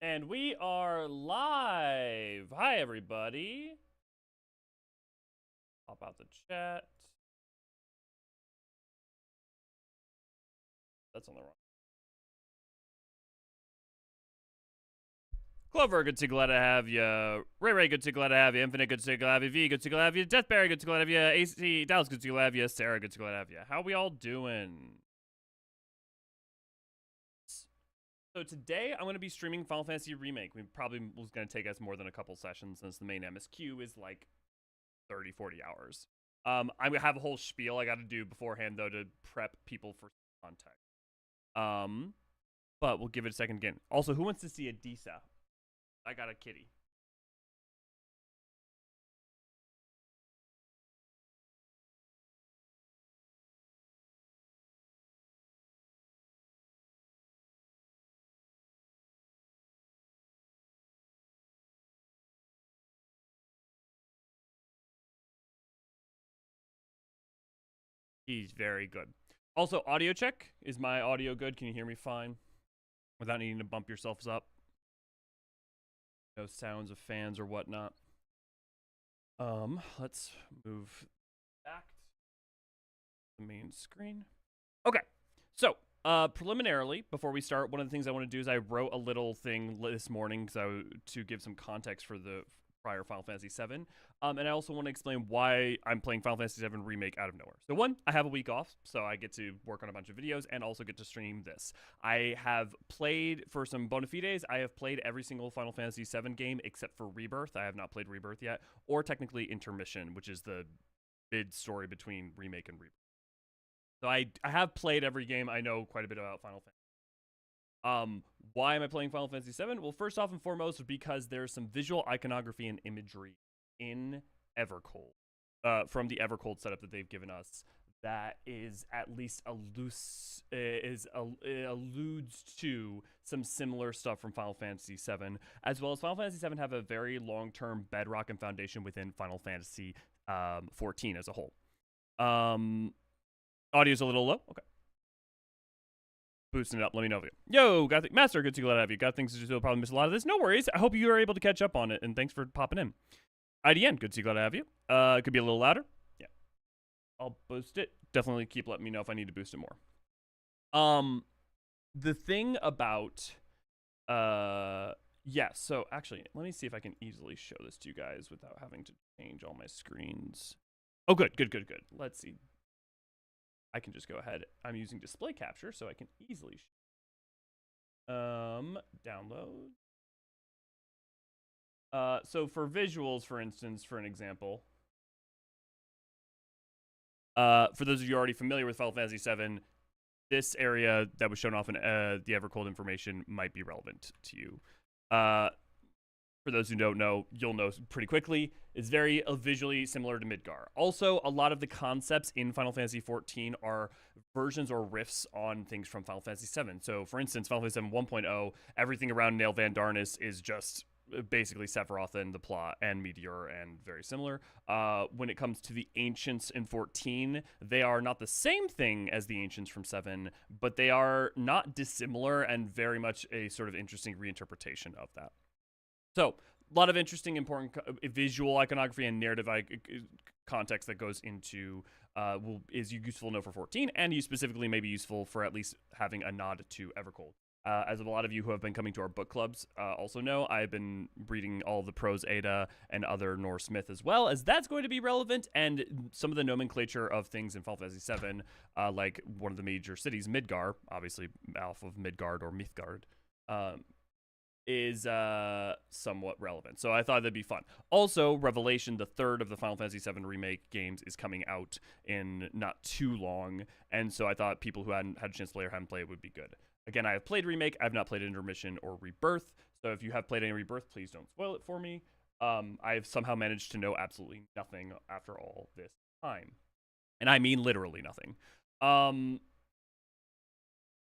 And we are live. Hi, everybody. Pop out the chat. That's on the wrong. Clover, good to glad to have you. Ray, good to glad to have you. Infinite, good to glad to have you. V, good to glad to have you. Deathberry, good to glad to have you. AC, Dallas, good to glad to have you. Sarah, good to glad to have you. How we all doing? So today, I'm going to be streaming Final Fantasy Remake. We probably was going to take us more than a couple sessions since the main MSQ is like 30, 40 hours. I have a whole spiel I got to do beforehand, though, to prep people for context. But we'll give it a second again. Also, who wants to see a Disa? I got a kitty. He's very good. Also, audio check. Is my audio good? Can you hear me fine? Without needing to bump yourselves up? No sounds of fans or whatnot. Let's move back to the main screen. Okay, so preliminarily, before we start, one of the things I want to do is I wrote a little thing this morning to give some context for the prior Final Fantasy VII. And I also want to explain why I'm playing Final Fantasy VII Remake out of nowhere. So one, I have a week off, so I get to work on a bunch of videos and also get to stream this. I have played, for some bona fides, I have played every single Final Fantasy VII game except for Rebirth. I have not played Rebirth yet, or technically Intermission, which is the mid-story between Remake and Rebirth. So I have played every game. I know quite a bit about Final Fantasy. Why am I playing Final Fantasy VII? Well, first off and foremost, because there's some visual iconography and imagery in Evercold, from the Evercold setup that they've given us, that is at least alludes to some similar stuff from Final Fantasy VII, as well as Final Fantasy VII have a very long-term bedrock and foundation within Final Fantasy 14 as a whole. Audio's a little low. Okay. Boosting it up. Let me know if you. Yo, Master, good to glad to have you. Got things to do, so probably miss a lot of this. No worries. I hope you are able to catch up on it, and thanks for popping in. IDN, good to glad to have you. It could be a little louder. Yeah. I'll boost it. Definitely keep letting me know if I need to boost it more. The thing about yeah, so actually, let me see if I can easily show this to you guys without having to change all my screens. Oh, good. Let's see. I can just go ahead. I'm using display capture, so I can easily download. So for visuals, for instance, for an example, for those of you already familiar with Final Fantasy VII, this area that was shown off in the Evercold information might be relevant to you. For those who don't know, you'll know pretty quickly. It's very visually similar to Midgar. Also, a lot of the concepts in Final Fantasy XIV are versions or riffs on things from Final Fantasy VII. So, for instance, Final Fantasy VII 1.0, everything around Nail Van Darnus is just basically Sephiroth and the plot and Meteor and very similar. When it comes to the Ancients in 14, they are not the same thing as the Ancients from 7, but they are not dissimilar and very much a sort of interesting reinterpretation of that. So, a lot of interesting, important visual iconography and narrative context that goes into is useful to know for 14, and you specifically may be useful for at least having a nod to Evercold. As a lot of you who have been coming to our book clubs also know, I've been reading all the Prose Edda and other Norse myth as well, as that's going to be relevant, and some of the nomenclature of things in Final Fantasy VII, like one of the major cities, Midgar, obviously Alpha of Midgard or Mythgard, is somewhat relevant. So I thought that'd be fun. Also, Revelation, the third of the Final Fantasy VII Remake games, is coming out in not too long, and so I thought people who hadn't had a chance to play or hadn't played it would be good. Again, I have played Remake. I have not played Intermission or Rebirth, so if you have played any Rebirth, please don't spoil it for me. I've somehow managed to know absolutely nothing after all this time. And I mean literally nothing.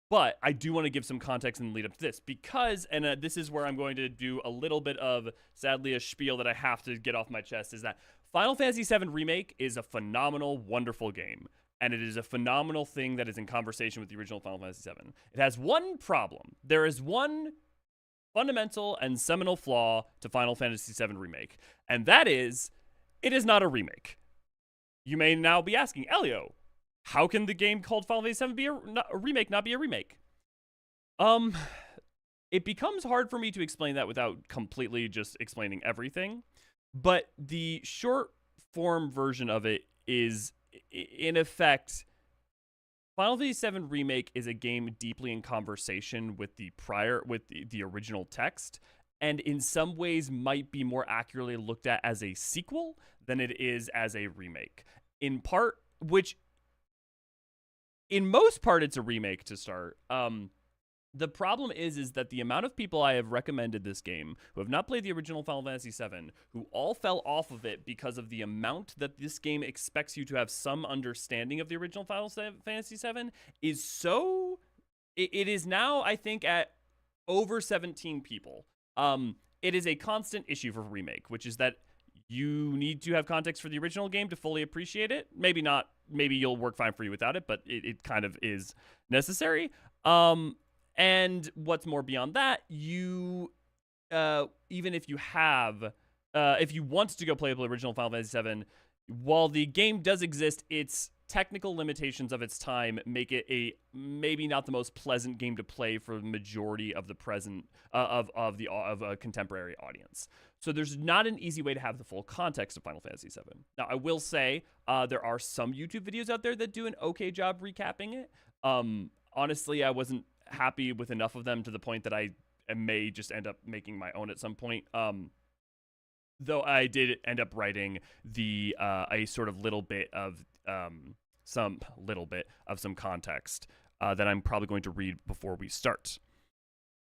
But I do want to give some context and lead up to this because, and this is where I'm going to do a little bit of, sadly, a spiel that I have to get off my chest, is that Final Fantasy VII Remake is a phenomenal, wonderful game. And it is a phenomenal thing that is in conversation with the original Final Fantasy VII. It has one problem. There is one fundamental and seminal flaw to Final Fantasy VII Remake, and that is, it is not a remake. You may now be asking, Elio, how can the game called Final Fantasy VII be a remake, not be a remake? It becomes hard for me to explain that without completely just explaining everything, but the short form version of it is, in effect, Final Fantasy VII Remake is a game deeply in conversation with the original text, and in some ways might be more accurately looked at as a sequel than it is as a remake. In part, which in most part it's a remake to start. The problem is that the amount of people I have recommended this game who have not played the original Final Fantasy VII, who all fell off of it because of the amount that this game expects you to have some understanding of the original Final Fantasy VII, is so... It is now, I think, at over 17 people. It is a constant issue for Remake, which is that you need to have context for the original game to fully appreciate it. Maybe not. Maybe you'll work fine for you without it, but it kind of is necessary. And what's more beyond that, you, even if you have, if you want to go play the original Final Fantasy VII, while the game does exist, its technical limitations of its time make it a maybe not the most pleasant game to play for the majority of the present of a contemporary audience. So there's not an easy way to have the full context of Final Fantasy VII. Now, I will say there are some YouTube videos out there that do an okay job recapping it. Honestly, I wasn't happy with enough of them to the point that I may just end up making my own at some point. Though I did end up writing a sort of little bit of some context that I'm probably going to read before we start.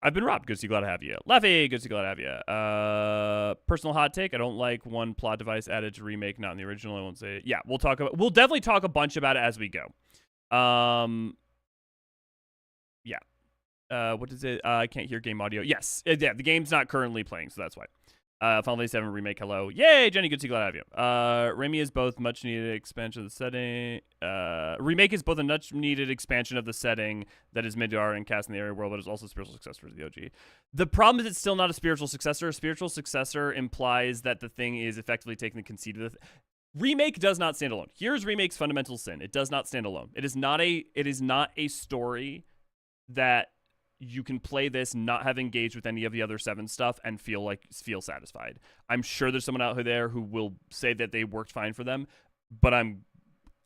I've been Rob. Good to see you. Glad to have you. Leffy. Good to see you. Glad to have you. Personal hot take. I don't like one plot device added to Remake, not in the original. I won't say it. Yeah, we'll definitely talk a bunch about it as we go. Yeah. What is it? I can't hear game audio. Yes. Yeah, the game's not currently playing, so that's why. Final Fantasy VII Remake, hello. Yay, Jenny, good to see you. Glad to have you. Remy is both much needed expansion of the setting. Remake is both a much needed expansion of the setting that is Midgar and cast in the area world, but is also a spiritual successor to the OG. The problem is it's still not a spiritual successor. A spiritual successor implies that the thing is effectively taking the conceit of the Remake does not stand alone. Here's Remake's fundamental sin. It does not stand alone. It is not a story that you can play this, not have engaged with any of the other 7 stuff, and feel satisfied. I'm sure there's someone out there who will say that they worked fine for them, but I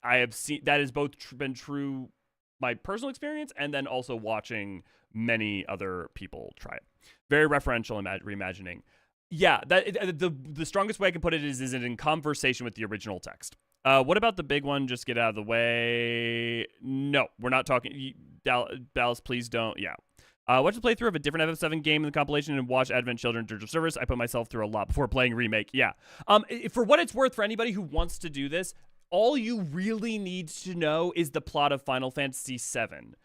have seen that has both been true my personal experience and then also watching many other people try it. Very referential reimagining. Yeah, that the strongest way I can put it is it in conversation with the original text. What about the big one? Just get out of the way. No, we're not talking. Dallas, please don't. Yeah. Watch the playthrough of a different FF7 game in the compilation and watch Advent Children Dirge of Service. I put myself through a lot before playing Remake. Yeah. For what it's worth, for anybody who wants to do this, all you really need to know is the plot of Final Fantasy VII.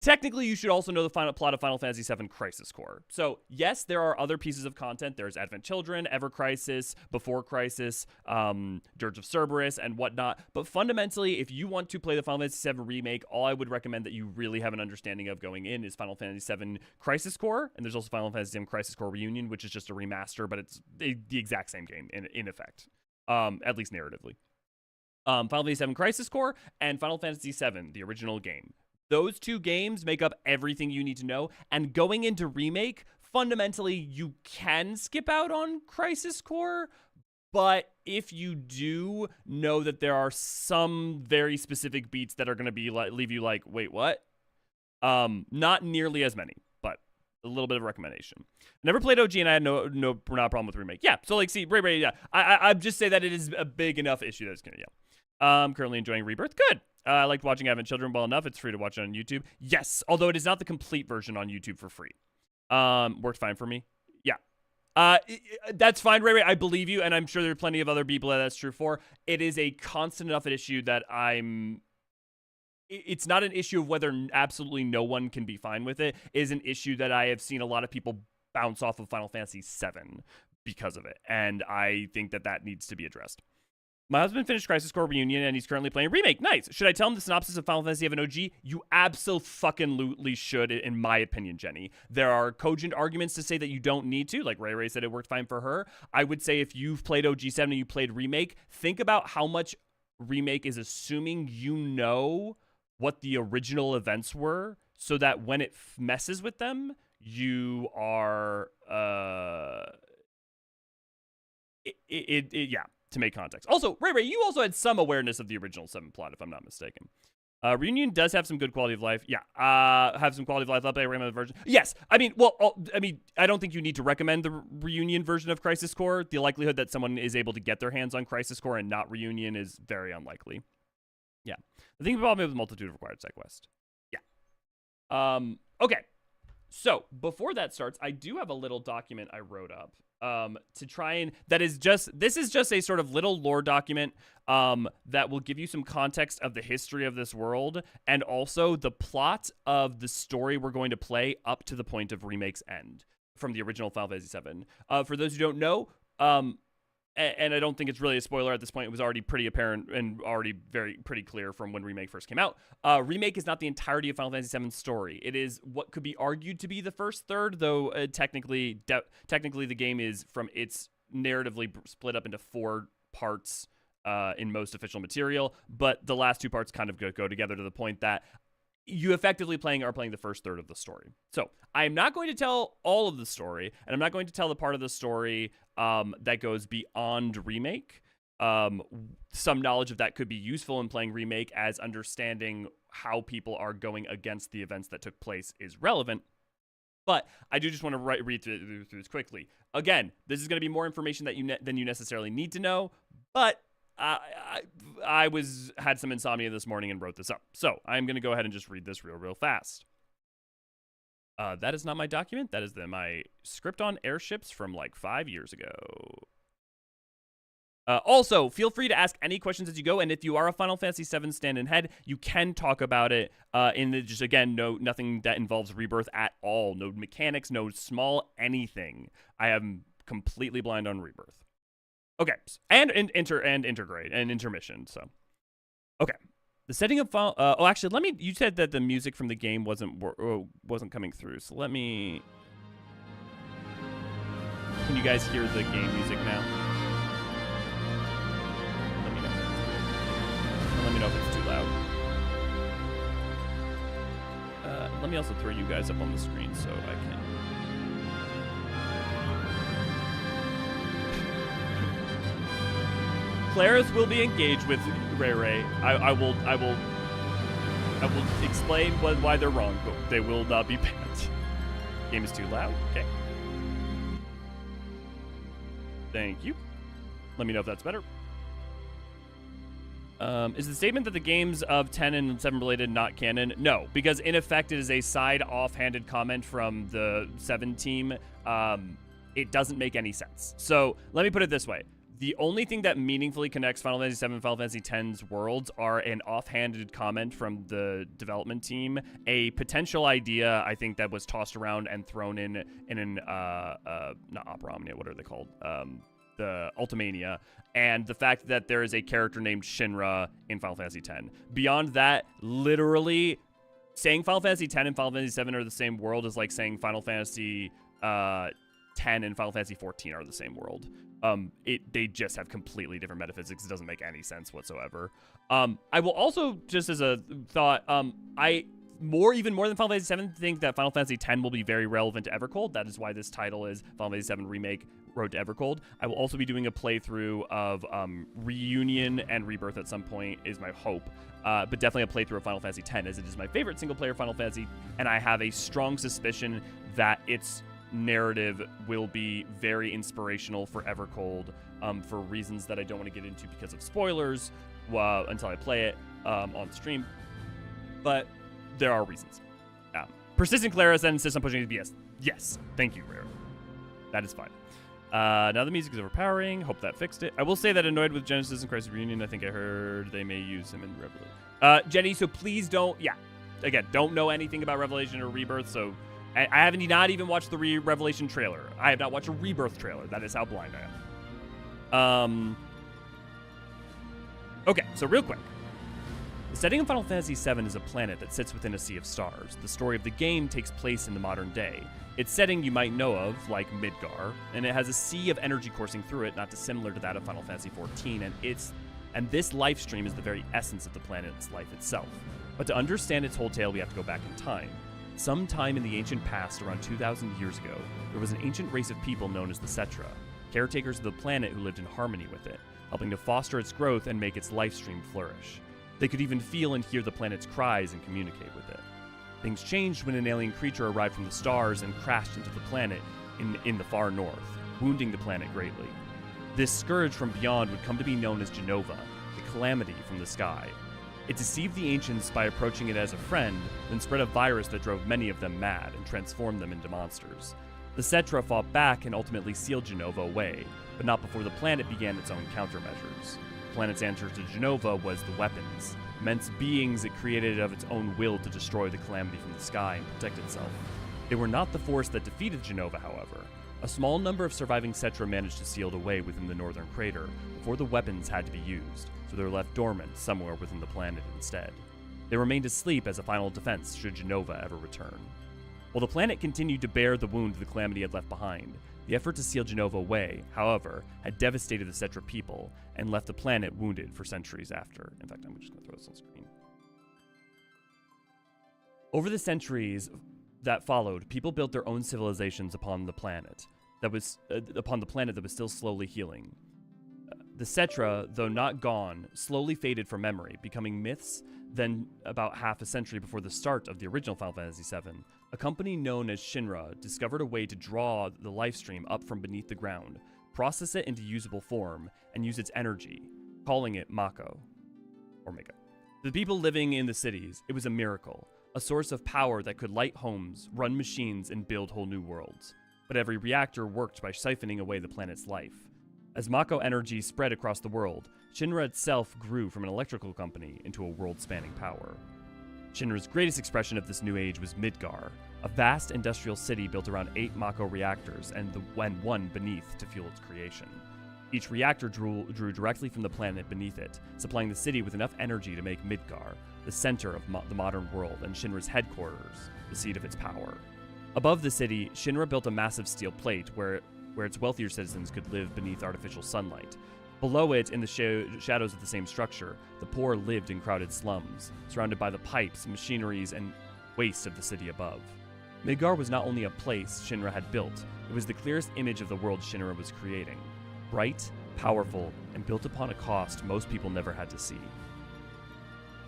Technically, you should also know the final plot of Final Fantasy VII Crisis Core. So, yes, there are other pieces of content. There's Advent Children, Ever Crisis, Before Crisis, Dirge of Cerberus, and whatnot. But fundamentally, if you want to play the Final Fantasy VII Remake, all I would recommend that you really have an understanding of going in is Final Fantasy VII Crisis Core. And there's also Final Fantasy VII Crisis Core Reunion, which is just a remaster, but it's the exact same game in effect, at least narratively. Final Fantasy VII Crisis Core and Final Fantasy VII, the original game. Those 2 games make up everything you need to know, and going into Remake, fundamentally, you can skip out on Crisis Core, but if you do, know that there are some very specific beats that are going to be leave you like, wait, what? Not nearly as many, but a little bit of recommendation. Never played OG, and I had not a problem with Remake. Yeah, so like, see, yeah, I just say that it is a big enough issue that it's going to, yeah. I'm currently enjoying Rebirth. Good. I liked watching Advent Children well enough. It's free to watch it on YouTube. Yes, although it is not the complete version on YouTube for free. Worked fine for me. Yeah. That's fine, Ray. I believe you, and I'm sure there are plenty of other people that that's true for. It is a constant enough issue that it's not an issue of whether absolutely no one can be fine with it. It is an issue that I have seen a lot of people bounce off of Final Fantasy VII because of it, and I think that needs to be addressed. My husband finished Crisis Core Reunion, and he's currently playing Remake. Nice. Should I tell him the synopsis of Final Fantasy VII OG? You absolutely should, in my opinion, Jenny. There are cogent arguments to say that you don't need to. Like Ray said, it worked fine for her. I would say if you've played OG7 and you played Remake, think about how much Remake is assuming you know what the original events were, so that when it messes with them, you are yeah, to make context. Also, Ray, you also had some awareness of the original 7 plot, if I'm not mistaken. Reunion does have some good quality of life. Yeah, have some quality of life update. Recommend the version. Yes, I mean, I don't think you need to recommend the Reunion version of Crisis Core. The likelihood that someone is able to get their hands on Crisis Core and not Reunion is very unlikely. Yeah, the thing about me with multitude of required side quest. Yeah. Okay. So before that starts, I do have a little document I wrote up. To try and this is just a sort of little lore document that will give you some context of the history of this world and also the plot of the story we're going to play up to the point of Remake's end from the original Final Fantasy VII. For those who don't know, and I don't think it's really a spoiler at this point. It was already pretty apparent and already pretty clear from when Remake first came out. Remake is not the entirety of Final Fantasy VII's story. It is what could be argued to be the first third, though technically the game is from its narratively split up into 4 parts in most official material. But the last 2 parts kind of go together to the point that you effectively are playing the first third of the story. So I'm not going to tell all of the story, and I'm not going to tell the part of the story that goes beyond Remake. Some knowledge of that could be useful in playing Remake, as understanding how people are going against the events that took place is relevant. But I do just want to read through this quickly. Again, this is going to be more information than you necessarily need to know, but I had some insomnia this morning and wrote this up. So I'm going to go ahead and just read this real fast. That is not my document. That is my script on airships from like 5 years ago. Also, feel free to ask any questions as you go. And if you are a Final Fantasy VII stand-in head, you can talk about it just again, nothing that involves Rebirth at all. No mechanics, no small anything. I am completely blind on Rebirth. Okay, and intergrade and intermission. So, okay, the setting of actually, you said that the music from the game wasn't coming through. So let me. Can you guys hear the game music now? Let me know. Let me know if it's too loud. Let me also throw you guys up on the screen so I can. Claris will be engaged with Ray. I will explain why they're wrong, but they will not be banned. Game is too loud. Okay. Thank you. Let me know if that's better. Is the statement that the games of 10 and 7 related not canon? No, because in effect it is a side offhanded comment from the 7 team. It doesn't make any sense. So let me put it this way. The only thing that meaningfully connects Final Fantasy VII and Final Fantasy X's worlds are an offhanded comment from the development team, a potential idea, I think, that was tossed around and thrown in an, not Opera Omnia, what are they called? The Ultimania, and the fact that there is a character named Shinra in Final Fantasy X. Beyond that, literally, saying Final Fantasy X and Final Fantasy VII are the same world is like saying Final Fantasy X and Final Fantasy XIV are the same world. They just have completely different metaphysics. It doesn't make any sense whatsoever. I will also, just as a thought, even more than Final Fantasy VII, think that Final Fantasy X will be very relevant to Evercold. That is why this title is Final Fantasy VII Remake Road to Evercold. I will also be doing a playthrough of Reunion and Rebirth at some point, is my hope. But definitely a playthrough of Final Fantasy X, as it is my favorite single-player Final Fantasy, and I have a strong suspicion that its narrative will be very inspirational for Evercold for reasons that I don't want to get into because of spoilers until I play it on stream. But there are reasons. Persistent Claris and insist on pushing ABS. Yes, thank you, Rare. That is fine. Now the music is overpowering. Hope that fixed it. I will say that annoyed with Genesis and Crisis Reunion. I think I heard they may use him in Revelation. Jenny, so please don't. Yeah, again, don't know anything about Revelation or Rebirth, so. I haven't not even watched the Revelation trailer. I have not watched a Rebirth trailer. That is how blind I am. Okay, so real quick. The setting of Final Fantasy VII is a planet that sits within a sea of stars. The story of the game takes place in the modern day. Its setting you might know of, like Midgar, and it has a sea of energy coursing through it, not dissimilar to that of Final Fantasy XIV, and this life stream is the very essence of the planet's life itself. But to understand its whole tale, we have to go back in time. Sometime in the ancient past, around 2,000 years ago, there was an ancient race of people known as the Cetra, caretakers of the planet who lived in harmony with it, helping to foster its growth and make its life stream flourish. They could even feel and hear the planet's cries and communicate with it. Things changed when an alien creature arrived from the stars and crashed into the planet in the far north, wounding the planet greatly. This scourge from beyond would come to be known as Jenova, the calamity from the sky. It deceived the ancients by approaching it as a friend, then spread a virus that drove many of them mad and transformed them into monsters. The Cetra fought back and ultimately sealed Jenova away, but not before the planet began its own countermeasures. The planet's answer to Jenova was the weapons, immense beings it created of its own will to destroy the calamity from the sky and protect itself. They were not the force that defeated Jenova, however. A small number of surviving Cetra managed to seal it away within the northern crater before the weapons had to be used, so they were left dormant somewhere within the planet instead. They remained asleep as a final defense should Jenova ever return. While the planet continued to bear the wound the calamity had left behind, the effort to seal Jenova away, however, had devastated the Cetra people and left the planet wounded for centuries after. In fact, I'm just going to throw this on screen. Over the centuries that followed, people built their own civilizations upon the planet that was still slowly healing. The Cetra, though not gone, slowly faded from memory, becoming myths. Then, about half a century before the start of the original Final Fantasy VII, a company known as Shinra discovered a way to draw the lifestream up from beneath the ground, process it into usable form, and use its energy, calling it Mako, or Mako. To the people living in the cities, it was a miracle, a source of power that could light homes, run machines, and build whole new worlds. But every reactor worked by siphoning away the planet's life. As Mako energy spread across the world, Shinra itself grew from an electrical company into a world-spanning power. Shinra's greatest expression of this new age was Midgar, a vast industrial city built around 8 Mako reactors and one beneath to fuel its creation. Each reactor drew directly from the planet beneath it, supplying the city with enough energy to make Midgar the center of the modern world and Shinra's headquarters, the seat of its power. Above the city, Shinra built a massive steel plate where its wealthier citizens could live beneath artificial sunlight. Below it, in the shadows of the same structure, the poor lived in crowded slums, surrounded by the pipes, machineries, and waste of the city above. Midgar was not only a place Shinra had built, it was the clearest image of the world Shinra was creating. Bright, powerful, and built upon a cost most people never had to see.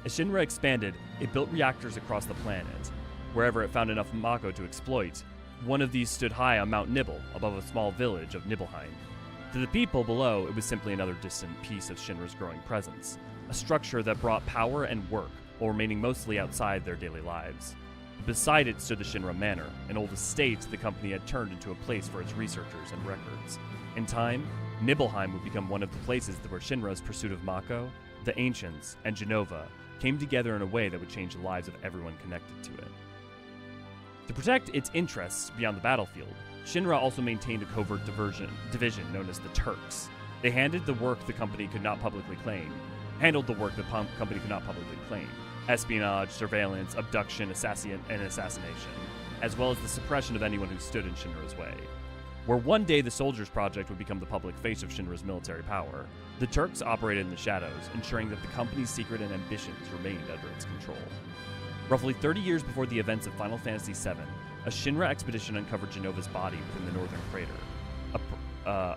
As Shinra expanded, it built reactors across the planet. Wherever it found enough Mako to exploit, one of these stood high on Mount Nibble, above a small village of Nibelheim. To the people below, it was simply another distant piece of Shinra's growing presence, a structure that brought power and work while remaining mostly outside their daily lives. Beside it stood the Shinra Manor, an old estate the company had turned into a place for its researchers and records. In time, Nibelheim would become one of the places where Shinra's pursuit of Mako, the Ancients, and Jenova came together in a way that would change the lives of everyone connected to it. To protect its interests beyond the battlefield, Shinra also maintained a covert division known as the Turks. They handled the work the company could not publicly claim. Espionage, surveillance, abduction, and assassination, as well as the suppression of anyone who stood in Shinra's way. Where one day the Soldiers Project would become the public face of Shinra's military power, the Turks operated in the shadows, ensuring that the company's secret and ambitions remained under its control. Roughly 30 years before the events of Final Fantasy VII, a Shinra expedition uncovered Jenova's body within the northern crater. A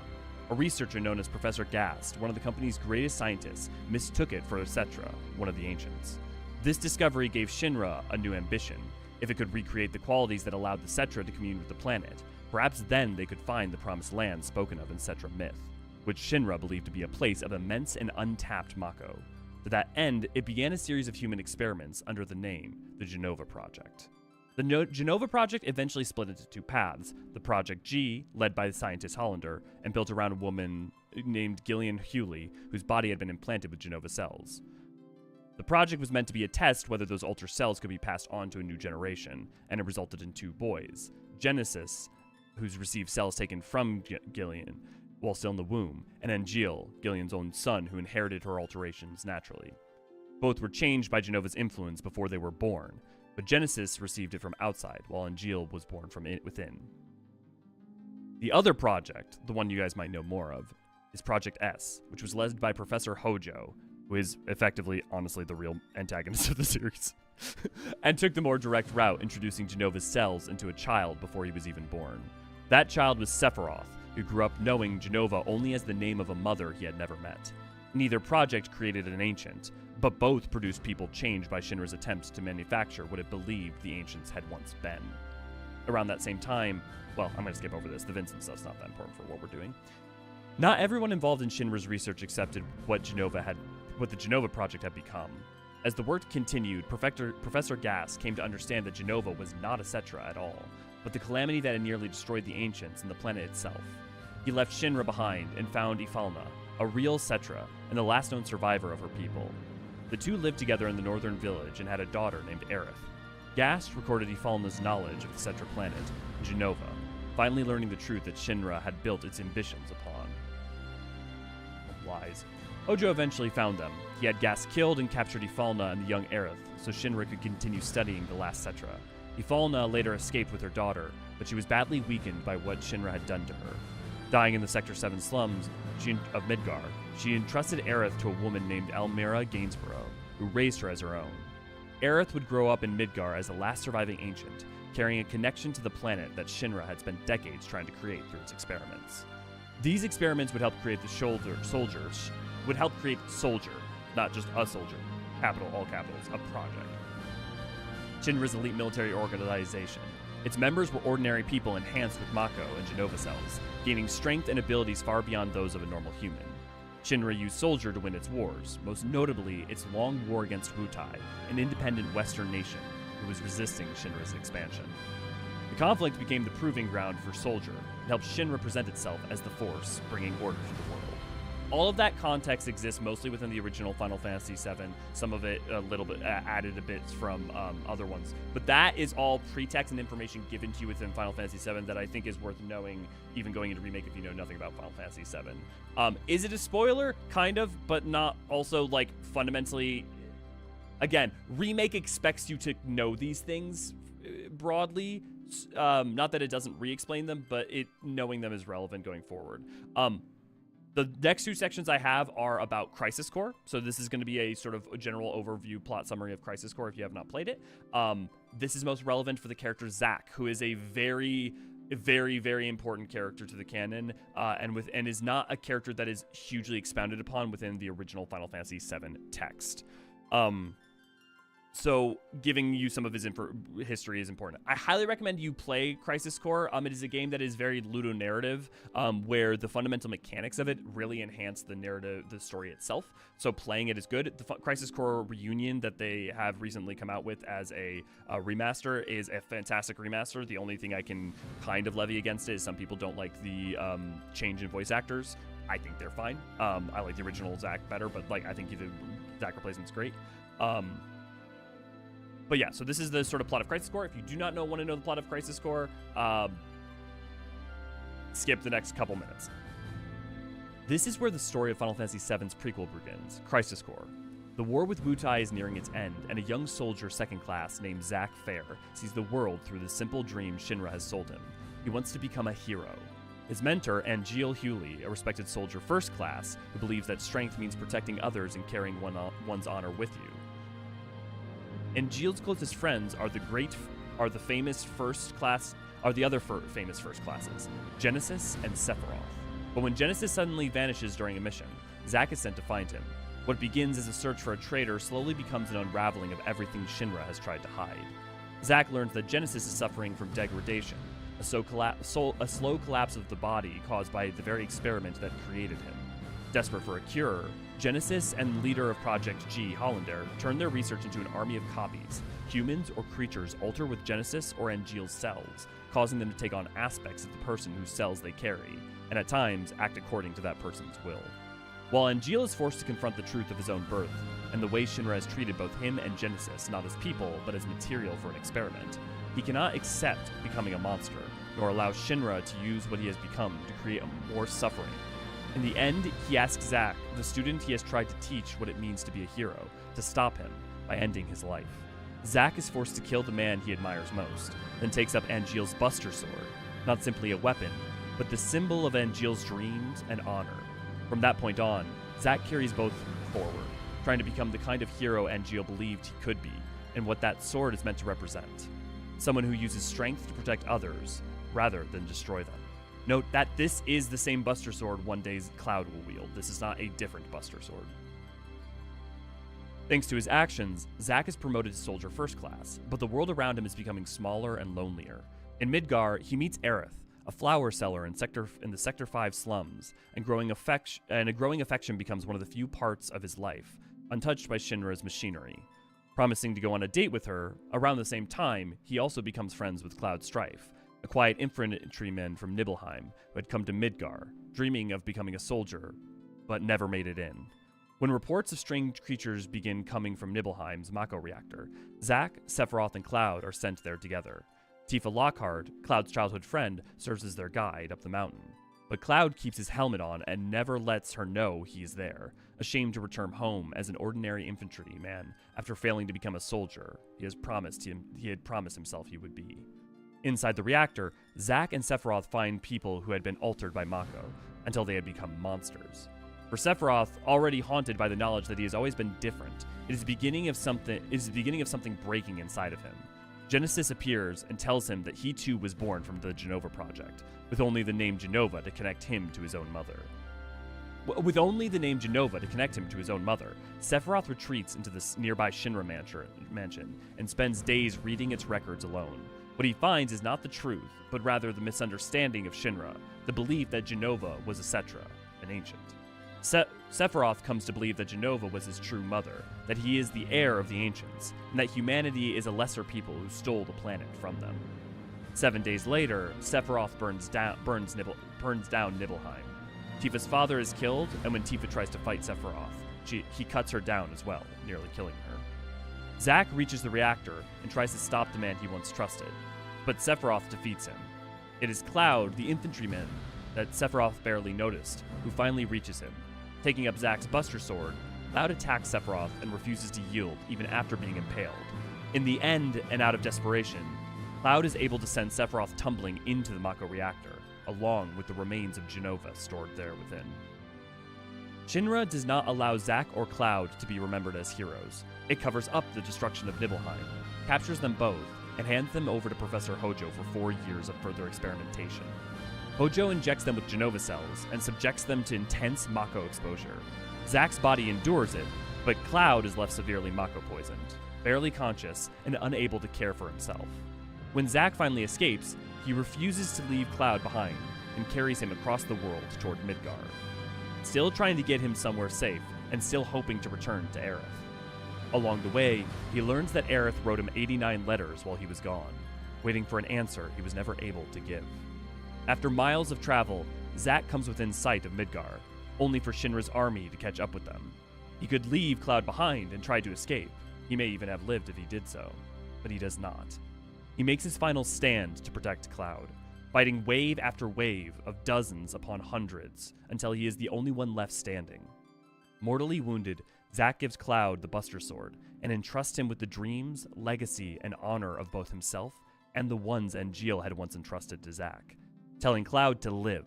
researcher known as Professor Gast, one of the company's greatest scientists, mistook it for a Cetra, one of the Ancients. This discovery gave Shinra a new ambition. If it could recreate the qualities that allowed the Cetra to commune with the planet, perhaps then they could find the promised land spoken of in Cetra myth, which Shinra believed to be a place of immense and untapped Mako. To that end, it began a series of human experiments under the name the Jenova Project. The Jenova Project eventually split into 2 paths, the Project G, led by the scientist Hollander, and built around a woman named Gillian Hewley, whose body had been implanted with Jenova cells. The project was meant to be a test whether those altered cells could be passed on to a new generation, and it resulted in 2 boys. Genesis, who's received cells taken from Gillian, while still in the womb, and Angeal, Gillian's own son, who inherited her alterations naturally. Both were changed by Jenova's influence before they were born, but Genesis received it from outside, while Angeal was born from within. The other project, the one you guys might know more of, is Project S, which was led by Professor Hojo, who is effectively, honestly, the real antagonist of the series, and took the more direct route, introducing Jenova's cells into a child before he was even born. That child was Sephiroth, who grew up knowing Jenova only as the name of a mother he had never met. Neither project created an ancient, but both produced people changed by Shinra's attempts to manufacture what it believed the ancients had once been. Around that same time, well, I'm going to skip over this, the Vincent stuff's not that important for what we're doing. Not everyone involved in Shinra's research accepted what the Jenova project had become. As the work continued, Professor Gas came to understand that Jenova was not a Cetra at all, but the calamity that had nearly destroyed the ancients and the planet itself. He left Shinra behind and found Ifalna, a real Cetra and the last known survivor of her people. The two lived together in the northern village and had a daughter named Aerith. Gast recorded Ifalna's knowledge of the Cetra planet, Jenova, finally learning the truth that Shinra had built its ambitions upon. Lies. Hojo eventually found them. He had Gast killed and captured Ifalna and the young Aerith, so Shinra could continue studying the last Cetra. Ifalna later escaped with her daughter, but she was badly weakened by what Shinra had done to her. Dying in the Sector 7 slums of Midgar, she entrusted Aerith to a woman named Almira Gainsborough, who raised her as her own. Aerith would grow up in Midgar as the last surviving ancient, carrying a connection to the planet that Shinra had spent decades trying to create through its experiments. These experiments would help create Soldier, not just a soldier, capital, all capitals, a project. Shinra's elite military organization. Its members were ordinary people enhanced with Mako and Jenova cells, gaining strength and abilities far beyond those of a normal human. Shinra used Soldier to win its wars, most notably its long war against Wutai, an independent Western nation who was resisting Shinra's expansion. The conflict became the proving ground for Soldier and helped Shinra present itself as the Force, bringing order to the world. All of that context exists mostly within the original Final Fantasy VII, some of it a little bit added a bit from other ones. But that is all pretext and information given to you within Final Fantasy VII that I think is worth knowing, even going into Remake if you know nothing about Final Fantasy VII. Is it a spoiler? Kind of, but not also, like, fundamentally. Again, Remake expects you to know these things broadly. Not that it doesn't re-explain them, but knowing them is relevant going forward. The next two sections I have are about Crisis Core. So this is going to be a sort of a general overview plot summary of Crisis Core if you have not played it. This is most relevant for the character Zack, who is a very, very, very important character to the canon, and is not a character that is hugely expounded upon within the original Final Fantasy VII text. So giving you some of his history is important. I highly recommend you play Crisis Core. It is a game that is very ludonarrative, where the fundamental mechanics of it really enhance the narrative, the story itself. So playing it is good. The Crisis Core Reunion that they have recently come out with as a remaster is a fantastic remaster. The only thing I can kind of levy against it is some people don't like the change in voice actors. I think they're fine. I like the original Zack better, but I think the Zack replacement's great. But yeah, so this is the sort of plot of Crisis Core. If you do not want to know the plot of Crisis Core, skip the next couple minutes. This is where the story of Final Fantasy VII's prequel begins, Crisis Core. The war with Wutai is nearing its end, and a young soldier second class named Zack Fair sees the world through the simple dream Shinra has sold him. He wants to become a hero. His mentor, Angeal Hewley, a respected soldier first class, who believes that strength means protecting others and carrying one's honor with you. Angeal's closest friends are the other famous first classes, Genesis and Sephiroth. But when Genesis suddenly vanishes during a mission, Zack is sent to find him. What begins as a search for a traitor slowly becomes an unraveling of everything Shinra has tried to hide. Zack learns that Genesis is suffering from degradation, a slow collapse of the body caused by the very experiment that created him. Desperate for a cure, Genesis and leader of Project G, Hollander, turn their research into an army of copies. Humans or creatures alter with Genesis or Angeal's cells, causing them to take on aspects of the person whose cells they carry, and at times act according to that person's will. While Angeal is forced to confront the truth of his own birth, and the way Shinra has treated both him and Genesis not as people, but as material for an experiment, he cannot accept becoming a monster, nor allow Shinra to use what he has become to create more suffering In the end, he asks Zack, the student he has tried to teach what it means to be a hero, to stop him by ending his life. Zack is forced to kill the man he admires most, then takes up Angeal's Buster Sword, not simply a weapon, but the symbol of Angeal's dreams and honor. From that point on, Zack carries both forward, trying to become the kind of hero Angeal believed he could be, and what that sword is meant to represent. Someone who uses strength to protect others, rather than destroy them. Note that this is the same Buster Sword one day Cloud will wield. This is not a different Buster Sword. Thanks to his actions, Zack is promoted to Soldier First Class, but the world around him is becoming smaller and lonelier. In Midgar, he meets Aerith, a flower seller in the Sector 5 slums, and a growing affection becomes one of the few parts of his life, untouched by Shinra's machinery. Promising to go on a date with her, around the same time, he also becomes friends with Cloud Strife, a quiet infantryman from Nibelheim who had come to Midgar, dreaming of becoming a soldier, but never made it in. When reports of strange creatures begin coming from Nibelheim's Mako reactor, Zack, Sephiroth, and Cloud are sent there together. Tifa Lockhart, Cloud's childhood friend, serves as their guide up the mountain. But Cloud keeps his helmet on and never lets her know he is there, ashamed to return home as an ordinary infantryman after failing to become a soldier he had promised himself he would be. Inside the reactor, Zack and Sephiroth find people who had been altered by Mako, until they had become monsters. For Sephiroth, already haunted by the knowledge that he has always been different, it is the beginning of something breaking inside of him. Genesis appears and tells him that he too was born from the Jenova Project, with only the name Jenova to connect him to his own mother. Sephiroth retreats into the nearby Shinra mansion and spends days reading its records alone. What he finds is not the truth, but rather the misunderstanding of Shinra, the belief that Jenova was a Cetra, an ancient. Sephiroth comes to believe that Jenova was his true mother, that he is the heir of the ancients, and that humanity is a lesser people who stole the planet from them. 7 days later, Sephiroth burns down Nibelheim. Tifa's father is killed, and when Tifa tries to fight Sephiroth, he cuts her down as well, nearly killing her. Zack reaches the reactor and tries to stop the man he once trusted, but Sephiroth defeats him. It is Cloud, the infantryman that Sephiroth barely noticed, who finally reaches him. Taking up Zack's Buster Sword, Cloud attacks Sephiroth and refuses to yield even after being impaled. In the end, and out of desperation, Cloud is able to send Sephiroth tumbling into the Mako reactor, along with the remains of Jenova stored there within. Shinra does not allow Zack or Cloud to be remembered as heroes. It covers up the destruction of Nibelheim, captures them both, and hands them over to Professor Hojo for 4 years of further experimentation. Hojo injects them with Jenova cells and subjects them to intense Mako exposure. Zack's body endures it, but Cloud is left severely Mako poisoned, barely conscious and unable to care for himself. When Zack finally escapes, he refuses to leave Cloud behind and carries him across the world toward Midgar, still trying to get him somewhere safe and still hoping to return to Aerith. Along the way, he learns that Aerith wrote him 89 letters while he was gone, waiting for an answer he was never able to give. After miles of travel, Zack comes within sight of Midgar, only for Shinra's army to catch up with them. He could leave Cloud behind and try to escape. He may even have lived if he did so, but he does not. He makes his final stand to protect Cloud, fighting wave after wave of dozens upon hundreds until he is the only one left standing. Mortally wounded, Zack gives Cloud the Buster Sword and entrusts him with the dreams, legacy, and honor of both himself and the ones Angeal had once entrusted to Zack, telling Cloud to live.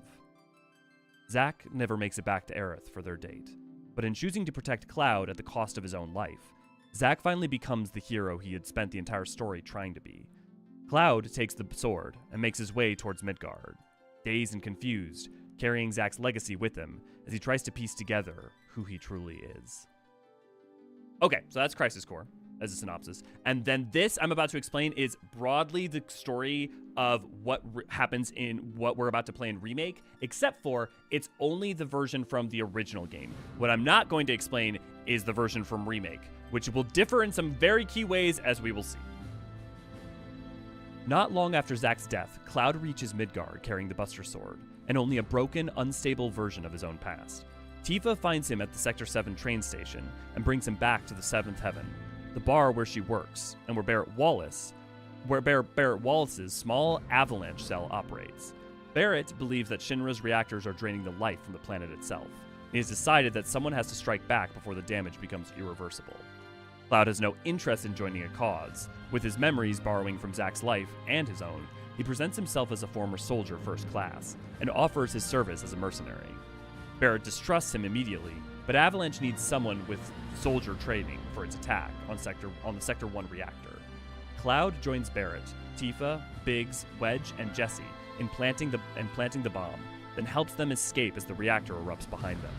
Zack never makes it back to Aerith for their date, but in choosing to protect Cloud at the cost of his own life, Zack finally becomes the hero he had spent the entire story trying to be. Cloud takes the sword and makes his way towards Midgard, dazed and confused, carrying Zack's legacy with him as he tries to piece together who he truly is. Okay, so that's Crisis Core as a synopsis. And then this I'm about to explain is broadly the story of what happens in what we're about to play in Remake, except for it's only the version from the original game. What I'm not going to explain is the version from Remake, which will differ in some very key ways, as we will see. Not long after Zack's death, Cloud reaches Midgard carrying the Buster Sword, and only a broken, unstable version of his own past. Tifa finds him at the Sector 7 train station and brings him back to the 7th Heaven, the bar where she works, and where Barrett Wallace's small avalanche cell operates. Barrett believes that Shinra's reactors are draining the life from the planet itself. He has decided that someone has to strike back before the damage becomes irreversible. Cloud has no interest in joining a cause. With his memories borrowing from Zack's life and his own, he presents himself as a former soldier first class, and offers his service as a mercenary. Barrett distrusts him immediately, but Avalanche needs someone with soldier training for its attack on the Sector 1 reactor. Cloud joins Barrett, Tifa, Biggs, Wedge, and Jesse in planting the bomb, then helps them escape as the reactor erupts behind them.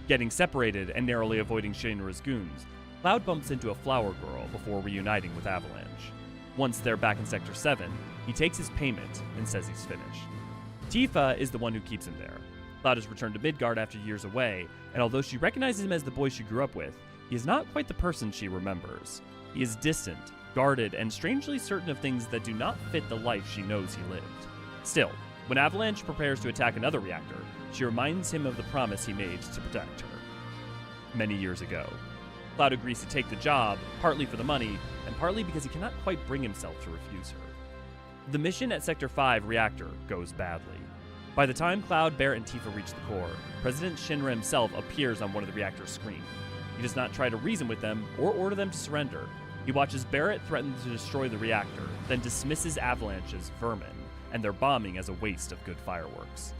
Getting separated and narrowly avoiding Shinra's goons, Cloud bumps into a flower girl before reuniting with Avalanche. Once they're back in Sector 7, he takes his payment and says he's finished. Tifa is the one who keeps him there. Cloud has returned to Midgard after years away, and although she recognizes him as the boy she grew up with, he is not quite the person she remembers. He is distant, guarded, and strangely certain of things that do not fit the life she knows he lived. Still, when Avalanche prepares to attack another reactor, she reminds him of the promise he made to protect her many years ago. Cloud agrees to take the job, partly for the money, and partly because he cannot quite bring himself to refuse her. The mission at Sector 5 reactor goes badly. By the time Cloud, Barrett, and Tifa reach the core, President Shinra himself appears on one of the reactor's screens. He does not try to reason with them or order them to surrender. He watches Barrett threaten to destroy the reactor, then dismisses Avalanche as vermin, and their bombing as a waste of good fireworks.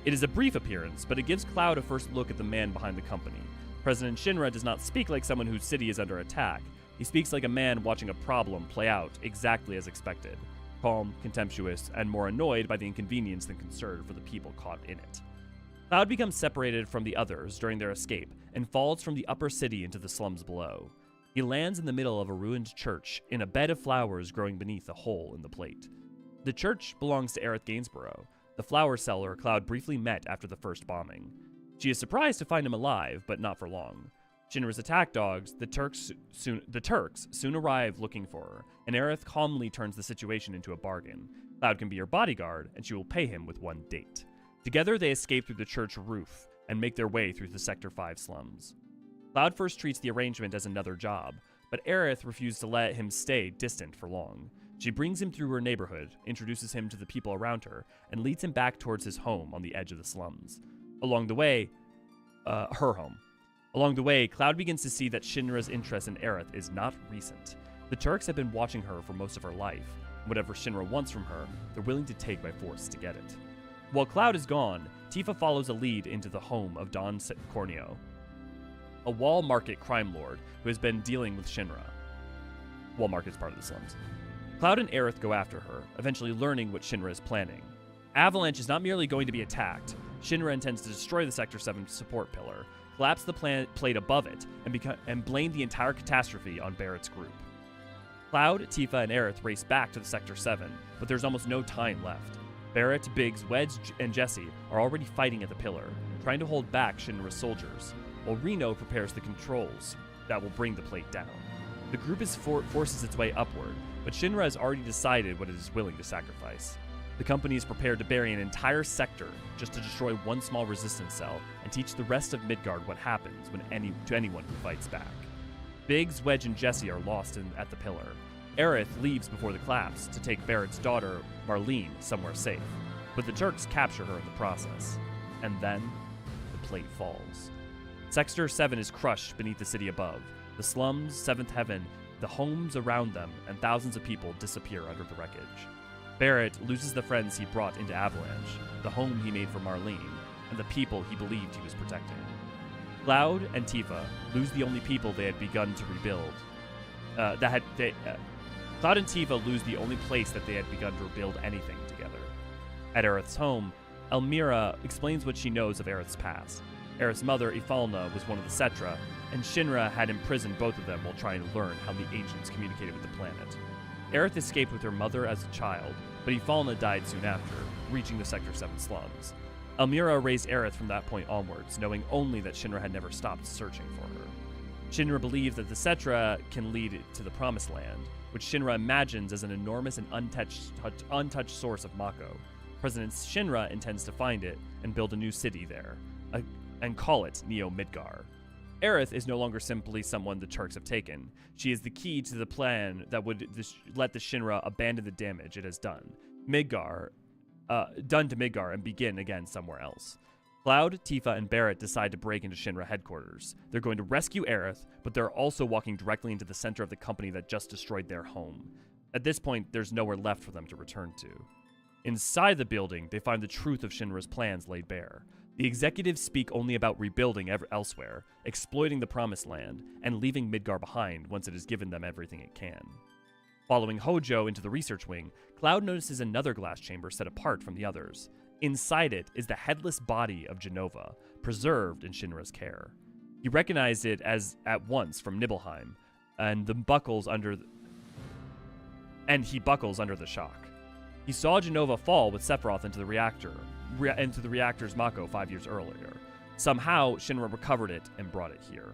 It is a brief appearance, but it gives Cloud a first look at the man behind the company. President Shinra does not speak like someone whose city is under attack. He speaks like a man watching a problem play out exactly as expected. Calm, contemptuous, and more annoyed by the inconvenience than concerned for the people caught in it. Cloud becomes separated from the others during their escape and falls from the upper city into the slums below. He lands in the middle of a ruined church in a bed of flowers growing beneath a hole in the plate. The church belongs to Aerith Gainsborough, the flower seller Cloud briefly met after the first bombing. She is surprised to find him alive, but not for long. Shinra's attack dogs, the Turks soon arrive looking for her, and Aerith calmly turns the situation into a bargain. Cloud can be her bodyguard, and she will pay him with one date. Together, they escape through the church roof and make their way through the Sector 5 slums. Cloud first treats the arrangement as another job, but Aerith refuses to let him stay distant for long. She brings him through her neighborhood, introduces him to the people around her, and leads him back towards his home on the edge of the slums. Along the way, Cloud begins to see that Shinra's interest in Aerith is not recent. The Turks have been watching her for most of her life. Whatever Shinra wants from her, they're willing to take by force to get it. While Cloud is gone, Tifa follows a lead into the home of Don Corneo, a Wall Market crime lord who has been dealing with Shinra. Wall Market is part of the slums. Cloud and Aerith go after her, eventually learning what Shinra is planning. Avalanche is not merely going to be attacked. Shinra intends to destroy the Sector 7 support pillar, collapse the plate above it, and blame the entire catastrophe on Barrett's group. Cloud, Tifa, and Aerith race back to the Sector 7, but there's almost no time left. Barrett, Biggs, Wedge, and Jesse are already fighting at the pillar, trying to hold back Shinra's soldiers, while Reno prepares the controls that will bring the plate down. The group forces its way upward, but Shinra has already decided what it is willing to sacrifice. The company is prepared to bury an entire sector just to destroy one small resistance cell and teach the rest of Midgard what happens to anyone who fights back. Biggs, Wedge, and Jesse are lost at the pillar. Aerith leaves before the collapse to take Barrett's daughter, Marlene, somewhere safe, but the Turks capture her in the process. And then, the plate falls. Sector 7 is crushed beneath the city above. The slums, Seventh Heaven, the homes around them, and thousands of people disappear under the wreckage. Barrett loses the friends he brought into Avalanche, the home he made for Marlene, and the people he believed he was protecting. Cloud and Tifa lose the only people they had begun to rebuild. Cloud and Tifa lose the only place that they had begun to rebuild anything together. At Aerith's home, Elmira explains what she knows of Aerith's past. Aerith's mother, Ifalna, was one of the Cetra, and Shinra had imprisoned both of them while trying to learn how the ancients communicated with the planet. Aerith escaped with her mother as a child, but Ifalna died soon after, reaching the Sector 7 slums. Elmira raised Aerith from that point onwards, knowing only that Shinra had never stopped searching for her. Shinra believes that the Cetra can lead to the Promised Land, which Shinra imagines as an enormous and untouched source of Mako. President Shinra intends to find it and build a new city there, and call it Neo-Midgar. Aerith is no longer simply someone the Turks have taken. She is the key to the plan that would let the Shinra abandon the damage it has done. Midgar done to Midgar and begin again somewhere else. Cloud, Tifa, and Barrett decide to break into Shinra headquarters. They're going to rescue Aerith, but they're also walking directly into the center of the company that just destroyed their home. At this point, there's nowhere left for them to return to. Inside the building, they find the truth of Shinra's plans laid bare. The executives speak only about rebuilding elsewhere, exploiting the Promised Land, and leaving Midgar behind once it has given them everything it can. Following Hojo into the research wing, Cloud notices another glass chamber set apart from the others. Inside it is the headless body of Jenova, preserved in Shinra's care. He recognized it as at once from Nibelheim, and he buckles under the shock. He saw Jenova fall with Sephiroth into the reactor's Mako 5 years earlier. Somehow, Shinra recovered it and brought it here.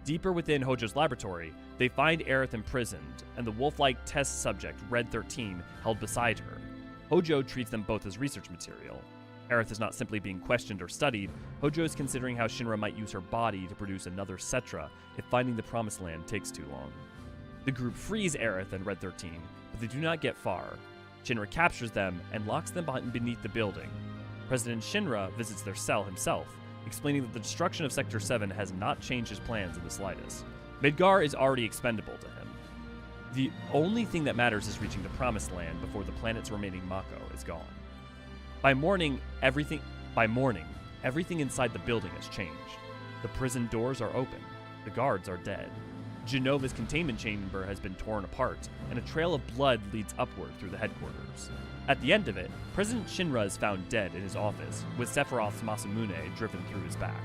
Deeper within Hojo's laboratory, they find Aerith imprisoned, and the wolf-like test subject, Red 13, held beside her. Hojo treats them both as research material. Aerith is not simply being questioned or studied. Hojo is considering how Shinra might use her body to produce another Cetra if finding the Promised Land takes too long. The group frees Aerith and Red 13, but they do not get far. Shinra captures them and locks them beneath the building. President Shinra visits their cell himself, explaining that the destruction of Sector 7 has not changed his plans in the slightest. Midgar is already expendable to him. The only thing that matters is reaching the Promised Land before the planet's remaining Mako is gone. By morning, everything inside the building has changed. The prison doors are open. The guards are dead. Jenova's containment chamber has been torn apart, and a trail of blood leads upward through the headquarters. At the end of it, President Shinra is found dead in his office, with Sephiroth's Masamune driven through his back.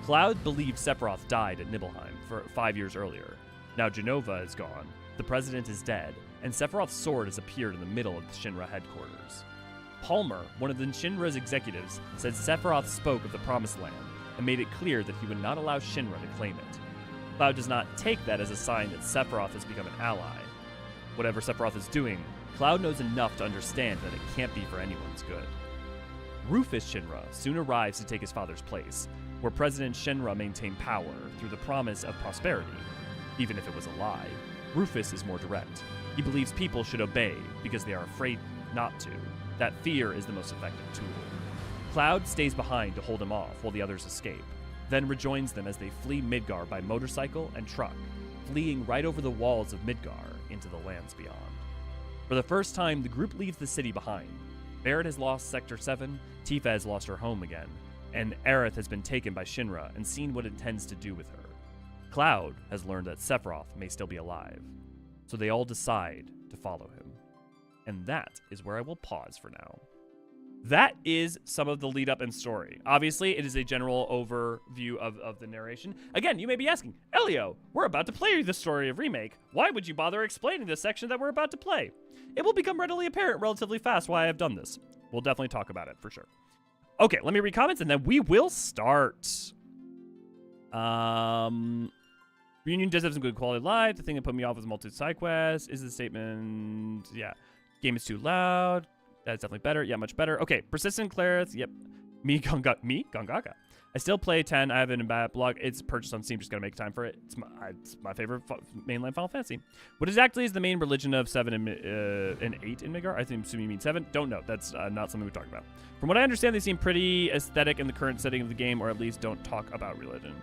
Cloud believed Sephiroth died at Nibelheim 5 years earlier. Now Jenova is gone, the president is dead, and Sephiroth's sword has appeared in the middle of the Shinra headquarters. Palmer, one of the Shinra's executives, said Sephiroth spoke of the Promised Land and made it clear that he would not allow Shinra to claim it. Cloud does not take that as a sign that Sephiroth has become an ally. Whatever Sephiroth is doing, Cloud knows enough to understand that it can't be for anyone's good. Rufus Shinra soon arrives to take his father's place, where President Shinra maintained power through the promise of prosperity. Even if it was a lie, Rufus is more direct. He believes people should obey because they are afraid not to. That fear is the most effective tool. Cloud stays behind to hold him off while the others escape, then rejoins them as they flee Midgar by motorcycle and truck, fleeing right over the walls of Midgar into the lands beyond. For the first time, the group leaves the city behind. Barrett has lost Sector 7, Tifa has lost her home again, and Aerith has been taken by Shinra and seen what it intends to do with her. Cloud has learned that Sephiroth may still be alive, so they all decide to follow him. And that is where I will pause for now. That is some of the lead up and story. Obviously, it is a general overview of the narration. Again, you may be asking, Elio, we're about to play the story of Remake. Why would you bother explaining this section that we're about to play? It will become readily apparent relatively fast why I have done this. We'll definitely talk about it for sure. Okay, let me read comments and then we will start. Reunion does have some good quality life. The thing that put me off was multi-side quests. Is the statement, yeah. Game is too loud. That's definitely better. Yeah, much better. Okay, Persistent Clarith. Yep. Me, Gangaka. I still play 10. I have it in backlog. It's purchased on Steam. Just gotta make time for it. It's my favorite mainline Final Fantasy. What exactly is the main religion of 7 and 8 in Midgar? I assume you mean 7. Don't know. That's not something we talk about. From what I understand, they seem pretty aesthetic in the current setting of the game, or at least don't talk about religion.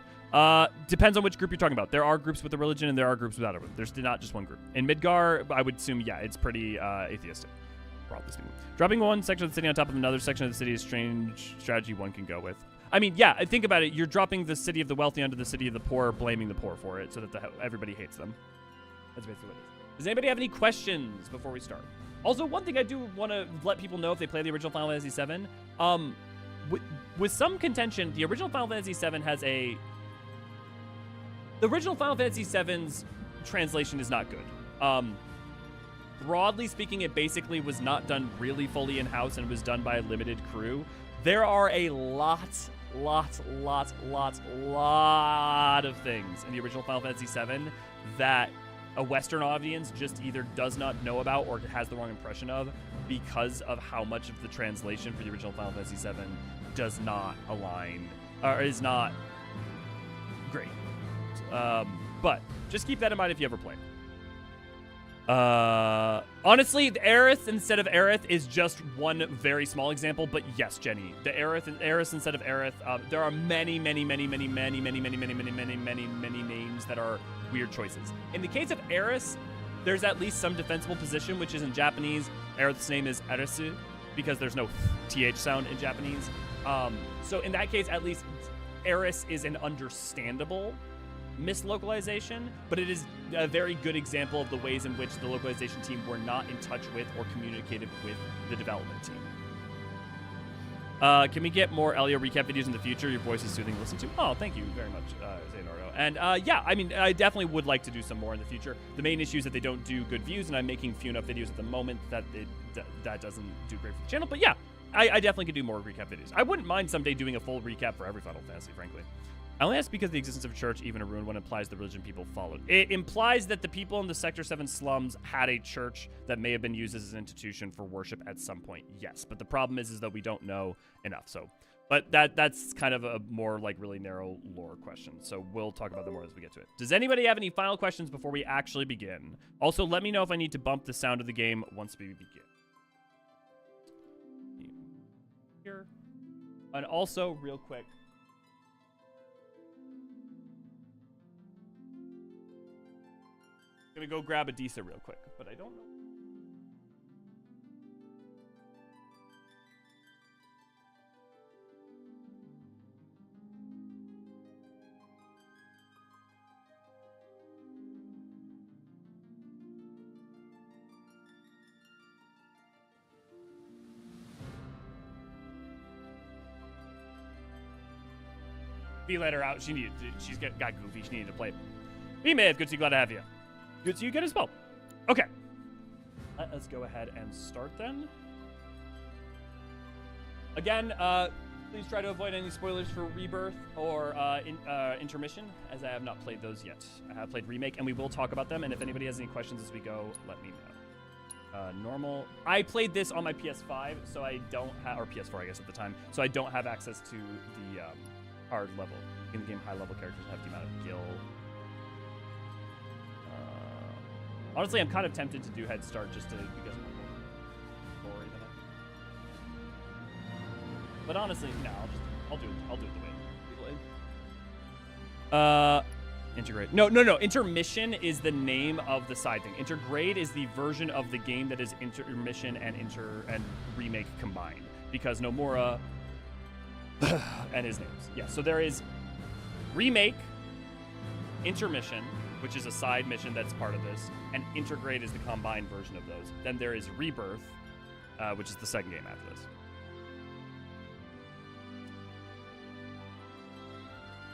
Depends on which group you're talking about. There are groups with a religion and there are groups without it. There's not just one group. In Midgar, I would assume, yeah, it's pretty atheistic. Broadly speaking. Dropping one section of the city on top of another section of the city is a strange strategy one can go with. I mean, yeah, think about it. You're dropping the city of the wealthy onto the city of the poor, blaming the poor for it so that everybody hates them. That's basically what it is. Does anybody have any questions before we start? Also, one thing I do want to let people know if they play the original Final Fantasy VII, with some contention, the original Final Fantasy VII has a... The original Final Fantasy VII's translation is not good. Broadly speaking, it basically was not done really fully in-house and was done by a limited crew. There are a lot of things in the original Final Fantasy VII that a Western audience just either does not know about or has the wrong impression of because of how much of the translation for the original Final Fantasy VII does not align, or is not great. But just keep that in mind if you ever play. Honestly, the Aerith instead of Aerith is just one very small example, but yes, Jenny, the Aerith instead of Aerith. There are many names that are weird choices. In the case of Aerith, there's at least some defensible position, which is in Japanese. Aerith's name is Eresu because there's no th sound in Japanese. So in that case, at least Aerith is an understandable mislocalization, but it is a very good example of the ways in which the localization team were not in touch with or communicated with the development team. Can we get more Elio recap videos in the future? Your voice is soothing to listen to. Oh, thank you very much, Zaynardo. And yeah, I mean, I definitely would like to do some more in the future. The main issue is that they don't do good views, and I'm making few enough videos at the moment that that doesn't do great for the channel. But yeah, I definitely could do more recap videos. I wouldn't mind someday doing a full recap for every Final Fantasy, frankly. I only ask because the existence of a church, even a ruined one, implies the religion people followed. It implies that the people in the Sector 7 slums had a church that may have been used as an institution for worship at some point. Yes, but the problem is that we don't know enough. So, but that's kind of a more like really narrow lore question. So we'll talk about that more as we get to it. Does anybody have any final questions before we actually begin? Also, let me know if I need to bump the sound of the game once we begin. Here. And also, real quick, gonna go grab a Disa real quick, but I don't know. Be let her out. She's got goofy. She needed to play. Remake, good to see you. Glad to have you. Good to see you again as well. Okay. Let's go ahead and start then. Again, please try to avoid any spoilers for Rebirth or Intermission, as I have not played those yet. I have played Remake, and we will talk about them, and if anybody has any questions as we go, let me know. Normal. I played this on my PS5, so I don't have, or PS4, I guess, at the time, so I don't have access to the hard level. In the game, high-level characters have the amount of gil. Honestly, I'm kind of tempted to do Head Start just to because of my story that But honestly, no, I'll do it the way. Integrate. No. Intermission is the name of the side thing. Intergrade is the version of the game that is Intermission and Remake combined. Because Nomura and his names. Yeah, so there is Remake, Intermission, which is a side mission that's part of this, and Intergrade is the combined version of those. Then there is Rebirth, which is the second game after this.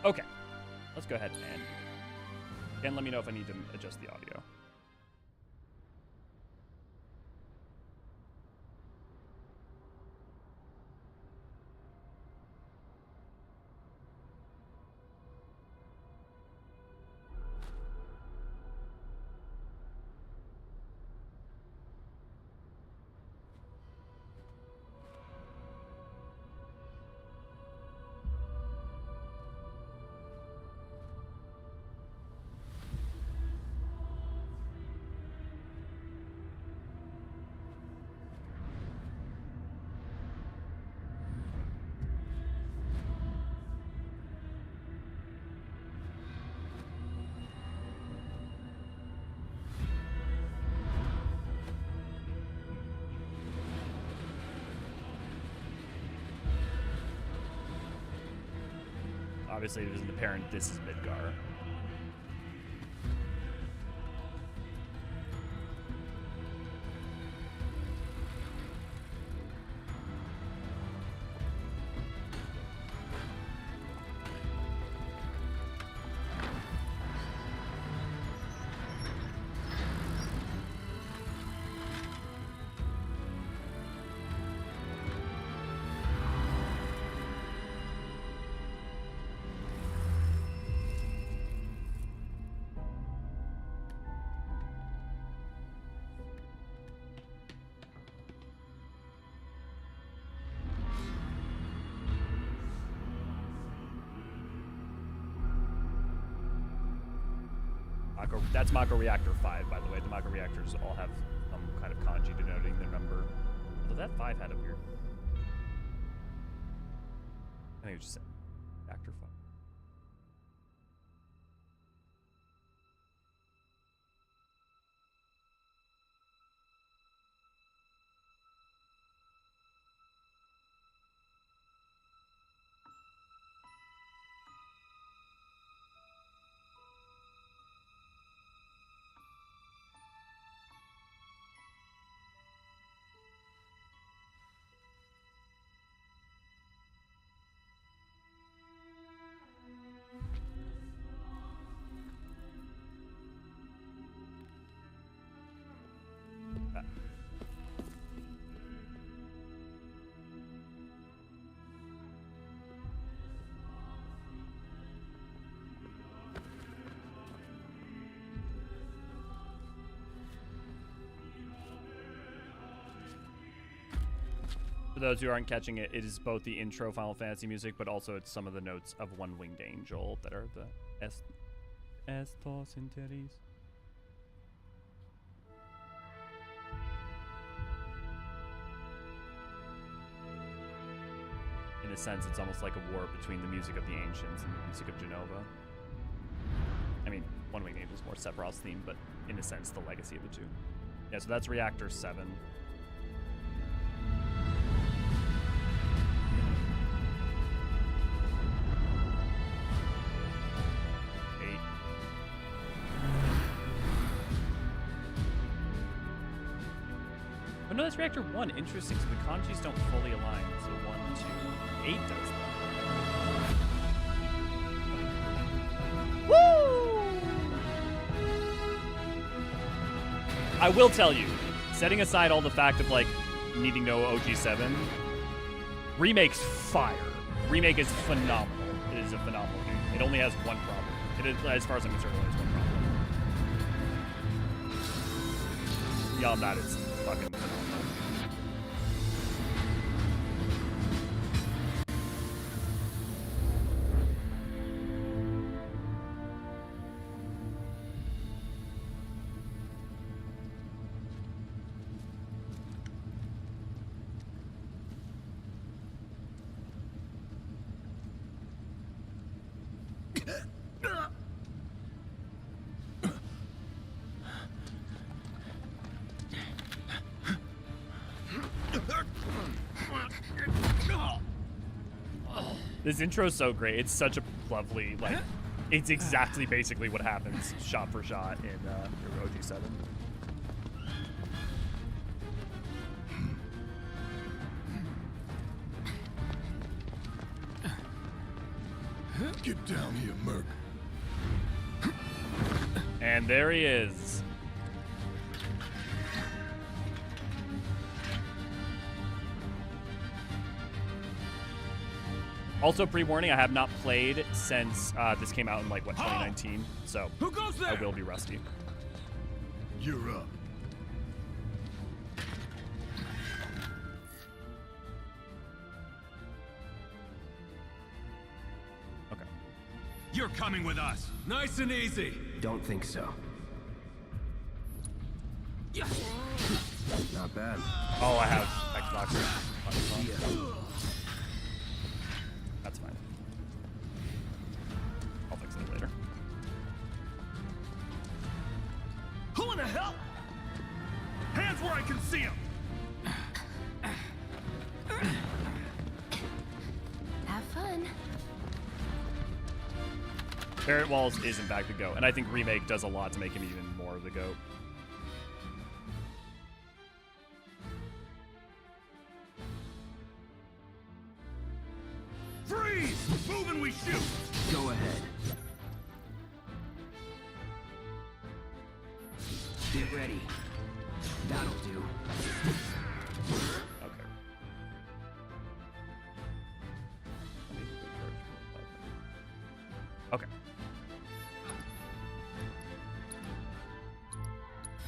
Okay, let's go ahead and again, let me know if I need to adjust the audio. Obviously, it isn't apparent this is Midgar. That's Mako Reactor 5, by the way. The Mako Reactors all have some kind of kanji denoting their number. So that 5 had a weird... I think it just said Reactor 5. For those who aren't catching it, it is both the intro Final Fantasy music, but also it's some of the notes of One Winged Angel that are the Estos Interis. In a sense, it's almost like a war between the music of the Ancients and the music of Genova. I mean, One Winged Angel is more Sephiroth's theme, but in a sense, the legacy of the two. Yeah, so that's Reactor 7. Oh no, that's Reactor 1. Interesting. So the kanjis don't fully align. So 1, 2, 8 does that. Woo! I will tell you, setting aside all the fact of like needing no OG7, Remake's fire. Remake is phenomenal. It is a phenomenal game. It only has one problem. It is, as far as I'm concerned, it only has one problem. Beyond that, it's fucking phenomenal. This intro is so great. It's such a lovely, like, it's exactly basically what happens shot for shot in OG7. Get down here, Merc. And there he is. Also, pre-warning, I have not played since this came out in, like, what, 2019? So, Who goes there? I will be rusty. You're up. Okay. You're coming with us. Nice and easy. Don't think so. Not bad. Oh, I have Xbox. That's fine. I'll fix it later. Who in the hell? Hands where I can see him. Have fun. Barrett Walls is in fact the GOAT, and I think Remake does a lot to make him even more of the GOAT. Freeze! Move and we shoot! Go ahead. Get ready. That'll do. Okay. Okay.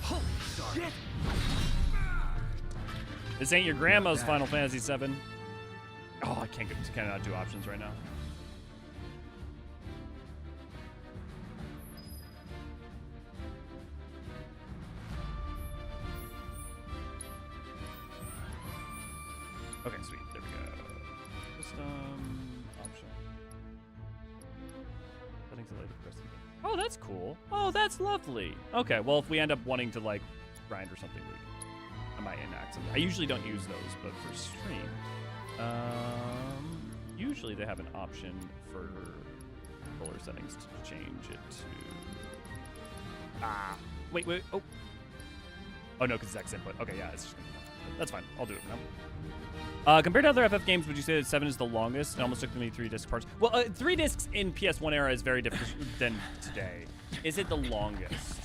Holy shit! This ain't your grandma's Final Fantasy VII. Oh, I cannot do options right now. Okay, sweet. There we go. System option. Settings to later progress. Oh, that's cool. Oh, that's lovely. Okay, well, if we end up wanting to like grind or something, I might enact something. I usually don't use those, but for stream, usually they have an option for controller settings to change it to. Wait. Oh no, because it's X input. Okay, yeah, it's just, that's fine. I'll do it now. Compared to other FF games, would you say that 7 is the longest? It almost took me 3 disc parts. Well, 3 discs in PS1 era is very different than today. Is it the longest?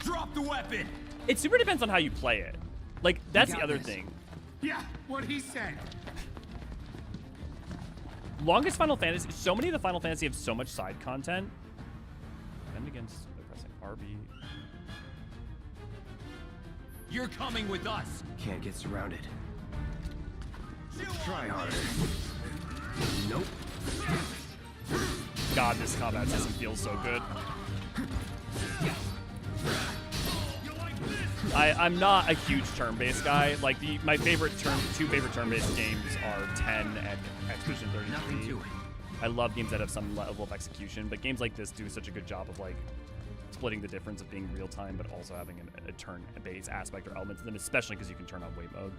Drop the weapon! It super depends on how you play it. Like, that's the other thing. Yeah, what he said. Longest Final Fantasy, so many of the Final Fantasy have so much side content. Defend against by pressing RB. You're coming with us. Can't get surrounded. Try harder. Nope. God, this combat system feels so good. I'm not a huge turn-based guy. Like my favorite two favorite turn-based games are 10 and Expedition 33. I love games that have some level of execution, but games like this do such a good job of like splitting the difference of being real time, but also having a turn-based aspect or element to them, especially because you can turn on wait mode.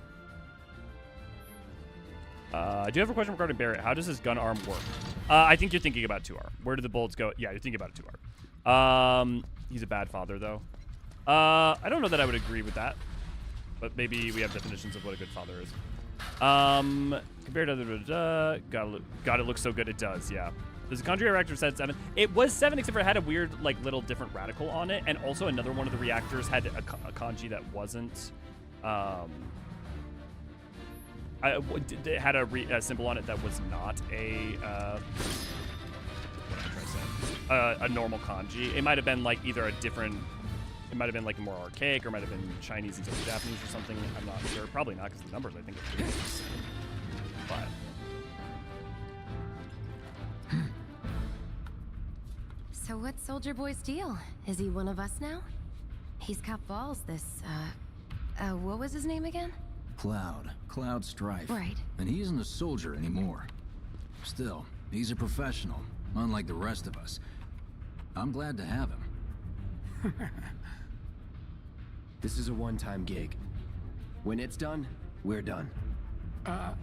I do have a question regarding Barrett. How does his gun arm work? I think you're thinking about 2R. Where do the bullets go? Yeah, you're thinking about 2R. He's a bad father, though. I don't know that I would agree with that, but maybe we have definitions of what a good father is. Compared to other, God, it looks so good. It does, yeah. There's a country reactor said 7. It was 7, except for it had a weird, like, little different radical on it, and also another one of the reactors had a kanji that wasn't. It had a symbol on it that was not a. What am I trying to say? A normal kanji. It might have been like either a different. It might have been like more archaic, or might have been Chinese instead of Japanese or something. I'm not sure. Probably not, because the numbers I think are pretty the same. But. So what's Soldier Boy's deal? Is he one of us now? He's got balls, this, what was his name again? Cloud Strife. Right. And he isn't a soldier anymore. Still, he's a professional, unlike the rest of us. I'm glad to have him. This is a one-time gig. When it's done, we're done. We're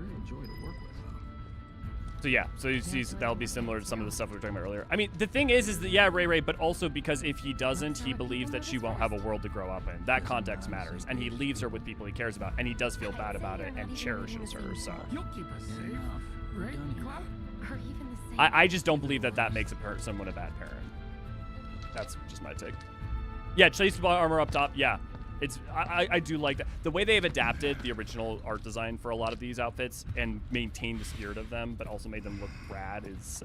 a joy to work with, though. So yeah, so you see that'll be similar to some of the stuff we were talking about earlier. I mean, the thing is that yeah, Ray, but also because if he doesn't, he believes that she won't have a world to grow up in. That context matters, and he leaves her with people he cares about, and he does feel bad about it and cherishes her. So You'll keep us safe, right, Cloud? Or even the same. I just don't believe that makes someone a bad parent. That's just my take. Yeah, chase armor up top. Yeah, I do like that. The way they've adapted the original art design for a lot of these outfits and maintained the spirit of them, but also made them look rad is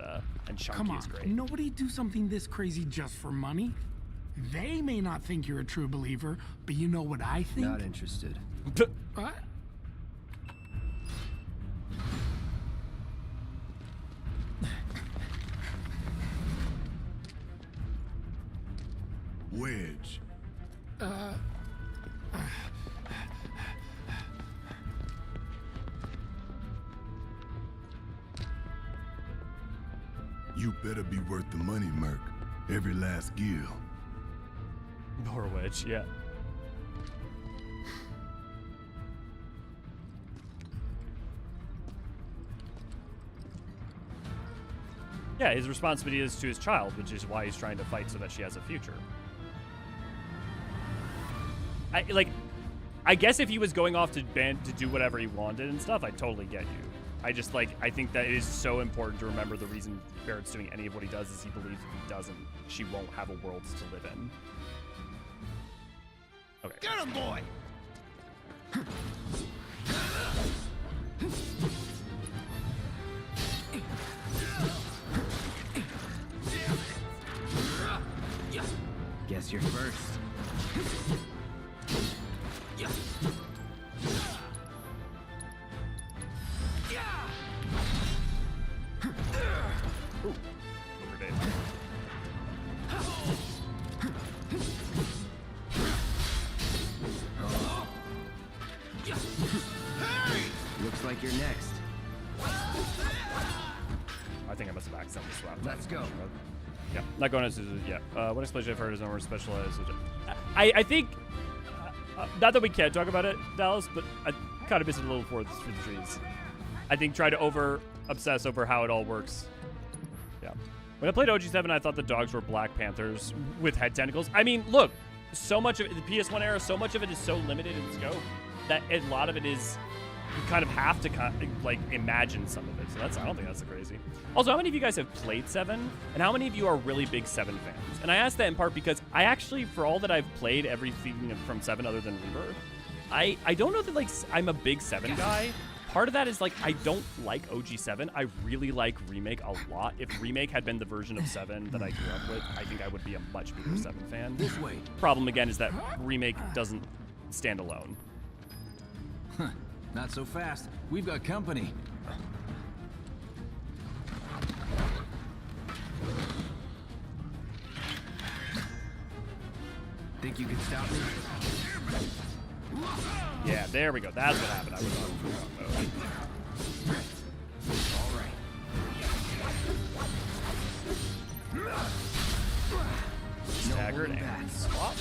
and chunky Come on, is great. nobody do something this crazy just for money. They may not think you're a true believer, but you know what I think? Not interested. What? Wedge. You better be worth the money, Merc. Every last gill. Norwich, yeah. Yeah, his responsibility is to his child, which is why he's trying to fight so that she has a future. I guess if he was going off to do whatever he wanted and stuff, I totally get you. I think that it is so important to remember the reason Barrett's doing any of what he does is he believes if he doesn't, she won't have a world to live in. Okay. Get him, boy! Guess you're first. think I must have accidentally swapped. Let's go. Yeah, not going as yeah. What explanation I've heard is no more specialized. I think not that we can't talk about it, Dallas, but I kind of miss it a little for the trees. I think try to over obsess over how it all works. Yeah. When I played OG7, I thought the dogs were Black Panthers with head tentacles. I mean, look, so much of it, the PS1 era, so much of it is so limited in scope that a lot of it is you kind of have to like imagine some of it. So I don't think that's so crazy. Also, how many of you guys have played 7? And how many of you are really big 7 fans? And I ask that in part because I actually, for all that I've played everything from 7 other than Rebirth, I don't know that like I'm a big 7 guy. Part of that is like I don't like OG7. I really like Remake a lot. If Remake had been the version of 7 that I grew up with, I think I would be a much bigger 7 fan. This way. Problem again is that Remake doesn't stand alone. Huh. Not so fast. We've got company. Think you can stop me? Yeah, there we go. That's what happened. I was on All right. staggered and swap.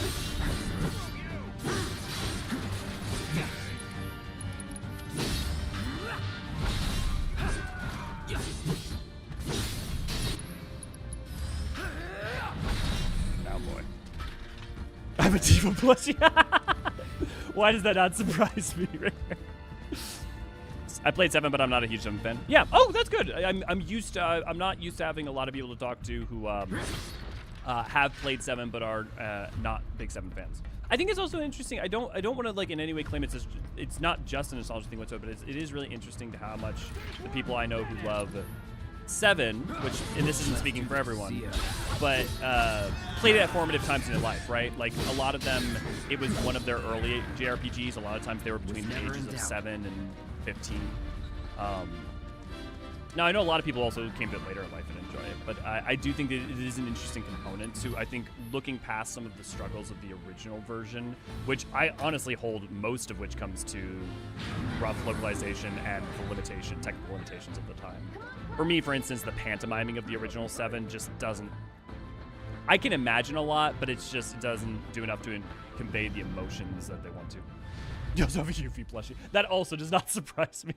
Now, boy. I have a Tifa plushie. Why does that not surprise me? I played 7, but I'm not a huge 7 fan. Yeah. Oh, that's good. I'm used to. I'm not used to having a lot of people to talk to who have played 7 but are not big 7 fans. I think it's also interesting. I don't want to like in any way claim it's not just a nostalgia thing whatsoever, but it is really interesting to how much the people I know who love 7, which, and this isn't speaking for everyone, but played it at formative times in their life, right? Like a lot of them, it was one of their early JRPGs. A lot of times they were between the ages of 7 and 15. Now, I know a lot of people also came to it later in life and enjoy it, but I do think that it is an interesting component to, I think, looking past some of the struggles of the original version, which I honestly hold most of which comes to rough localization and the technical limitations of the time. For me, for instance, the pantomiming of the original 7 just doesn't... I can imagine a lot, but it doesn't do enough to convey the emotions that they want to. You also have a Yuffie plushie. That also does not surprise me.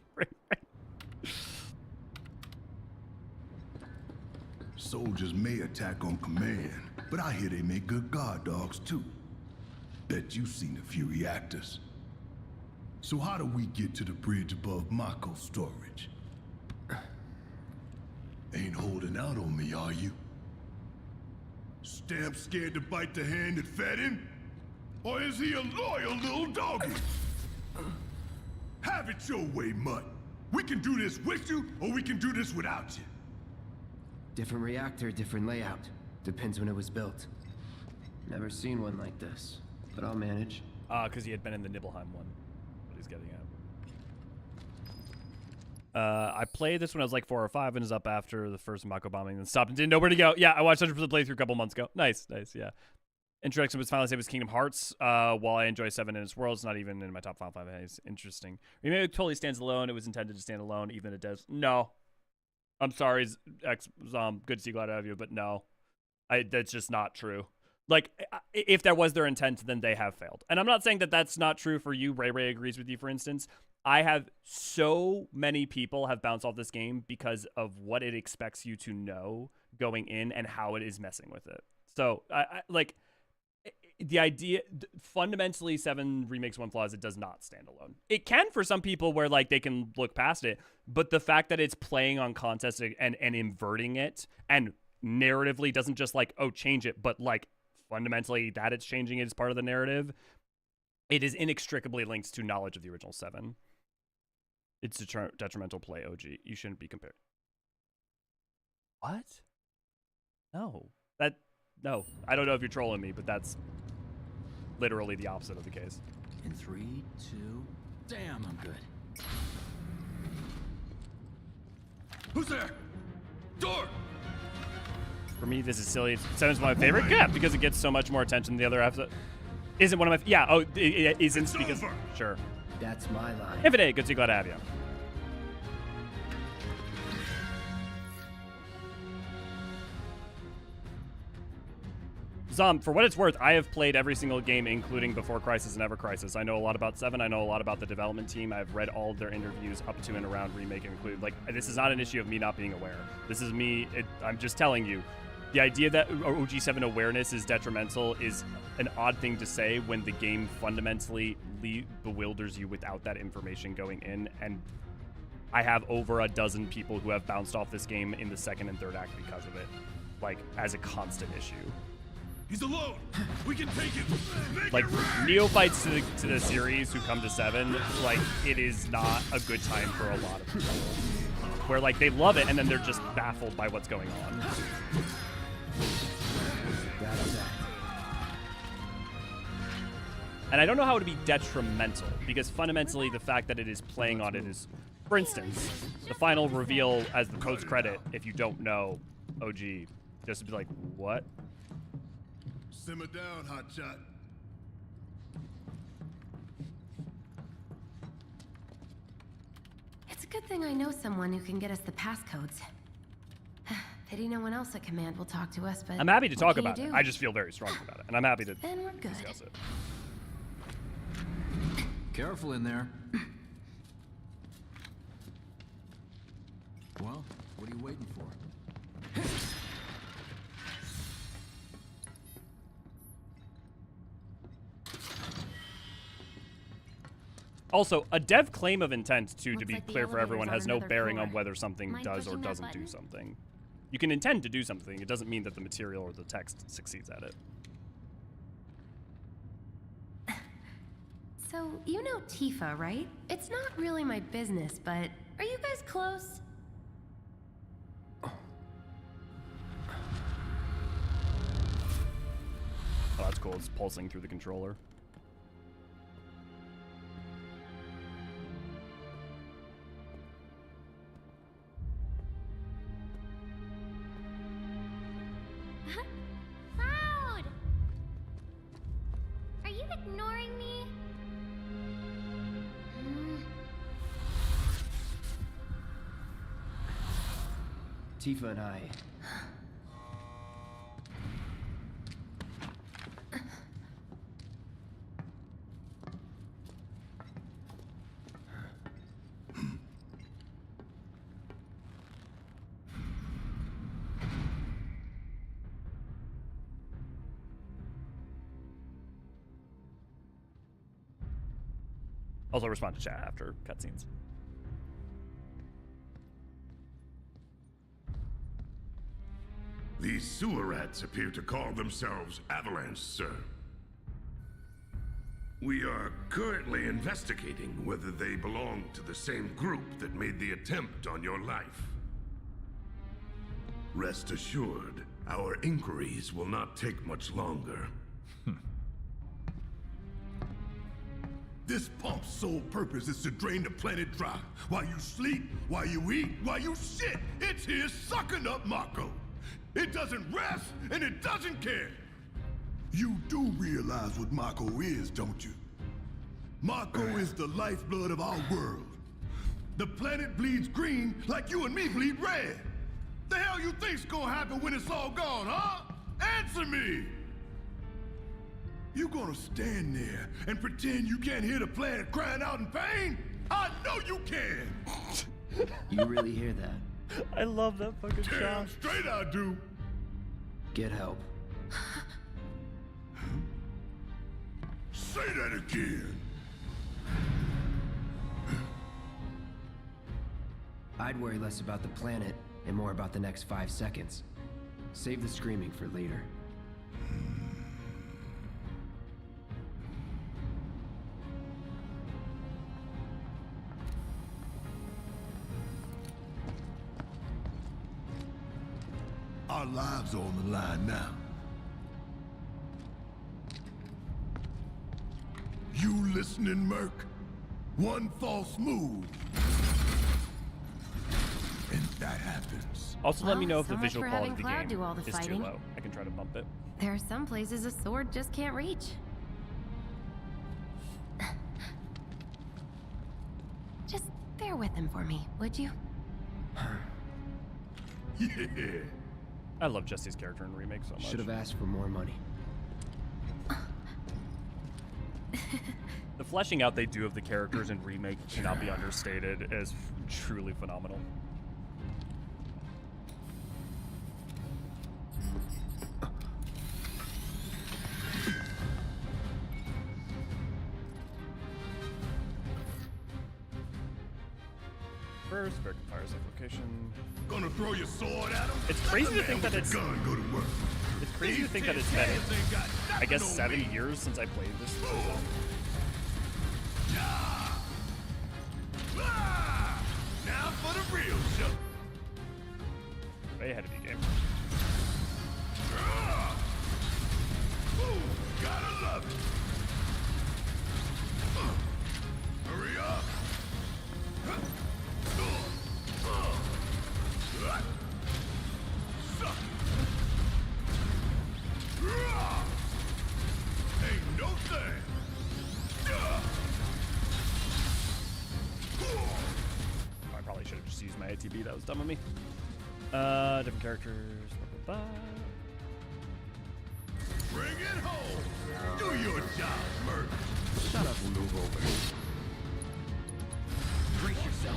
Soldiers may attack on command, but I hear they make good guard dogs too. Bet you've seen a few reactors. So how do we get to the bridge above Mako storage? Ain't holding out on me, are you? Stamp scared to bite the hand that fed him? Or is he a loyal little doggy? Have it your way, Mutt. We can do this with you, or we can do this without you. Different reactor, different layout. Depends when it was built. Never seen one like this, but I'll manage. Because he had been in the Nibelheim one. What he's getting at. I played this when I was like 4 or 5 and was up after the first Mako bombing and stopped and didn't know where to go. Yeah, I watched 100% playthrough a couple months ago. Nice, yeah. Introduction was finally saved as Kingdom Hearts. While I enjoy 7 in its world, it's not even in my top Final 5. It's interesting. Remake totally stands alone. It was intended to stand alone, even it does. No. I'm sorry, good to see, glad to have you, but no. That's just not true. Like, if that was their intent, then they have failed. And I'm not saying that that's not true for you. Ray agrees with you, for instance. I have so many people have bounced off this game because of what it expects you to know going in and how it is messing with it. So, like, the idea, fundamentally, 7 Remakes 1 flaws, it does not stand alone. It can for some people where, like, they can look past it, but the fact that it's playing on context and inverting it and narratively doesn't just, like, oh, change it, but, like, fundamentally that it's changing it as part of the narrative, it is inextricably linked to knowledge of the original 7. It's detrimental play, OG. You shouldn't be compared. What? No. No. I don't know if you're trolling me, but that's literally the opposite of the case. In 3, 2... Damn, I'm good. Who's there? Door! For me, this is silly. 7's my favorite. Yeah, because it gets so much more attention than the other episode. Isn't one of my... Yeah, oh, it isn't It's because... over. Sure. That's my line. Infinite, good to see, glad to have you. Zom, for what it's worth, I have played every single game, including Before Crisis and Ever Crisis. I know a lot about 7. I know a lot about the development team. I've read all of their interviews up to and around Remake, included. Like, this is not an issue of me not being aware. This is me. I'm just telling you. The idea that OG7 awareness is detrimental is an odd thing to say when the game fundamentally bewilders you without that information going in. And I have over a dozen people who have bounced off this game in the 2nd and 3rd act because of it, like, as a constant issue. He's alone. We can take him. Like, neophytes to the series who come to 7, like, it is not a good time for a lot of people. Where, like, they love it and then they're just baffled by what's going on. And I don't know how it would be detrimental, because fundamentally the fact that it is playing on it is, for instance, the final reveal as the post-credit, if you don't know OG, just to be like, what? Simmer down, hotshot. It's a good thing I know someone who can get us the passcodes. Pity no one else at command will talk to us, but I'm happy to talk what can about you it. do? I just feel very strongly about it, and I'm happy to Then we're good. discuss it. Careful in there. Well, what are you waiting for? Also, a dev claim of intent, too, to Looks be like the clear for elevator's everyone, on has no another bearing floor. on whether something Mind does or pushing that doesn't do button? something. You can intend to do something. It doesn't mean that the material or the text succeeds at it. So, you know Tifa, right? It's not really my business, but are you guys close? Oh, that's cool. It's pulsing through the controller. Cloud! Are you ignoring me? Tifa and I. Also respond to chat after cutscenes. These sewer rats appear to call themselves Avalanche, sir. We are currently investigating whether they belong to the same group that made the attempt on your life. Rest assured, our inquiries will not take much longer. This pump's sole purpose is to drain the planet dry. While you sleep, while you eat, while you shit, it's here sucking up Mako. It doesn't rest, and it doesn't care. You do realize what Mako is, don't you? Mako is the lifeblood of our world. The planet bleeds green like you and me bleed red. The hell you think's gonna happen when it's all gone, huh? Answer me! You gonna stand there and pretend you can't hear the planet crying out in pain? I know you can! You really hear that? I love that fucking Damn shot. straight I do! Get help. Say that again! I'd worry less about the planet and more about the next 5 seconds. Save the screaming for later. Our lives are on the line now. You listening, Merc? One false move. And that happens. Also, let me know Well, if the so much visual for quality of the having Cloud game do all the is too fighting. low. I can try to bump it. There are some places a sword just can't reach. Just bear with him for me, would you? Yeah. I love Jesse's character in Remake so much. Should have asked for more money. fleshing out they do of the characters in Remake cannot be understated as truly phenomenal. First, American Fire Safe location. Gonna throw your sword at him? It's crazy to think that it's. Gun, go to work. It's crazy to think that it's been, I guess, 7 years since I played this. Now for the real show. Way ahead of you, game. Ooh, gotta love it. Hurry up. Suck. Ain't no thing. I probably should have just used my ATB. That was dumb of me. Different characters. Blah, blah, blah. Bring it home. Do your job, Merc. Shut up and move over. Brace yourself.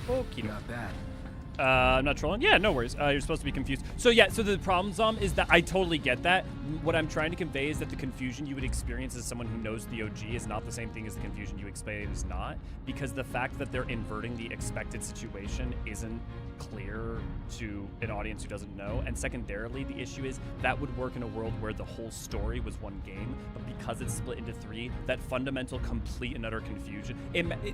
Okie doke. Not bad. I'm not trolling. Yeah, no worries. You're supposed to be confused. So yeah, so the problem, Zom, is that I totally get that. What I'm trying to convey is that the confusion you would experience as someone who knows the OG is not the same thing as the confusion you experience not, because the fact that they're inverting the expected situation isn't clear to an audience who doesn't know. And secondarily, the issue is that would work in a world where the whole story was one game, but because it's split into 3, that fundamental, complete and utter confusion, it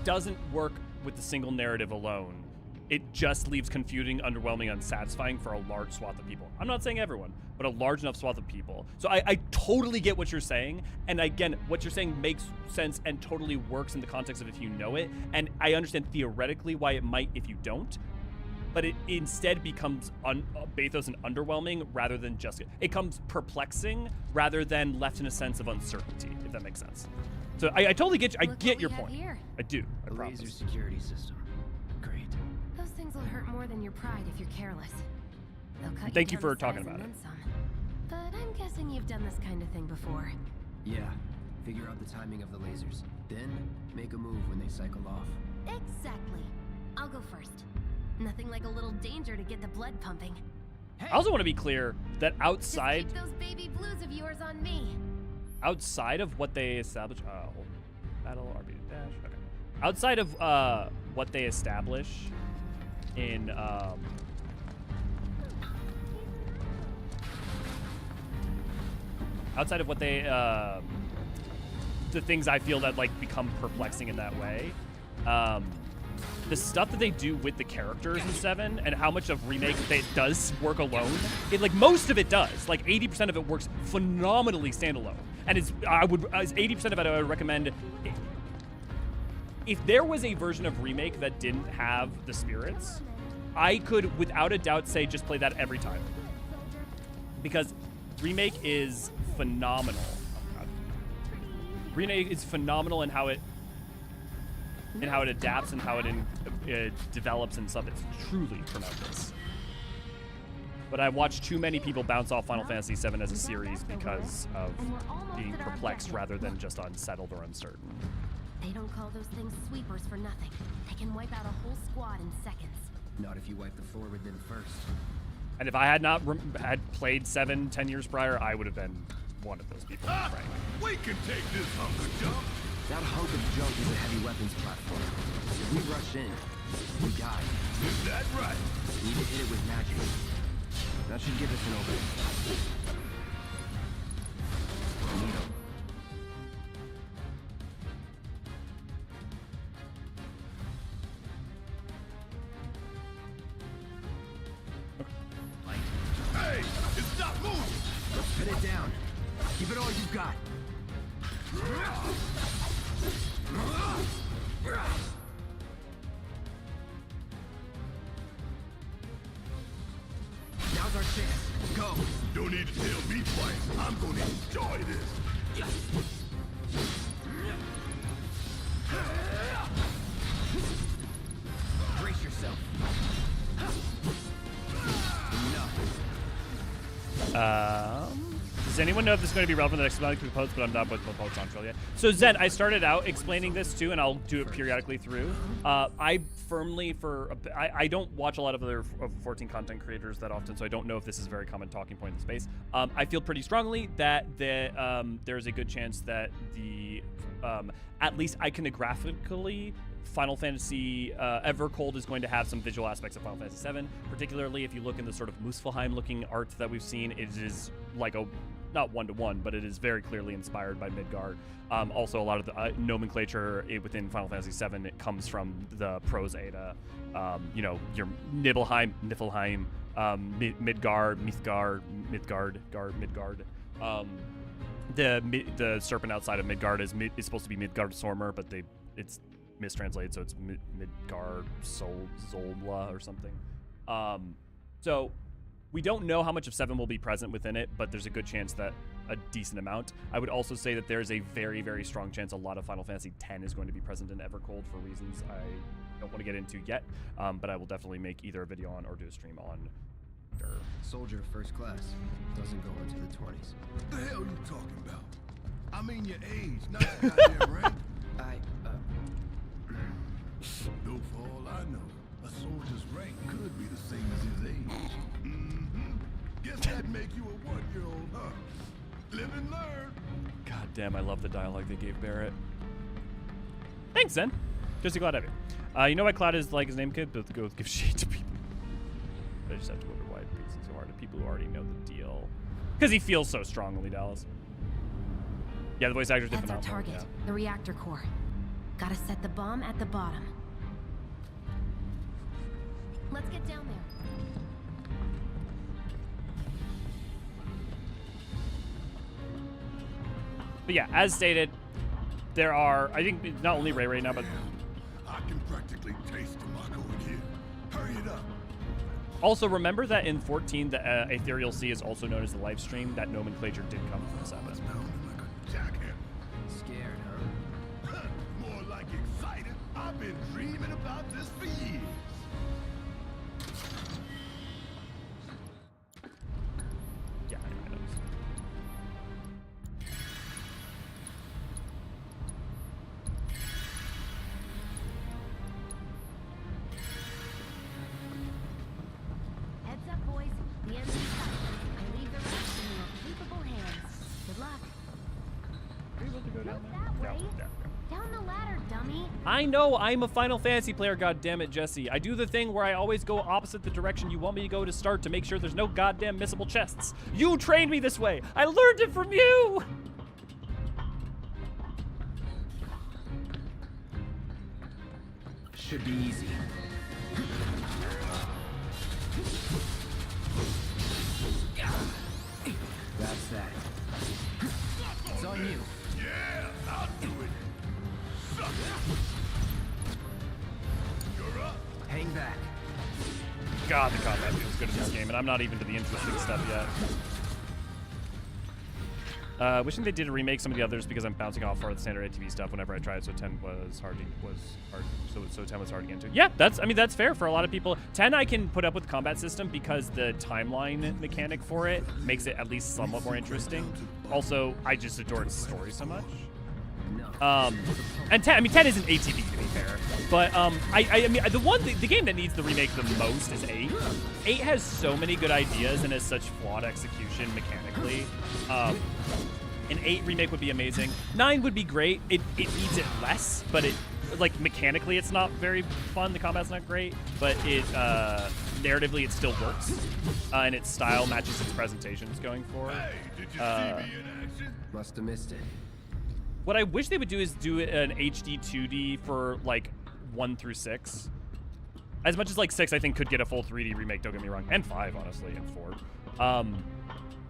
doesn't work with the single narrative alone. It just leaves confusing, underwhelming, unsatisfying for a large swath of people. I'm not saying everyone, but a large enough swath of people. So I totally get what you're saying. And again, what you're saying makes sense and totally works in the context of if you know it. And I understand theoretically why it might if you don't. But it instead becomes bathos and underwhelming rather than just... It becomes perplexing rather than left in a sense of uncertainty, if that makes sense. So I totally get you. I get your point. Here. I do. I A promise. laser security system. Great. Those things will hurt more than your pride if you're careless. They'll cut Thank you down for to talking size about and it. then some. But I'm guessing you've done this kind of thing before. Yeah. Figure out the timing of the lasers. Then make a move when they cycle off. Exactly. I'll go first. Nothing like a little danger to get the blood pumping. I also want to be clear that outside Just keep those baby blues of yours on me. outside of what they establish, battle RB to dash. Okay. Outside of what they establish in outside of what they the things I feel that like become perplexing in that way. The stuff that they do with the characters in 7 and how much of Remake that does work alone, it like most of it does. Like 80% of it works phenomenally standalone. And as 80% of it I would recommend. If there was a version of Remake that didn't have the spirits, I could without a doubt say just play that every time. Because Remake is phenomenal. Oh, God. Remake is phenomenal in how it adapts and how it develops and stuff. It's truly tremendous. But I've watched too many people bounce off Final Fantasy VII as a series because of being perplexed rather than just unsettled or uncertain. They don't call those things sweepers for nothing. They can wipe out a whole squad in seconds. Not if you wipe the floor with them first. And if I had not had played 7 10 years prior, I would have been one of those people, frankly. We can take this hunk of junk. That hunk of junk is a heavy weapons platform. If we rush in, we die. Is that right? Need to hit it with magic. That should give us an opening. Need 'em. Hey, stop moving. Put it down. Give it all you've got. Now's our chance. Go. Don't need to tell me twice. I'm gonna enjoy this. Does anyone know if this is going to be relevant to the next month we post? But I'm not with the post on Trill yet. So Zen, I started out explaining this too, and I'll do it periodically through. I firmly I don't watch a lot of other 14 content creators that often, so I don't know if this is a very common talking point in the space. I feel pretty strongly that there's a good chance that at least iconographically, Final Fantasy Evercold is going to have some visual aspects of Final Fantasy VII, particularly if you look in the sort of Muspelheim-looking art that we've seen. It is like a, not one-to-one, but it is very clearly inspired by Midgard. Also, a lot of the nomenclature within Final Fantasy VII, it comes from the Prose Edda. You know, your Nibelheim, Niflheim, Midgard, Midgard. The serpent outside of Midgard is supposed to be Midgard Sormer, but it's mistranslated, so it's Midgard Zolbla or something. So we don't know how much of 7 will be present within it, but there's a good chance that a decent amount. I would also say that there's a very, very strong chance a lot of Final Fantasy X is going to be present in Evercold for reasons I don't want to get into yet, but I will definitely make either a video on or do a stream on. Soldier first class doesn't go into the 20s. What the hell you talking about? I mean your age, not your goddamn rank. Though for all I know, a soldier's rank could be the same as his age. Guess that'd make you a 1-year-old, huh? Live and learn. God damn, I love the dialogue they gave Barrett. Thanks, Zen. Just glad to have you. You know why Cloud is like his name kid? But go give shade to people. I just have to wonder why it beats him so hard to people who already know the deal. Because he feels so strongly, Dallas. Yeah, the voice actor's different. That's our target, the reactor core. Gotta set the bomb at the bottom. Let's get down there. But yeah, as stated, there are, I think, not only Ray right now, but... I can practically taste Tomako in here. Hurry it up. Also, remember that in 14, the Ethereal Sea is also known as the live stream. That nomenclature did come from 7. Like a jackhammer. Scared, huh? More like excited. I've been dreaming about this for years. Yeah, I know. Heads up, boys. The enemy's up. I leave the rest in your capable hands. Good luck. Are you able to go down Not there? that way. Down the ladder, dummy. I know, I'm a Final Fantasy player, goddammit, Jesse. I do the thing where I always go opposite the direction you want me to go to start to make sure there's no goddamn missable chests. You trained me this way. I learned it from you. Should be easy. That's that. It's on you. Yeah, I'll do it. Suck. You're up. Hang back. God, the combat feels good in this game, and I'm not even to the interesting stuff yet. Wishing they did remake some of the others because I'm bouncing off for the standard ATV stuff whenever I try it, so 10 was hard. So 10 was hard to get into. Yeah, that's fair for a lot of people. 10 I can put up with combat system because the timeline mechanic for it makes it at least somewhat more interesting. Also, I just adore its story so much. And 10 is an ATV to be fair, but I mean the game that needs the remake the most is 8. 8 has so many good ideas and has such flawed execution mechanically. An 8 remake would be amazing. 9 would be great. It needs it less, but it like mechanically it's not very fun. The combat's not great, but it narratively it still works, and its style matches its presentations going forward. Hey, did you see me in action? Must have missed it. What I wish they would do is do an HD 2D for like 1 through 6. As much as like 6 I think could get a full 3D remake, don't get me wrong, and 5 honestly, and 4.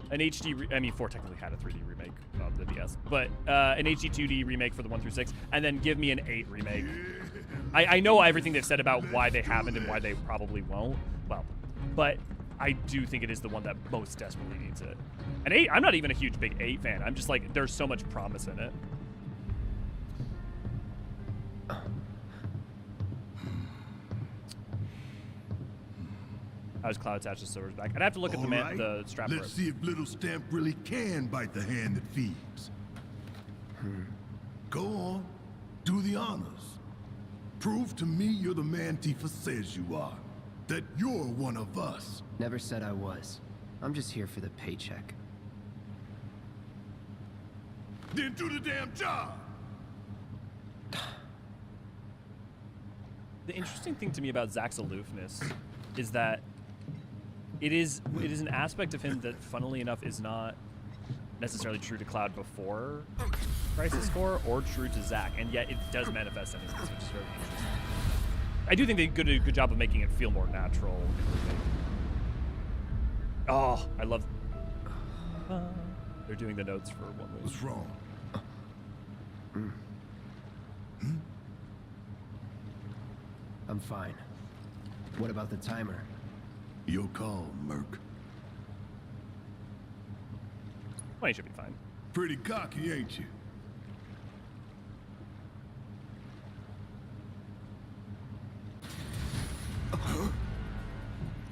An HD, I mean 4 technically had a 3D remake of the DS, but an HD 2D remake for the 1 through 6, and then give me an 8 remake. I know everything they've said about why they haven't and why they probably won't, well, but I do think it is the one that most desperately needs it. And 8, I'm not even a huge big 8 fan. I'm just like, there's so much promise in it. How does Cloud attach the swords back? I'd have to look at All right, the strap for let's it. see if Little Stamp really can bite the hand that feeds. Go on, do the honors. Prove to me you're the man Tifa says you are. That you're one of us. Never said I was. I'm just here for the paycheck. Then do the damn job! The interesting thing to me about Zack's aloofness is that it is an aspect of him that, funnily enough, is not necessarily true to Cloud before Crisis Core or true to Zack, and yet it does manifest in his, which is very interesting. I do think they did a good job of making it feel more natural. Oh, I love. They're doing the notes for one move. What's wrong? I'm fine. What about the timer? Your call, Merc. Well, he should be fine. Pretty cocky, ain't you?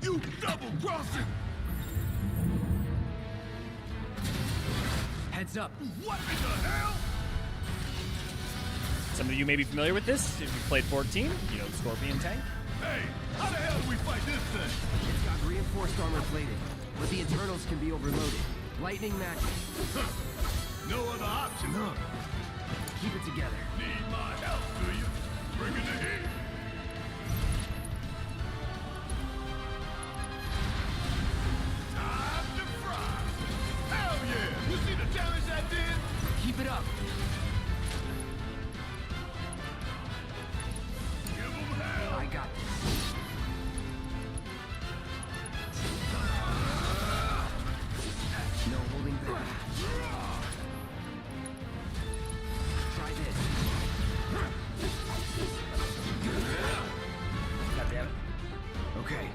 You double-crossing! Heads up! What in the hell? Some of you may be familiar with this. If you've played 14, you know the Scorpion tank. Hey, how the hell do we fight this thing? It's got reinforced armor plating, but the internals can be overloaded. Lightning magic. No other option, huh? Keep it together. Need my help, do you? Bring it the heat. Time to fry. Hell yeah! You see the challenge I did? Keep it up. Give 'em hell. I got this. No holding back. Try this. God damn it. Okay.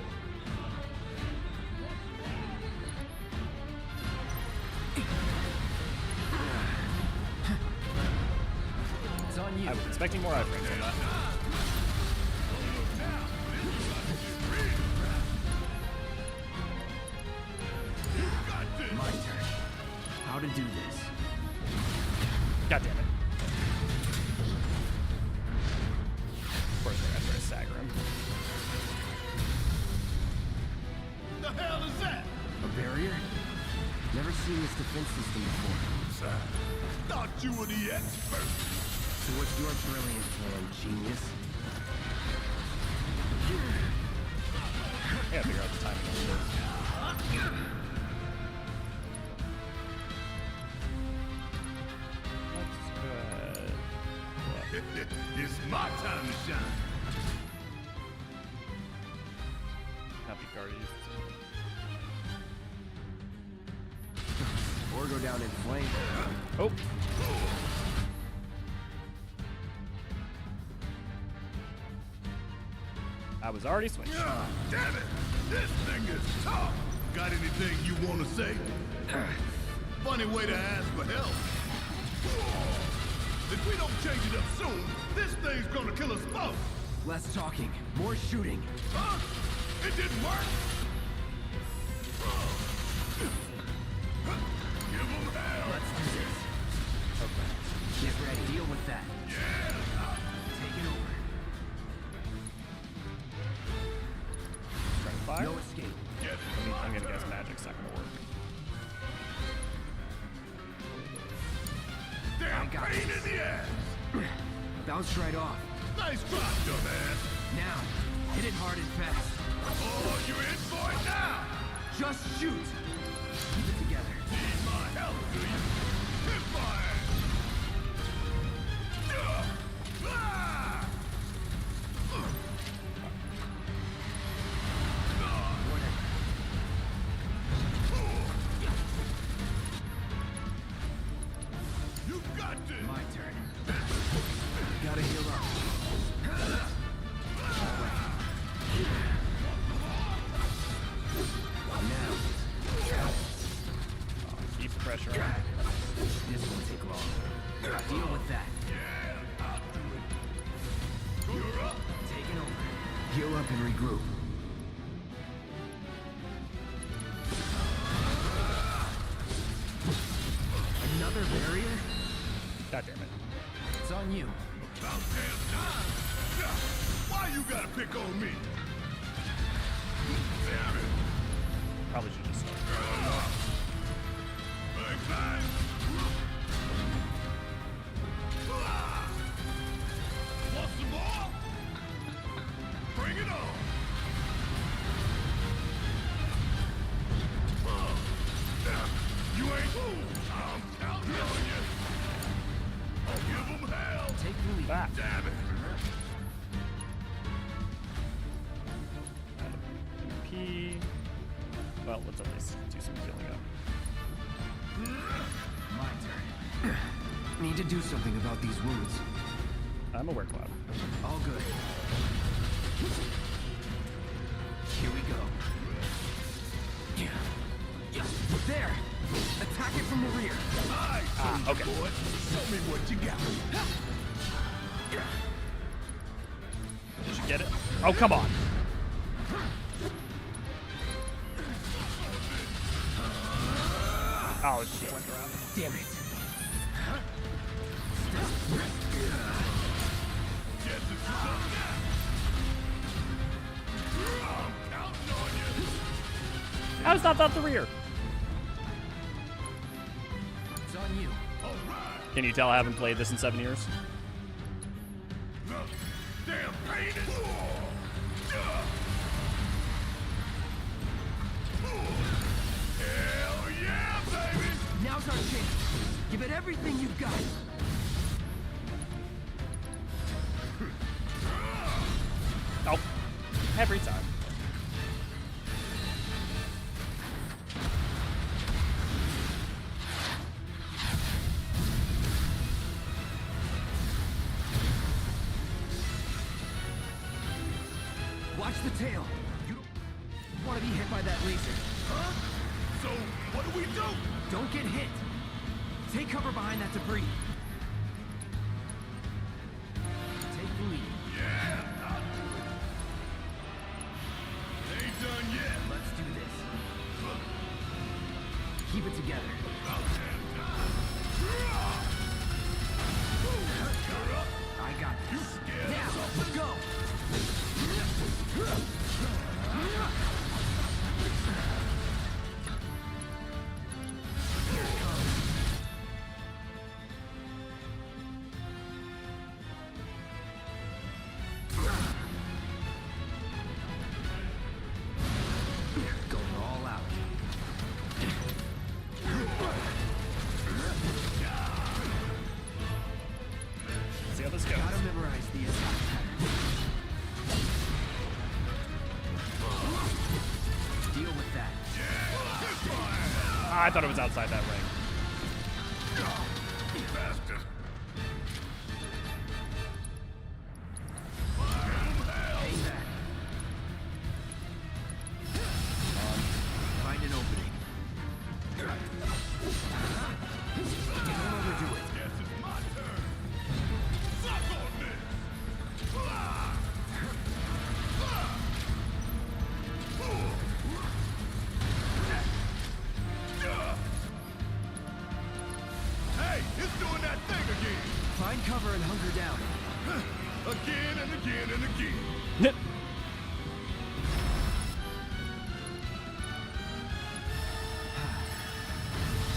It's on you. I was expecting more iframes on that. My turn. How to do this? God damn it. Of course, they're gonna try to stagger him. The hell is that? A barrier? Never seen this defense system before. Thought you were the expert. So what's your brilliant plan, genius? I gotta figure out the timing of this. It's my time to shine. Happy Guardians. Or go down in flames. Oh. I was already switched. Ah, damn it! This thing is tough. Got anything you want to say? Funny way to ask for help. If we don't change it up soon, this thing's gonna kill us both. Less talking, more shooting. Huh? It didn't work. Give 'em hell. Let's do this. Okay. Get ready. Deal with that. Yeah. Take it over. Trying to fire. No escape. Get it. I'm gonna guess magic's not gonna work. Damn I got pain this. in the ass. Bounced right off. Nice drop, dumbass. Now, hit it hard and fast. Oh, you in for it now? Just shoot. Keep it together. Need my help, do you? Hit my ass. Ah! Whatever. You got this. My turn. Gotta heal up. Now, Keep the pressure on. this won't take long. Deal with that. Yeah, I'll do it. You're up. Taking over. Heal up and regroup. Another barrier? God damn it. It's on you. About damn time! Yeah, why you gotta pick on me? Damn it! Probably should just. Bang, bang! Want some more? Bring it on! You ain't moved! I'm counting on you! I'll give them hell! Take the lead. Ah. Damn it! P. Well, let's at least do some healing up. My turn. Need to do something about these wounds. I'm aware, Cloud. All good. Here we go. Yeah. There! Attack it from the rear. Okay. Boy, show me what you got. Did you get it? Oh, come on. Oh, shit. Damn it. How is that not the rear? It's on you. Can you tell I haven't played this in 7 years? Damn pain is... Hell yeah, baby! Now's our chance. Give it everything you've got. Oh, every time. Watch the tail. You don't want to be hit by that laser. Huh? So, what do we do? Don't get hit. Take cover behind that debris. Take the lead. Yeah, I'll do it. Ain't done yet. Let's do this. Keep it together. About damn time. You're up. I got this. Scared Now, of let's go. Going all out. See how this goes. Gotta memorize the attack pattern. Deal with that. I thought it was outside that ring. Bastard. Hang back. Find an opening. Don't overdo it. Guess it's my turn. Suck on this. Hey, it's doing that thing again. Find cover and hunker down. Again and again and again.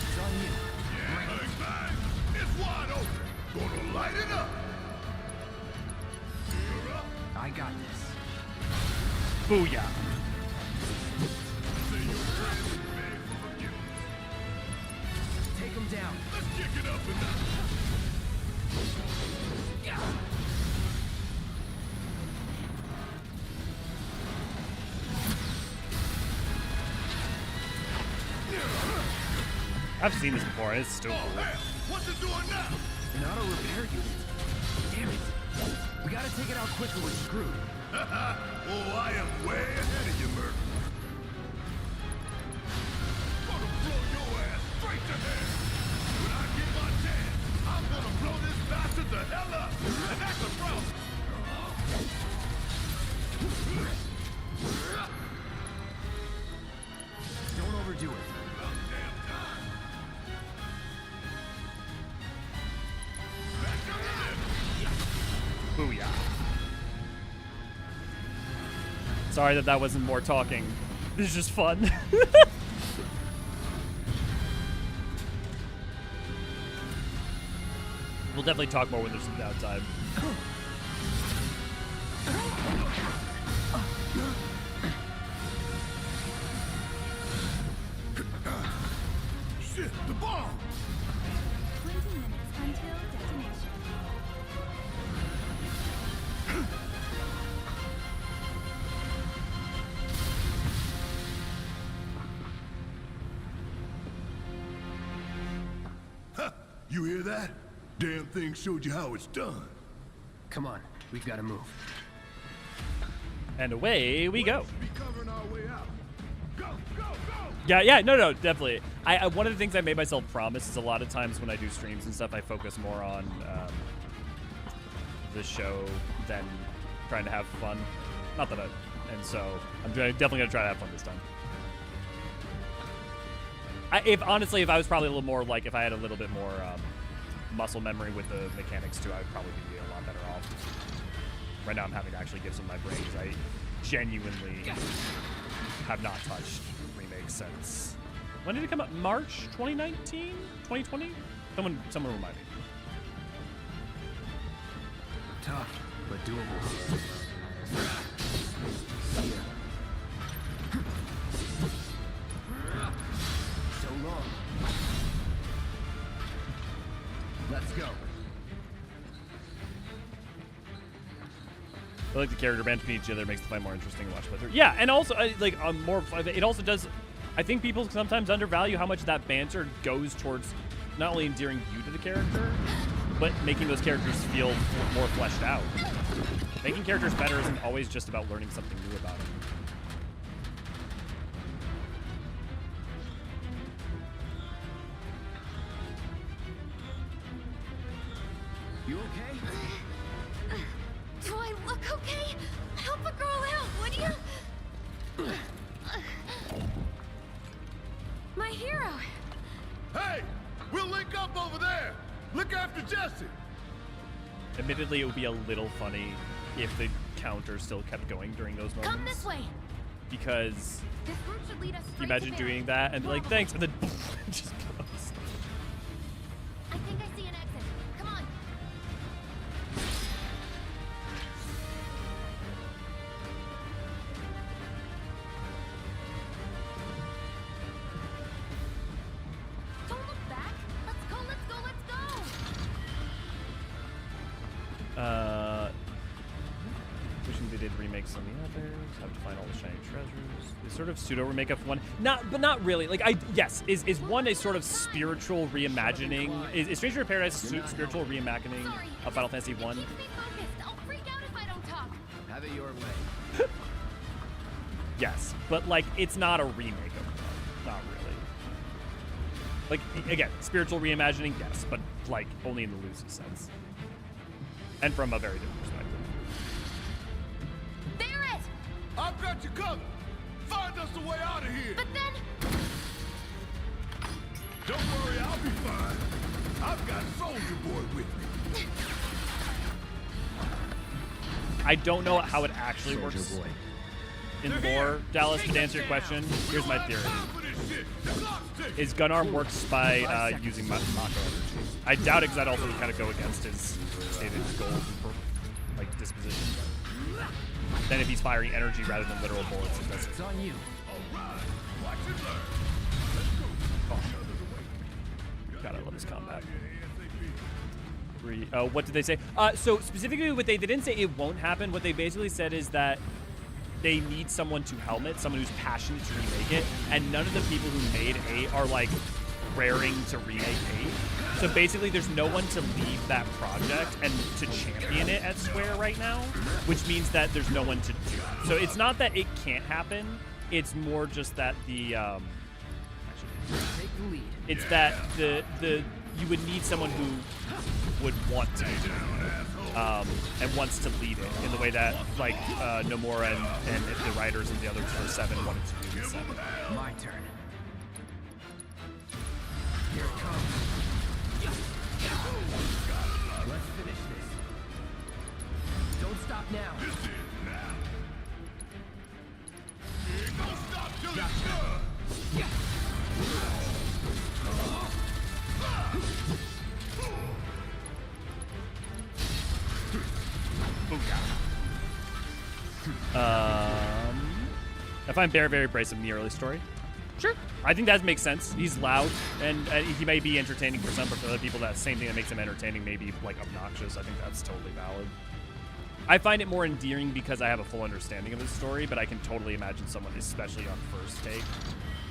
It's on you. Bang, bang. It's wide open. Gonna light it up. You're up. I got this. Booyah. Say your friends and beg for forgiveness. Take him down. Let's kick it up a notch. I've seen this before. It's still Oh, cool. hell. What's it doing now? An auto repair unit. Damn it. We gotta take it out quick or we're screwed. Oh, I am way ahead of you, Murph. Gonna blow your ass straight to hell. When I get my chance, I'm gonna blow this bastard the hell up. And that's the problem. Don't overdo it. About damn time. Booyah. Sorry that wasn't more talking. This is just fun. We'll definitely talk more when there's some downtime. Shit, the bomb! 20 minutes until detonation. You hear that? Damn thing showed you how it's done. Come on, we've got to move. And away we go. Be covering our way out. Go, go, go! Yeah, no, definitely. I one of the things I made myself promise is a lot of times when I do streams and stuff, I focus more on the show than trying to have fun. Not that and so I'm definitely gonna try to have fun this time. If I was probably a little more like if I had a little bit more muscle memory with the mechanics too, I would probably be a lot better off. Right now I'm having to actually give some of my brain because I genuinely have not touched Remake since... When did it come out? March 2019? 2020? Someone remind me. Tough, but doable. So long. Let's go. I like the character banter between each other makes the fight more interesting to watch with her. Yeah, and also more. It also does. I think people sometimes undervalue how much that banter goes towards not only endearing you to the character, but making those characters feel more fleshed out. Making characters better isn't always just about learning something new about them. You okay? Do I look okay? Help a girl out, would you? My hero. Hey! We'll link up over there! Look after Jesse! Admittedly, it would be a little funny if the counter still kept going during those moments. Come this way. Because This route should lead us you straight imagine to doing Barry. that and like, thanks, and then just goes. I think I see an exit. Come on. Don't look back. Let's go, let's go, let's go. Wishing they did remake some of the others. Have to find all the shiny treasures. It's sort of pseudo remake of one. But not really. Like is one a sort of spiritual reimagining? Is Stranger in Paradise a spiritual reimagining Sorry, of Final Fantasy just 1? keep me focused. I'll freak out if I don't talk. Have it your way. Yes, but like it's not a remake of one. Not really. Like again, spiritual reimagining, yes, but like only in the loosest sense, and from a very different perspective. Barrett! I've got you covered! Find us a way out of here! But then... Don't worry, I'll be fine. I've got Soldier Boy with me. I don't know how it actually works in lore, Dallas. To answer your question, here's my theory: is Gunarm works by using Mako energy. I doubt it because that also would kind of go against his stated goals and like disposition. Then if he's firing energy rather than literal bullets, it does. It's on you. Watch and learn. God, I love this combat. What did they say? So specifically, what they didn't say it won't happen. What they basically said is that they need someone to helmet, someone who's passionate to remake it, and none of the people who made 8 are like raring to remake 8. So basically, there's no one to lead that project and to champion it at Square right now, which means that there's no one to do it. So it's not that it can't happen. It's more just that the Take the lead. it's that the you would need someone who would want to do it, and wants to lead it in the way that like Nomura and the writers of the other 7 wanted to do in 7. My turn. Here it comes. Let's finish this. I find Bear very abrasive in the early story. Sure. I think that makes sense. He's loud, and he may be entertaining for some, but for other people, that same thing that makes him entertaining may be, like, obnoxious. I think that's totally valid. I find it more endearing because I have a full understanding of his story, but I can totally imagine someone, especially on first take,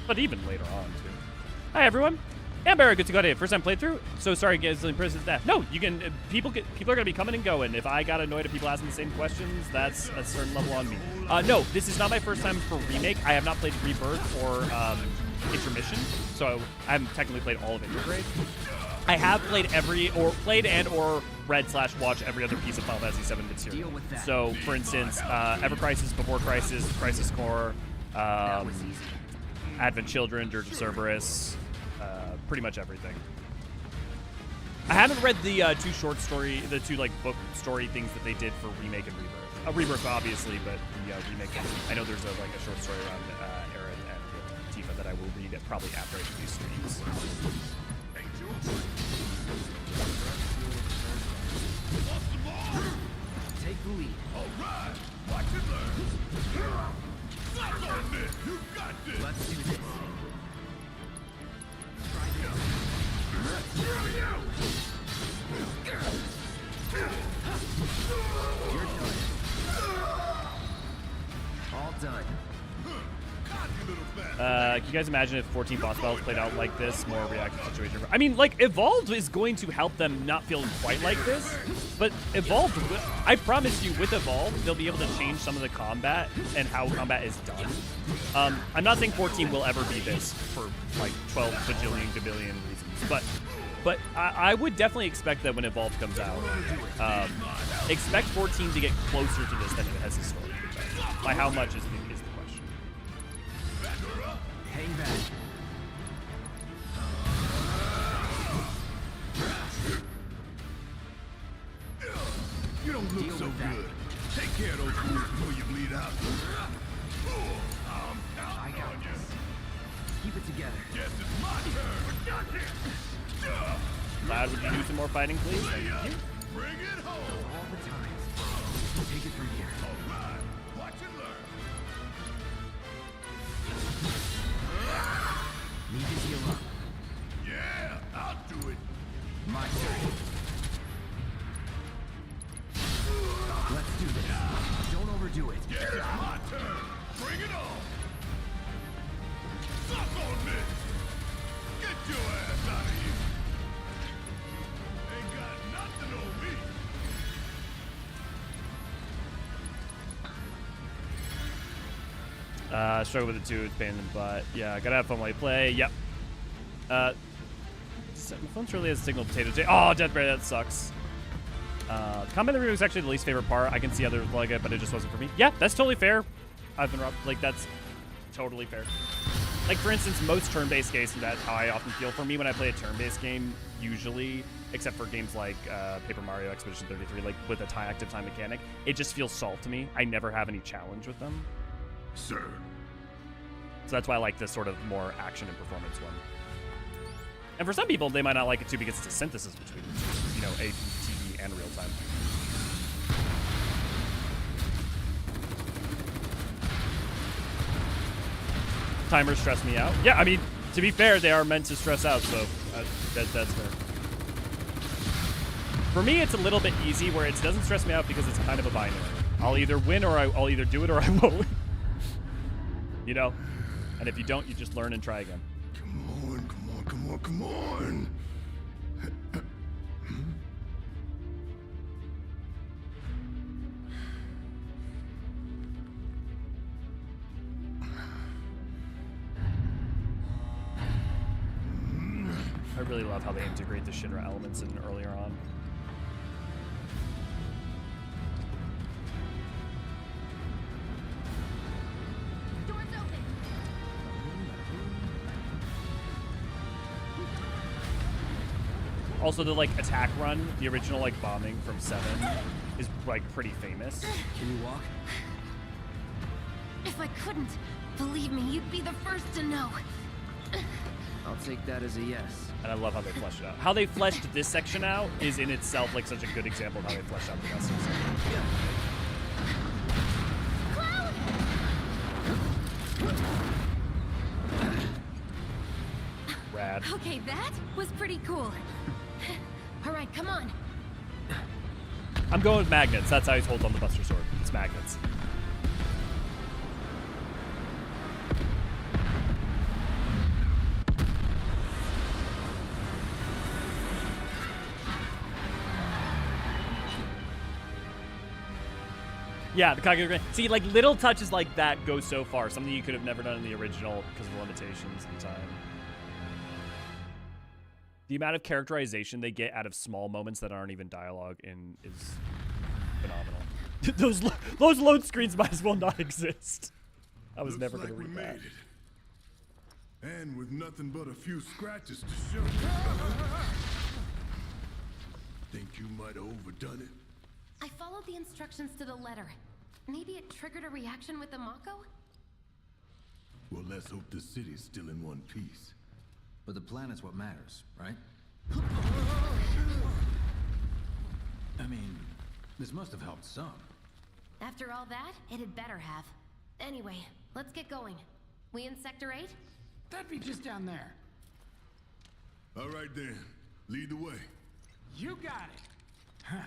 but even later on, too. Hi, everyone. Yeah, Barra, good to go to first time playthrough. So sorry, guys, in prison staff. No, you can. People are gonna be coming and going. If I got annoyed at people asking the same questions, that's a certain level on me. No, this is not my first time for Remake. I have not played Rebirth or Intermission, so I haven't technically played all of Intergrade. I have played or read/watched every other piece of Final Fantasy VII material. So, for instance, Ever Crisis, Before Crisis, Crisis Core, Advent Children, Dirge of Cerberus. Pretty much everything. I haven't read the two like book story things that they did for Remake and Rebirth. Rebirth obviously, but the Remake. I know there's a short story around Aaron and Tifa that I will read it probably after I do these streams. Take the lead. All right, watch it learn. Suck on this. You got this. Let's do this. You're done. All done. Can you guys imagine if 14 boss battles played out like this, more reactive situation? I mean, like, Evolved is going to help them not feel quite like this, but Evolved, I promise you, with Evolved, they'll be able to change some of the combat and how combat is done. I'm not saying 14 will ever be this for, like, 12 bajillion, reasons, but I would definitely expect that when Evolved comes out, expect 14 to get closer to this than it has historically been. By how much is the question. Hang back. You don't look so good. Take care of those fools before you bleed out. I got this. Keep it together. Yes, it's my turn. Lad, would you do some more fighting, please? Thank you. Bring it home. All the time. Take it from here. All right, watch and learn. Need to heal up. Yeah, I'll do it. My turn. Let's do this. Don't overdo it. Yeah, it's my turn. Bring it on. Suck on this. Get your ass out of here. Ain't got nothing on me. Struggle with the two, it's pain in the butt. Yeah, gotta have fun while you play. Yep. My phone's really has signal potato. Oh, Deathberry, that sucks. Combat review is actually the least favorite part. I can see others like it, but it just wasn't for me. Yeah, that's totally fair. I've been robbed. Like, that's totally fair. Like, for instance, most turn-based games, and that's how I often feel for me when I play a turn-based game, usually, except for games like Paper Mario Expedition 33, like with a active time mechanic, it just feels salt to me. I never have any challenge with them. Sir. So that's why I like this sort of more action and performance one. And for some people, they might not like it too because it's a synthesis between, you know, ATV and real time. Timers stress me out. Yeah, I mean, to be fair, they are meant to stress out, so that's fair. For me, it's a little bit easy where it doesn't stress me out because it's kind of a binary. I'll either win or I'll either do it or I won't. You know? And if you don't, you just learn and try again. Come on, come on, come on, come on. I really love how they integrate the Shinra elements in earlier on. Door's open. Also, the like attack run, the original like bombing from 7, is like pretty famous. Can you walk? If I couldn't, believe me, you'd be the first to know. I'll take that as a yes. And I love how they fleshed it out. How they fleshed this section out is in itself like such a good example of how they fleshed out the rest of the section. Rad. Okay, that was pretty cool. All right, come on. I'm going with magnets. That's how he holds on the Buster Sword. It's magnets. Yeah, the cognitive grenade. See, like, little touches like that go so far. Something you could have never done in the original because of the limitations and time. The amount of characterization they get out of small moments that aren't even dialogue is phenomenal. those load screens might as well not exist. I was never going to read that. And with nothing but a few scratches to show. Think you might have overdone it? I followed the instructions to the letter. Maybe it triggered a reaction with the Mako? Well, let's hope the city's still in one piece. But the planet's what matters, right? I mean, this must have helped some. After all that, it had better have. Anyway, let's get going. We in Sector 8? That'd be just down there. All right then, lead the way. You got it. Huh.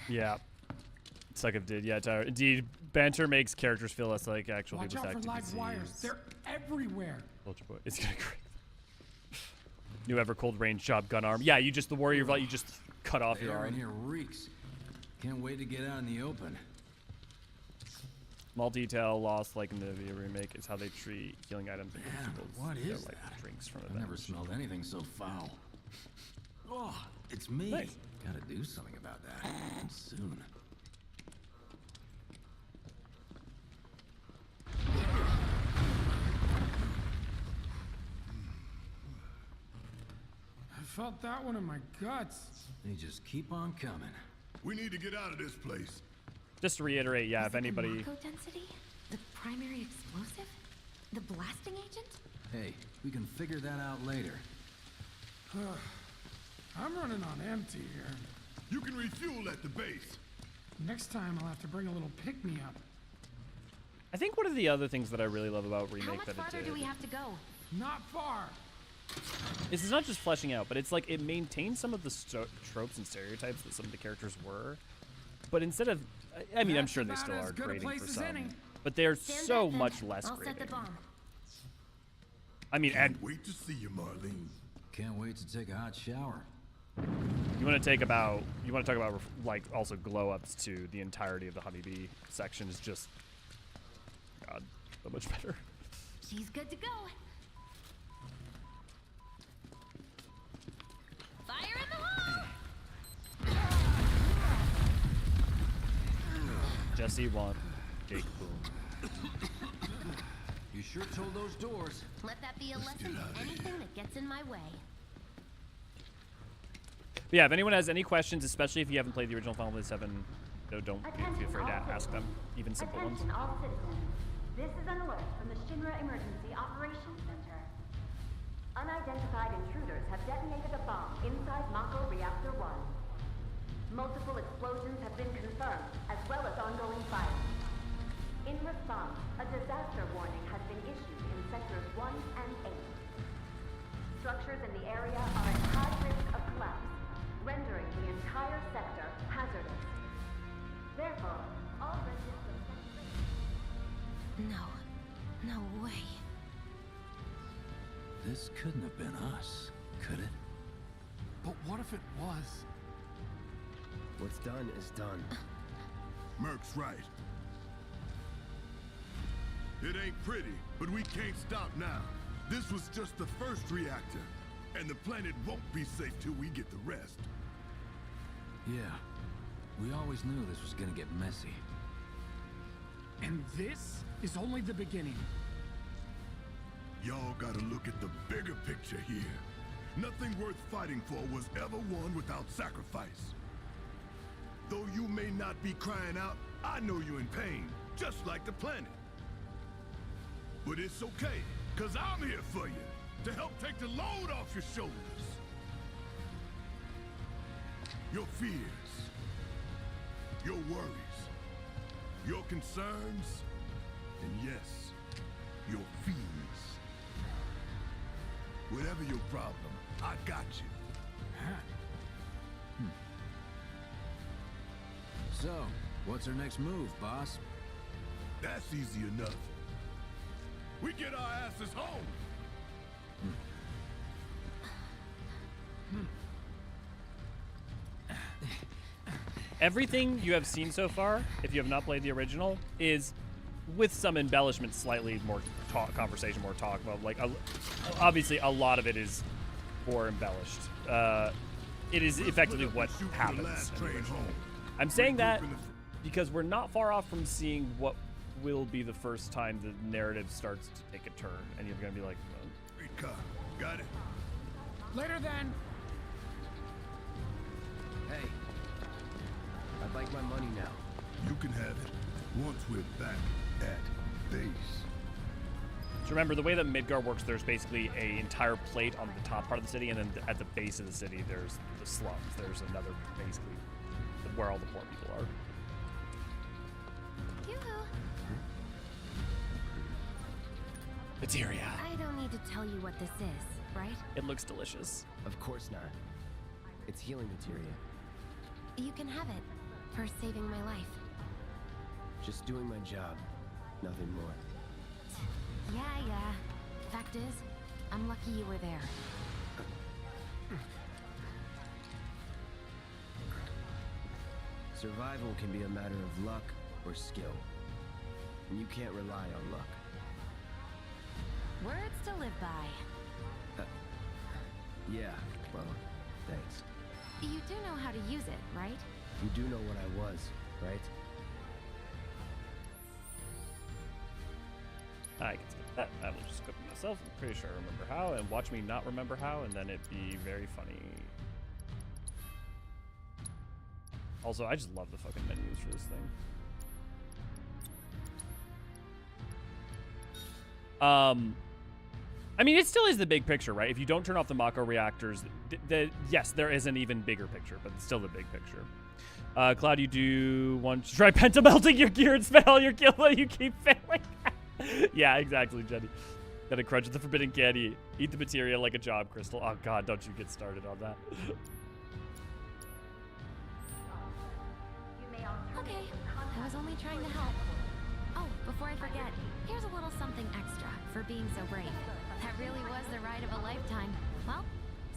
Yeah. Suckup did, yeah, Tyler. Indeed, banter makes characters feel less like actual Watch people out with for active live wires. disease. They're everywhere. Soldier Boy. It's gonna great. New Evercold range job gun arm. Yeah, you just the warrior of light. You just cut off The your air arm. in here reeks. Can't wait to get out in the open. Small detail lost, like in the VII remake, is how they treat healing items and Yeah, collectibles. what They're is like that? drinks from I've event. never smelled anything so foul. Oh, it's me. Nice. Gotta do something about that. Soon. I felt that one in my guts. They just keep on coming. We need to get out of this place. Just to reiterate, yeah, if anybody. The Mako density? The primary explosive? The blasting agent? Hey, we can figure that out later. I'm running on empty here. You can refuel at the base. Next time I'll have to bring a little pick-me-up. I think one of the other things that I really love about How remake much that it farther did do we have to go? Not far. is it's not just fleshing out, but it's like it maintains some of the tropes and stereotypes that some of the characters were. But instead of, I mean, I'm That's sure they about still as are good a grading place for as some, any. but they're Stand so back, then. much less I'll grading. set the bomb. I mean, and Can't wait to see you, Marlene. Can't wait to take a hot shower. you want to talk about like also glow ups to the entirety of the Honeybee section is just, God, so much better. She's good to go. Fire in the hole! Jesse want Jake Boom. You sure told those doors. Let that be a lesson to anything that gets in my way. But yeah, if anyone has any questions, especially if you haven't played the original Final Fantasy VII, don't be afraid to ask them, even simple ones. Attention all citizens. This is an alert from the Shinra Emergency Operations Center. Unidentified intruders have detonated a bomb inside Mako Reactor 1. Multiple explosions have been confirmed, as well as ongoing fire. In response, a disaster warning has been issued in Sectors 1 and 8. Structures in the area are at high risk of collapse, rendering the entire sector hazardous. Therefore, all residents of Sector 8... No way. This couldn't have been us, could it? But what if it was? What's done is done. Merc's right. It ain't pretty, but we can't stop now. This was just the first reactor, and the planet won't be safe till we get the rest. Yeah. We always knew this was gonna get messy. And this is only the beginning. Y'all gotta look at the bigger picture here. Nothing worth fighting for was ever won without sacrifice. Though you may not be crying out, I know you're in pain, just like the planet. But it's okay, 'cause I'm here for you. to help take the load off your shoulders. Your fears, your worries, your concerns, and yes, your fears. Whatever your problem, I got you. So, what's our next move, boss? That's easy enough. We get our asses home. Everything you have seen so far, if you have not played the original, is with some embellishment, slightly more talk, conversation, more talk. Well, like obviously a lot of it is more embellished. It is effectively what happens in the original. I'm saying that because we're not far off from seeing what will be the first time the narrative starts to take a turn, and you're gonna be like, well, Great car. Got it. Later then. Hey, I'd like my money now. You can have it once we're back at base. so remember the way that Midgar works. There's basically an entire plate on the top part of the city, and then at the base of the city, there's the slums. There's another basically where all the poor people are. Yoo-hoo. Materia. I don't need to tell you what this is, right? It looks delicious. Of course not. It's healing materia. You can have it for saving my life. Just doing my job. Nothing more. Yeah. Fact is, I'm lucky you were there. Survival can be a matter of luck or skill. And you can't rely on luck. Words to live by. Yeah, well, thanks. You do know how to use it, right? You do know what I was, right? I can skip that. I will just cook it myself. I'm pretty sure I remember how, and watch me not remember how, and then it'd be very funny. Also, I just love the fucking menus for this thing. I mean, it still is the big picture, right? If you don't turn off the Mako reactors, yes, there is an even bigger picture, but it's still the big picture. Cloud, you do want to try pentamelting your gear and spend all your kill that you keep failing. Yeah, exactly, Jenny. Gotta crunch the forbidden candy. Eat the materia like a job, Crystal. Oh god, don't you get started on that. Okay, I was only trying to help. Oh, before I forget, here's a little something extra for being so brave. That really was the ride of a lifetime. Well,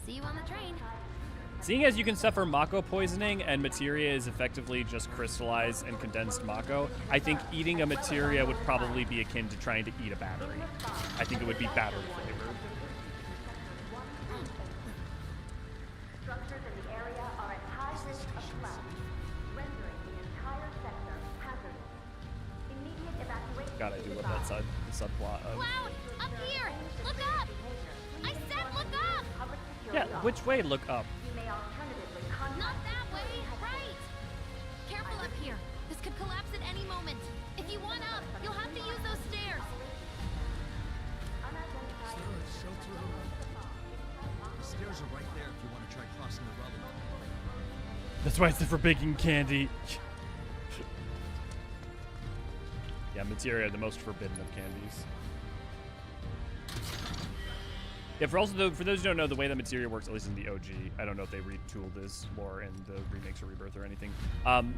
see you on the train. Seeing as you can suffer Mako poisoning and materia is effectively just crystallized and condensed Mako, I think eating a materia would probably be akin to trying to eat a battery. I think it would be battery flavored. Structures in the area are at high risk of collapse, rendering the entire sector hazardous. Immediate evacuation. God, I do love that the subplot of... Cloud! Up here! Look up! I said look up! Yeah, which way look up? You may alternatively Not that way! Right! Careful up here. This could collapse at any moment. If you want up, you'll have to use those stairs. The stairs are right there if you want to try crossing the rubble. That's why it's the forbidden candy. Yeah, materia, the most forbidden of candies. Yeah, for those who don't know, the way that materia works, at least in the OG, I don't know if they retooled this lore in the remakes or rebirth or anything.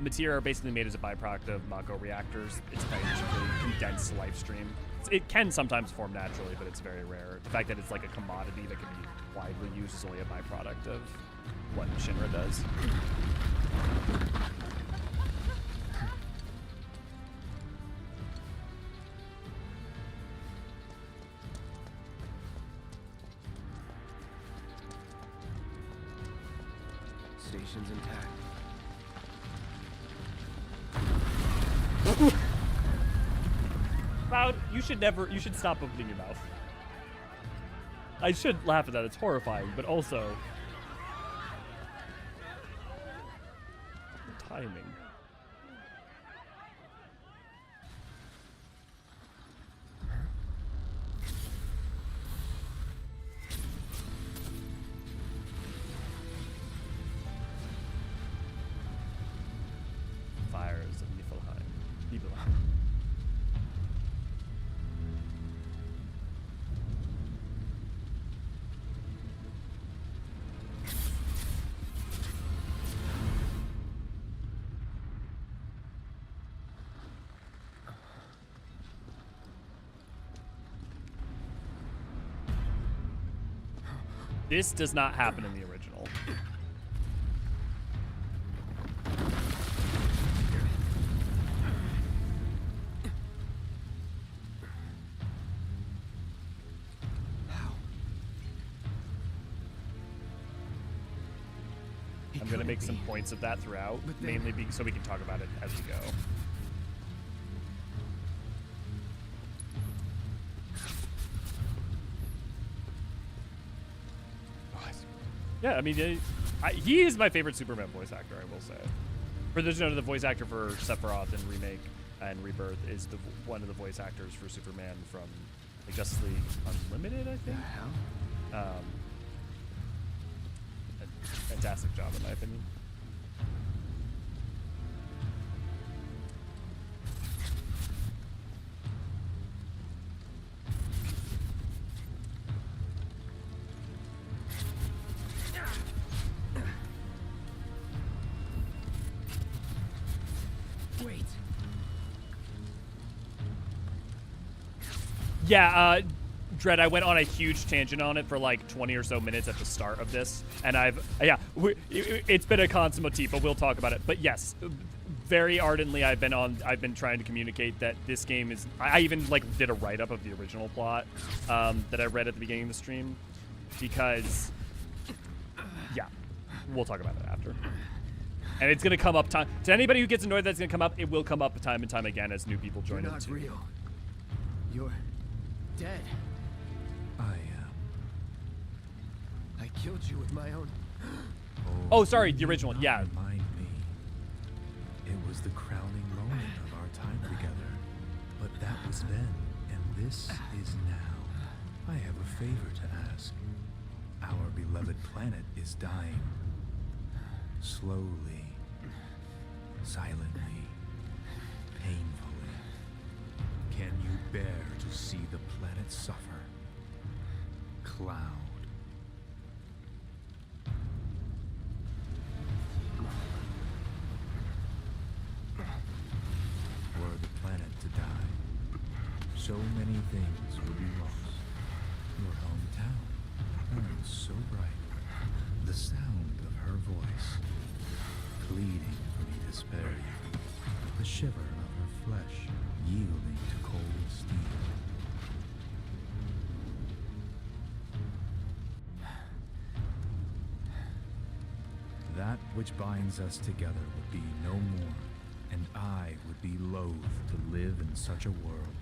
Materia are basically made as a byproduct of Mako reactors. It's kind of just a really condensed life stream. It can sometimes form naturally, but it's very rare. The fact that it's like a commodity that can be widely used is only a byproduct of what Shinra does. Station's intact. Cloud, you should stop opening your mouth. I should laugh at that, it's horrifying, but also... timing. the lab. This does not happen in the original. I'm going to make some points of that throughout, mainly so we can talk about it as we go. Yeah, I mean, he is my favorite Superman voice actor, I will say. For those who know, the voice actor for Sephiroth in Remake and Rebirth is one of the voice actors for Superman from like, Justice League Unlimited, I think. A fantastic job, in my opinion. Yeah, Dread, I went on a huge tangent on it for like 20 or so minutes at the start of this, and it's been a constant motif, but we'll talk about it. But yes, very ardently, I've been trying to communicate that this game is. I even like did a write-up of the original plot that I read at the beginning of the stream, because yeah, we'll talk about it after. And it's gonna come up to anybody who gets annoyed that it's gonna come up. It will come up time and time again as new people join. You're not real. You're dead. I killed you with my own. Oh, sorry, the original. Yeah. Remind me. It was the crowning moment of our time together. But that was then, and this is now. I have a favor to ask. Our beloved planet is dying. Slowly. Silently. Painfully. Can you bear to see the planet suffer? Cloud. Were the planet to die, so many things would be lost. Your hometown burned so bright. The sound of her voice, pleading for me to spare you. The shiver of her flesh, yielding to cold steel. That which binds us together would be no more, and I would be loath to live in such a world,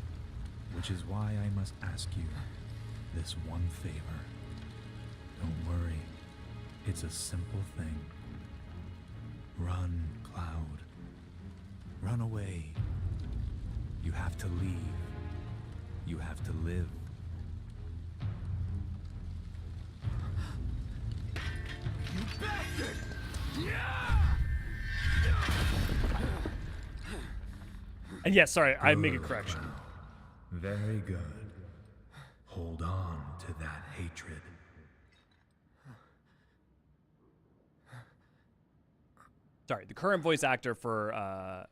which is why I must ask you this one favor. Don't worry, it's a simple thing. Run, Cloud. Run away. You have to leave. You have to live. You bastard! And yes, sorry, I make a correction. Very good. Hold on to that hatred. Sorry, the current voice actor for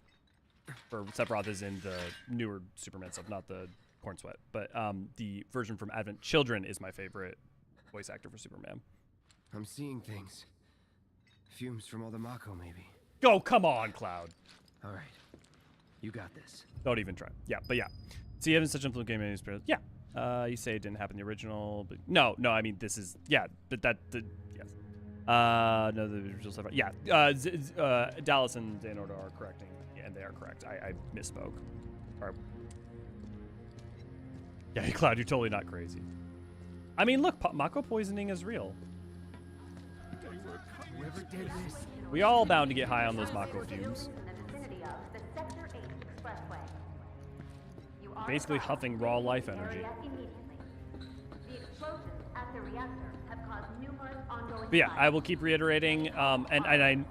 Sephiroth is in the newer Superman stuff, not the Corn Sweat. But the version from Advent Children is my favorite voice actor for Superman. I'm seeing things. Fumes from all the Mako, maybe. Oh, come on, Cloud. All right. You got this. Don't even try. Yeah, but yeah. So you haven't such influence game in spirit. Yeah. You say it didn't happen in the original, but no, I mean this is but yes. No, the original stuff. Yeah. Dallas and Xehanort are correcting, and they are correct. I misspoke. Yeah, Cloud, you're totally not crazy. I mean, look, Mako poisoning is real. Whoever did this. We all bound to get high on those Mako fumes. Basically huffing raw life energy. But yeah, I will keep reiterating, and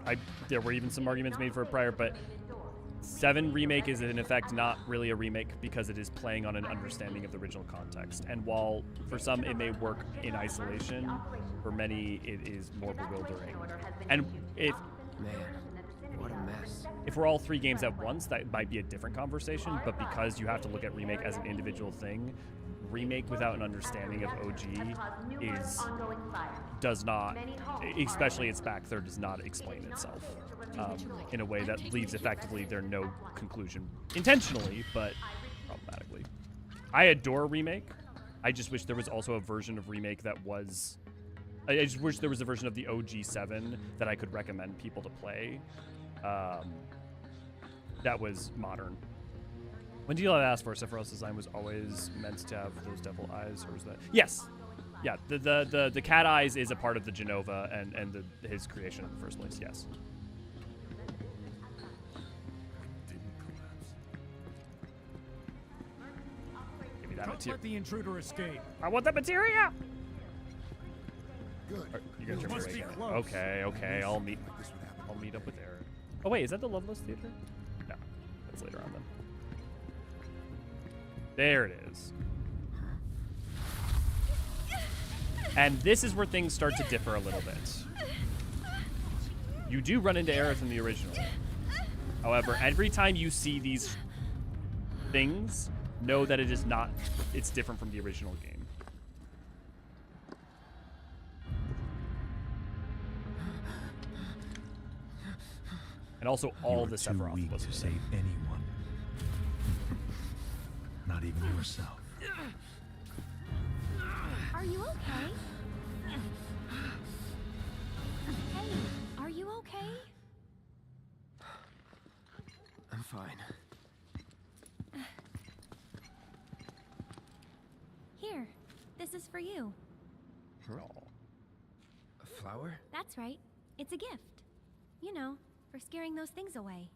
there were even some arguments made for it prior, but VII Remake is in effect not really a remake because it is playing on an understanding of the original context. And while for some it may work in isolation, for many it is more bewildering. And if Man, what a mess. if we're all 3 games at once, that might be a different conversation, but because you have to look at Remake as an individual thing, Remake without an understanding of OG does not, especially its back third, does not explain itself in a way that leaves effectively there no conclusion intentionally, but problematically. I adore Remake. I just wish there was also a version of Remake that was. I just wish there was a version of the OG 7 that I could recommend people to play. That was modern. When do you ask for Sephiroth's design was always meant to have those devil eyes, or is that? Yes. Yeah, the cat eyes is a part of the Genova and his creation in the first place, yes. Give me that Don't materia. let the intruder escape. I want that materia! Good. You're gonna Must turn be away. close. Okay, I'll meet up with Aaron. Oh wait, is that the Loveless Theater? No, that's later on then. There it is. And this is where things start to differ a little bit. You do run into Aerith in the original. However, every time you see these things, know that it is not, it's different from the original game. And also all the Too Sephiroth weak was to save anyone. Not even yourself. Are you okay? Hey, are you okay? I'm fine. Here, this is for you. Huh? A flower? That's right. It's a gift. You know, for scaring those things away.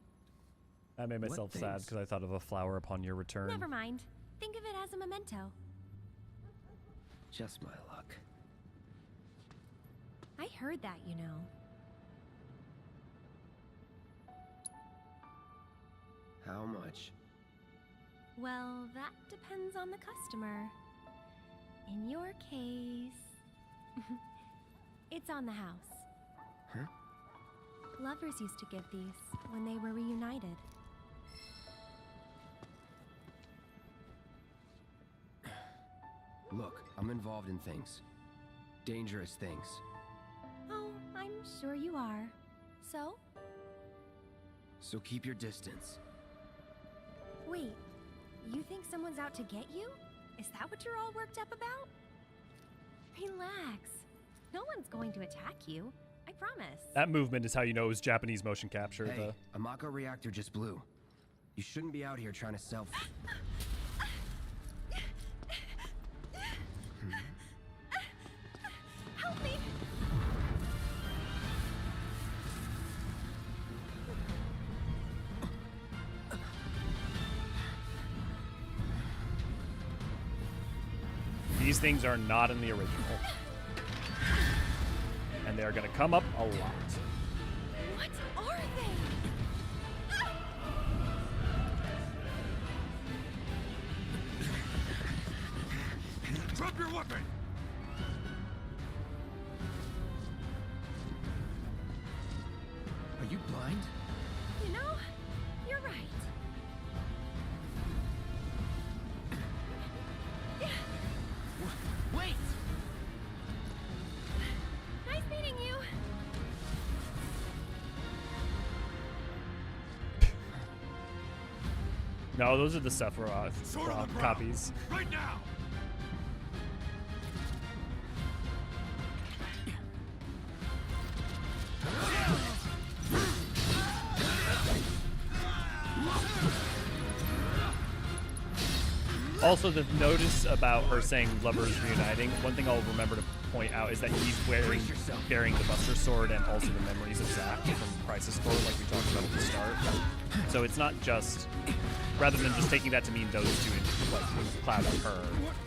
I made myself sad things? because I thought of a flower upon your return. Never mind. Think of it as a memento. Just my luck. I heard that, you know. How much? Well, that depends on the customer. In your case, it's on the house. Huh? Lovers used to give these when they were reunited. Look, I'm involved in things. Dangerous things. Oh, I'm sure you are. So? So keep your distance. Wait, you think someone's out to get you? Is that what you're all worked up about? Relax. No one's going to attack you. I promise. That movement is how you know it was Japanese motion capture. Hey, a Mako reactor just blew. You shouldn't be out here trying to self... Help me! These things are not in the original. And they're going to come up a lot. What are they? Drop your weapon! Are you blind? You know, you're right. Wait! Nice meeting you. No, those are the Sephiroth Sword on the ground. copies. Right now! Also, the notice about her saying lovers reuniting, one thing I'll remember to point out is that he's carrying the Buster Sword and also the memories of Zack from Crisis Core, like we talked about at the start. So it's not just, rather than just taking that to mean those two, like, cloud on her,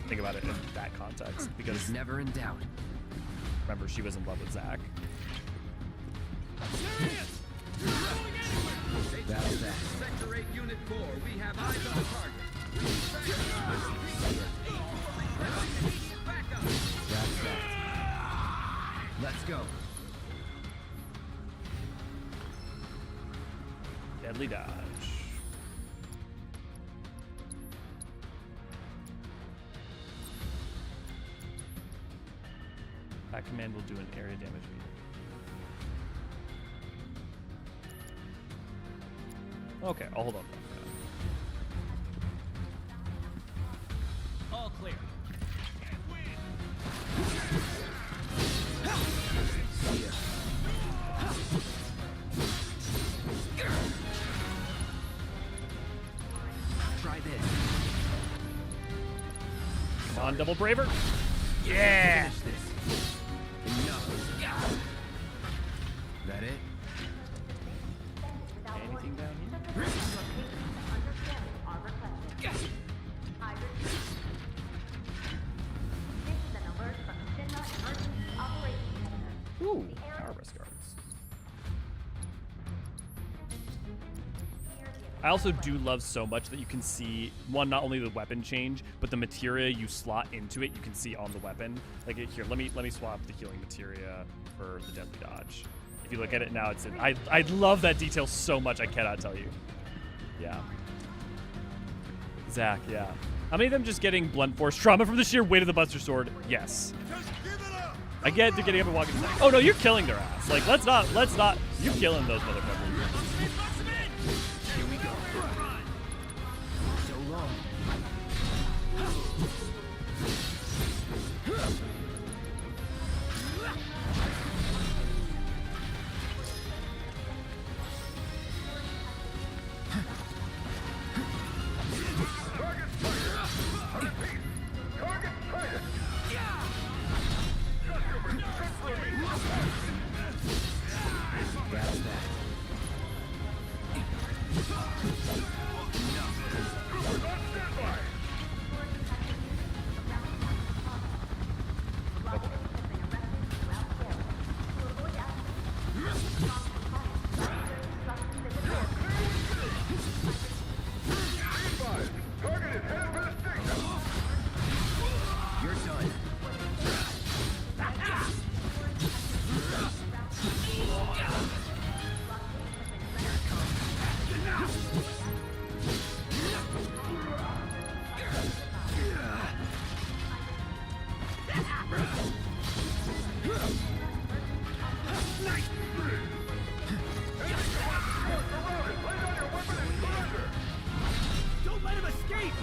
think about it in that context. Because, Never in doubt. remember, she was in love with Zack. That's that. have eyes on the target. That's that. Let's go. Deadly dodge. That command will do an area damage meter. Okay, I'll hold on. All clear. See ya. Try this. Come on, double braver. Yeah. Finish this. Enough. That it? Anything down here? Ooh, power breast guards. I also do love so much that you can see, one, not only the weapon change, but the materia you slot into it, you can see on the weapon. Like here, let me swap the healing materia for the deadly dodge. If you look at it now, it's in, I love that detail so much, I cannot tell you. Yeah. Zach, yeah. How many of them just getting blunt force trauma from the sheer weight of the Buster Sword? Yes. I get they're getting up and walking. Oh no, you're killing their ass. Like let's not. You're killing those motherfuckers. Here we go. So long. That's that. You're done. Don't let him escape!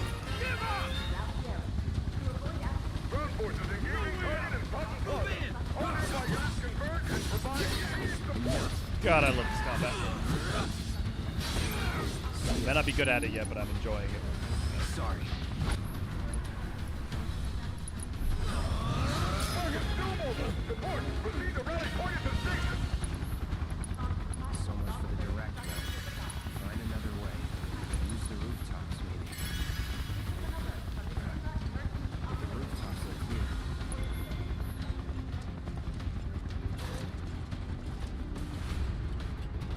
Ground forces engaging target and potent blood. Ordered by gas converge and provide immediate support. God, I love this combat. May not be good at it yet, but I'm enjoying it. Sorry. Target still mobile. Support. Proceed to rally point at the station. So much for the direct way. Find another way. Use the rooftops, maybe. But the rooftops look clear.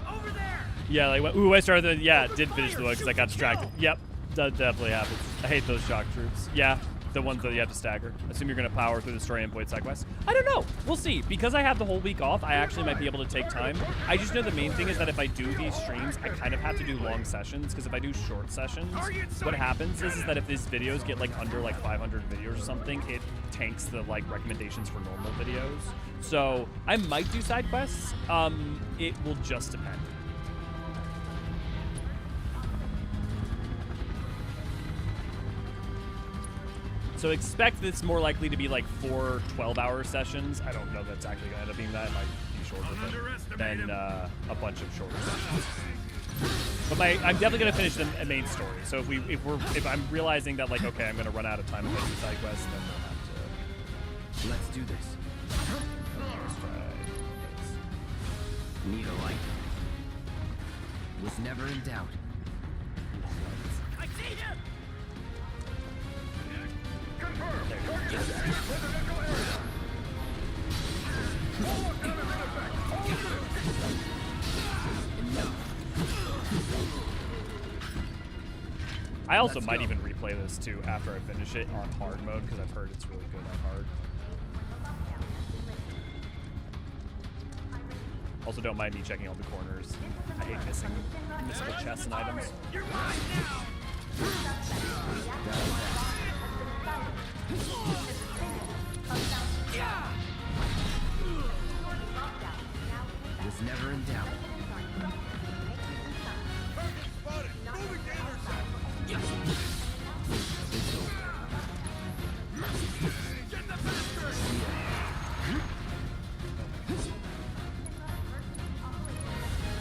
Over there! Yeah, like ooh, I started. Yeah, did finish the one because I got distracted. Yep, that definitely happens. I hate those shock troops. Yeah, the ones that you have to stagger. Assume you're gonna power through the story endpoint side quest. I don't know. We'll see. Because I have the whole week off, I actually might be able to take time. I just know the main thing is that if I do these streams, I kind of have to do long sessions because if I do short sessions, what happens is that if these videos get like under like 500 videos or something, it tanks the like recommendations for normal videos. So I might do side quests. It will just depend. So expect this more likely to be like 4 12-hour sessions. I don't know if that's actually going to end up being that. It might be shorter than a bunch of shorter sessions. But I'm definitely going to finish the main story. So if I'm realizing that like okay, I'm going to run out of time to make the side quests, then we'll have to. Let's do this. Let's try this. Need a light. Was never in doubt. I see him! Confirmed. Target is in residential area. All lockdown is in effect. All Enough. I also Let's might go. even replay this too after I finish it on hard mode because I've heard it's really good on hard. Also, don't mind me checking all the corners. I hate missing the chests and items. You're mine now! Was never in doubt. Target spotted! Moving to intercept! It's over. Get the bastard!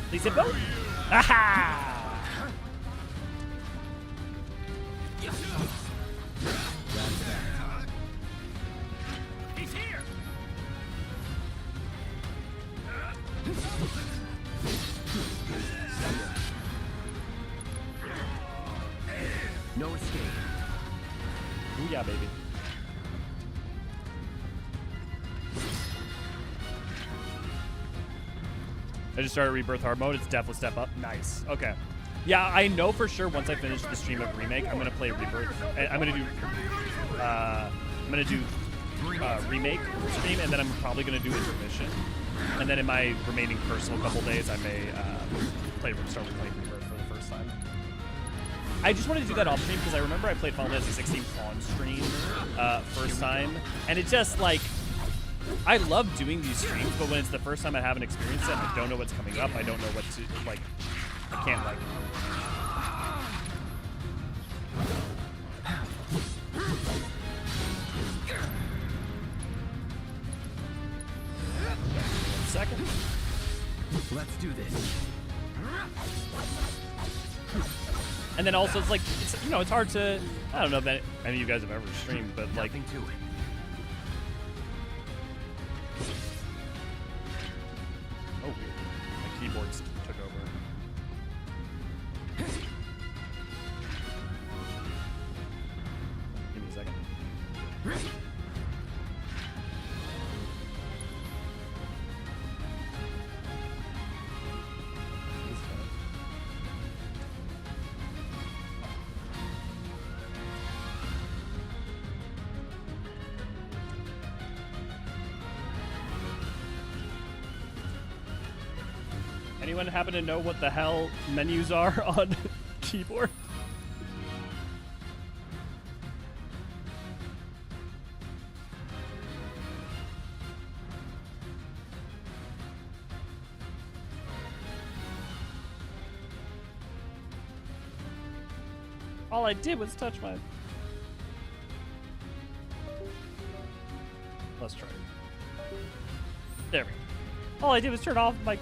Please hit both. Aha! He's here! No escape. Ooh yeah, baby. I just started Rebirth hard mode. It's definitely step up. Nice. Okay. Yeah, I know for sure once I finish the stream of Remake, I'm gonna play Rebirth. I'm gonna do Remake stream, and then I'm probably gonna do Intermission. And then in my remaining personal couple days, I may start playing Rebirth for the first time. I just wanted to do that off stream because I remember I played Final Fantasy 16 on stream first time, and it just like. I love doing these streams, but when it's the first time I haven't experienced it, I don't know what's coming up. I don't know what to, like, I can't, like... One second. Let's do this. And then also, it's like, you know, it's hard to... I don't know if any of you guys have ever streamed, but, like... Nothing to it. Oh, weird. My keyboards took over. Give me a second. Anyone happen to know what the hell menus are on keyboard? All I did was touch my... Let's try it. There we go. All I did was turn off my...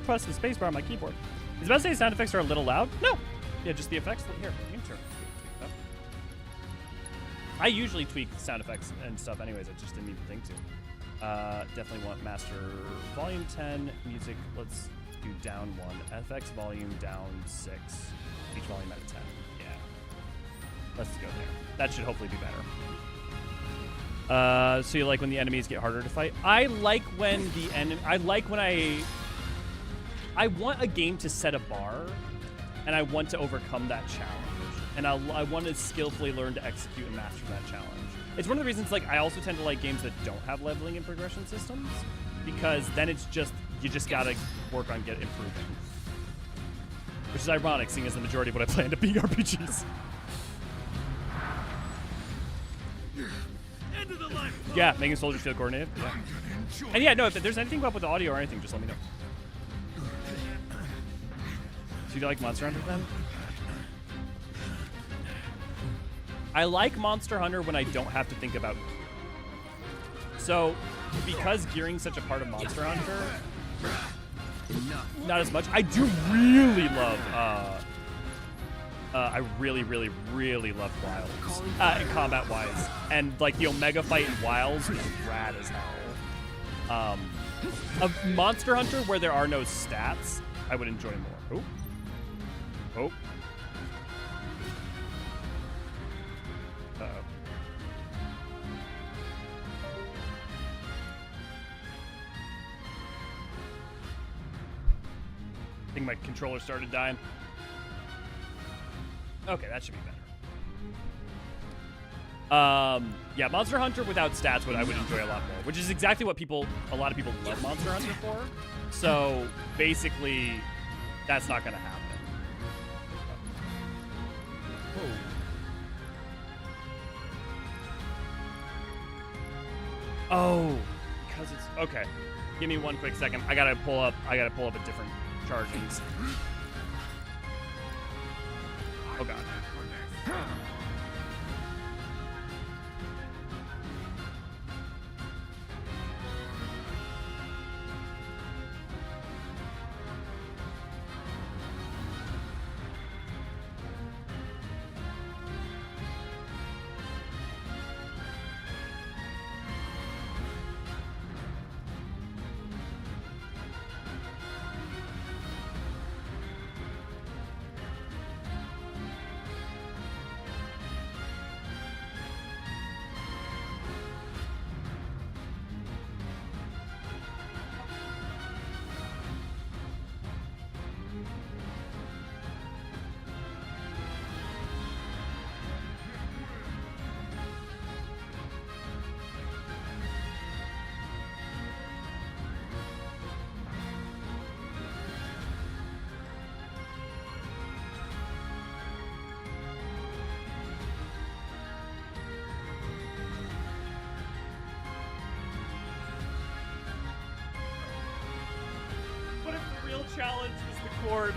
press the spacebar on my keyboard. Is it about to say sound effects are a little loud? No. Yeah, just the effects. Here, you can turn. Tweak them. I usually tweak sound effects and stuff anyways. I just didn't even think to. Definitely want master volume 10, music, let's do down 1. FX volume down 6. Each volume out of 10. Yeah. Let's go there. That should hopefully be better. So you like when the enemies get harder to fight? I like when the enemy... I like when I want a game to set a bar, and I want to overcome that challenge. And I want to skillfully learn to execute and master that challenge. It's one of the reasons, like, I also tend to like games that don't have leveling and progression systems, because then it's just, you just gotta work on improving. Which is ironic, seeing as the majority of what I play end up being RPGs. Yeah, making soldiers feel coordinated. Yeah. And yeah, no, if there's anything up with the audio or anything, just let me know. So you like Monster Hunter then? I like Monster Hunter when I don't have to think about... So, because gearing's such a part of Monster Hunter, not as much. I do really love... I really, really, really love Wilds, combat-wise. And, like, the Omega fight in Wilds is rad as hell. A Monster Hunter where there are no stats, I would enjoy more. Oh. Oh. Uh-oh. I think my controller started dying. Okay, that should be better. Yeah, Monster Hunter without stats I would enjoy a lot more, which is exactly what a lot of people love Monster Hunter for. So basically, that's not gonna happen. Oh, because it's okay. Give me one quick second. I gotta pull up a different chargings. Oh god. Challenge was the cord.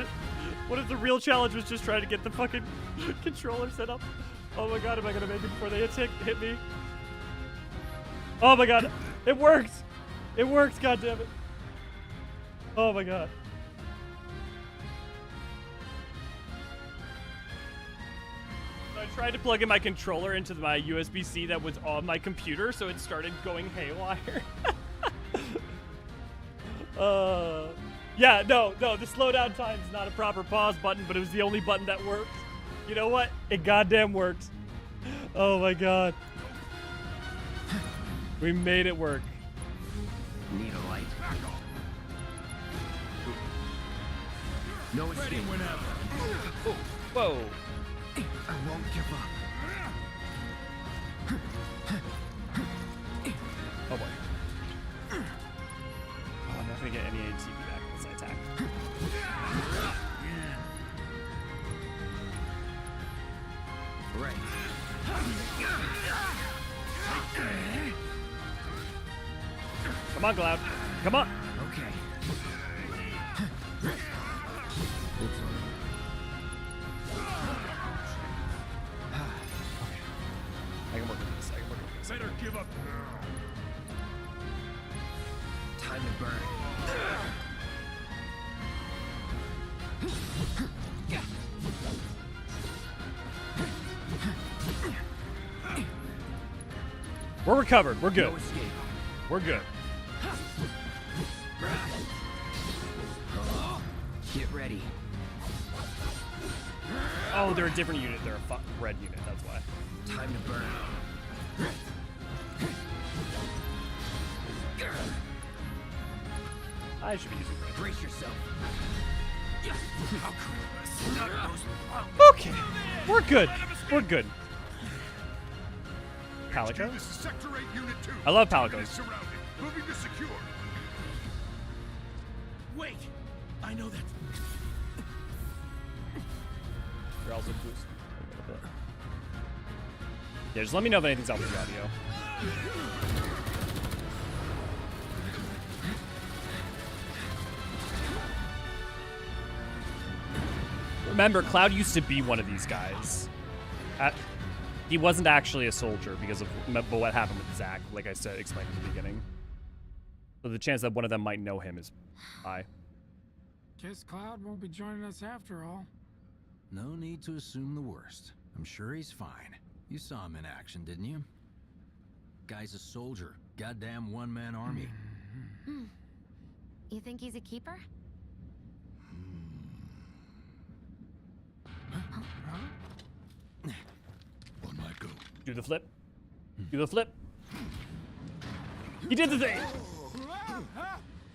What if the real challenge was just trying to get the fucking controller set up? Oh my god, am I gonna make it before they hit me? Oh my god, it works! It works, goddammit. Oh my god. I tried to plug in my controller into my USB-C that was on my computer, so it started going haywire. Yeah, no, the slowdown time is not a proper pause button, but it was the only button that worked. You know what? It goddamn worked. Oh my god. We made it work. Need a light? No escape. Oh, whoa. I won't give up. Oh boy. Oh, I'm not gonna get any ATB back once I attack. Right. Come on, Cloud. Come on. Okay. I can work with this. Better give up now. Time to burn. We're recovered. We're good. No escape. We're good. Get ready. Oh, they're a different unit. They're a red unit. That's why. Time to burn. I should be using red. Brace yourself. Okay. We're good. We're good. Palico? This is Sector 8, Unit 2. I love Target Palicos. is surrounded. Moving to secure. Wait! I know that. You're also boost. Yeah, just let me know if anything's out with the audio. Remember, Cloud used to be one of these guys. He wasn't actually a soldier because of what happened with Zach, like I said, explained in the beginning. So the chance that one of them might know him is high. Guess Cloud won't be joining us after all. No need to assume the worst. I'm sure he's fine. You saw him in action, didn't you? Guy's a soldier. Goddamn one-man army. You think he's a keeper? On my go. Do the flip. Do the flip. He did the thing.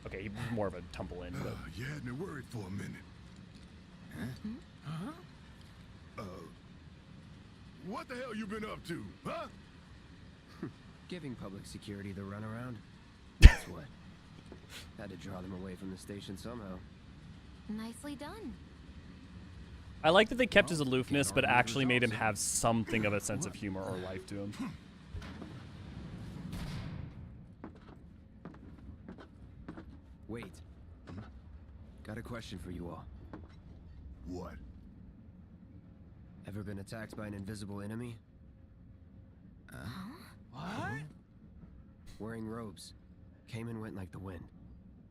Okay, he was more of a tumble in, but You had me worried for a minute. What the hell you been up to, huh? Giving public security the runaround. That's what. Had to draw them away from the station somehow. Nicely done. I like that they kept his aloofness, but actually made him have something of a sense of humor or life to him. Wait. Got a question for you all. What? Ever been attacked by an invisible enemy? What? Wearing robes. Came and went like the wind.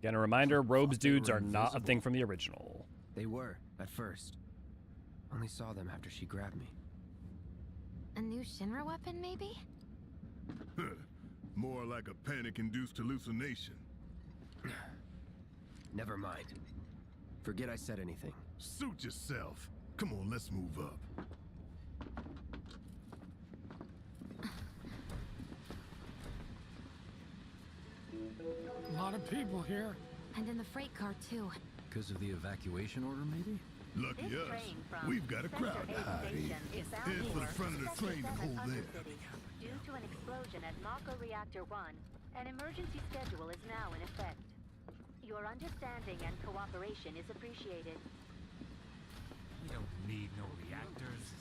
Again, a reminder, robes dudes are not a thing from the original. They were, at first. Only saw them after she grabbed me. A new Shinra weapon, maybe? More like a panic-induced hallucination. Never mind. Forget I said anything. Suit yourself. Come on, let's move up. A lot of people here. And in the freight car, too. Because of the evacuation order, maybe? Lucky us. We've got a crowd to hide in. Head for the front of the train and hold there. Due to an explosion at Mako Reactor 1, an emergency schedule is now in effect. Your understanding and cooperation is appreciated. We don't need no reactors.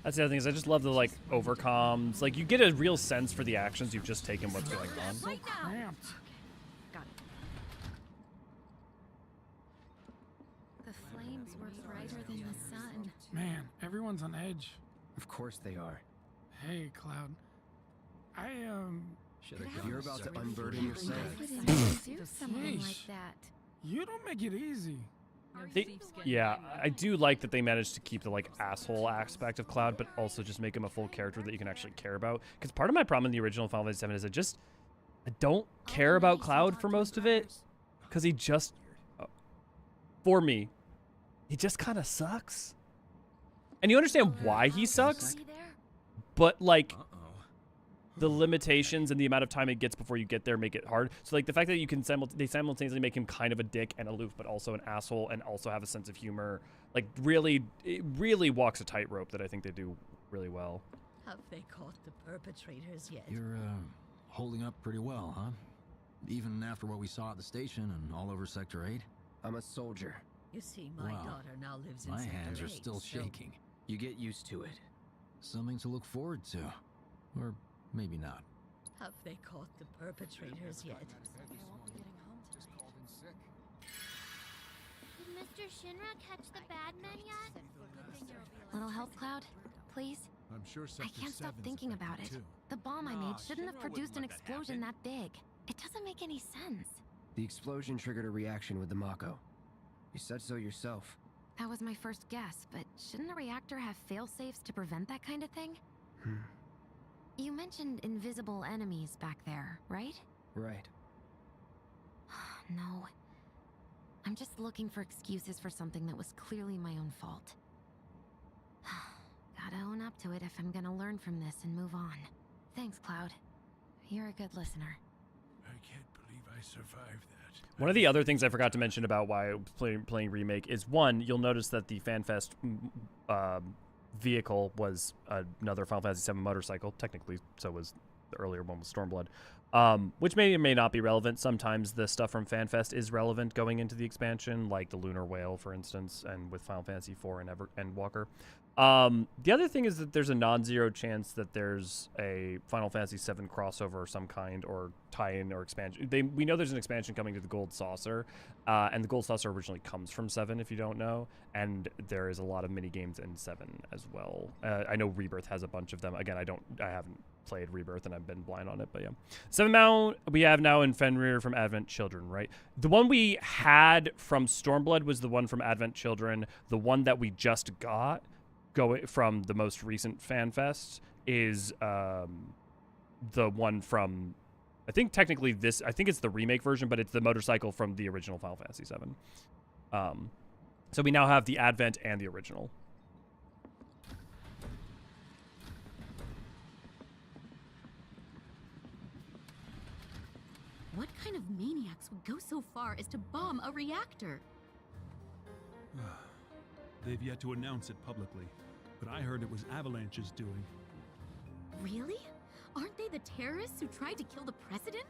That's the other thing is I just love the like overcoms. Like you get a real sense for the actions you've just taken, what's going on. Right now. Cramped. Got it. The flames were brighter than the sun. Man, everyone's on edge. Of course they are. Hey, Cloud. If you're about to unburden yourself, Do something like Sheesh. that. You don't make it easy. Yeah, I do like that they managed to keep the like asshole aspect of Cloud, but also just make him a full character that you can actually care about. Because part of my problem in the original Final Fantasy VII is I don't care about Cloud for most of it, because he just, for me, he just kind of sucks. And you understand why he sucks, but like the limitations and the amount of time it gets before you get there make it hard. So like the fact that you can they simultaneously make him kind of a dick and aloof, but also an asshole and also have a sense of humor, like it really walks a tightrope that I think they do really well. Have they caught the perpetrators yet? You're, holding up pretty well, huh? Even after what we saw at the station and all over Sector 8? I'm a soldier. You see, my Wow. daughter now lives in My Sector hands are 8, still so shaking. You get used to it. Something to look forward to. Or maybe not. Have they caught the perpetrators yet? Did Mr. Shinra catch the bad men yet? Little help, Cloud, please? I'm sure I can't stop thinking about it. The bomb I made shouldn't have produced an explosion that big. It doesn't make any sense. The explosion triggered a reaction with the Mako. You said so yourself. That was my first guess, but shouldn't a reactor have fail-safes to prevent that kind of thing? You mentioned invisible enemies back there, right? Right. No. I'm just looking for excuses for something that was clearly my own fault. Gotta own up to it if I'm gonna learn from this and move on. Thanks, Cloud. You're a good listener. I can't believe I survived that. One of the other things I forgot to mention about why I was playing Remake is, one, you'll notice that the FanFest vehicle was another Final Fantasy VII motorcycle. Technically, so was the earlier one with Stormblood, which may or may not be relevant. Sometimes the stuff from FanFest is relevant going into the expansion, like the Lunar Whale, for instance, and with Final Fantasy IV and Walker. The other thing is that there's a non-zero chance that there's a Final Fantasy VII crossover of some kind, or tie-in, or expansion. We know there's an expansion coming to the Gold Saucer, and the Gold Saucer originally comes from 7, if you don't know, and there is a lot of mini games in 7 as well. I know Rebirth has a bunch of them. Again, I haven't played Rebirth and I've been blind on it, but yeah. 7 mount we have now in Fenrir from Advent Children, right? The one we had from Stormblood was the one from Advent Children. The one that we just got going from the most recent FanFest is the one from, I think technically I think it's the remake version, but it's the motorcycle from the original Final Fantasy VII. So we now have the Advent and the original. What kind of maniacs would go so far as to bomb a reactor? They've yet to announce it publicly, but I heard it was Avalanche's doing. Really? Aren't they the terrorists who tried to kill the president?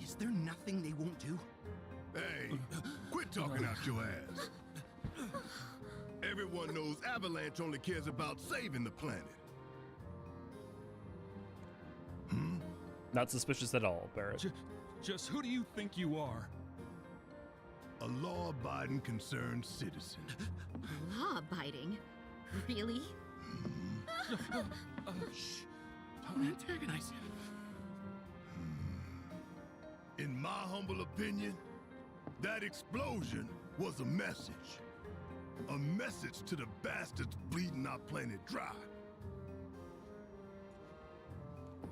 Is there nothing they won't do? Hey, quit talking out your ass. Everyone knows Avalanche only cares about saving the planet. Not suspicious at all, Barrett. Just who do you think you are? A law-abiding, concerned citizen. Law-abiding? Really? Shh. Don't antagonize him. In my humble opinion, that explosion was a message. A message to the bastards bleeding our planet dry.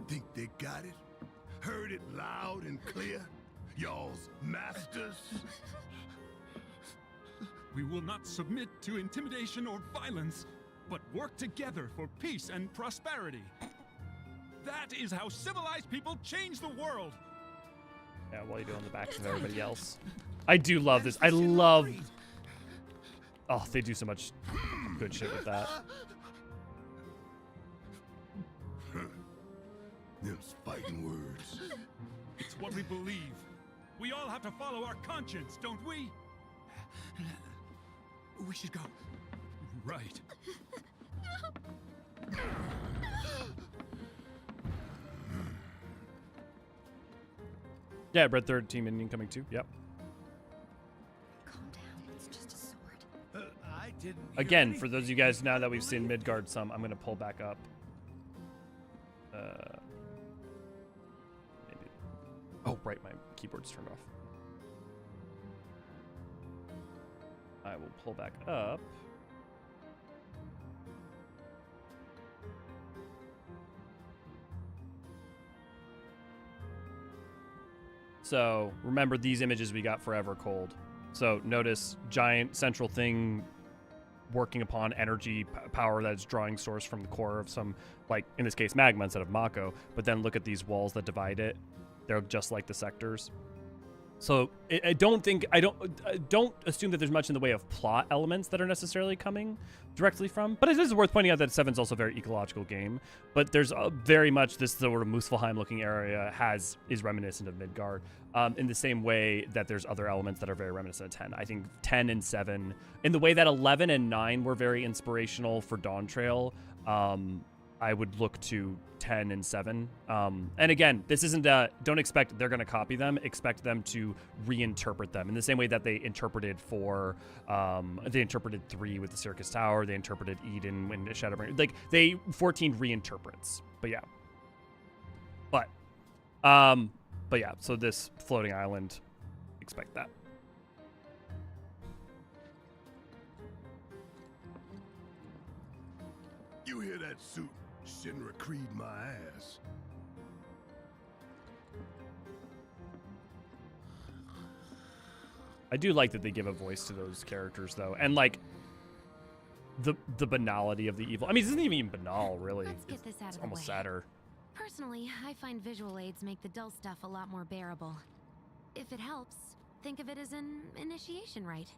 Think they got it? Heard it loud and clear? Y'all's masters? We will not submit to intimidation or violence, but work together for peace and prosperity. That is how civilized people change the world. Yeah, while you do on the backs of everybody else. I do love this. I love... Oh, they do so much good shit with that. Them fighting words. It's what we believe. We all have to follow our conscience, don't we? We should go. Right. Yeah, Red Third Team Indian coming too. Yep. Calm down. It's just a sword. I didn't. Again, for those of you guys now that we've seen Midgard some, I'm gonna pull back up. Maybe. Oh, right, my keyboard's turned off. I will pull back up. So remember these images we got for Evercold. So notice giant central thing working upon energy power that's drawing source from the core of some, like in this case, magma instead of Mako. But then look at these walls that divide it. They're just like the sectors. So I don't assume that there's much in the way of plot elements that are necessarily coming directly from. But it is worth pointing out that 7's also a very ecological game. But there's very much this sort of Muspelheim-looking area is reminiscent of Midgard, in the same way that there's other elements that are very reminiscent of 10. I think 10 and 7, in the way that 11 and 9 were very inspirational for Dawn Trail. I would look to 10 and 7. And again, this isn't don't expect they're going to copy them. Expect them to reinterpret them in the same way that they interpreted they interpreted 3 with the Circus Tower. They interpreted Eden when Shadowbringers. Like, 14 reinterprets. But yeah. But yeah, so this floating island, expect that. You hear that suit? Shinra Creed my ass. I do like that they give a voice to those characters, though, and like the banality of the evil. I mean, it isn't even banal, really. Let's get this out It's of the almost way. sadder. Personally, I find visual aids make the dull stuff a lot more bearable. If it helps, think of it as an initiation rite.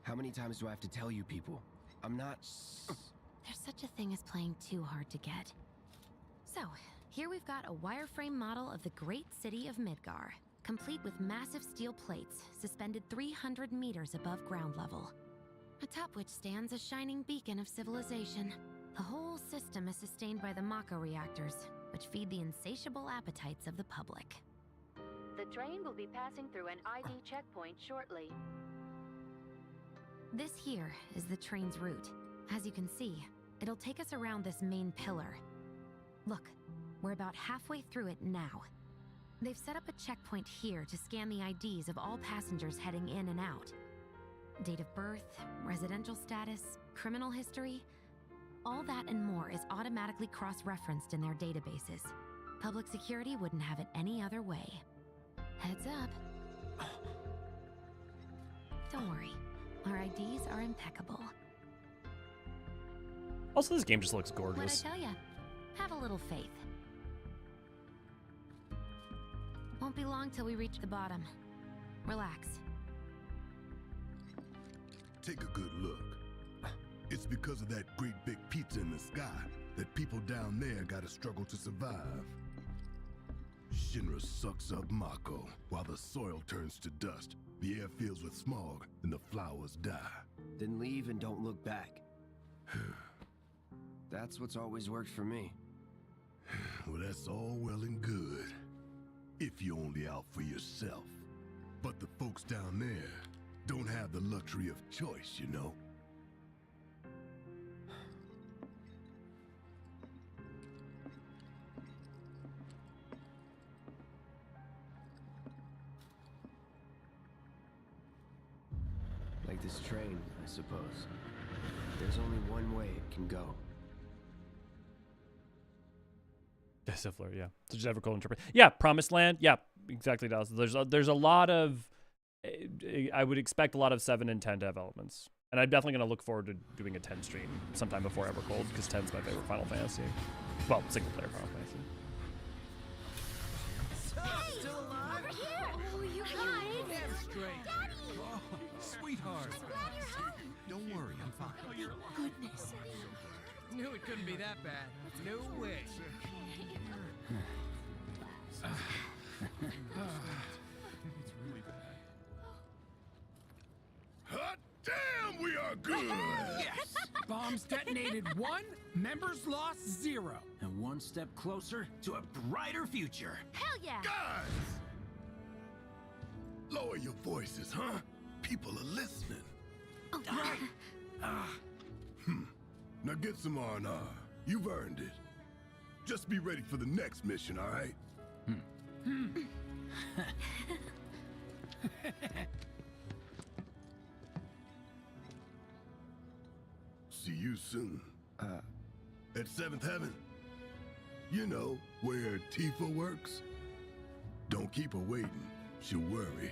How many times do I have to tell you people? I'm not... There's such a thing as playing too hard to get. So, here we've got a wireframe model of the great city of Midgar, complete with massive steel plates suspended 300 meters above ground level, atop which stands a shining beacon of civilization. The whole system is sustained by the Mako reactors, which feed the insatiable appetites of the public. The train will be passing through an ID checkpoint shortly. This here is the train's route. As you can see, it'll take us around this main pillar. Look, we're about halfway through it now. They've set up a checkpoint here to scan the IDs of all passengers heading in and out. Date of birth, residential status, criminal history, all that and more is automatically cross-referenced in their databases. Public security wouldn't have it any other way. Heads up. Don't worry, our IDs are impeccable. Also, this game just looks gorgeous. What'd I tell ya? Have a little faith. Won't be long till we reach the bottom. Relax. Take a good look. It's because of that great big pizza in the sky that people down there gotta struggle to survive. Shinra sucks up Mako, while the soil turns to dust, the air fills with smog, and the flowers die. Then leave and don't look back. That's what's always worked for me. Well, that's all well and good. If you're only out for yourself. But the folks down there don't have the luxury of choice, you know? Like this train, I suppose. There's only one way it can go. Sifler, yeah. So just Evercold interpret. Yeah, Promised Land. Yeah, exactly. Dallas. There's a lot of. I would expect a lot of 7 and 10 to have elements, and I'm definitely going to look forward to doing a 10 stream sometime before Evercold because 10's my favorite Final Fantasy. Well, single player Final Fantasy. Hey! Over here! Oh, you guys! Daddy! Oh, sweetheart. I'm glad you're home. Don't worry, I'm fine. Goodness. Knew it couldn't be that bad. No way. It's really bad. Hot damn, we are good! Yes! Bombs detonated 1, members lost 0. And one step closer to a brighter future. Hell yeah! Guys! Lower your voices, huh? People are listening. Oh, Now get some R&R. You've earned it. Just be ready for the next mission, all right? See you soon. At 7th Heaven. You know, where Tifa works. Don't keep her waiting. She'll worry.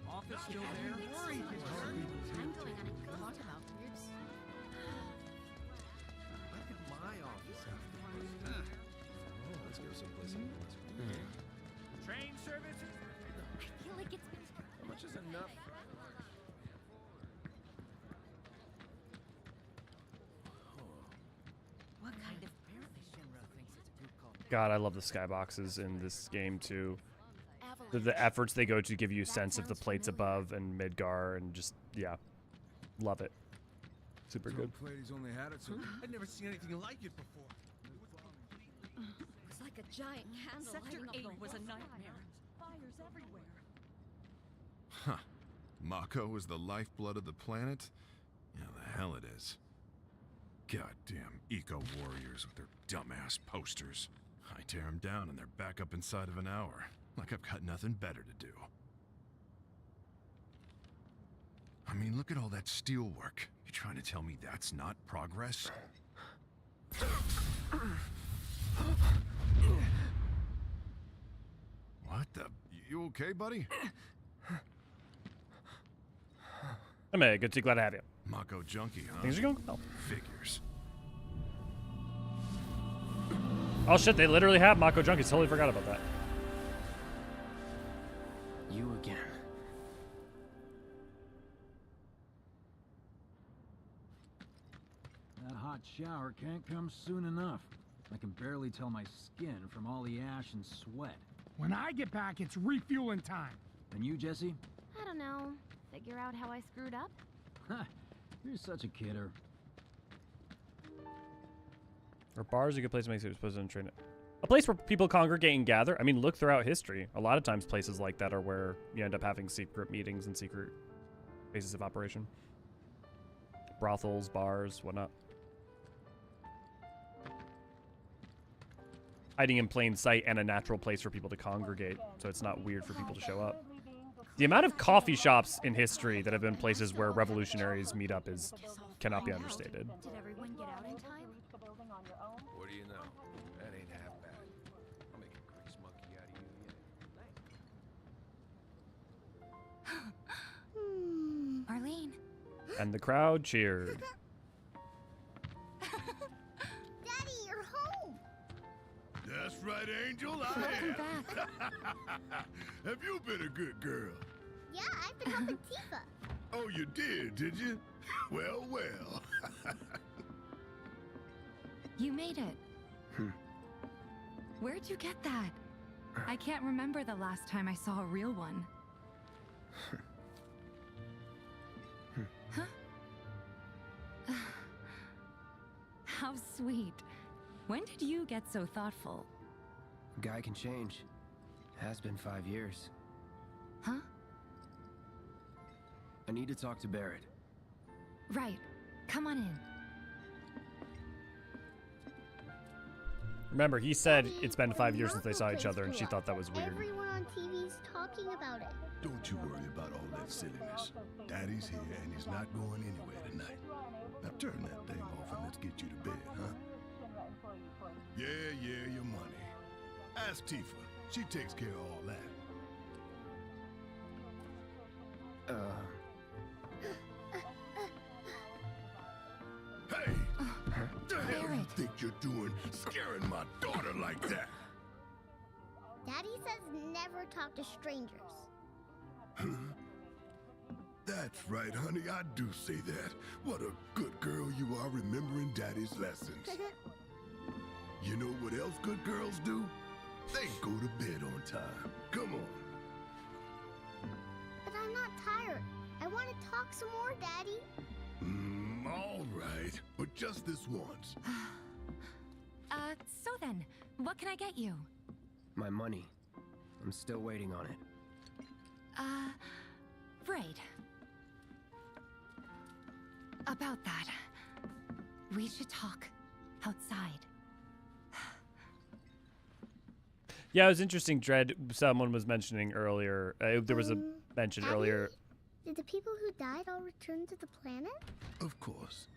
Office still there? Hurry! I'm going on a walk about yours. Look at my office afterwards. Let's go someplace else. Train services? I feel like it's been... How much is enough? What kind of Shinra thinks it's a group called God, I love the skyboxes in this game too. The efforts they go to give you a sense of the plates above and Midgar, and just yeah, love it. Super good. He's only had it, so I'd never seen anything like it before. It's like a giant candle. Sector 8 was a nightmare. Fires everywhere. Huh. Mako is the lifeblood of the planet? Yeah, the hell it is. Goddamn eco-warriors with their dumbass posters. I tear them down and they're back up inside of an hour. Like I've got nothing better to do. I mean, look at all that steel work. You trying to tell me that's not progress? What the? You okay, buddy? I'm good to glad to have you. Mako junkie, huh? Things are going well. Figures. Oh shit, they literally have Mako Junkies. Totally forgot about that. You again. That hot shower can't come soon enough. I can barely tell my skin from all the ash and sweat. When I get back, it's refueling time. And you, Jesse? I don't know. Figure out how I screwed up? Ha! You're such a kidder. Are bars a good place to make supposed to train it? A place where people congregate and gather? I mean, look throughout history. A lot of times places like that are where you end up having secret meetings and secret bases of operation. Brothels, bars, whatnot. Hiding in plain sight and a natural place for people to congregate, so it's not weird for people to show up. The amount of coffee shops in history that have been places where revolutionaries meet up cannot be understated. Did everyone get out in time? What do you know? That ain't half bad. I'll make a grease monkey out of you yet. Arlene. And the crowd cheered. Daddy, you're home! That's right, Angel. I Welcome have. Have you been a good girl? Yeah, I've been helping Tifa. Oh, you did you? Well, well. You made it. Where'd you get that? I can't remember the last time I saw a real one. Huh? How sweet. When did you get so thoughtful? Guy can change. Has been 5 years. Huh? I need to talk to Barrett. Right. Come on in. Remember, he said it's been 5 years since they saw each other, and she thought that was weird. Everyone on TV's talking about it. Don't you worry about all that silliness. Daddy's here and he's not going anywhere tonight. Now turn that thing off and let's get you to bed, huh? Yeah, your money. Ask Tifa. She takes care of all that. Hey! What the hell you think you're doing scaring my daughter like that? Daddy says never talk to strangers. That's right, honey. I do say that. What a good girl you are remembering Daddy's lessons. You know what else good girls do? They go to bed on time. Come on. But I'm not tired. I want to talk some more, Daddy. All right. But just this once. So then, what can I get you? My money. I'm still waiting on it. Right. About that. We should talk outside. Yeah, it was interesting, Dredd. Someone was mentioning earlier. There was a mention Daddy, earlier. Did the people who died all return to the planet? Of course.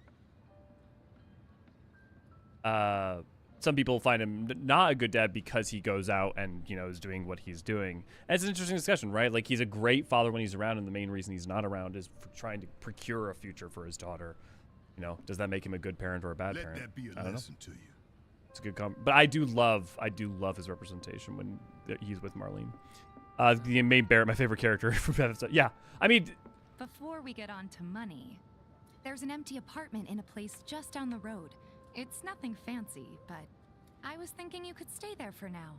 Some people find him not a good dad because he goes out and, is doing what he's doing. And it's an interesting discussion, right? Like, he's a great father when he's around, and the main reason he's not around is for trying to procure a future for his daughter. Does that make him a good parent or a bad parent? Let that be a lesson to you. It's a good but I do love his representation when he's with Marlene. The main Barrett, my favorite character from Bethesda. Yeah, I mean. Before we get on to money, there's an empty apartment in a place just down the road. It's nothing fancy, but I was thinking you could stay there for now.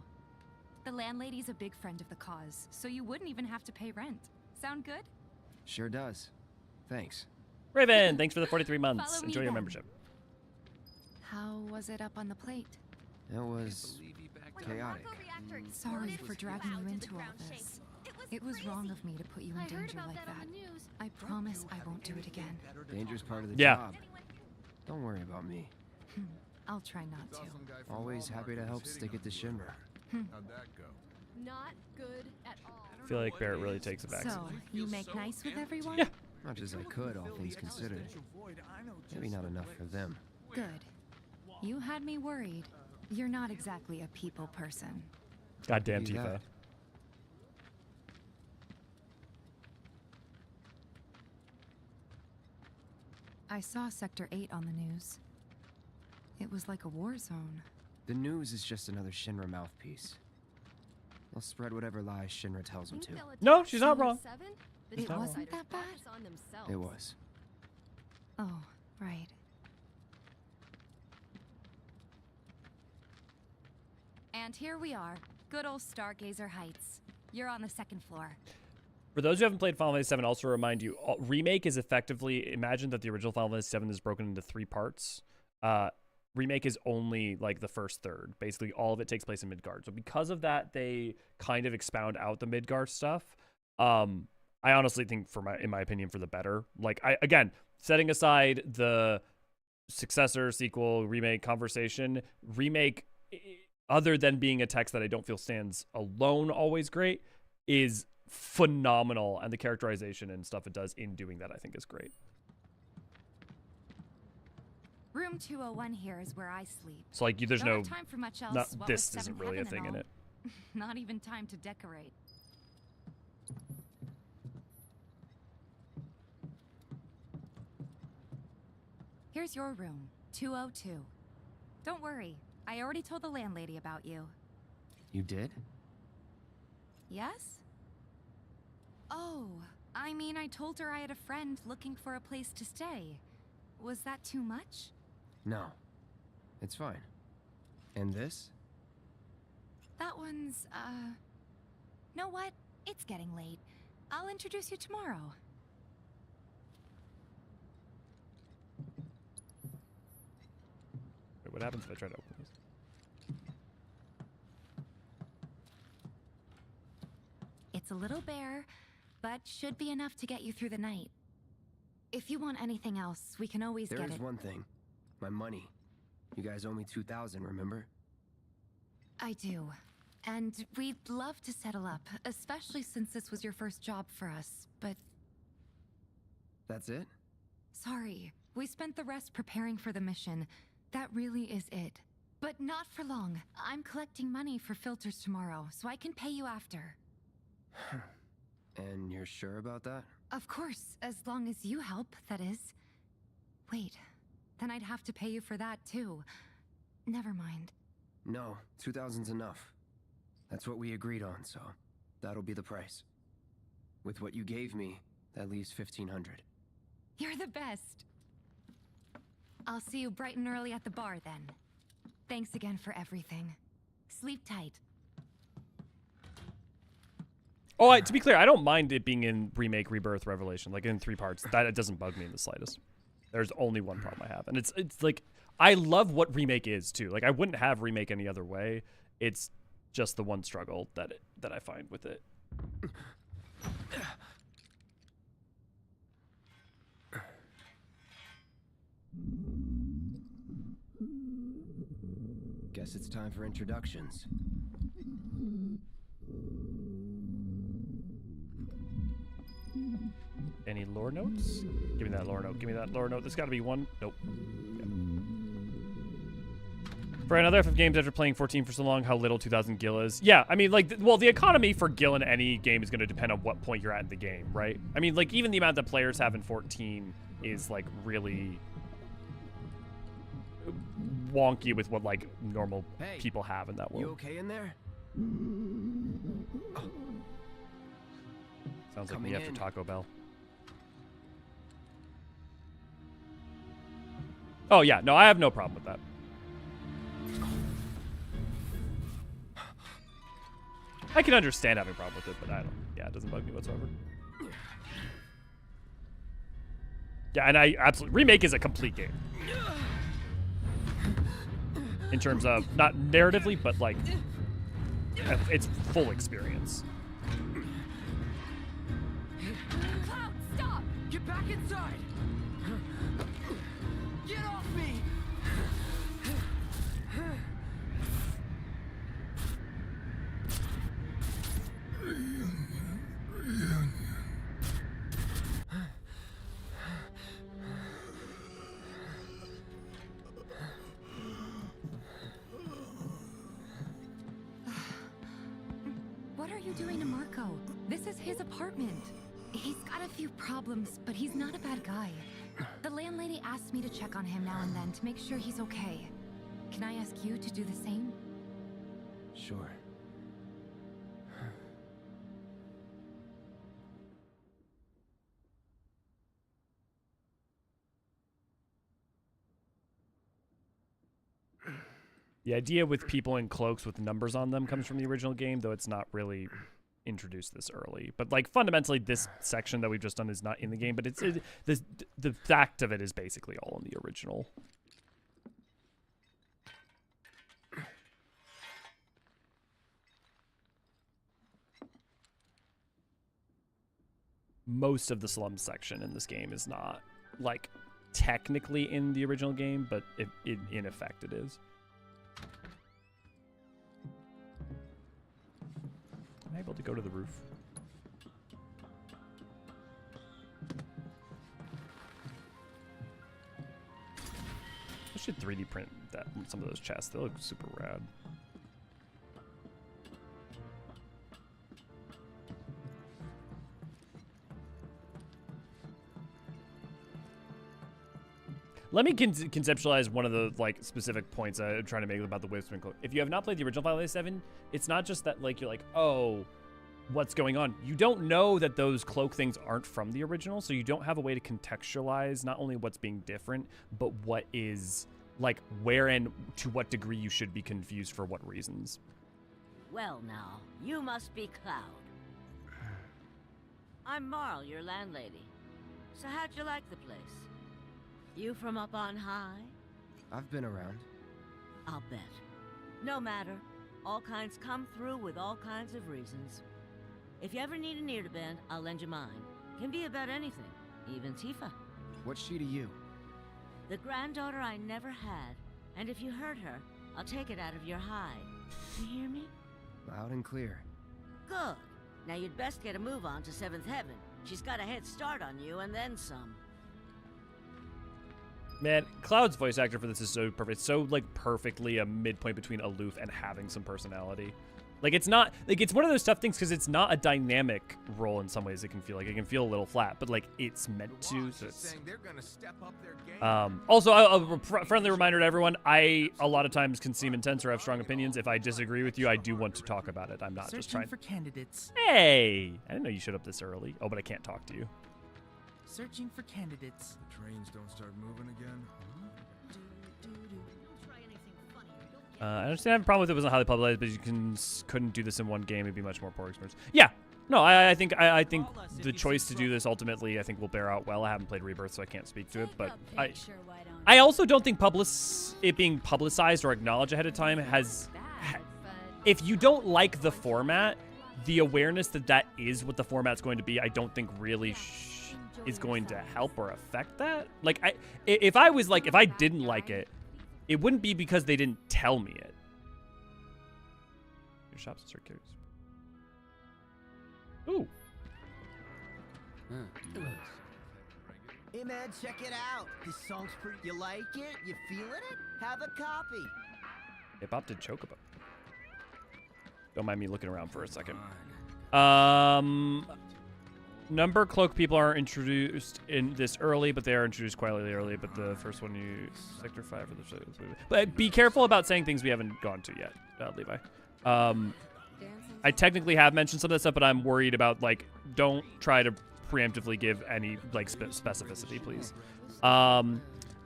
The landlady's a big friend of the cause, so you wouldn't even have to pay rent. Sound good? Sure does. Thanks. Raven, thanks for the 43 months. Follow me Enjoy your then. membership. How was it up on the plate? It was chaotic. Sorry for dragging you into all this. It was wrong of me to put you in danger like that. I promise I won't do it again. Danger's part of the Yeah. job. Don't worry about me. I'll try not to. Always happy to help stick it to Shinra. How'd that go? Not good at all. I feel like Barrett really takes it back. So, you make nice with everyone? Yeah. Much as I could, all things considered. Maybe not enough for them. Good. You had me worried. You're not exactly a people person. Goddamn Do Tifa. that. I saw Sector 8 on the news. It was like a war zone. The news is just another Shinra mouthpiece. They'll spread whatever lies Shinra tells them to. No, she's not wrong. It wasn't that bad? It was. Oh, right. And here we are. Good old Stargazer Heights. You're on the second floor. For those who haven't played Final Fantasy VII, also remind you, Remake is effectively, imagine that the original Final Fantasy VII is broken into 3 parts. Remake is only like the first third. Basically, all of it takes place in Midgard. So because of that, they kind of expound out the Midgard stuff. I honestly think, in my opinion, for the better. Like, again, setting aside the successor, sequel, remake conversation, Remake, other than being a text that I don't feel stands alone always great, is phenomenal, and the characterization and stuff it does in doing that I think is great. Room 201 here is where I sleep. So like there's Don't no have time for much else. What this with isn't Seventh really a Heaven thing in and it. all. Not even time to decorate. Here's your room, 202. Don't worry, I already told the landlady about you. You did? Yes? Oh, I mean, I told her I had a friend looking for a place to stay. Was that too much? No. It's fine. And this? That one's, know what? It's getting late. I'll introduce you tomorrow. Wait, what happens if I try to open these? It's a little bare, but should be enough to get you through the night. If you want anything else, we can always get it. There's one thing. My money. You guys owe me 2,000, remember? I do. And we'd love to settle up, especially since this was your first job for us, but... That's it? Sorry. We spent the rest preparing for the mission. That really is it. But not for long. I'm collecting money for filters tomorrow, so I can pay you after. And you're sure about that? Of course, as long as you help, that is. Wait, then I'd have to pay you for that too. Never mind. No, 2,000's enough. That's what we agreed on, so that'll be the price. With what you gave me, that leaves 1,500. You're the best. I'll see you bright and early at the bar then. Thanks again for everything. Sleep tight. Oh, to be clear, I don't mind it being in Remake, Rebirth, Revelation, like in 3 parts. That it doesn't bug me in the slightest. There's only one problem I have, and it's like I love what Remake is too. Like I wouldn't have Remake any other way. It's just the one struggle that I find with it. Guess it's time for introductions. Any lore notes? Give me that lore note. Give me that lore note. There's got to be one. Nope. Yep. For another FF games after playing 14 for so long, how little 2,000 gil is. Yeah, I mean, like, well, the economy for gil in any game is going to depend on what point you're at in the game, right? I mean, like, even the amount that players have in 14 is, like, really wonky with what, like, normal people have in that world. You okay in there? Sounds like me after Taco Bell. Oh, yeah. No, I have no problem with that. I can understand having a problem with it, but I don't. Yeah, it doesn't bug me whatsoever. Yeah, and I absolutely... Remake is a complete game. In terms of, not narratively, but, like, it's full experience. Cloud, stop! Get back inside! Get off me! What are you doing to Marco? This is his apartment. He's got a few problems, but he's not a bad guy. The landlady asked me to check on him now and then to make sure he's okay. Can I ask you to do the same? Sure. The idea with people in cloaks with numbers on them comes from the original game, though it's not really introduced this early. But like fundamentally, this section that we've just done is not in the game, but the fact of it is basically all in the original. Most of the slums section in this game is not like technically in the original game, but in effect it is. Am I able to go to the roof? I should 3D print some of those chests. They look super rad. Let me conceptualize one of the like specific points I'm trying to make about the Wisdom Cloak. If you have not played the original Final Fantasy VII, it's not just that like you're like, oh, what's going on? You don't know that those cloak things aren't from the original, so you don't have a way to contextualize not only what's being different, but what is like where and to what degree you should be confused for what reasons. Well now, you must be Cloud. I'm Marl, your landlady. So how'd you like the place? You from up on high? I've been around. I'll bet. No matter. All kinds come through with all kinds of reasons. If you ever need an ear to bend, I'll lend you mine. Can be about anything, even Tifa. What's she to you? The granddaughter I never had. And if you hurt her, I'll take it out of your hide. You hear me? Loud and clear. Good. Now you'd best get a move on to 7th Heaven. She's got a head start on you and then some. Man, Cloud's voice actor for this is so perfect. It's so like perfectly a midpoint between aloof and having some personality. Like it's not like it's one of those tough things because it's not a dynamic role in some ways. It can feel like it can feel a little flat, but like it's meant to. So it's, also, a friendly reminder to everyone: I a lot of times can seem intense or have strong opinions. If I disagree with you, I do want to talk about it. I'm not just trying. Searching for candidates. Hey, I didn't know you showed up this early. Oh, but I can't talk to you. Searching for candidates. The trains don't start moving again. I understand I have a problem with it wasn't highly publicized, but you couldn't do this in one game. It'd be much more poor experience. Yeah, no, I think the choice to do this ultimately I think will bear out well. I haven't played Rebirth, so I can't speak to it, but I also don't think it being publicized or acknowledged ahead of time has. If you don't like the format, the awareness that is what the format's going to be, I don't think really is going to help or affect that. Like if I didn't like it. It wouldn't be because they didn't tell me it. Your shops are curious. Ooh. Hey man, check it out. This song's pretty. You like it? You feeling it? Have a copy. Hip hop did Chocobo. Don't mind me looking around for a second. Number cloak people aren't introduced in this early, but they are introduced quietly early. But the first one, you sector 5 for the. But be careful about saying things we haven't gone to yet, Levi. I technically have mentioned some of this stuff, but I'm worried about like don't try to preemptively give any like specificity, please.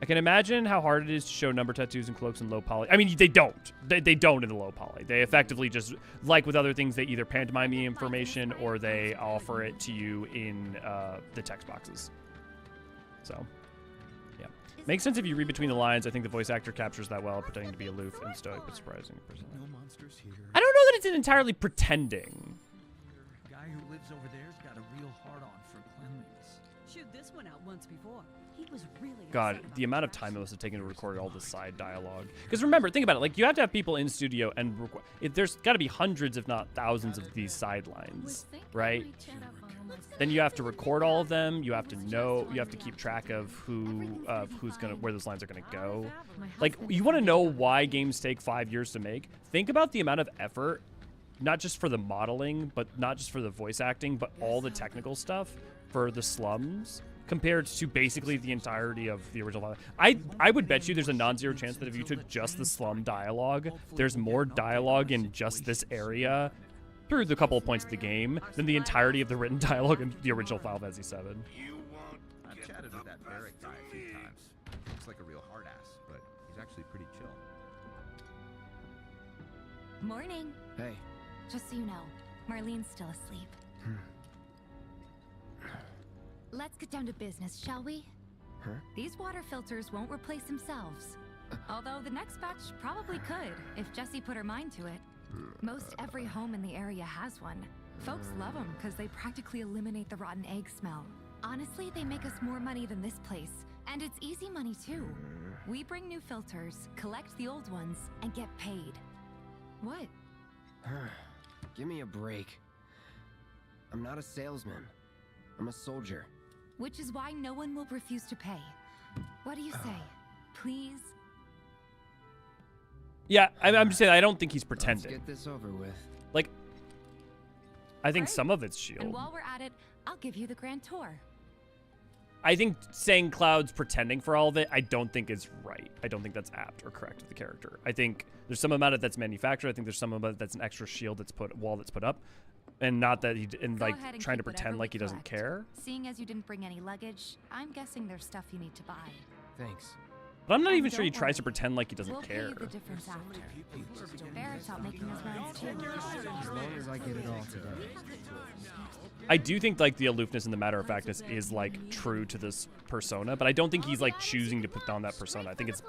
I can imagine how hard it is to show number tattoos and cloaks in low poly. I mean, they don't. They don't in the low poly. They effectively just, like with other things, they either pantomime the information or they offer it to you in the text boxes. So, yeah. Makes sense if you read between the lines. I think the voice actor captures that well, pretending to be aloof and stoic, but surprising. I don't know that it's entirely pretending. The guy who lives over there's got a real hard-on for cleanliness. Chewed this one out once before. He was really God, the amount of time it must have taken to record all the side dialogue. Because remember, think about it. Like, you have to have people in studio and record. There's got to be hundreds, if not thousands, of these sidelines, right? Then you have to record all of them. You have to know. You have to keep track of where those lines are gonna go. Like, you want to know why games take 5 years to make? Think about the amount of effort, not just for the modeling, but not just for the voice acting, but all the technical stuff for the slums. Compared to basically the entirety of the original. I would bet you there's a non-zero chance that if you took just the slum dialogue, there's more dialogue in just this area through the couple of points of the game than the entirety of the written dialogue in the original Final Fantasy VII. I've chatted with that Barrick guy a few times. Looks like a real hard ass, but he's actually pretty chill. Morning. Hey. Just so you know, Marlene's still asleep. Let's get down to business, shall we? Huh? These water filters won't replace themselves. Although the next batch probably could, if Jessie put her mind to it. Most every home in the area has one. Folks love them because they practically eliminate the rotten egg smell. Honestly, they make us more money than this place. And it's easy money too. We bring new filters, collect the old ones, and get paid. What? Give me a break. I'm not a salesman. I'm a soldier. Which is why no one will refuse to pay. What do you say? Please? Yeah, I'm just saying I don't think he's pretending. Let's get this over with. Like, I think some of it's shield. And while we're at it, I'll give you the grand tour. I think saying Cloud's pretending for all of it, I don't think is right. I don't think that's apt or correct with the character. I think there's some amount of that's manufactured. I think there's some amount that's an extra shield that's wall that's put up. And not that like trying to pretend like he doesn't care. Seeing as you didn't bring any luggage, I'm guessing there's stuff you need to buy. Thanks. But I'm not And even sure he don't tries to worry, pretend like he doesn't we'll care. pay the difference after. Barrett's out making his rounds too. As long as I get it all today. I do think like the aloofness and the matter of factness is like true to this persona, but I don't think he's like choosing to put on that persona. I think it's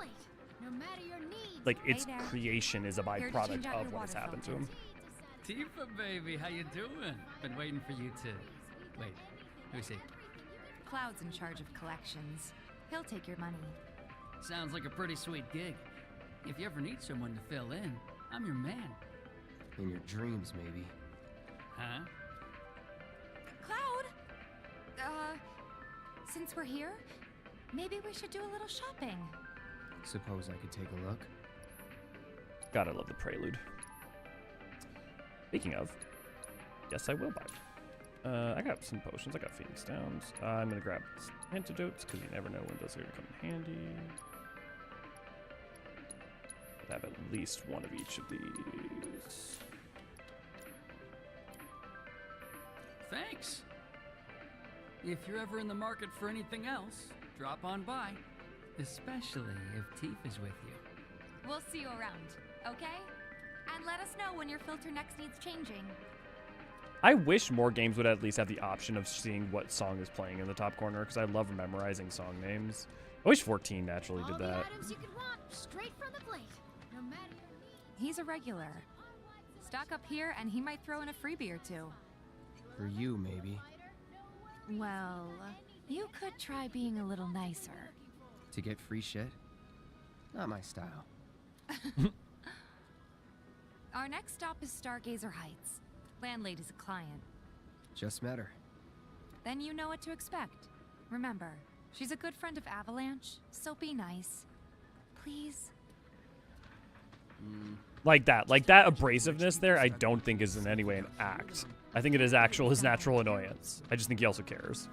like its creation is a byproduct of what has happened to him. Tifa, baby, how you doing? Been waiting for you to... Wait, let me see. Cloud's in charge of collections. He'll take your money. Sounds like a pretty sweet gig. If you ever need someone to fill in, I'm your man. In your dreams, maybe. Huh? Cloud! Since we're here, maybe we should do a little shopping. Suppose I could take a look? God, I love the prelude. Speaking of, yes, I will buy. I got some potions. I got Phoenix Downs. I'm gonna grab some antidotes because you never know when those are gonna come in handy. I have at least one of each of these. Thanks. If you're ever in the market for anything else, drop on by. Especially if Tifa's with you. We'll see you around, okay? And let us know when your filter next needs changing. I wish more games would at least have the option of seeing what song is playing in the top corner because I love memorizing song names. I wish 14 naturally did that. You can want straight from the plate. No matter your needs. He's a regular. Stock up here and he might throw in a freebie or two. For you, maybe. Well, you could try being a little nicer. To get free shit? Not my style. Our next stop is Stargazer Heights. Landlady's a client. Just met her. Then you know what to expect. Remember, she's a good friend of Avalanche, so be nice. Please? Like that abrasiveness there, I don't think is in any way an act. I think it is his natural annoyance. I just think he also cares.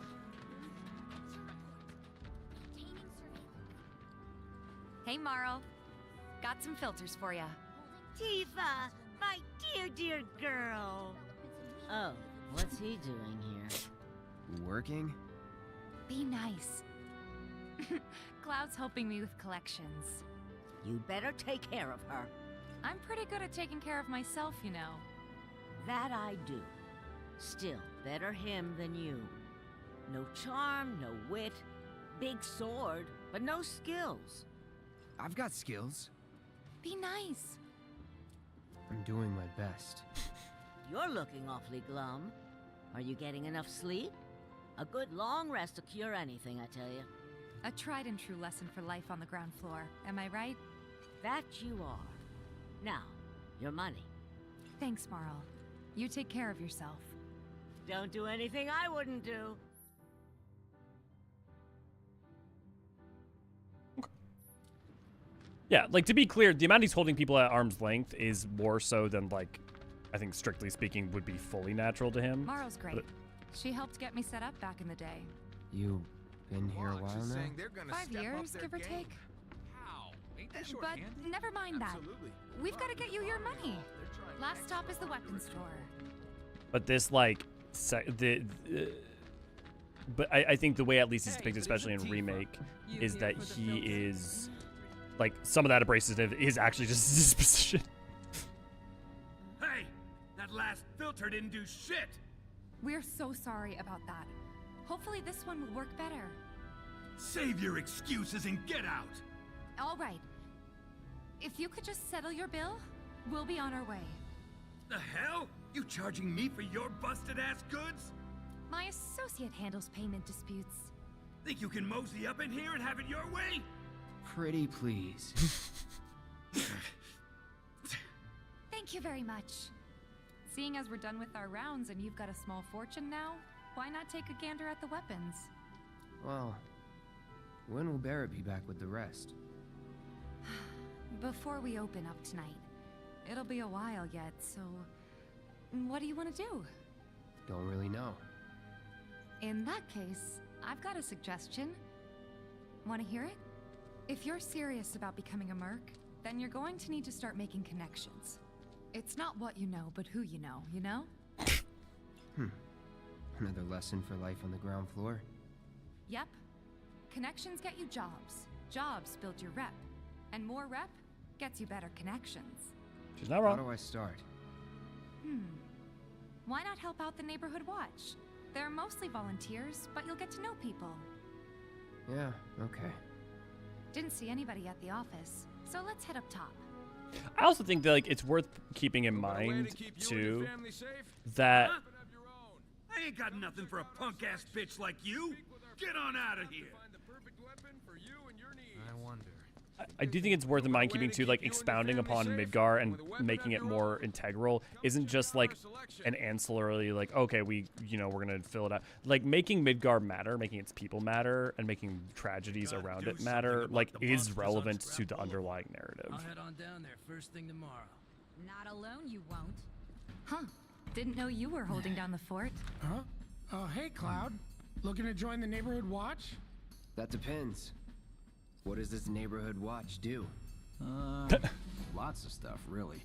Hey, Marl. Got some filters for ya. Tifa, my dear girl. Oh, what's he doing here? Working? Be nice. Cloud's helping me with collections. You better take care of her. I'm pretty good at taking care of myself, you know. That I do. Still, better him than you. No charm, no wit. Big sword, but no skills. I've got skills. Be nice. I'm doing my best. You're looking awfully glum. Are you getting enough sleep? A good long rest to cure anything, I tell you. A tried and true lesson for life on the ground floor. Am I right? That you are. Now, your money. Thanks, Marl. You take care of yourself. Don't do anything I wouldn't do. Yeah, like to be clear, the amount he's holding people at arm's length is more so than like, I think strictly speaking would be fully natural to him. Marl's great. She helped get me set up back in the day. You been here a while now? 5 years, give or take. But never mind that. We've got to get you your money. Last stop is the weapons store. But this like, but I think the way at least it's depicted, especially in Remake, is that he is, like, some of that abrasiveness is actually just his disposition. Hey, that last filter didn't do shit. We're so sorry about that. Hopefully this one will work better. Save your excuses and get out. All right. If you could just settle your bill, we'll be on our way. The hell? You charging me for your busted-ass goods? My associate handles payment disputes. Think you can mosey up in here and have it your way? Pretty please. Thank you very much. Seeing as we're done with our rounds and you've got a small fortune now, why not take a gander at the weapons? Well, when will Barrett be back with the rest? Before we open up tonight. It'll be a while yet, so... What do you want to do? Don't really know. In that case, I've got a suggestion. Want to hear it? If you're serious about becoming a merc, then you're going to need to start making connections. It's not what you know, but who you know, you know? Another lesson for life on the ground floor? Yep. Connections get you jobs. jobs build your rep, and more rep gets you better connections. She's not wrong. How do I start? Why not help out the neighborhood watch? They're mostly volunteers, but you'll get to know people. Yeah, okay. Didn't see anybody at the office, so let's head up top. I also think that, like, it's worth keeping in mind too that I ain't got nothing for a punk-ass bitch like you. Get on out of here. I wonder. I do think it's worth in mind keeping too, like, expounding upon Midgar and making it more integral isn't just like an ancillary, like, okay, we're gonna fill it out. Like, making Midgar matter, making its people matter, and making tragedies around it matter, like, is relevant to the underlying narrative. I'll head on down there first thing tomorrow. Not alone, you won't. Huh. Didn't know you were holding down the fort. Huh? Oh, hey, Cloud. Looking to join the neighborhood watch? That depends. What does this neighborhood watch do? Lots of stuff, really.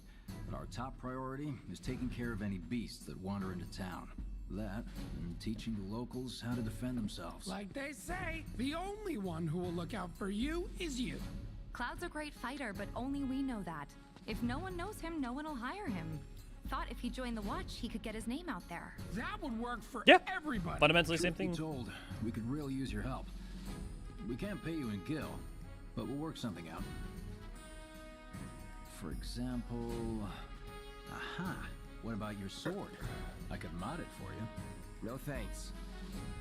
But our top priority is taking care of any beasts that wander into town. That, and teaching the locals how to defend themselves. Like they say, the only one who will look out for you is you. Cloud's a great fighter, but only we know that. If no one knows him, no one will hire him. Thought if he joined the watch, he could get his name out there. That would work for Yeah. everybody. Fundamentally same thing. Told, we could really use your help. We can't pay you in gil, but we'll work something out. For example... Aha! What about your sword? I could mod it for you. No thanks.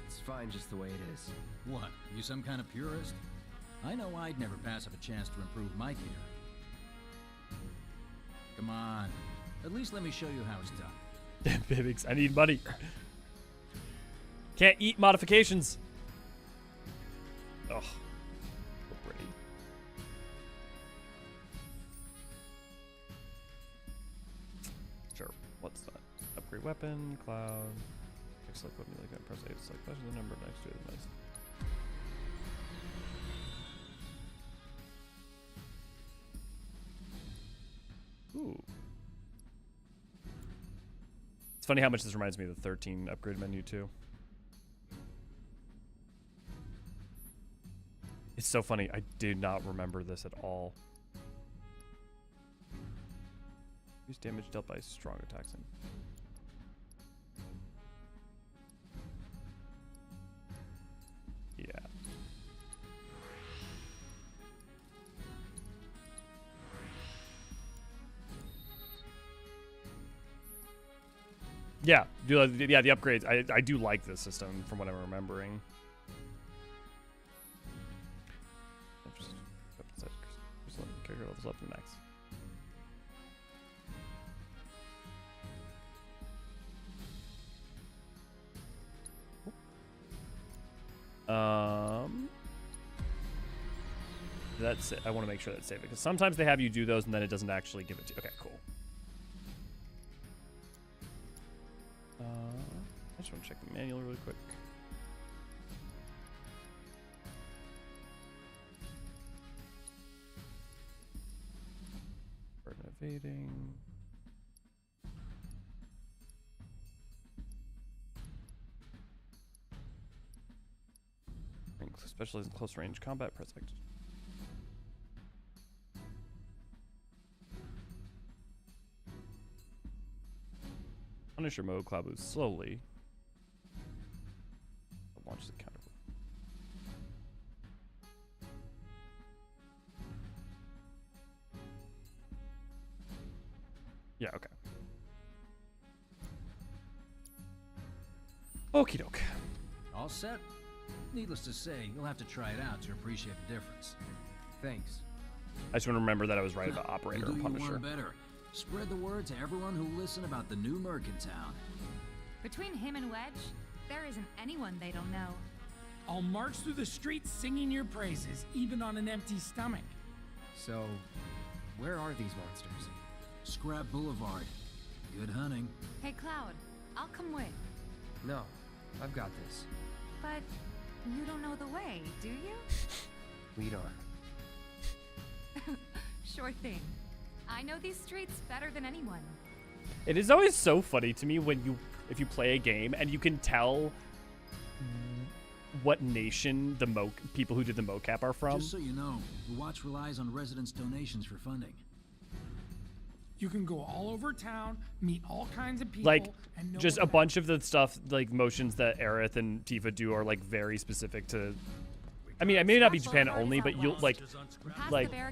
It's fine just the way it is. What, you some kind of purist? I know I'd never pass up a chance to improve my gear. Come on. At least let me show you how it's done. Bibbix, I need money. Can't eat modifications. Oh, so pretty. Sure. What's that? Upgrade weapon, cloud. Select weapon, like press A to select question. The number next to it is nice. Ooh. It's funny how much this reminds me of the 13 upgrade menu too. It's so funny. I did not remember this at all. Use damage dealt by strong attacks. Yeah. Yeah, the upgrades. I do like this system from what I'm remembering. Character levels up to max. That's it. I want to make sure that's saved because sometimes they have you do those and then it doesn't actually give it to you. Okay, cool. I just want to check the manual really quick. Burden evading. Specialized in close range combat, press X. Punisher mode, cloud moves slowly. Launches the counter. Yeah, okay. Okie doke. All set? Needless to say, you'll have to try it out to appreciate the difference. Thanks. I just want to remember that I was right about Operator and You Punisher. one better. Spread the word to everyone who listen about the new merc in town. Between him and Wedge, there isn't anyone they don't know. I'll march through the streets singing your praises, even on an empty stomach. So, where are these monsters? Scrap Boulevard. Good hunting. Hey, Cloud, I'll come with. No, I've got this. But you don't know the way, do you? Lead on. Sure thing. I know these streets better than anyone. It is always so funny to me when if you play a game and you can tell what nation the people who did the mocap are from. Just so you know, the watch relies on residents' donations for funding. You can go all over town, meet all kinds of people, Like, and just a bunch of the stuff, like motions that Aerith and Tifa do are like very specific to. I mean, it may not be Japan only, but you'll like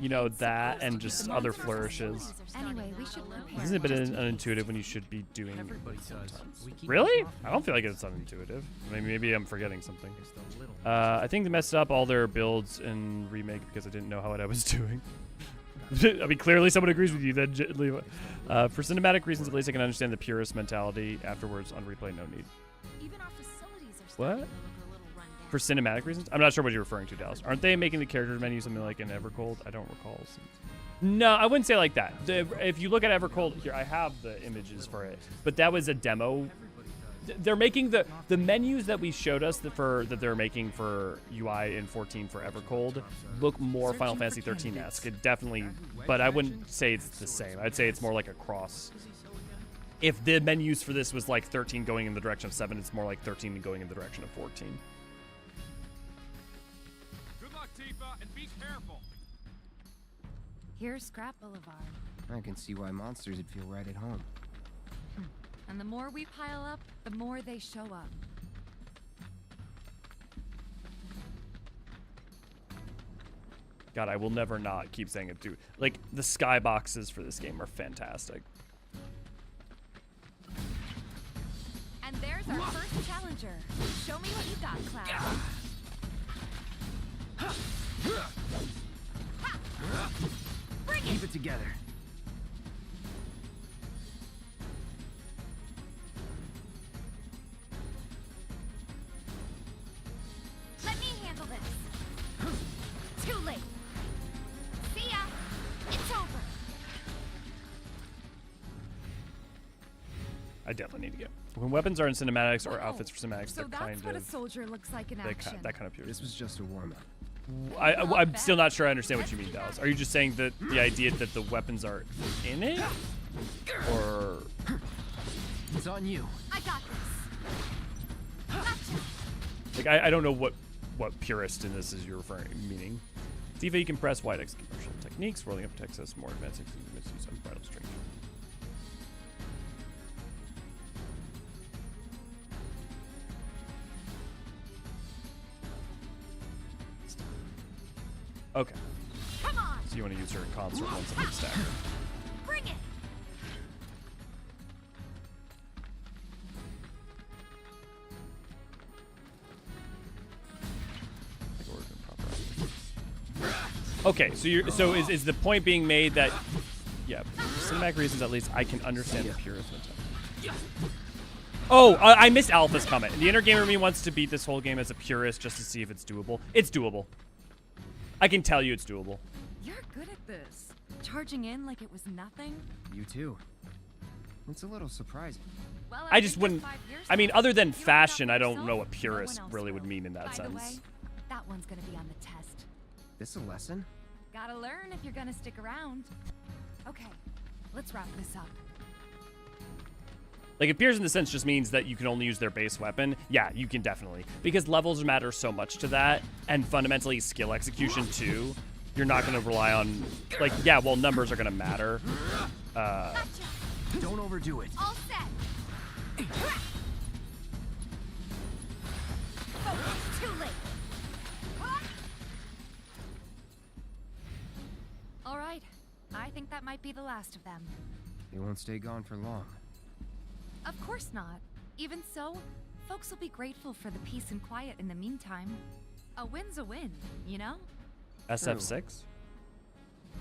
you know that and just other flourishes. Anyway, we should prepare. This is a bit unintuitive when you should be doing it sometimes. Really? I don't feel like it's unintuitive. Maybe I'm forgetting something. I think they messed up all their builds in Remake because I didn't know how I was doing. I mean, clearly someone agrees with you then, Levi. For cinematic reasons, at least I can understand the purist mentality. Afterwards, on replay, no need. Even our facilities are What? starting to look a little run down. For cinematic reasons? I'm not sure what you're referring to, Dallas. Aren't they making the characters menu something like in Evercold? I don't recall. No, I wouldn't say like that. If you look at Evercold, here, I have the images for it. But that was a demo. They're making the menus that we showed us that they're making for UI in 14 for Evercold look more Final Fantasy 13-esque. It definitely, but I wouldn't say it's the same. I'd say it's more like a cross. If the menus for this was like 13 going in the direction of 7, it's more like 13 going in the direction of 14. Good luck, Tifa, and be careful. Here's Scrap Boulevard. I can see why monsters would feel right at home. And the more we pile up, the more they show up. God, I will never not keep saying it, dude. Like, the skyboxes for this game are fantastic. And there's our first challenger. Show me what you got, Cloud. Bring it! Keep it together. Let me handle this. Too late. See ya. It's over. I definitely need to get. When weapons are in cinematics or outfits for cinematics, So they're that's kind what of a soldier looks like in action. that kind of pure. This was just a warm-up. I'm still not sure I understand what you mean, Dallas. Are you just saying that the idea that the weapons are in it, or? It's on you. I got this. Gotcha. Like I don't know what purist in this is you're meaning. Tifa, you can press wide execute martial techniques, rolling up Texas, more advanced misuse unbridled strength. Okay. Come on. So you want to use her consort once I'm staggered. Bring it. Okay, so is the point being made that yeah, for cinematic reasons at least I can understand the purist mentality. Oh, I missed Alpha's comment. The inner gamer me wants to beat this whole game as a purist just to see if it's doable. It's doable. I can tell you it's doable. You're good at this. Charging in like it was nothing. You too. It's a little surprising. Well, I just wouldn't. I mean, other than fashion, I don't know what purist really would mean in that By the way, sense. that one's gonna be on the test. This a lesson? Gotta learn if you're gonna stick around. Okay, let's wrap this up. Like, if Pierce in the sense just means that you can only use their base weapon, yeah, you can definitely. Because levels matter so much to that, and fundamentally skill execution too. You're not going to rely on, like, yeah, well, numbers are going to matter. Don't overdo it. All set. Oh, too late. All right, I think that might be the last of them. They won't stay gone for long. Of course not. Even so, folks will be grateful for the peace and quiet in the meantime. A win's a win, you know? SF6?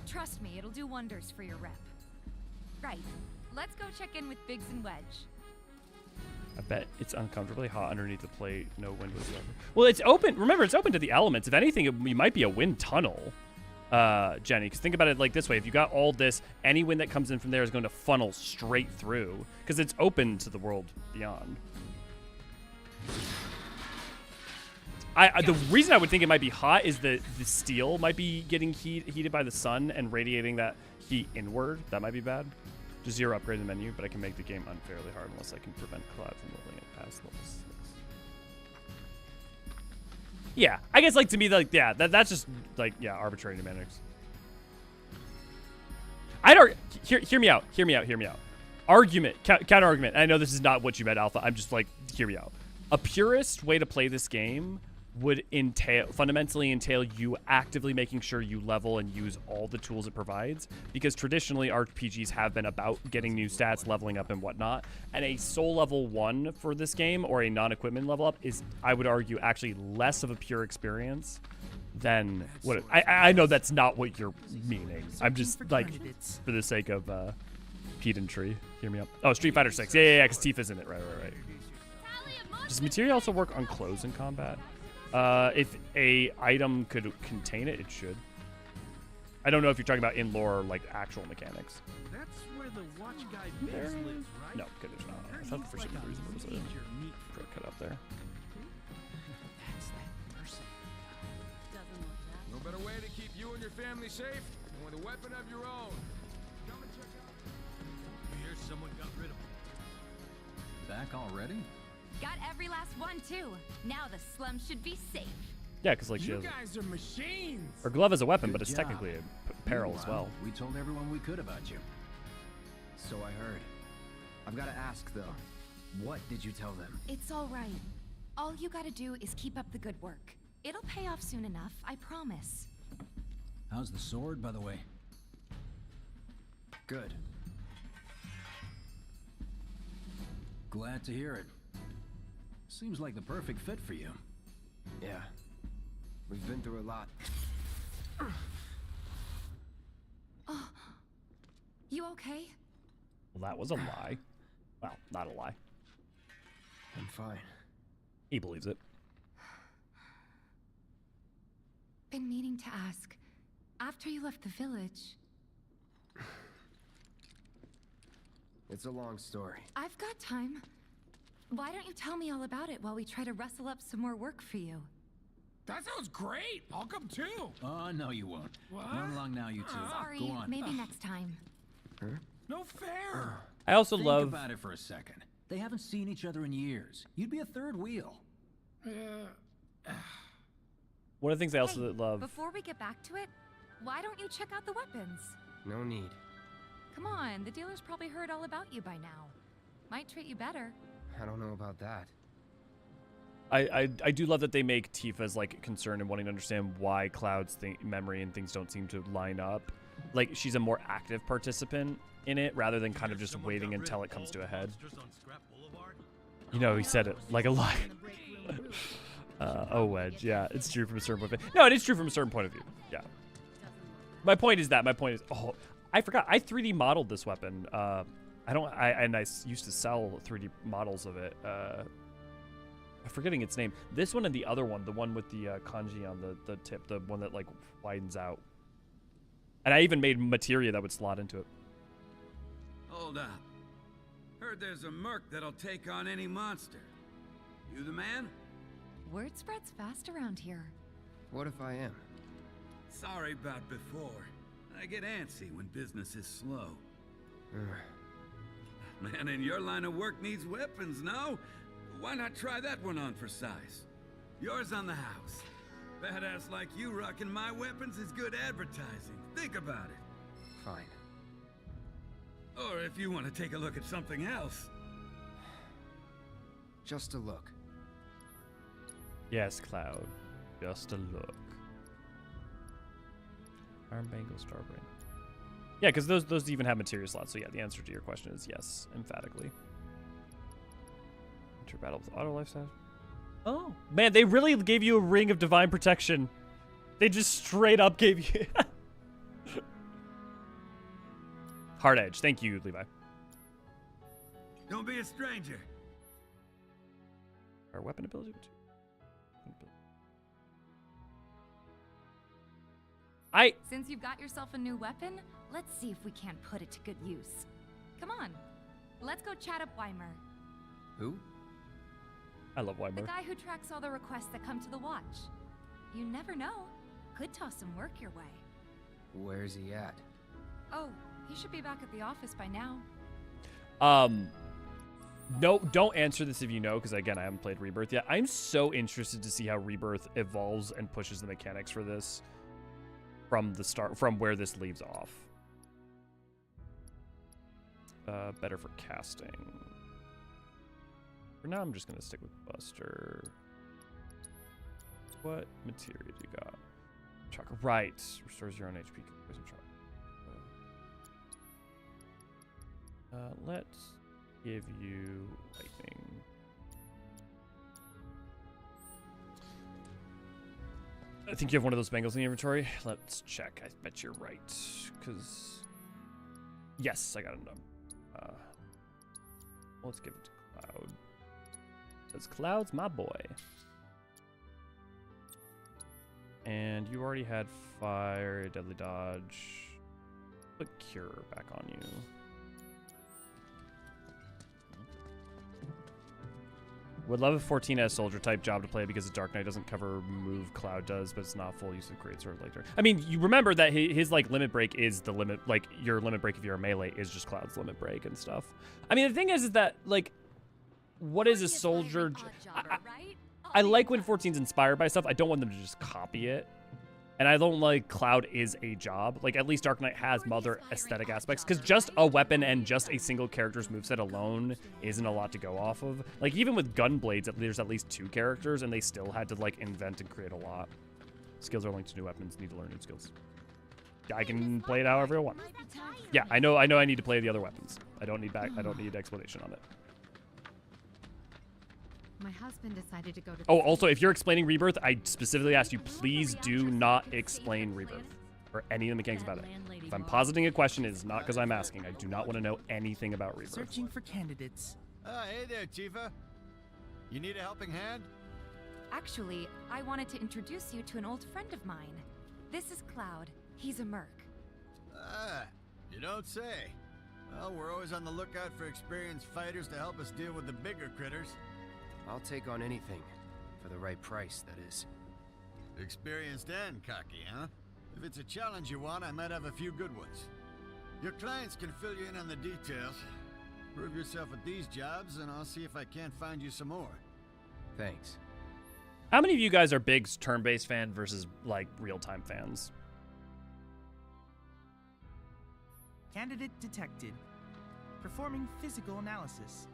Trust me, it'll do wonders for your rep. Right, let's go check in with Biggs and Wedge. I bet it's uncomfortably hot underneath the plate. No wind whatsoever. Well, it's open. Remember, it's open to the elements. If anything, it might be a wind tunnel. Jenny, because think about it like this way. If you got all this, any wind that comes in from there is going to funnel straight through because it's open to the world beyond. The reason I would think it might be hot is that the steel might be getting heated by the sun and radiating that heat inward. That might be bad. Just zero upgrade in the menu, but I can make the game unfairly hard unless I can prevent Cloud from leveling it past level 6. Yeah, I guess, like, to me, like, yeah, that's just, like, yeah, arbitrary mechanics. Hear me out. Argument, counter argument. I know this is not what you meant, Alpha. I'm just like, hear me out. A purist way to play this game would fundamentally entail you actively making sure you level and use all the tools it provides, because traditionally RPGs have been about getting new stats, leveling up, and whatnot. And a soul level 1 for this game, or a non-equipment level up, is, I would argue, actually less of a pure experience than what I know that's not what you're meaning. I'm just like, for the sake of pedantry, hear me out. Oh, Street Fighter 6. Yeah, because Tifa's in it. Right. Does materia also work on clothes in combat? If a item could contain it, it should. I don't know if you're talking about in lore or like actual mechanics. That's where the watch guy Biz lives, right? No, okay, there's not. I thought for some reason there was a cut up there. No better way to keep you and your family safe than with a weapon of your own. Come and check out. You hear someone got rid of him? Back already? Got every last one, too. Now the slum should be safe. Yeah, because like she You has guys are machines. her glove is a weapon, Good but it's job. technically a peril as well. We told everyone we could about you. So I heard. I've got to ask, though. What did you tell them? It's all right. All you gotta do is keep up the good work. It'll pay off soon enough, I promise. How's the sword, by the way? Good. Glad to hear it. Seems like the perfect fit for you. Yeah. We've been through a lot. Oh, you okay? Well, that was a lie. Well, not a lie. I'm fine. He believes it. Been meaning to ask. After you left the village... It's a long story. I've got time. Why don't you tell me all about it while we try to rustle up some more work for you? That sounds great. I'll come too. No, you won't. What? Run along now, you two. Sorry, Go on. maybe next time. No fair. I also Think love. about it for a second. They haven't seen each other in years. You'd be a third wheel. One of the things I also Hey, love. Before we get back to it, why don't you check out the weapons? No need. Come on, the dealer's probably heard all about you by now. Might treat you better. I don't know about that. I do love that they make Tifa's like concerned and wanting to understand why Cloud's memory and things don't seem to line up. Like she's a more active participant in it rather than kind of just waiting until it comes to a head. You know, he said it like a lie. Oh, Wedge. Yeah, it's true from a certain point of view. No, it is true from a certain point of view. Yeah. My point is, oh, I forgot. I 3D modeled this weapon. I used to sell 3D models of it. I'm forgetting its name. This one and the other one, the one with the kanji on the tip, the one that like widens out. And I even made materia that would slot into it. Hold up. Heard there's a merc that'll take on any monster. You the man? Word spreads fast around here. What if I am? Sorry about before. I get antsy when business is slow. Man in your line of work needs weapons, no? Why not try that one on for size? Yours on the house. Badass like you rocking my weapons is good advertising. Think about it. Fine. Or if you want to take a look at something else. Just a look. Yes, Cloud. Just a look. Armbangle, Starbrain. Yeah, because those even have materia slots. So yeah, the answer to your question is yes, emphatically. Enter battle with auto lifestyle. Oh man, they really gave you a ring of divine protection. They just straight up gave you. Hard edge. Thank you, Levi. Don't be a stranger. Our weapon ability. Since you've got yourself a new weapon, let's see if we can't put it to good use. Come on, let's go chat up Weimer. Who? I love Weimer. The guy who tracks all the requests that come to the watch. You never know. Could toss some work your way. Where's he at? Oh, he should be back at the office by now. No, don't answer this if you know, because again, I haven't played Rebirth yet. I'm so interested to see how Rebirth evolves and pushes the mechanics for this from the start, from where this leaves off. Better for casting. For now, I'm just gonna stick with Buster. What materia do you got? Chakra. Right. Restores your own HP. Poison chakra. Let's give you lightning. I think you have one of those bangles in the inventory. Let's check. I bet you're right. Because yes, I got it done. Let's give it to Cloud. Because Cloud's my boy. And you already had fire, deadly dodge. Put cure back on you. Would love a 14 as soldier type job to play because the Dark Knight doesn't cover move Cloud does, but it's not full use of great sword later. I mean, you remember that his like limit break is the limit, like your limit break if you're a melee is just Cloud's limit break and stuff. I mean, the thing is that like, what is a soldier? I like when 14's inspired by stuff. I don't want them to just copy it. And I don't like Cloud is a job. Like, at least Dark Knight has other aesthetic aspects. Because just a weapon and just a single character's moveset alone isn't a lot to go off of. Like, even with Gunblades, there's at least 2 characters, and they still had to, like, invent and create a lot. Skills are linked to new weapons. Need to learn new skills. I can play it however I want. Yeah, I know I need to play the other weapons. I don't need explanation on it. My husband decided to go to. Oh, also, if you're explaining Rebirth, I specifically asked you, please do not explain Rebirth or any of the mechanics about it. If I'm positing a question, it is not because I'm asking. I do not want to know anything about Rebirth. Searching for candidates. Hey there, Tifa. You need a helping hand? Actually, I wanted to introduce you to an old friend of mine. This is Cloud. He's a merc. Ah, you don't say. Well, we're always on the lookout for experienced fighters to help us deal with the bigger critters. I'll take on anything. For the right price, that is. Experienced and cocky, huh? If it's a challenge you want, I might have a few good ones. Your clients can fill you in on the details. Prove yourself at these jobs, and I'll see if I can't find you some more. Thanks. How many of you guys are big turn-based fan versus, like, real-time fans? Candidate detected. Performing physical analysis.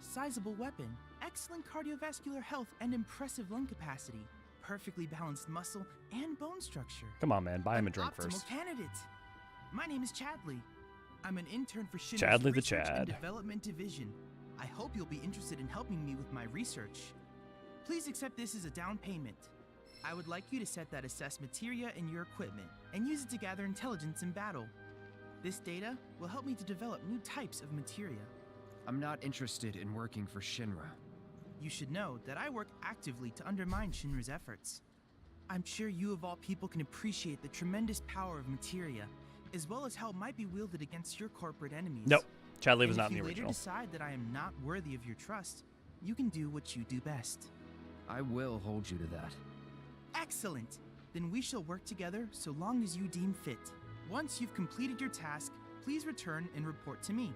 Sizable weapon. Excellent cardiovascular health and impressive lung capacity. Perfectly balanced muscle and bone structure. Come on, man. Buy him a drink Optimal first. Candidate. My name is Chadley. I'm an intern for Shinra's Chadley the Research and Chad. Development Division. I hope you'll be interested in helping me with my research. Please accept this as a down payment. I would like you to set that assess materia in your equipment and use it to gather intelligence in battle. This data will help me to develop new types of materia. I'm not interested in working for Shinra. You should know that I work actively to undermine Shinra's efforts. I'm sure you of all people can appreciate the tremendous power of materia, as well as how it might be wielded against your corporate enemies. Nope. Chadley was not in the If you original. later decide that I am not worthy of your trust, you can do what you do best. I will hold you to that. Excellent! Then we shall work together so long as you deem fit. Once you've completed your task, please return and report to me.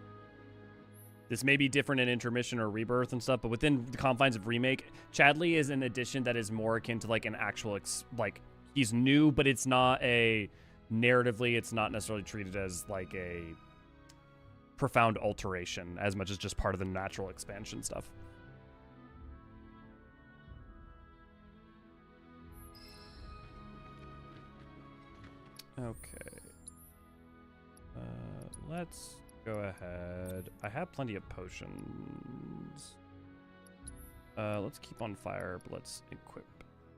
This may be different in Intermission or Rebirth and stuff, but within the confines of Remake, Chadley is an addition that is more akin to like an actual, like, he's new, but it's not a, narratively, it's not necessarily treated as like a profound alteration as much as just part of the natural expansion stuff. Okay. Let's go ahead. I have plenty of potions. Let's keep on fire, but let's equip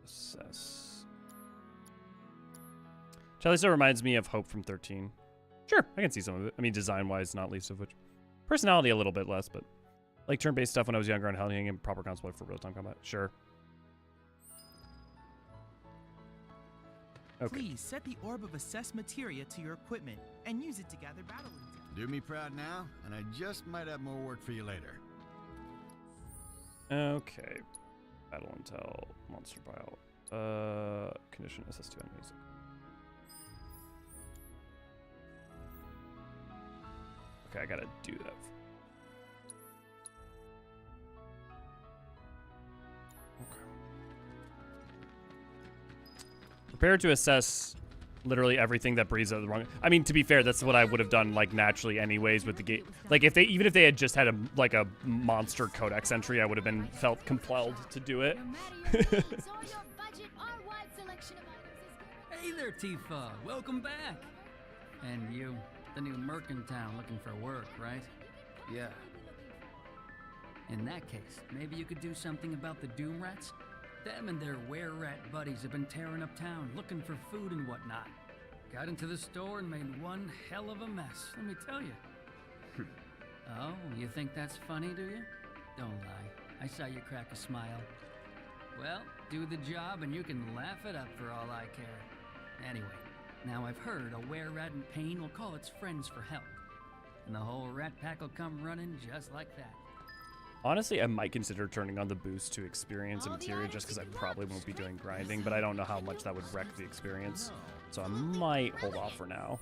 assess. Charlie still reminds me of Hope from 13. Sure, I can see some of it. I mean, design-wise, not least of which. Personality a little bit less, but like turn-based stuff when I was younger and hunting and proper concept for real-time combat. Sure. Okay. Please set the orb of assess materia to your equipment and use it to gather battle intel. Do me proud now, and I just might have more work for you later. Okay. Battle intel, monster bio. Condition assess to enemies. Okay, I gotta do that. Prepare to assess literally everything that breathes out the wrong. I mean, to be fair, that's what I would have done like naturally anyways with the game. Like if they even if they had just had a monster codex entry, I would have been felt compelled to do it. Hey there, Tifa. Welcome back. And you, the new merc in town, looking for work, right? Yeah. In that case, maybe you could do something about the Doom Rats? Them and their were-rat buddies have been tearing up town, looking for food and whatnot. Got into the store and made one hell of a mess, let me tell you. Oh, you think that's funny, do you? Don't lie. I saw you crack a smile. Well, do the job and you can laugh it up for all I care. Anyway, now I've heard a were-rat in pain will call its friends for help. And the whole rat pack will come running just like that. Honestly, I might consider turning on the boost to experience and materia just because I probably won't be doing grinding, but I don't know how much that would wreck the experience. So I might hold off for now.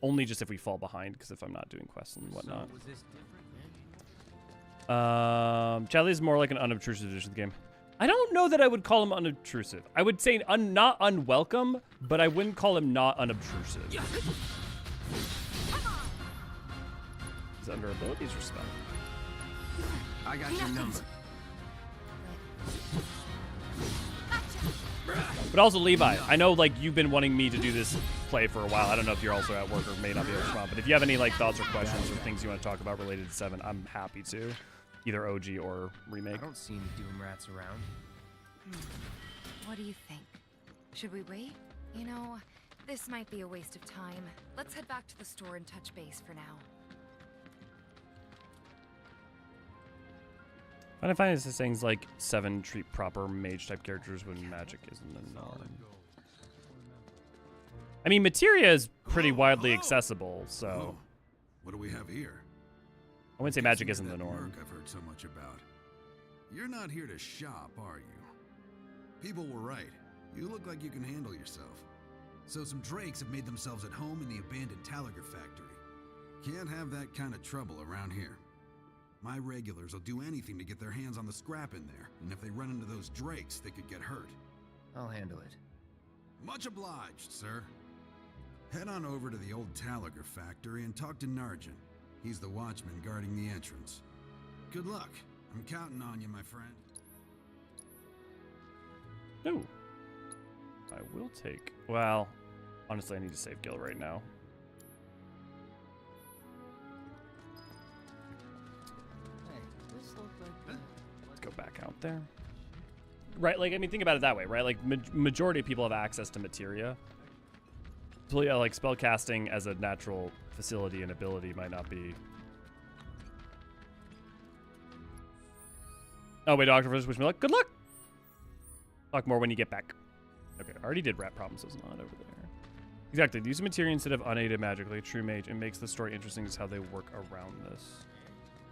Only just if we fall behind, because if I'm not doing quests and whatnot. Charlie is more like an unobtrusive addition to the game. I don't know that I would call him unobtrusive. I would say not unwelcome, but I wouldn't call him not unobtrusive. His under abilities respect. I got your number. But also, Levi, I know like you've been wanting me to do this play for a while. I don't know if you're also at work or may not be able to respond. But if you have any like thoughts or questions or things you want to talk about related to 7, I'm happy to. Either OG or Remake. I don't see any Doom Rats around. What do you think? Should we wait? You know, this might be a waste of time. Let's head back to the store and touch base for now. What I find is this things like 7 treat proper mage type characters when magic isn't the norm. I mean, materia is pretty widely accessible, so. What do we have here? I wouldn't say magic isn't the norm. Merc I've heard so much about. You're not here to shop, are you? People were right. You look like you can handle yourself. So some drakes have made themselves at home in the abandoned Talagar factory. Can't have that kind of trouble around here. My regulars will do anything to get their hands on the scrap in there, and if they run into those drakes, they could get hurt. I'll handle it. Much obliged, sir. Head on over to the old Talagar factory and talk to Narjan. He's the watchman guarding the entrance. Good luck. I'm counting on you, my friend. No. I will take. Well, honestly, I need to save Gil right now. Let's go back out there. Right, like, I mean, think about it that way, right? Like, majority of people have access to materia. So, yeah, like, spellcasting as a natural facility and ability might not be. Oh, wait, Dr. Fish, wish me luck. Good luck! Talk more when you get back. Okay, I already did rat problems, so it's not over there. Exactly, use a materia instead of unaided magic, like a true mage. It makes the story interesting as how they work around this.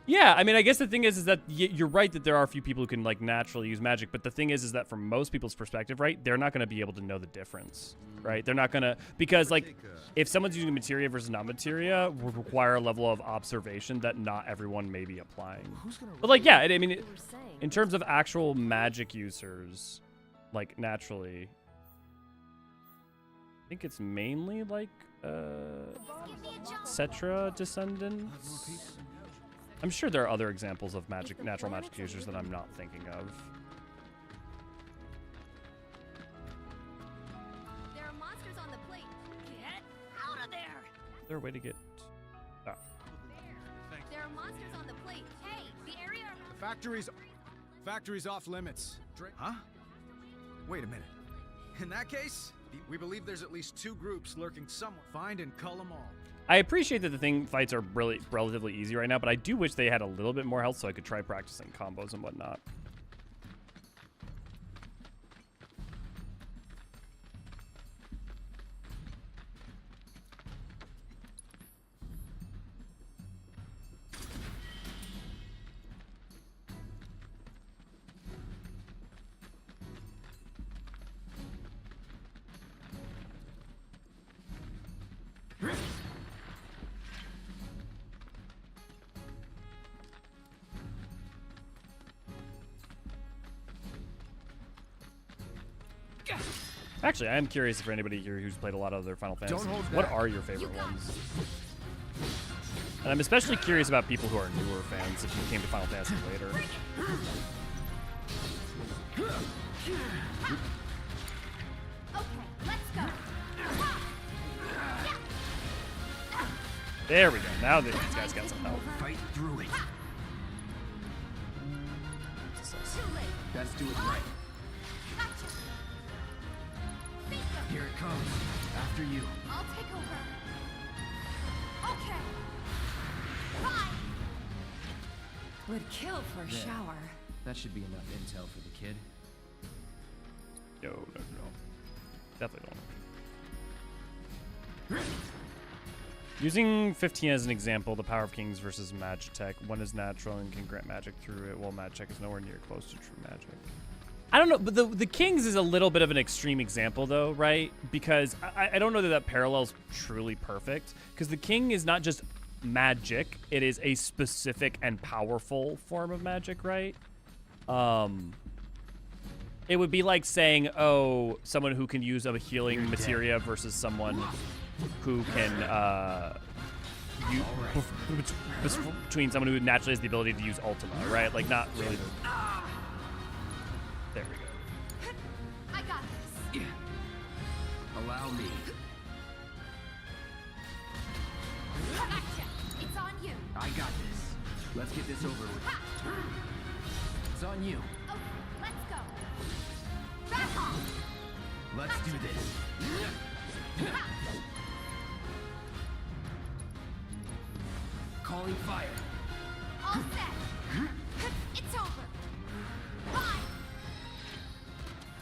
Yeah, I mean, I guess the thing is that you're right that there are a few people who can, like, naturally use magic, but the thing is that from most people's perspective, right, they're not going to be able to know the difference, right? They're not going to, because, like, if someone's using materia versus non-materia would require a level of observation that not everyone may be applying. But, like, yeah, I mean, in terms of actual magic users, like, naturally, I think it's mainly, like, Cetra descendants. I'm sure there are other examples of magic, natural magic users that I'm not thinking of. There are monsters on the plate. Get out of there! Is there a way to get? Oh. There are monsters on the plate. Hey, the area. The factory's off limits. Huh? Wait a minute. In that case, we believe there's at least 2 groups lurking somewhere. Find and cull them all. I appreciate that the thing fights are really relatively easy right now, but I do wish they had a little bit more health so I could try practicing combos and whatnot. Actually, I am curious for anybody here who's played a lot of other Final Fantasy. What are your favorite ones? And I'm especially curious about people who are newer fans if you came to Final Fantasy later. Okay, let's go. There we go. Now these guys got some help. Fight through it. Let's do it right. Here it comes. After you. I'll take over. Okay. Bye. Would kill for a There. shower. That should be enough intel for the kid. No. Definitely don't. Using 15 as an example, the power of kings versus Magitech. One is natural and can grant magic through it, while Magitech is nowhere near close to true magic. I don't know, but the kings is a little bit of an extreme example, though, right? Because I don't know that parallel's truly perfect. Because the king is not just magic; it is a specific and powerful form of magic, right? It would be like saying, oh, someone who can use a healing materia versus someone who can between someone who naturally has the ability to use Ultima, right? Like, not really. There we go. I got this. Allow me. Gotcha. It's on you. I got this. Let's get this over with. It's on you. Okay, let's go. Back off. Let's do this. Calling fire. All set. It's over. Bye.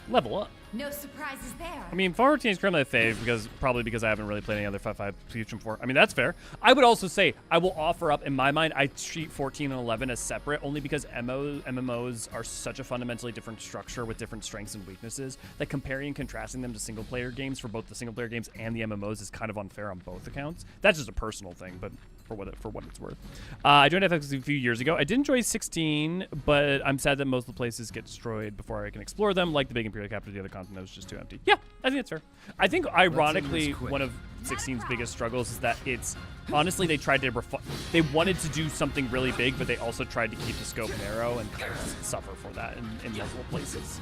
Level up. No surprises there. I mean, 414 is currently a fave probably because I haven't really played any other 5.5 Fusion 4. I mean, that's fair. I would also say I will offer up, in my mind, I treat 14 and 11 as separate only because MMOs are such a fundamentally different structure with different strengths and weaknesses that comparing and contrasting them to single-player games for both the single-player games and the MMOs is kind of unfair on both accounts. That's just a personal thing, but for what it's worth. I joined FX a few years ago. I did enjoy 16, but I'm sad that most of the places get destroyed before I can explore them, like the big Imperial capital, the other continent was just too empty. Yeah, I think that's fair. I think, ironically, one of 16's biggest struggles is that it's, honestly, they tried to, they wanted to do something really big, but they also tried to keep the scope narrow and kind of suffer for that in multiple places.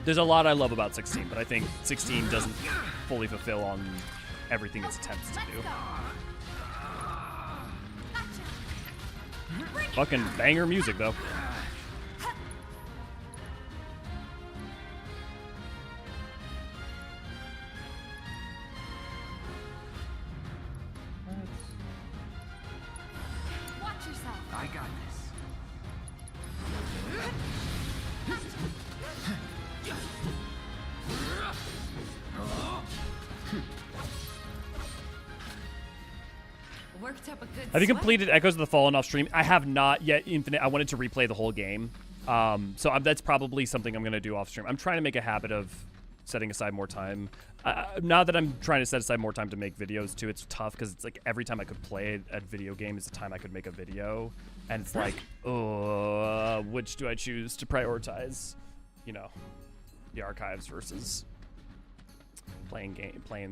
There's a lot I love about 16, but I think 16 doesn't fully fulfill on everything its attempts to do. Fucking banger music, though. Watch yourself. I got this. Worked up a good Have you sweat. completed Echoes of the Fallen off stream? I have not yet. Infinite. I wanted to replay the whole game. So that's probably something I'm going to do off stream. I'm trying to make a habit of setting aside more time. Now that I'm trying to set aside more time to make videos too, it's tough because it's like every time I could play a video game is the time I could make a video. And it's like, oh, which do I choose to prioritize? You know, the archives versus playing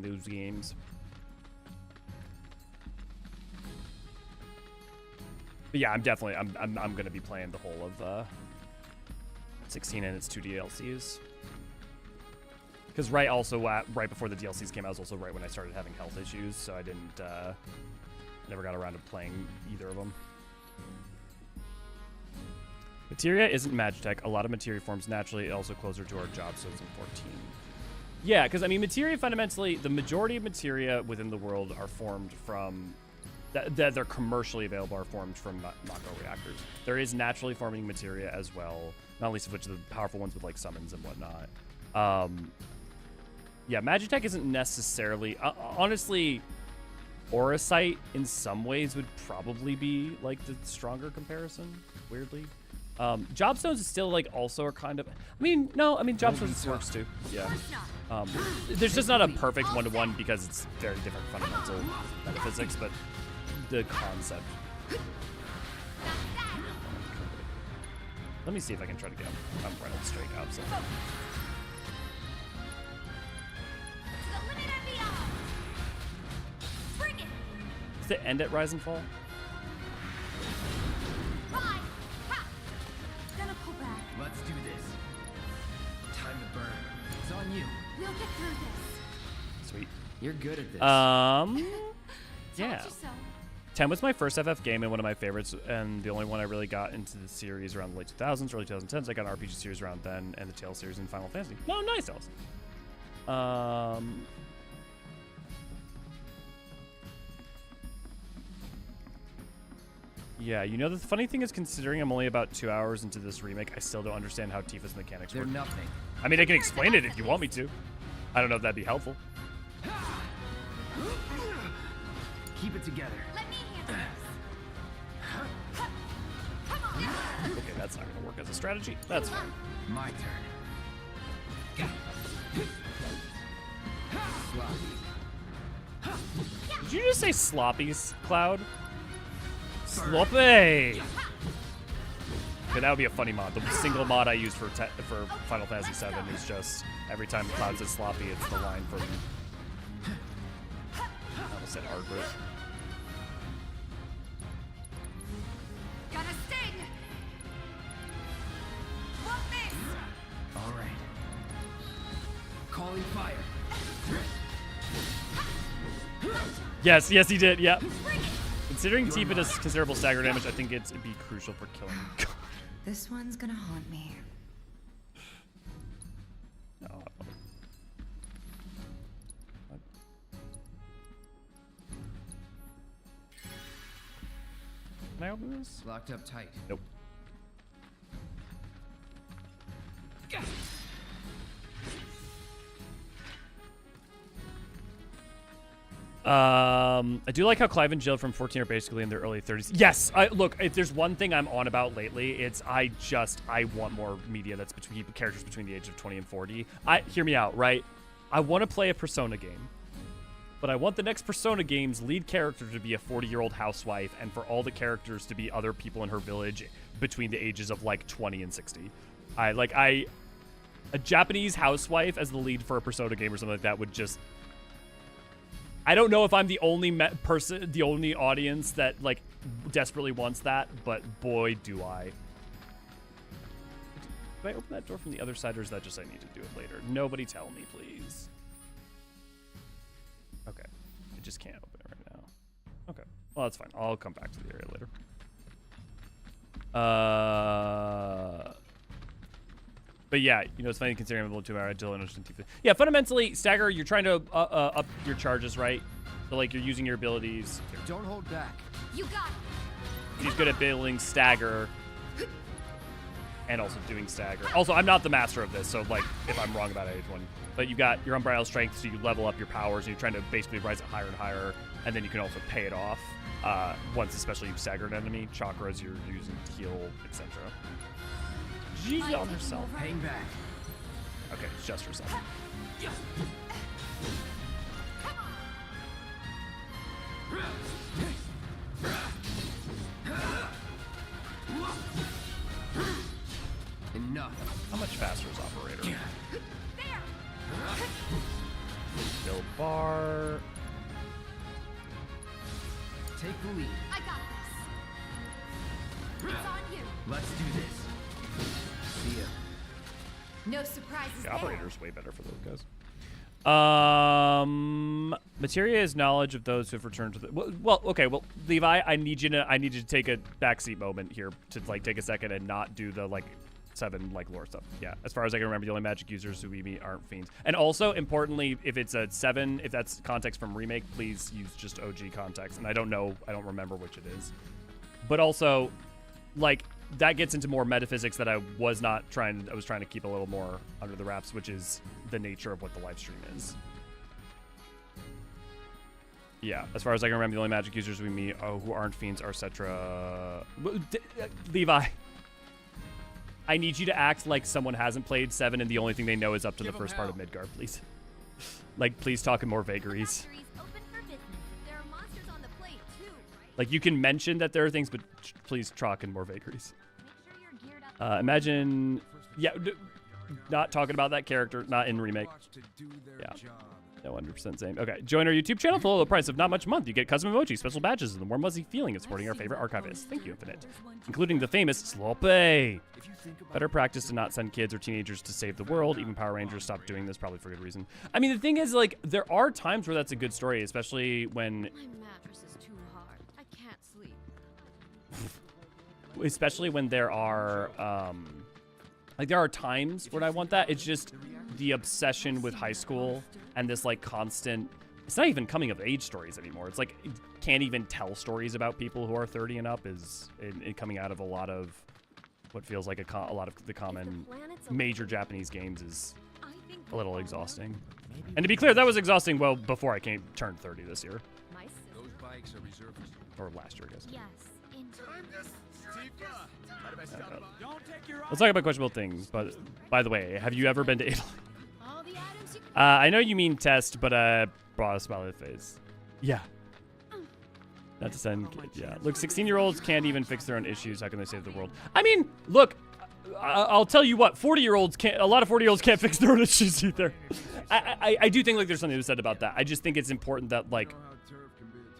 those games. But yeah, I'm definitely I'm gonna be playing the whole of 16 and its 2 DLCs. Because right before the DLCs came out was also right when I started having health issues, so I didn't never got around to playing either of them. Materia isn't Magitech. A lot of materia forms naturally, also closer to our job, so it's in 14. Yeah, because I mean, materia fundamentally, the majority of materia within the world are formed from that they're commercially available are formed from Mako reactors. There is naturally forming materia as well, not least of which the powerful ones with like summons and whatnot. Yeah, Magitech isn't necessarily honestly. Eorzean in some ways would probably be like the stronger comparison. Weirdly, Jobstones is still like also are kind of. I mean, no, I mean Jobstones works too. Yeah. There's just not a perfect 1-to-1 because it's very different fundamental metaphysics, but the concept. Let me see if I can try to get unbridled straight up. So. Does it end at Rise and Fall? Gonna pull back. Let's do this. Time to burn. It's on you. We'll get through this. Sweet. You're good at this. Yeah. Told you so. 10 was my first FF game and one of my favorites, and the only one I really got into the series around the late 2000s, early 2010s. I got an RPG series around then, and the Tales series in Final Fantasy. No, nice, Tales. Yeah, you know, the funny thing is, considering I'm only about 2 hours into this remake, I still don't understand how Tifa's mechanics work. They're nothing. I mean, I can explain it if you want me to. I don't know if that'd be helpful. Keep it together. Let me handle this. Come on. Okay, that's not gonna work as a strategy. That's fine. My turn. Did you just say sloppies, Cloud? Sloppy! Okay, that would be a funny mod. The single mod I use for Final Fantasy VII is just every time Cloud says sloppy, it's the line from... I almost said Ardbrit. Gonna sting. Want this? All right. Calling fire. Yes, yes, he did. Yeah. Considering Tifa does considerable stagger damage, I think it'd be crucial for killing. This one's gonna haunt me. Oh. Can I open this? Locked up tight. Nope. I do like how Clive and Jill from 14 are basically in their early 30s. Yes, look, if there's one thing I'm on about lately, it's I want more media that's between characters between the age of 20 and 40. Hear me out, right? I want to play a Persona game, but I want the next Persona game's lead character to be a 40-year-old housewife, and for all the characters to be other people in her village between the ages of like 20 and 60. A Japanese housewife as the lead for a Persona game or something like that would just... I don't know if I'm the only the only audience that like desperately wants that, but boy, do I. Do I open that door from the other side, or is that just I need to do it later? Nobody tell me, please. Okay, I just can't open it right now. Okay, well that's fine. I'll come back to the area later. But yeah, you know, it's funny considering I'm a little too hour until yeah, fundamentally, Stagger, you're trying to up your charges, right? So like you're using your abilities. Don't hold back. You got it. He's good at building Stagger and also doing Stagger. Also, I'm not the master of this, so like if I'm wrong about anyone, but you got your Unbridled Strength, so you level up your powers, and you're trying to basically rise it higher and higher, and then you can also pay it off once, especially you've staggered an enemy. Chakras you're using to heal, etc. She's on herself. Hang back. Okay, it's just herself. Enough. How much faster is Operator? Build bar. Take the lead. I got this. It's on you. Let's do this. See ya. No surprises The there. Operator's way better for those guys. Materia is knowledge of those who have returned to the... Well, okay, well, Levi, I need you to take a backseat moment here to, like, take a second and not do the, like, 7, like, lore stuff. Yeah, as far as I can remember, the only magic users who we meet aren't fiends. And also, importantly, if it's a 7, if that's context from Remake, please use just OG context. And I don't remember which it is. But also, like... that gets into more metaphysics that I was trying to keep a little more under the wraps, which is the nature of what the live stream is. Yeah, as far as I can remember, the only magic users we meet who aren't fiends are Cetra. Levi, I need you to act like someone hasn't played 7 and the only thing they know is up to the first part of Midgard, please. Like, please talk in more vagaries. Like, you can mention that there are things, but please talk in more vagaries. Imagine, yeah, not talking about that character, not in Remake. Yeah. No, 100% same. Okay, join our YouTube channel for a low price of not much a month. You get custom emojis, special badges, and the warm, fuzzy feeling of supporting our favorite archivists. Thank you, Infinite. Including the famous Slope. Better practice to not send kids or teenagers to save the world. Even Power Rangers stopped doing this, probably for good reason. I mean, the thing is, like, there are times where that's a good story, especially when... My mattress is too hard. I can't sleep. Especially when there are, like, there are times when I want that. It's just the obsession with high school and this, like, constant... It's not even coming of age stories anymore. It's like, can't even tell stories about people who are 30 and up is coming out of a lot of what feels like a lot of the common major Japanese games is a little exhausting. And to be clear, that was exhausting well before I turned 30 this year. Those bikes are reserved for... Or last year, I guess. Yes. Let's talk about questionable things. But by the way, have you ever been to Italy? I know you mean test, but brought a smiley face. Yeah. Not to send kids. Yeah. Look, 16-year-olds can't even fix their own issues. How can they save the world? I mean, look, I'll tell you what. 40-year-olds can't. A lot of 40-year-olds can't fix their own issues either. I do think like there's something to be said about that. I just think it's important that like.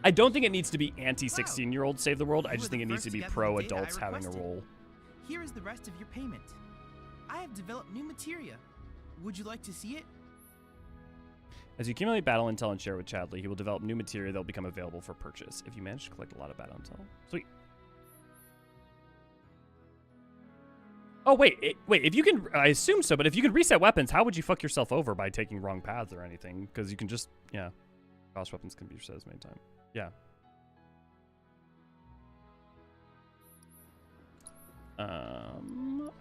I don't think it needs to be anti-16-year-olds save the world. I just think it needs to be pro-adults having a role. Here is the rest of your payment. I have developed new materia. Would you like to see it? As you accumulate battle intel and share with Chadley, he will develop new materia that will become available for purchase. If you manage to collect a lot of battle intel. Sweet. Oh, wait, if you can, I assume so, but if you can reset weapons, how would you fuck yourself over by taking wrong paths or anything? Because you can just, yeah. Cross weapons can be reset as many times. Yeah. I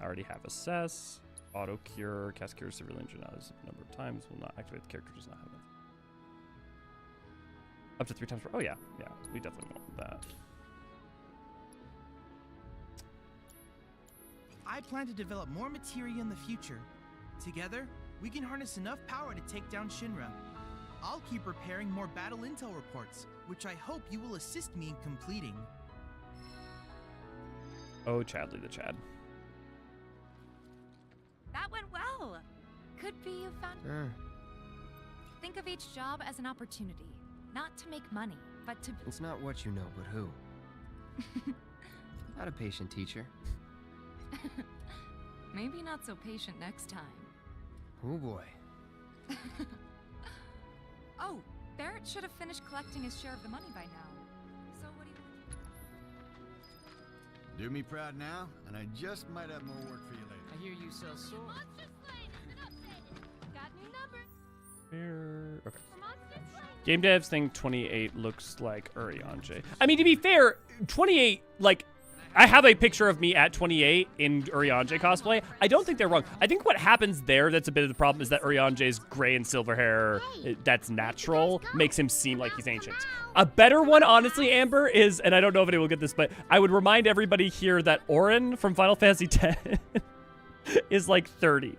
already have assess. Auto cure, cast cure severely injured a number of times. Will not activate. The character does not have it. Up to 3 times per. Oh yeah, yeah. We definitely want that. I plan to develop more materia in the future. Together, we can harness enough power to take down Shinra. I'll keep preparing more battle intel reports, which I hope you will assist me in completing. Oh, Chadley the Chad. That went well. Could be you found... Think of each job as an opportunity. Not to make money, but to... It's not what you know, but who. Not a patient teacher. Maybe not so patient next time. Oh boy. Oh, Barrett should have finished collecting his share of the money by now. So what do you... Do me proud now, and I just might have more work for you later. I hear you sell swords. Got new number. Here. Okay. Game devs think 28 looks like Eorzean. I mean, to be fair, 28, like, I have a picture of me at 28 in Eorzean cosplay. I don't think they're wrong. I think what happens there that's a bit of the problem is that Eorzean's gray and silver hair, that's natural, makes him seem like he's ancient. A better one, honestly, Amber, is, and I don't know if anyone will get this, but I would remind everybody here that Auron from Final Fantasy X is like 30.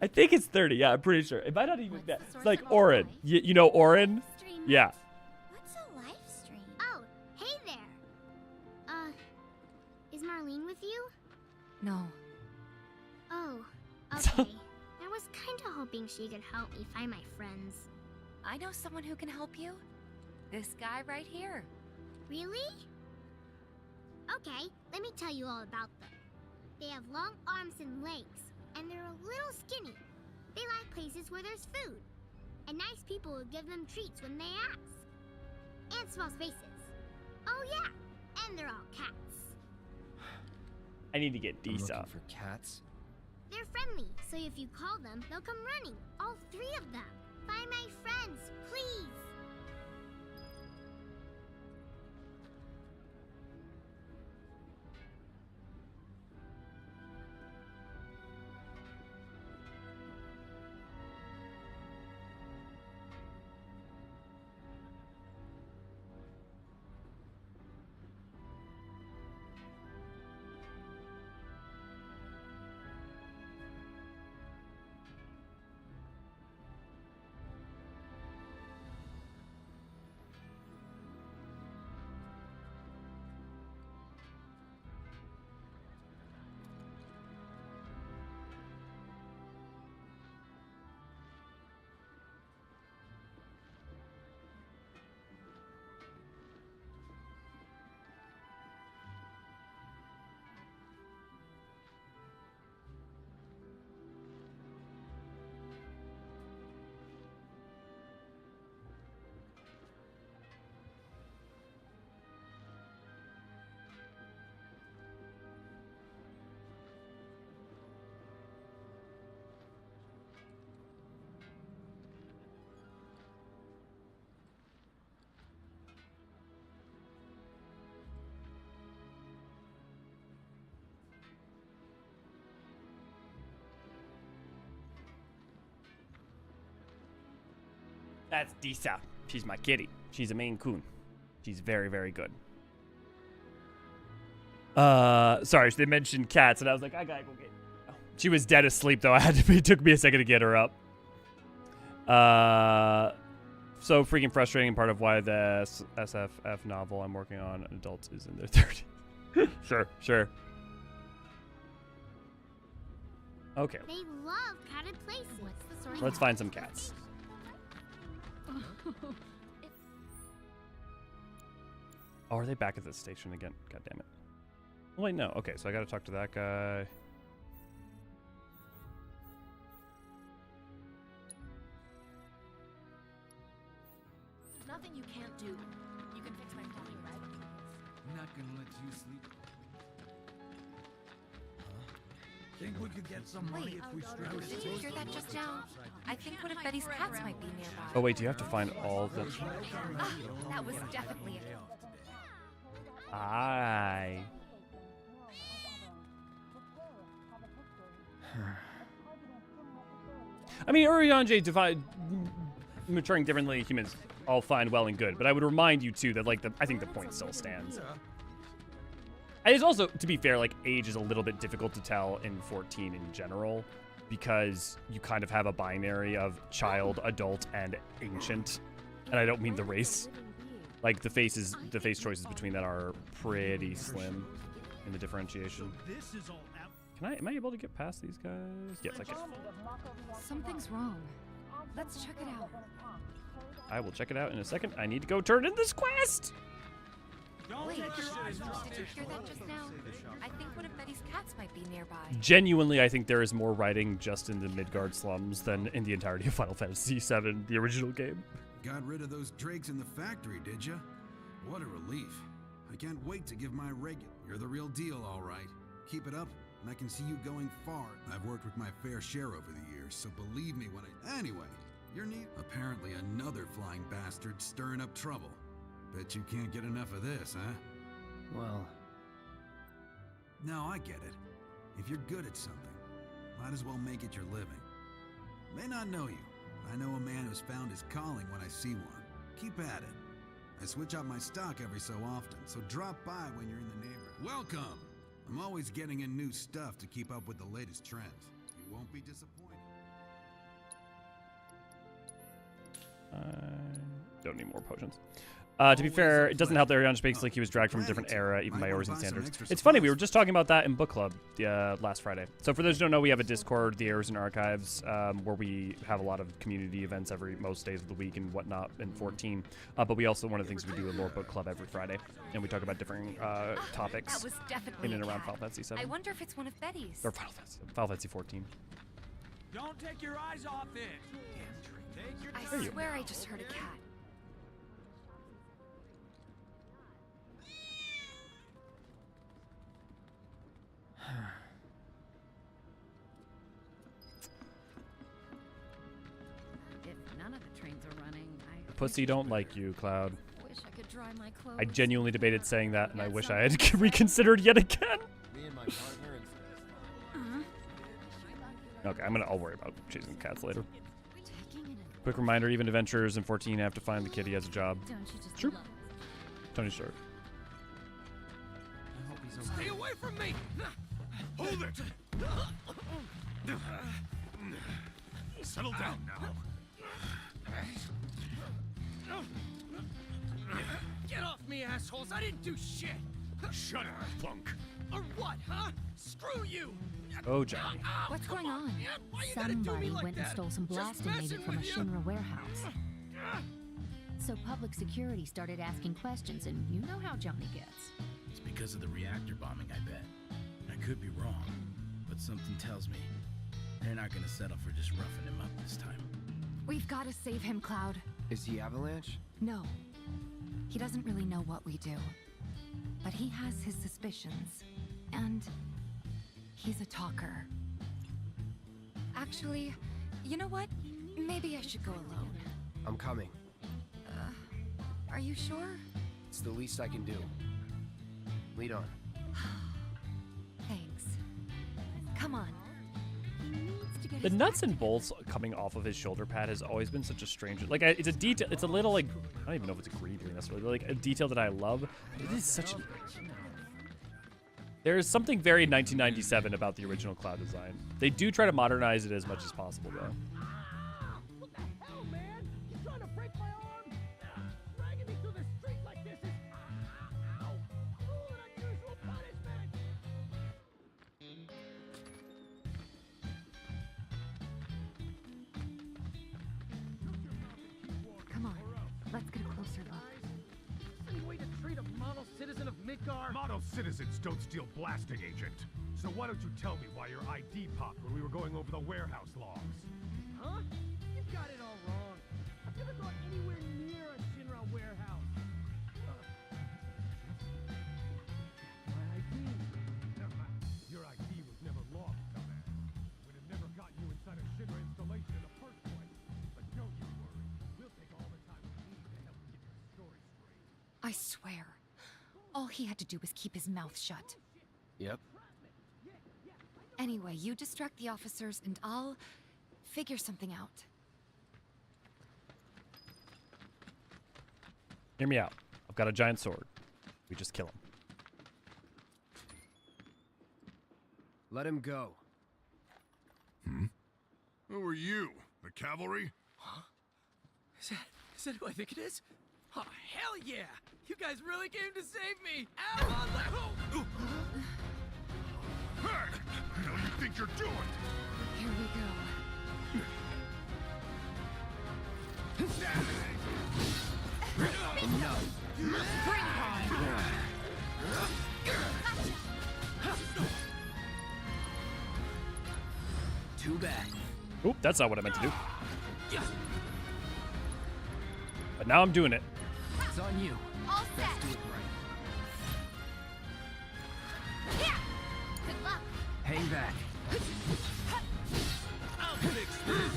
I think it's 30. Yeah, I'm pretty sure. It might not even be. It's like Auron. You know Auron? Yeah. What's a live stream? Oh, hey there. Is Marlene with you? No. Oh, okay. I was kind of hoping she could help me find my friends. I know someone who can help you. This guy right here. Really? Okay, let me tell you all about them. They have long arms and legs, and they're a little skinny. They like places where there's food, and nice people will give them treats when they ask. And small spaces. Oh yeah, and they're all cats. I need to get these up. For cats? They're friendly, so if you call them, they'll come running. All 3 of them. Find my friends, please. That's Disa. She's my kitty. She's a Maine Coon. She's very, very good. Sorry, they mentioned cats, and I was like, I gotta go get. She was dead asleep though. It took me a second to get her up. So freaking frustrating. Part of why the SFF novel I'm working on adults is in their 30s. Sure. Okay. They love crowded places. Let's find some cats. Oh, are they back at the station again? God damn it. Oh, wait, no. Okay, so I gotta talk to that guy. There's nothing you can't do. You can fix my plumbing, right? I'm not gonna let you sleep. Think we could get some money if we strip it? Did you hear that just now? I think one of Betty's cats might be nearby. Oh, wait, do you have to find all the... Ah, that was definitely it. Aye. I mean, Eorzean maturing differently than humans, all fine, well, and good. But I would remind you, too, that, like, I think the point still stands. And it's also, to be fair, like, age is a little bit difficult to tell in 14 in general, because you kind of have a binary of child, adult, and ancient. And I don't mean the race. Like, the face choices between that are pretty slim in the differentiation. Am I able to get past these guys? Yes, I can. Something's wrong. Let's check it out. I will check it out in a second. I need to go turn in this quest! Wait, did you hear that just now? I think one of Betty's cats might be nearby. Genuinely, I think there is more writing just in the Midgard slums than in the entirety of Final Fantasy VII, the original game. Got rid of those drakes in the factory, did ya? What a relief. I can't wait to give my regular. You're the real deal, all right. Keep it up, and I can see you going far. I've worked with my fair share over the years, so believe me when I... Anyway, you're neat. Apparently another flying bastard stirring up trouble. Bet you can't get enough of this, huh? Well... No, I get it. If you're good at something, might as well make it your living. May not know you. I know a man who's found his calling when I see one. Keep at it. I switch out my stock every so often, so drop by when you're in the neighborhood. Welcome! I'm always getting in new stuff to keep up with the latest trends. You won't be disappointed. Don't need more potions. To be fair, it doesn't help that Eorzean speaks like he was dragged from a different era, even by Eorzean standards. It's funny, we were just talking about that in book club last Friday. So for those who don't know, we have a Discord, the Eorzean Archives, where we have a lot of community events most days of the week and whatnot in 14. But we also, one of the things we do a lore book club every Friday, and we talk about different topics That was definitely in and a around cat. Final Fantasy 7. I wonder if it's one of Betty's. Or Final Fantasy 14. Don't take your eyes off it. I swear I just heard a cat. If none of the trains are running, Pussy don't like you, Cloud. wish I could dry my clothes. I genuinely debated saying that, and I wish I had reconsidered yet again. Me and my partner Okay, I'll worry about chasing cats later. Quick reminder, even adventurers in 14 have to find the kitty as a job. Sure. Tony Stark. Stay away from me! Hold it! Settle down now. Get off me, assholes! I didn't do shit! Shut up, punk! Or what, huh? Screw you! Oh, Johnny. What's going on? Somebody went and stole some blasting native from a Shinra warehouse. So public security started asking questions, and you know how Johnny gets. It's because of the reactor bombing, I bet. I could be wrong, but something tells me they're not gonna settle for just roughing him up this time. We've got to save him, Cloud. Is he Avalanche? No. He doesn't really know what we do. But he has his suspicions. And he's a talker. Actually, you know what? Maybe I should go alone. I'm coming. Are you sure? It's the least I can do. Lead on. Thanks. Come on. He needs to get The his nuts and bolts coming off of his shoulder pad has always been such a strange, like, it's a detail. It's a little like, I don't even know if it's a greedy necessarily, but like a detail that I love. It is such a, there is something very 1997 about the original Cloud design. They do try to modernize it as much as possible, though. What the hell, man? You trying to break my arm? Dragging me through the street like this is ow, cruel and unusual punishment. Come on, let's get a closer look. Any way to treat a model citizen of Midgar? Model citizens don't steal blasting, Agent. So why don't you tell me why your ID popped when we were going over the warehouse logs? Huh? You got it all wrong. I've never gone anywhere near a Shinra warehouse. My ID. Your ID was never lost, dumbass. Would have never gotten you inside a Shinra installation in the first place. But don't you worry. We'll take all the time we need to help you get your story straight. I swear, all he had to do was keep his mouth shut. Yep. Anyway, you distract the officers and I'll figure something out. Hear me out. I've got a giant sword. We just kill him. Let him go. Who are you? The cavalry? Huh? Is that who I think it is? Oh, hell yeah! You guys really came to save me! Ow! Oh. Hey! What the hell you think you're doing? Here we go. Enough. Spring Too bad. Oop, that's not what I meant to do. But now I'm doing it. It's on you. All set. Let's do it right. Yeah. Good luck. Hang back. I'll fix this.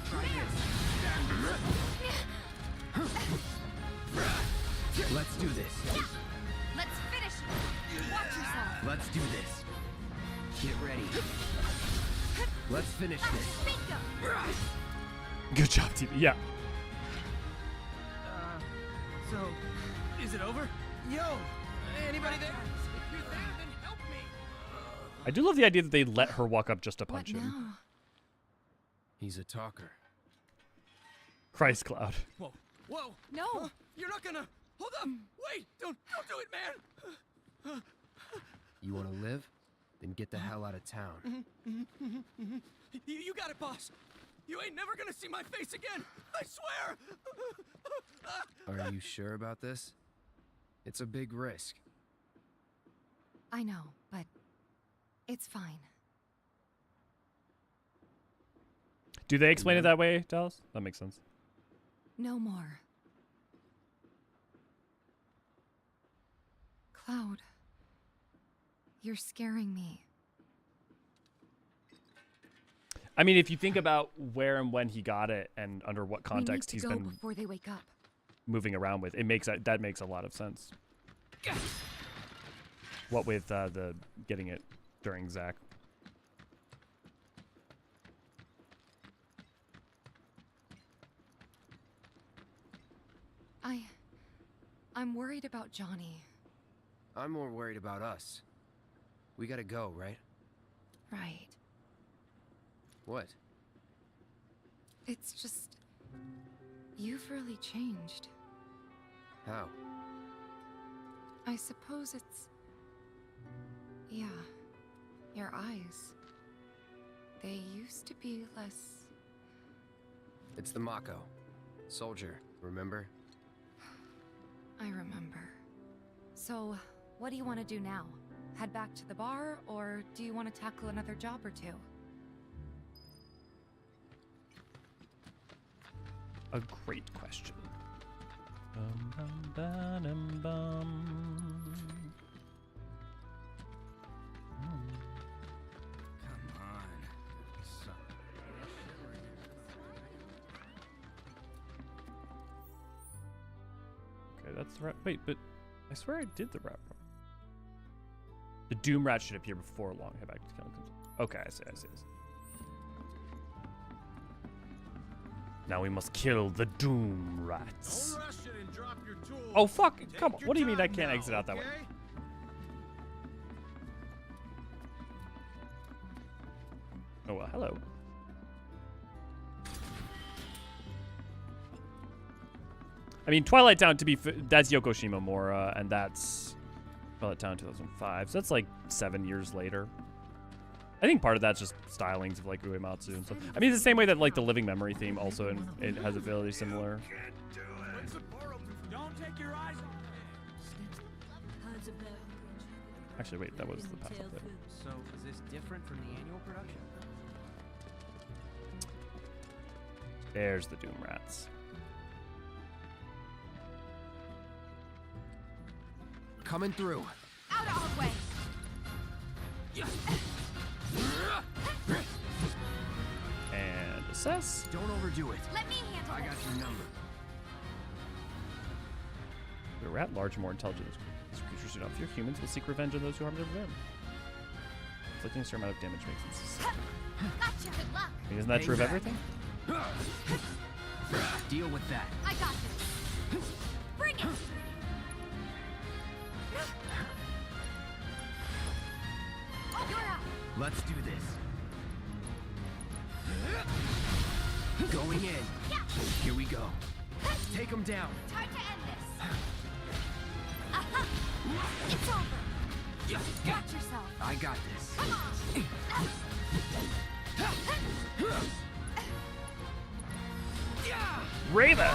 Try this. Let's do this. Let's finish it. Watch yourself. Let's do this. Get ready. Let's finish this. Bingo. Good job, TV. Yeah. So, is it over? Yo, anybody there? If you're there, then help me. I do love the idea that they let her walk up just to punch What him. now? He's a talker. Christ, Cloud. Whoa, whoa. No. You're not gonna. Hold up. Wait, don't do it, man. You want to live? Then get the hell out of town. You got it, boss. You ain't never gonna see my face again. I swear. Are you sure about this? It's a big risk. I know, but it's fine. Do they explain it that way, Dallas? That makes sense. No more. Cloud, you're scaring me. I mean, if you think about where and when he got it and under what We need context to he's go been before they wake up. moving around with, it makes that makes a lot of sense. What with the getting it during Zach. I'm worried about Johnny. I'm more worried about us. We gotta go, right? Right. What? It's just... you've really changed. How? I suppose it's... yeah. Your eyes. They used to be less... It's the Mako. Soldier, remember? I remember. So, what do you want to do now? Head back to the bar, or do you want to tackle another job or two? A great question. Bum, bum, ba-dum, bum. Come on. Okay, that's the right. Wait, but I swear I did the rap. The Doom Rat should appear before long. Head back to killing. Okay, I see. Now we must kill the Doom Rats. Oh fuck! Come on. What do you mean I can't exit out that way? Oh well, hello. I mean, Twilight Town, that's Yokoshima Mora, and that's Twilight Town 2005. So that's like 7 years later. I think part of that's just stylings of like Uematsu and stuff. I mean, it's the same way that like the Living Memory theme also it has a fairly similar. Don't take your eyes off. Actually, wait, that was the path up there. So, is this different from the annual production? There's the Doom Rats. Coming through. Out of our way. And assess. Don't overdo it. Let me handle I got this. your number. The rat, large, more intelligent. These creatures do not fear humans, will seek revenge on those who harm their them. Inflicting a certain amount of damage makes them. Gotcha. Good luck. I mean, isn't that true of everything? Deal with that. I got this. Bring it. Oh, you're up. Let's do this. Going in. Yeah. Here we go. Take him down. Time to end this. It's over. Watch yourself. I got this. Come on. Raven!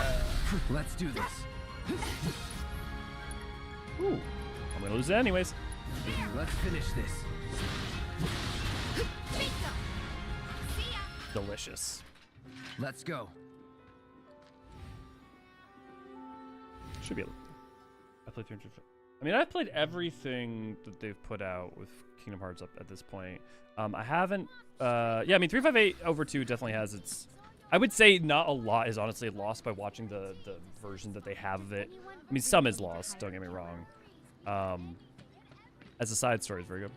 Let's do this. Ooh. I'm gonna lose it anyways. Let's finish this. Delicious. Let's go. Should be able to. I played 350. I mean, I've played everything that they've put out with Kingdom Hearts up at this point. I haven't. Yeah, I mean, 358 over 2 definitely has its. I would say not a lot is honestly lost by watching the version that they have of it. I mean, some is lost. Don't get me wrong. As a side story, it's very good.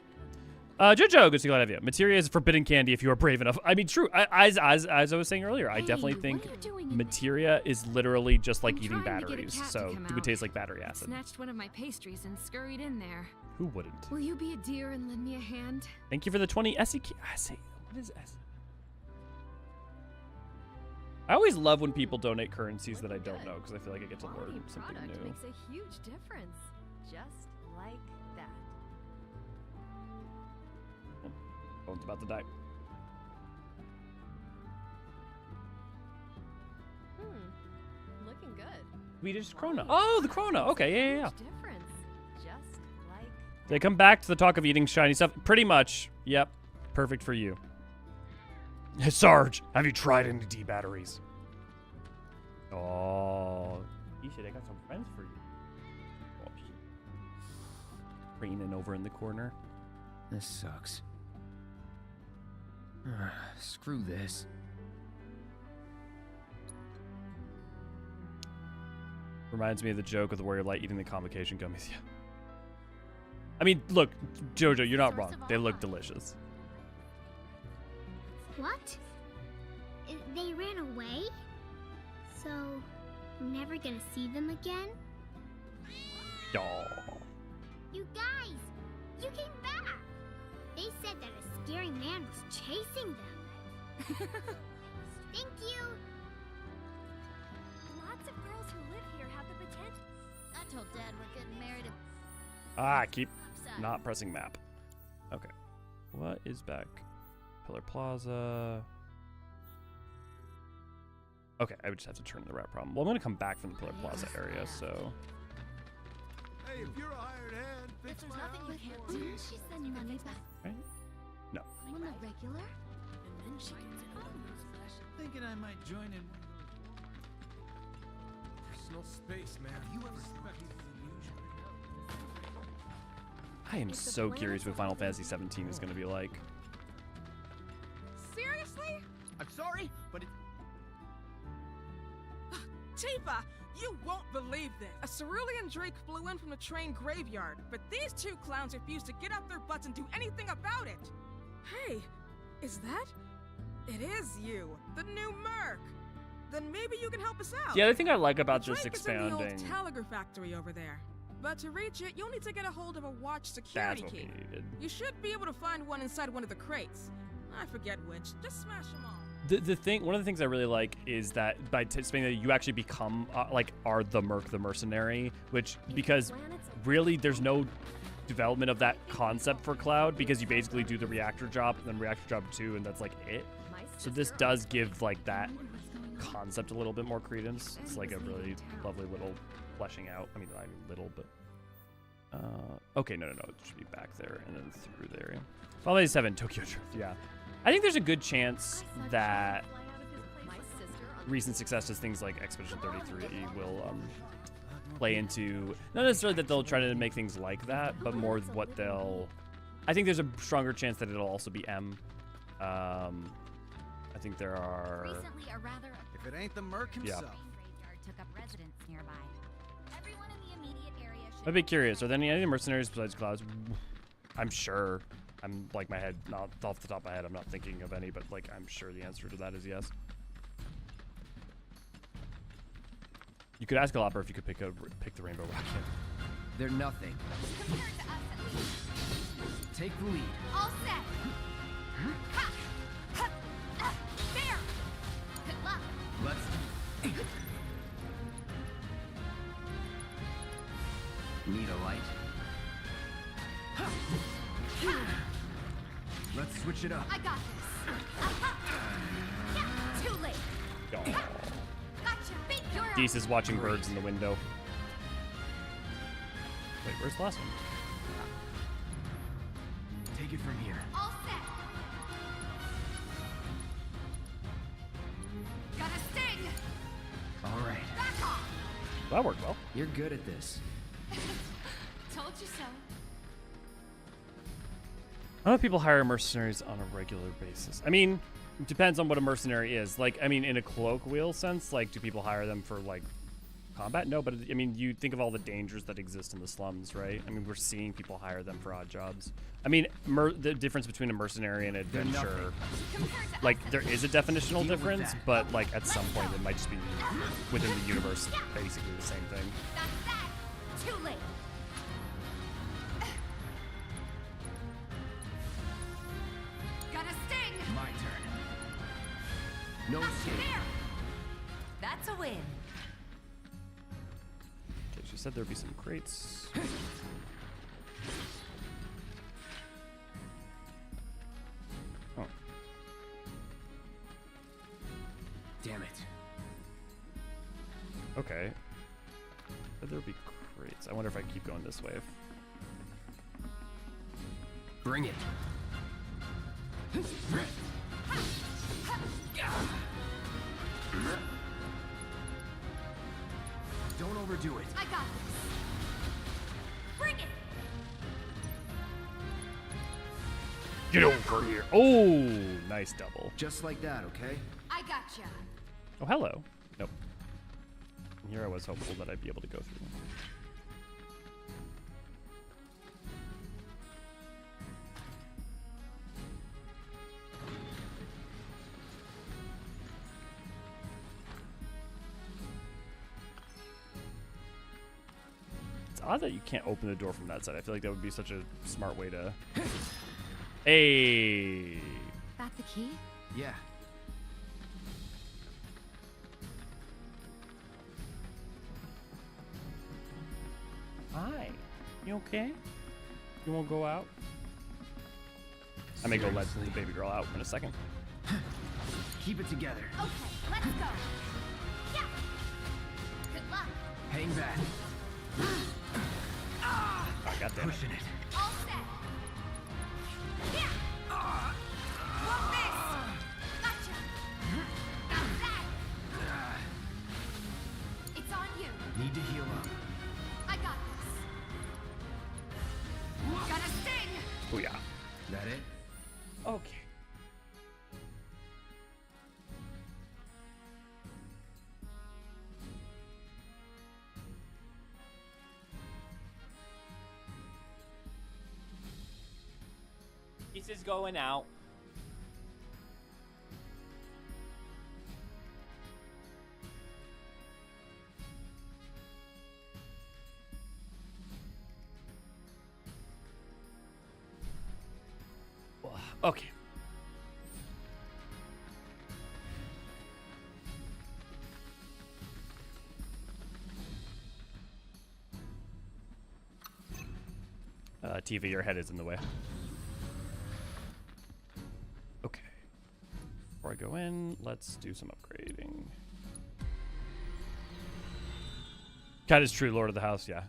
Jojo, good to glad to have you. Materia is forbidden candy if you are brave enough. I mean, true. As I was saying earlier, I definitely think materia is literally just like eating batteries. So it would taste like battery acid. Snatched one of my pastries and scurried in there. Who wouldn't? Will you be a dear and lend me a hand? Thank you for the 20 SEK. What is S? I always love when people donate currencies that I don't know because I feel like I get to learn something new. Makes a huge difference. Just like that. Phone's about to die. Looking good. Swedish Krona. Oh, the Krona. Okay, yeah. Difference. Just like. They come back to the talk of eating shiny stuff. Pretty much. Yep. Perfect for you. Hey, Sarge, have you tried any D batteries? Oh, Isha, I got some friends for you. Oh, raining over in the corner. This sucks. Screw this. Reminds me of the joke of the warrior light eating the convocation gummies. Yeah. I mean, look, Jojo, you're not wrong. They look delicious. What? They ran away? So, I'm never gonna see them again? Y'all. You guys! You came back! They said that a scary man was chasing them. Thank you! Lots of girls who live here have the potential. I told Dad we're getting married at... Keep not pressing map. Okay. What is back? Pillar Plaza. Okay, I would just have to turn the rat problem. Well, I'm gonna come back from the Pillar Plaza area, so. Hey, if you're a hired hand, fix my house. Didn't she send money back? Right? No. On the regular? And then she gets it on. Thinking I might join in personal space, man. Have you ever expected the usual? I am so curious what Final Fantasy 17 is gonna be like. Seriously? I'm sorry, but it... Tifa, You won't believe this. A cerulean drake flew in from the train graveyard, but these two clowns refused to get off their butts and do anything about it. Hey, is that? It is you, the new Merc. Then maybe you can help us out. The other thing I like about the this drake is in the old expanding. Talagar factory over there. But to reach it, you'll need to get a hold of a watch security That's what key. we needed. You should be able to find one inside one of the crates. I forget which. Just smash them all. The thing, one of the things I really like is that by expanding that, you actually become are the Merc, the mercenary, which because really there's no development of that concept for Cloud because you basically do the reactor job and then reactor job 2 and that's like it. So this does give like that concept a little bit more credence. It's like a really lovely little fleshing out. I mean, not even little, but okay, no, it should be back there and then through there. Final Fantasy 7 Tokyo Drift, yeah. I think there's a good chance that recent successes, things like Expedition 33, will play into, not necessarily that they'll try to make things like that, but more what they'll. I think there's a stronger chance that it'll also be M. I think there are. If it ain't the Merc himself. Took up residence nearby. Everyone in the immediate area should. I'd be curious. Are there any mercenaries besides Clouds? I'm sure. I'm like my head, not off the top of my head. I'm not thinking of any, but like I'm sure the answer to that is yes. You could ask Galopper if you could pick the Rainbow Rocket. They're nothing. Compared to us, at least. Take the lead. All set. Ha! Ha! There. Good luck. Let's. Need a light? Let's switch it up. I got this. Yeah, too late. Gotcha. You're up. Deese is watching birds in the window. Wait, where's the last one? Take it from here. All set. Got a sting. All right. Back off. That worked well. You're good at this. Told you so. How do people hire mercenaries on a regular basis? I mean, it depends on what a mercenary is. Like, I mean, in a colloquial sense, like, do people hire them for, like, combat? No, but, I mean, you think of all the dangers that exist in the slums, right? I mean, we're seeing people hire them for odd jobs. I mean, the difference between a mercenary and an adventurer, like, there is a definitional difference, but, like, at some point, it might just be within the universe, basically the same thing. That's that. Too late. Got a sting. My turn. No escape. There. That's a win. Okay, she said there'd be some crates. Oh. Damn it. Okay. Said there'd be crates. I wonder if I keep going this way. Bring it. Don't overdo it. I got this. Bring it. Get over here. Oh, nice double. Just like that, okay? I gotcha. Oh, hello. Nope. Here I was hopeful that I'd be able to go through. It's odd that you can't open the door from that side. I feel like that would be such a smart way to. Hey. That the key? Yeah. Hi. You okay? You won't go out? I may go let the baby girl out in a second. Keep it together. Okay, let's go. Yeah. Good luck. Hang back. Oh, God damn it. Pushing it. All set. Yeah. Want this? Gotcha. Got that. It's on you. Need to heal up. I got this. Got a sting. Oh, yeah. That it? Okay. Pieces going out. Okay. TV, your head is in the way. Okay. Before I go in, let's do some upgrading. That is true, Lord of the House, yeah.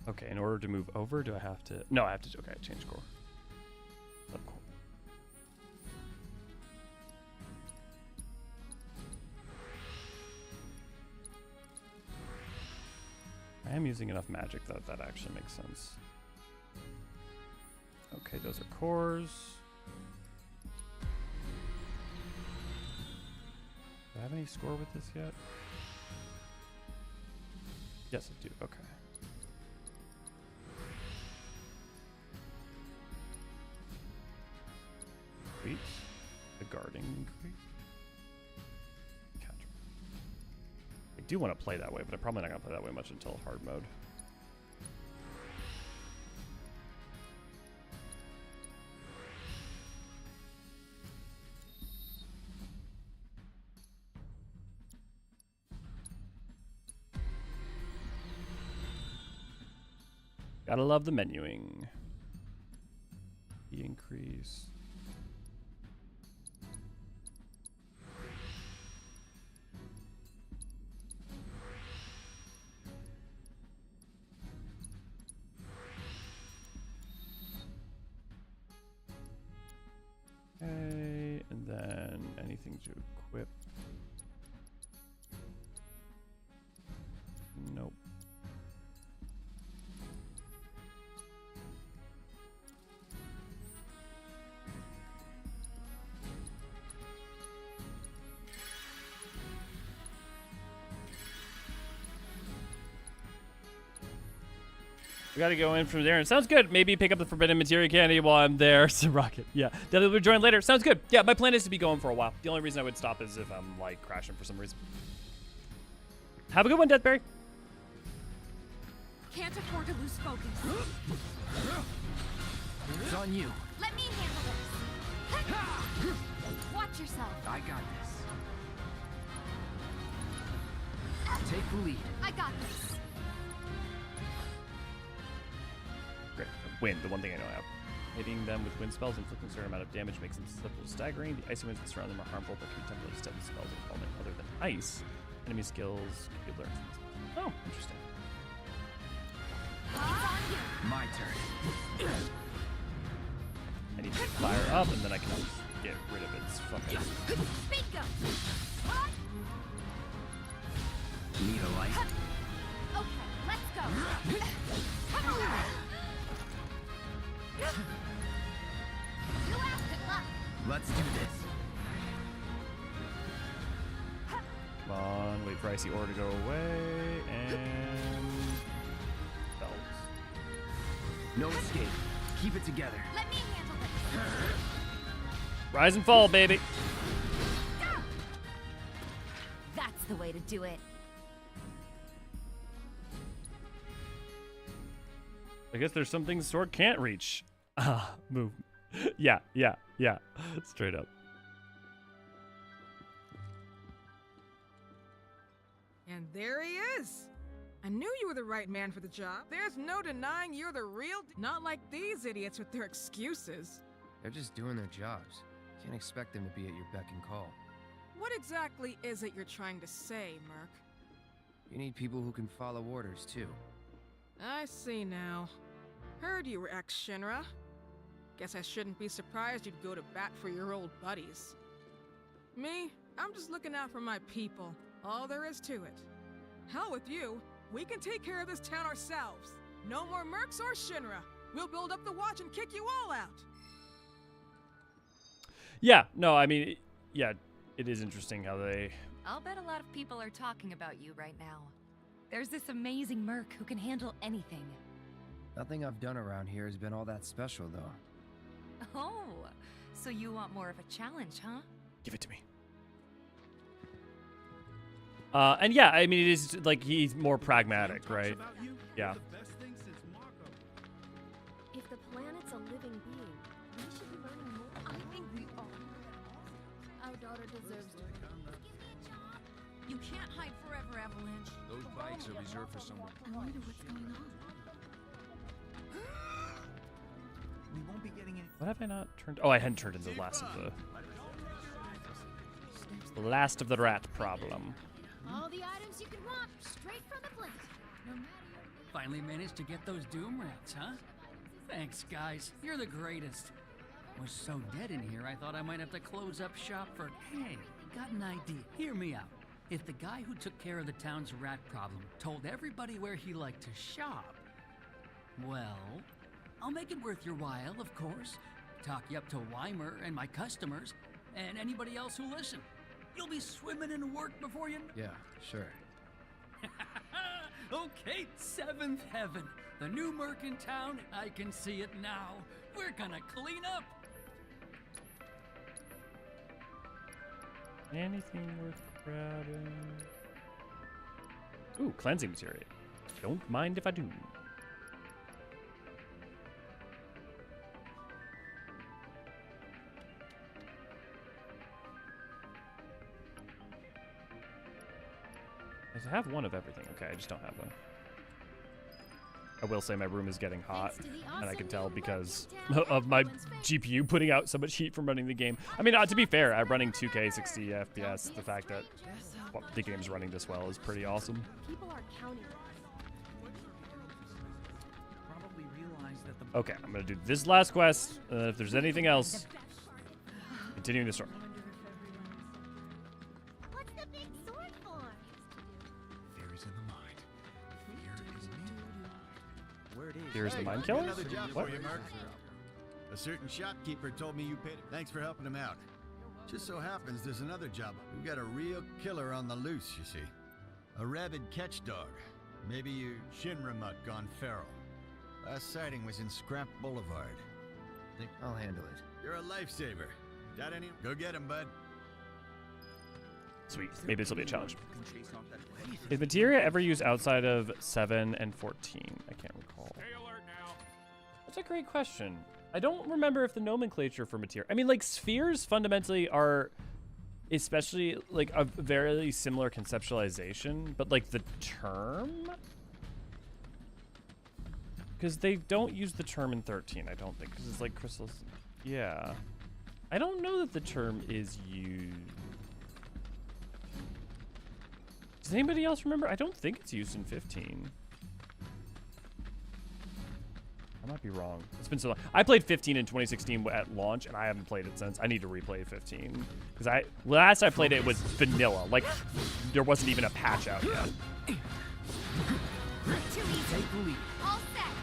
Okay, in order to move over, do I have to... No, I have to... Okay, change core. Subcore. I am using enough magic that that actually makes sense. Okay, those are cores. Do I have any score with this yet? Yes, I do. Okay. Wait. The guarding crate. Counter. I do want to play that way, but I'm probably not going to play that way much until hard mode. Gotta love the menuing. The increase. Okay, and then anything to equip. Nope. We gotta go in from there, and sounds good. Maybe pick up the forbidden materia candy while I'm there. So rocket, yeah. Definitely will join later. Sounds good. Yeah, my plan is to be going for a while. The only reason I would stop is if I'm like crashing for some reason. Have a good one, Deathberry. Can't afford to lose focus. It's on you. Let me handle this. Watch yourself. I got this. Take the lead. I got this. Great. Wind, the one thing I know how. Hitting them with wind spells inflicting a certain amount of damage makes them susceptible to staggering. The icy winds that surround them are harmful, but can be temporarily steady spells that fall other than ice. Enemy skills can be learned. Oh, interesting. My turn. I need to fire up, and then I can get rid of its fucking... Bingo! Need a light? Okay, let's go. Come on. You asked it, luck. Let's do this. Come on, wait for icy ore to go away, and... bells. No escape. Keep it together. Let me handle this. Rise and fall, baby. That's the way to do it. I guess there's some things sword can't reach. Move. Yeah. Straight up. And there he is. I knew you were the right man for the job. There's no denying you're the real not like these idiots with their excuses. They're just doing their jobs. Can't expect them to be at your beck and call. What exactly is it you're trying to say, Merc? You need people who can follow orders, too. I see now. Heard you were ex-Shinra. Guess I shouldn't be surprised you'd go to bat for your old buddies. Me, I'm just looking out for my people. All there is to it. Hell with you. We can take care of this town ourselves. No more mercs or Shinra. We'll build up the watch and kick you all out. Yeah, no, I mean, yeah, it is interesting how they... I'll bet a lot of people are talking about you right now. There's this amazing merc who can handle anything. Nothing I've done around here has been all that special, though. Oh, so you want more of a challenge, huh? Give it to me. And yeah, I mean, it is like he's more pragmatic, right? Yeah. If the planet's a living being, we should be learning more. I think we are. Our daughter deserves to. You can't hide forever, Avalanche. Those bikes are reserved for someone. I wonder what's going on. We won't be getting any. What have I not turned? Oh, I hadn't turned into the last of the rat problem. All the items you could want, straight from the plate. No matter your Finally managed to get those doom rats, huh? Thanks, guys. You're the greatest. Was so dead in here, I thought I might have to close up shop for... Hey, got an idea. Hear me out. If the guy who took care of the town's rat problem told everybody where he liked to shop, well, I'll make it worth your while, of course. Talk you up to Weimer and my customers, and anybody else who listen. You'll be swimming in work before you... Yeah, sure. Okay, seventh heaven. The new merc in town, I can see it now. We're gonna clean up. Anything worth grabbing? Ooh, cleansing materia. Don't mind if I do. I have one of everything. Okay, I just don't have one. I will say my room is getting hot, and I can tell because of my GPU putting out so much heat from running the game. I mean, to be fair, I'm running 2K 60 FPS. The fact that the game's running this well is pretty awesome. people are counting. Probably realize that the Okay, I'm gonna do this last quest. If there's anything else, continuing the story. What's the big sword for? Fear is in the mind. Fear is in the Where it is. Here's the Hey, mind got killer? Another job What? for you, Merc. A certain shopkeeper told me you paid it. Thanks for helping him out. Just so happens there's another job. We've got a real killer on the loose, you see. A rabid catch dog. Maybe you Shinramut gone feral. Last sighting was in Scrap Boulevard. Think I'll handle it. You're a lifesaver. Got any? Go get him, bud. Sweet. Maybe this will be a challenge. Is materia ever used outside of 7 and 14? I can't recall. That's a great question. I don't remember if the nomenclature for materia... I mean, like, spheres fundamentally are especially, like, a very similar conceptualization, but, like, the term? Because they don't use the term in 13, I don't think, because it's like crystals... Yeah. I don't know that the term is used... Does anybody else remember? I don't think it's used in 15. I might be wrong. It's been so long. I played 15 in 2016 at launch, and I haven't played it since. I need to replay 15 because last I played it was vanilla. Like there wasn't even a patch out yet. Too easy. Take the lead. All set.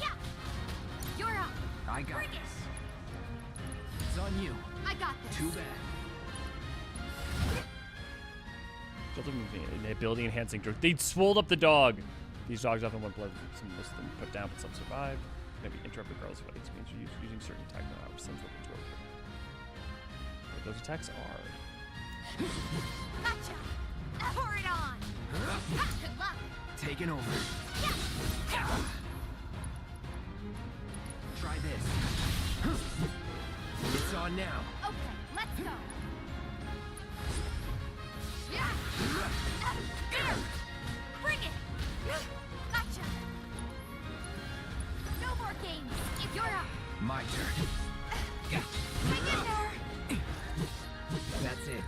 Yeah. You're up. I got Bring this. it. It's on you. I got this. Too bad. Ability enhancing drug. They swolled up the dog. These dogs often want blood. Most of them put down, but some survive. Maybe interrupt the girl's fights means you're using certain attack power sends them into what those attacks are. Gotcha. Pour it on. Good luck. Taking over. Try this. It's on now. Okay, let's go. Yeah. There. Bring it. Gotcha. No more games. If you're up. My turn. Hang in there. That's it.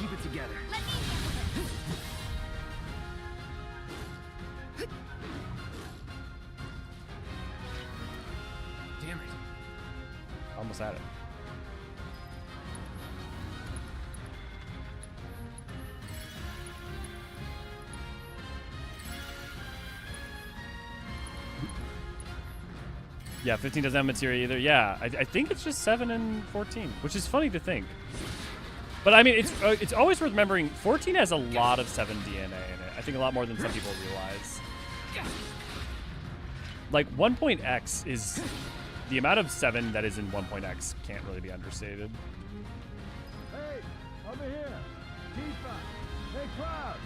Keep it together. Let me handle it. Damn it. Almost at it. Yeah, 15 doesn't have materia either. Yeah, I think it's just 7 and 14, which is funny to think. But I mean, it's always worth remembering 14 has a lot of 7 DNA in it. I think a lot more than some people realize. Like 1.x is the amount of 7 that is in 1.x can't really be understated. Hey, over here. Tifa. Hey, crowd.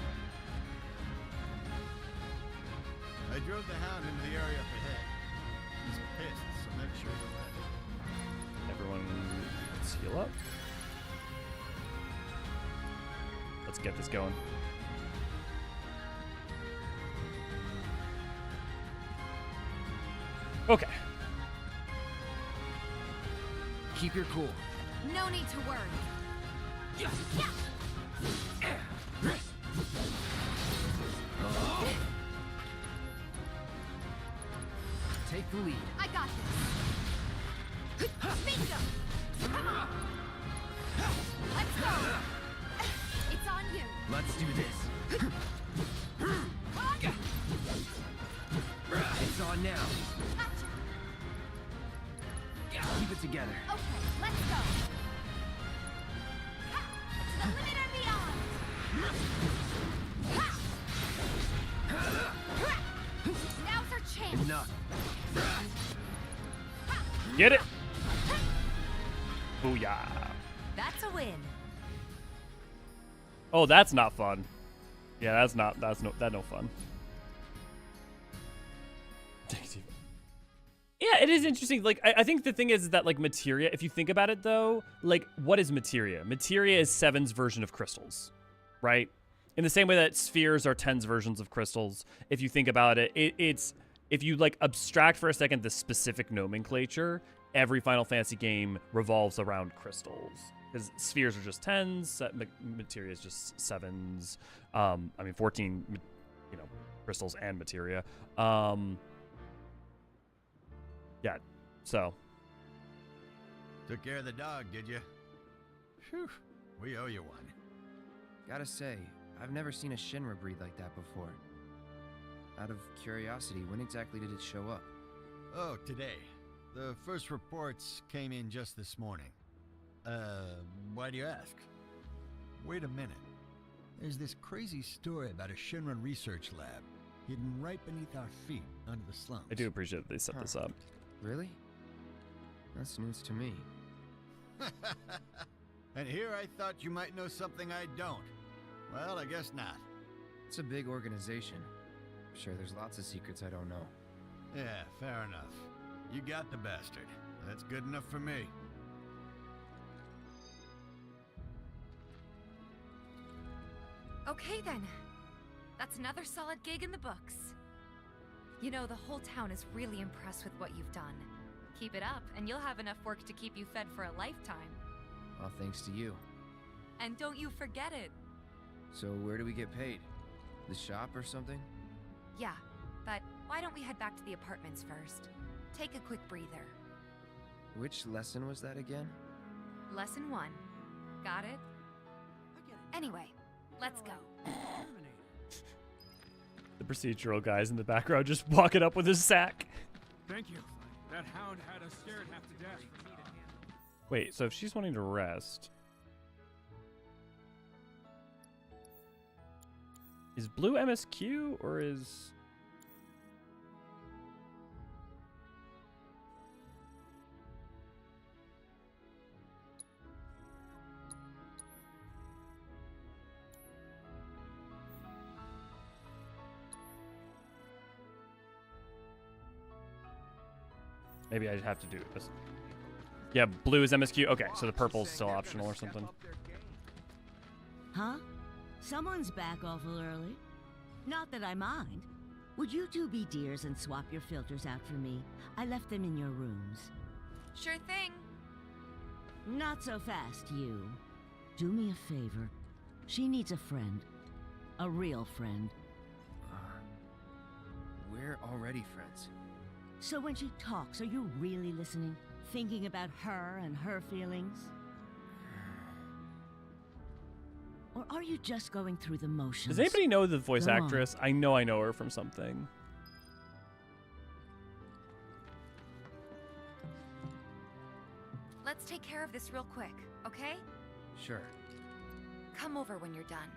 I drove the hound into the area up ahead. He's pissed, so make sure you're ready. Everyone, let's heal up. Let's get this going. Okay. Keep your cool. No need to worry. Take the lead. I got this. Bingo! Come on! Let's go! It's on you. Let's do this. It's on now. Keep it together. Okay, let's go. To the limit and beyond. Now's our chance. Enough. Get it. Booyah. That's a win. Oh, that's not fun. Yeah, that's no fun. Yeah, it is interesting. Like, I think the thing is that, like, materia, if you think about it, though, like, what is materia? Materia is 7's version of crystals, right? In the same way that spheres are 10's versions of crystals. If you think about it, it's, if you, like, abstract for a second the specific nomenclature, every Final Fantasy game revolves around crystals. Because spheres are just 10s, materia is just 7s. I mean, 14, you know, crystals and materia. Yeah, so. Took care of the dog, did you? Phew, we owe you one. Gotta say, I've never seen a Shinra breed like that before. Out of curiosity, when exactly did it show up? Oh, today. The first reports came in just this morning. Why do you ask? Wait a minute. There's this crazy story about a Shinra research lab hidden right beneath our feet under the slums. I do appreciate that they set this up. Really? That's news to me. And here I thought you might know something I don't. Well, I guess not. It's a big organization. I'm sure there's lots of secrets I don't know. Yeah, fair enough. You got the bastard. That's good enough for me. Okay then. That's another solid gig in the books. You know, the whole town is really impressed with what you've done. Keep it up, and you'll have enough work to keep you fed for a lifetime. All thanks to you. And don't you forget it. So where do we get paid? The shop or something? Yeah, but why don't we head back to the apartments first? Take a quick breather. Which lesson was that again? Lesson 1. Got it? Anyway, let's go. The procedural guys in the background just walking up with his sack. Thank you. That hound had us scared half to death. Wait, so if she's wanting to rest, is blue MSQ or is... Maybe I have to do this. Yeah, blue is MSQ. Okay, so the purple's still optional or something. Huh? Someone's back awful early. Not that I mind. Would you two be dears and swap your filters out for me? I left them in your rooms. Sure thing. Not so fast, you. Do me a favor. She needs a friend. A real friend. We're already friends. So when she talks, are you really listening? Thinking about her and her feelings? Or are you just going through the motions? Does anybody know the voice Go on. actress? I know her from something. let's take care of this real quick, okay? Sure. Come over when you're done.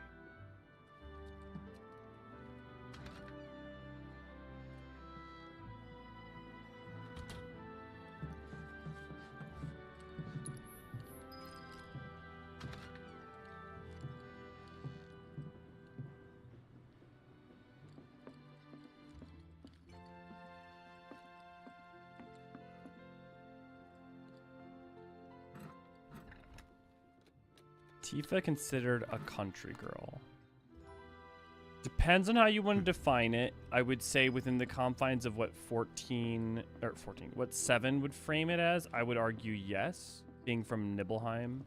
Tifa considered a country girl. Depends on how you want to define it. I would say within the confines of what 14 or 14, what 7 would frame it as, I would argue yes, being from Nibelheim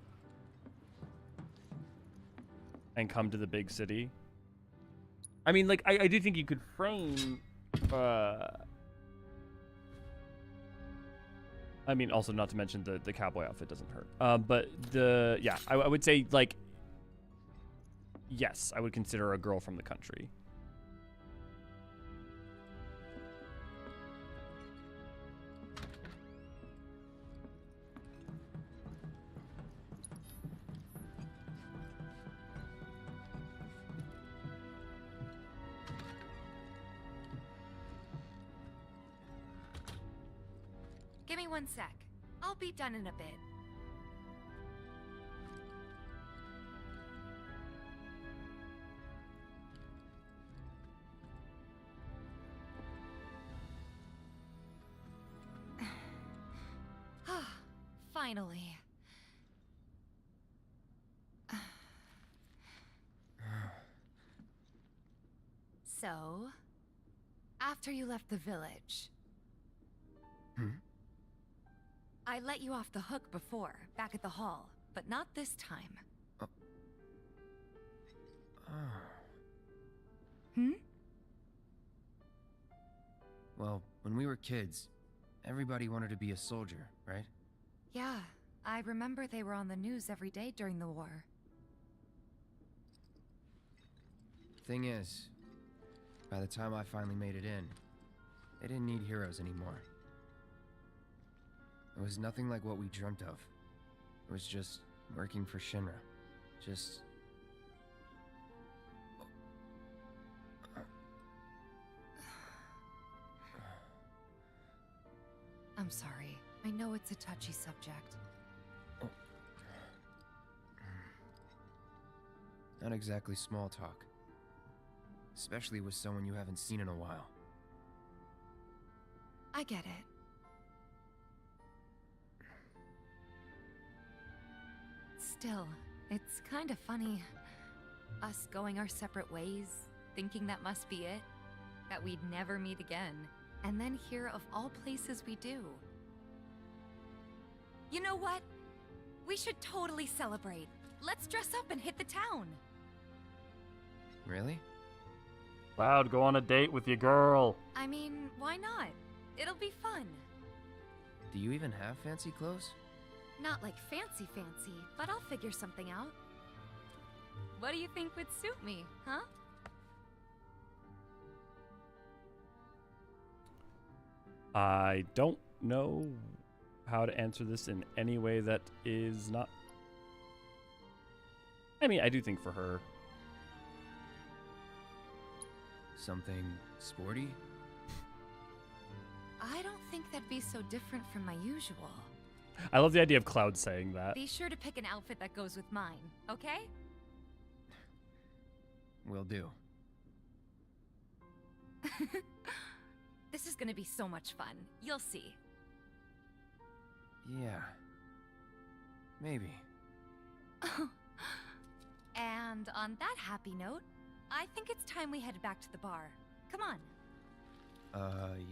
and come to the big city. I mean, like, I do think you could frame I mean, also not to mention the cowboy outfit doesn't hurt. But yeah, I would say, like, yes, I would consider a girl from the country. Give me 1 sec. I'll be done in a bit. Finally. So, after you left the village, I let you off the hook before, back at the hall, but not this time. Well, when we were kids, everybody wanted to be a soldier, right? Yeah, I remember they were on the news every day during the war. Thing is, by the time I finally made it in, they didn't need heroes anymore. It was nothing like what we dreamt of. It was just working for Shinra. Just... I'm sorry. I know it's a touchy subject. Not exactly small talk. Especially with someone you haven't seen in a while. I get it. Still, it's kind of funny. Us going our separate ways, thinking that must be it. That we'd never meet again. And then here, of all places, we do. You know what? We should totally celebrate. Let's dress up and hit the town. Really? Cloud, go on a date with your girl. I mean, why not? It'll be fun. Do you even have fancy clothes? Not like fancy, but I'll figure something out. What do you think would suit me, huh? I don't know how to answer this in any way that is not... I mean, I do think for her. Something sporty? I don't think that'd be so different from my usual. I love the idea of Cloud saying that. Be sure to pick an outfit that goes with mine, okay? Will do. This is gonna be so much fun. You'll see. Yeah. Maybe. And on that happy note, I think it's time we headed back to the bar. Come on.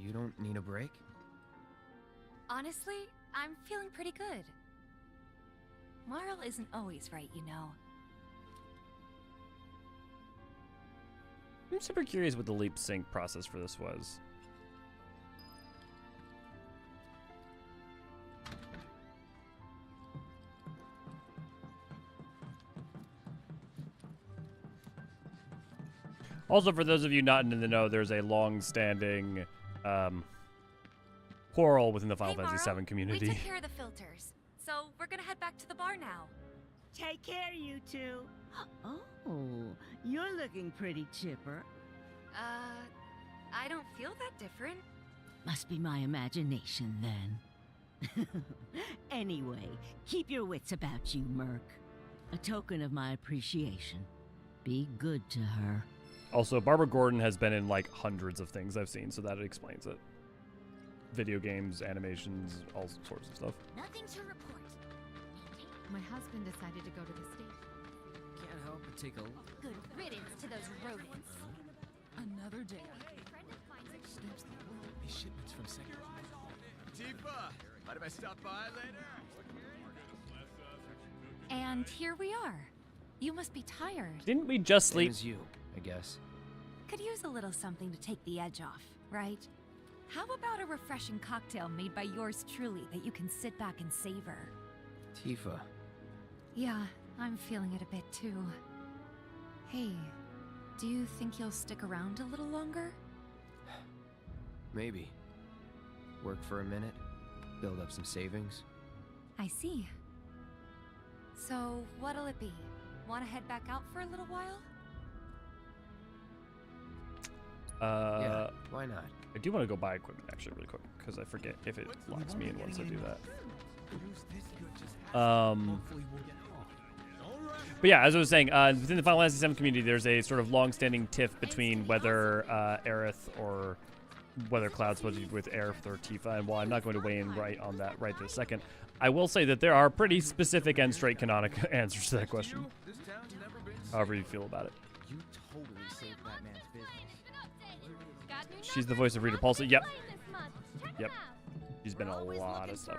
You don't need a break? Honestly, I'm feeling pretty good. Marl isn't always right, you know. I'm super curious what the leap sync process for this was. Also, for those of you not in the know, there's a long-standing quarrel within the Final Fantasy VII community. We took care of the filters. so we're gonna head back to the bar now. Take care, you two. Oh, you're looking pretty chipper. I don't feel that different. Must be my imagination, then. Anyway, keep your wits about you, Merc. A token of my appreciation. Be good to her. Also, Barbara Gordon has been in like hundreds of things I've seen, so that explains it. Video games, animations, all sorts of stuff. Nothing to report. My husband decided to go to the station. Can't help but take a Good riddance to those rodents. another day. These shipments from Sector. Tifa, mind if I stop by later? And here we are. You must be tired. Didn't we just Same sleep? as you, I guess. Could use a little something to take the edge off, right? How about a refreshing cocktail made by yours truly that you can sit back and savor? Tifa. Yeah, I'm feeling it a bit too. Hey, do you think you'll stick around a little longer? Maybe. Work for a minute, build up some savings. I see. So, what'll it be? Want to head back out for a little while? Yeah, why not? I do want to go buy equipment actually really quick because I forget if it locks me in once I do that. But yeah, as I was saying, within the Final Fantasy VII community, there's a sort of long-standing tiff between whether Aerith or whether Cloud's supposed to be with Aerith or Tifa. And while I'm not going to weigh in right on that right this second, I will say that there are pretty specific and straight canonic answers to that question. However you feel about it. You totally saved that man's business. She's the voice of Rita Pulsa. Yep. Yep. She's been in a lot of stuff.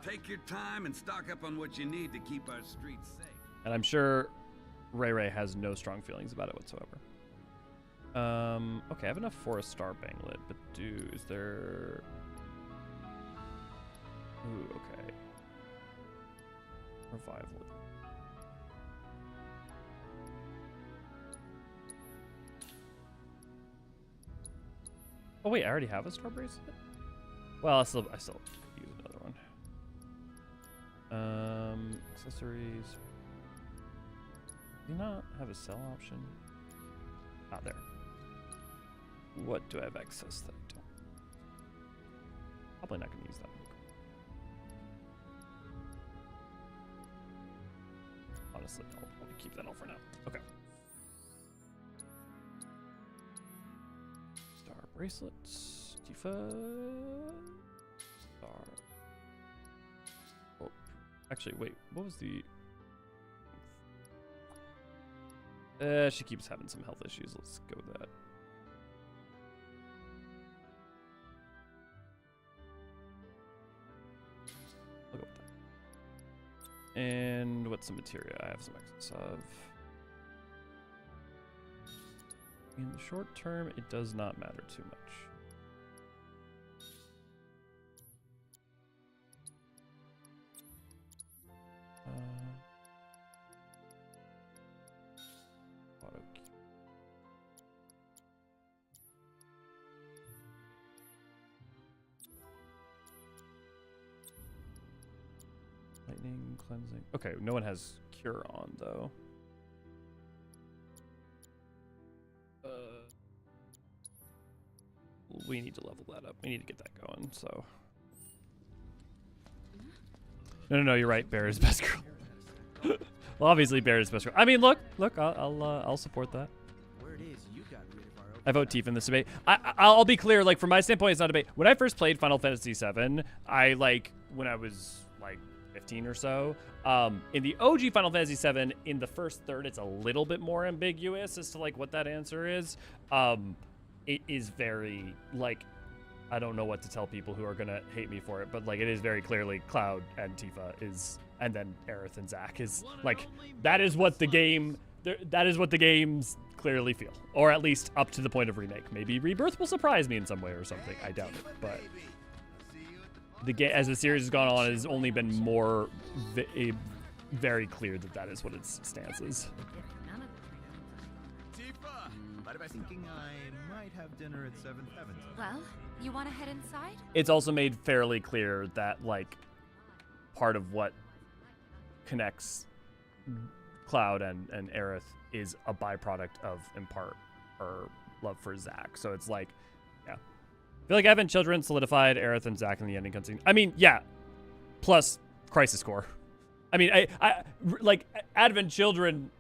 Take your time and stock up on what you need to keep our streets safe. And I'm sure Ray Ray has no strong feelings about it whatsoever. Okay, I have enough for a star banglet, but is there... Ooh, okay. Revival. Oh wait, I already have a star bracelet? Well, I still use another one. Accessories. Do you not have a sell option? Ah, there. What do I have access that I don't? Probably not going to use that. Honestly, I'll probably keep that all for now. Okay. Star bracelets. Tifa. Star. Oh, actually, wait. What was the... she keeps having some health issues. Let's go with that. I'll go with that. And what's the materia I have some excess of? In the short term, it does not matter too much. Auto key. Lightning, cleansing. Okay, no one has cure on though. We need to level that up. We need to get that going. So. No, you're right. Bear is best girl. Well, obviously, Bear is best girl. I mean, look. I'll support that. I vote Tifa in this debate. I'll be clear. Like, from my standpoint, it's not a debate. When I first played Final Fantasy VII, when I was like 15 or so, in the OG Final Fantasy VII, in the first third, it's a little bit more ambiguous as to like what that answer is. It is very, like, I don't know what to tell people who are going to hate me for it, but, like, it is very clearly Cloud and Tifa is, and then Aerith and Zack is, like, that is what the game, that is what the games clearly feel. Or at least up to the point of Remake. Maybe Rebirth will surprise me in some way or something. I doubt it, but as the series has gone on, it has only been more very clear that that is what its stance is. Thinking I might have dinner at 7 Heavens. Well, you want to head inside? It's also made fairly clear that, like, part of what connects Cloud and Aerith is a byproduct of, in part, her love for Zack. So it's like, yeah. I feel like Advent Children solidified Aerith and Zack in the ending cutscene. I mean, yeah. Plus Crisis Core. I mean, I like Advent Children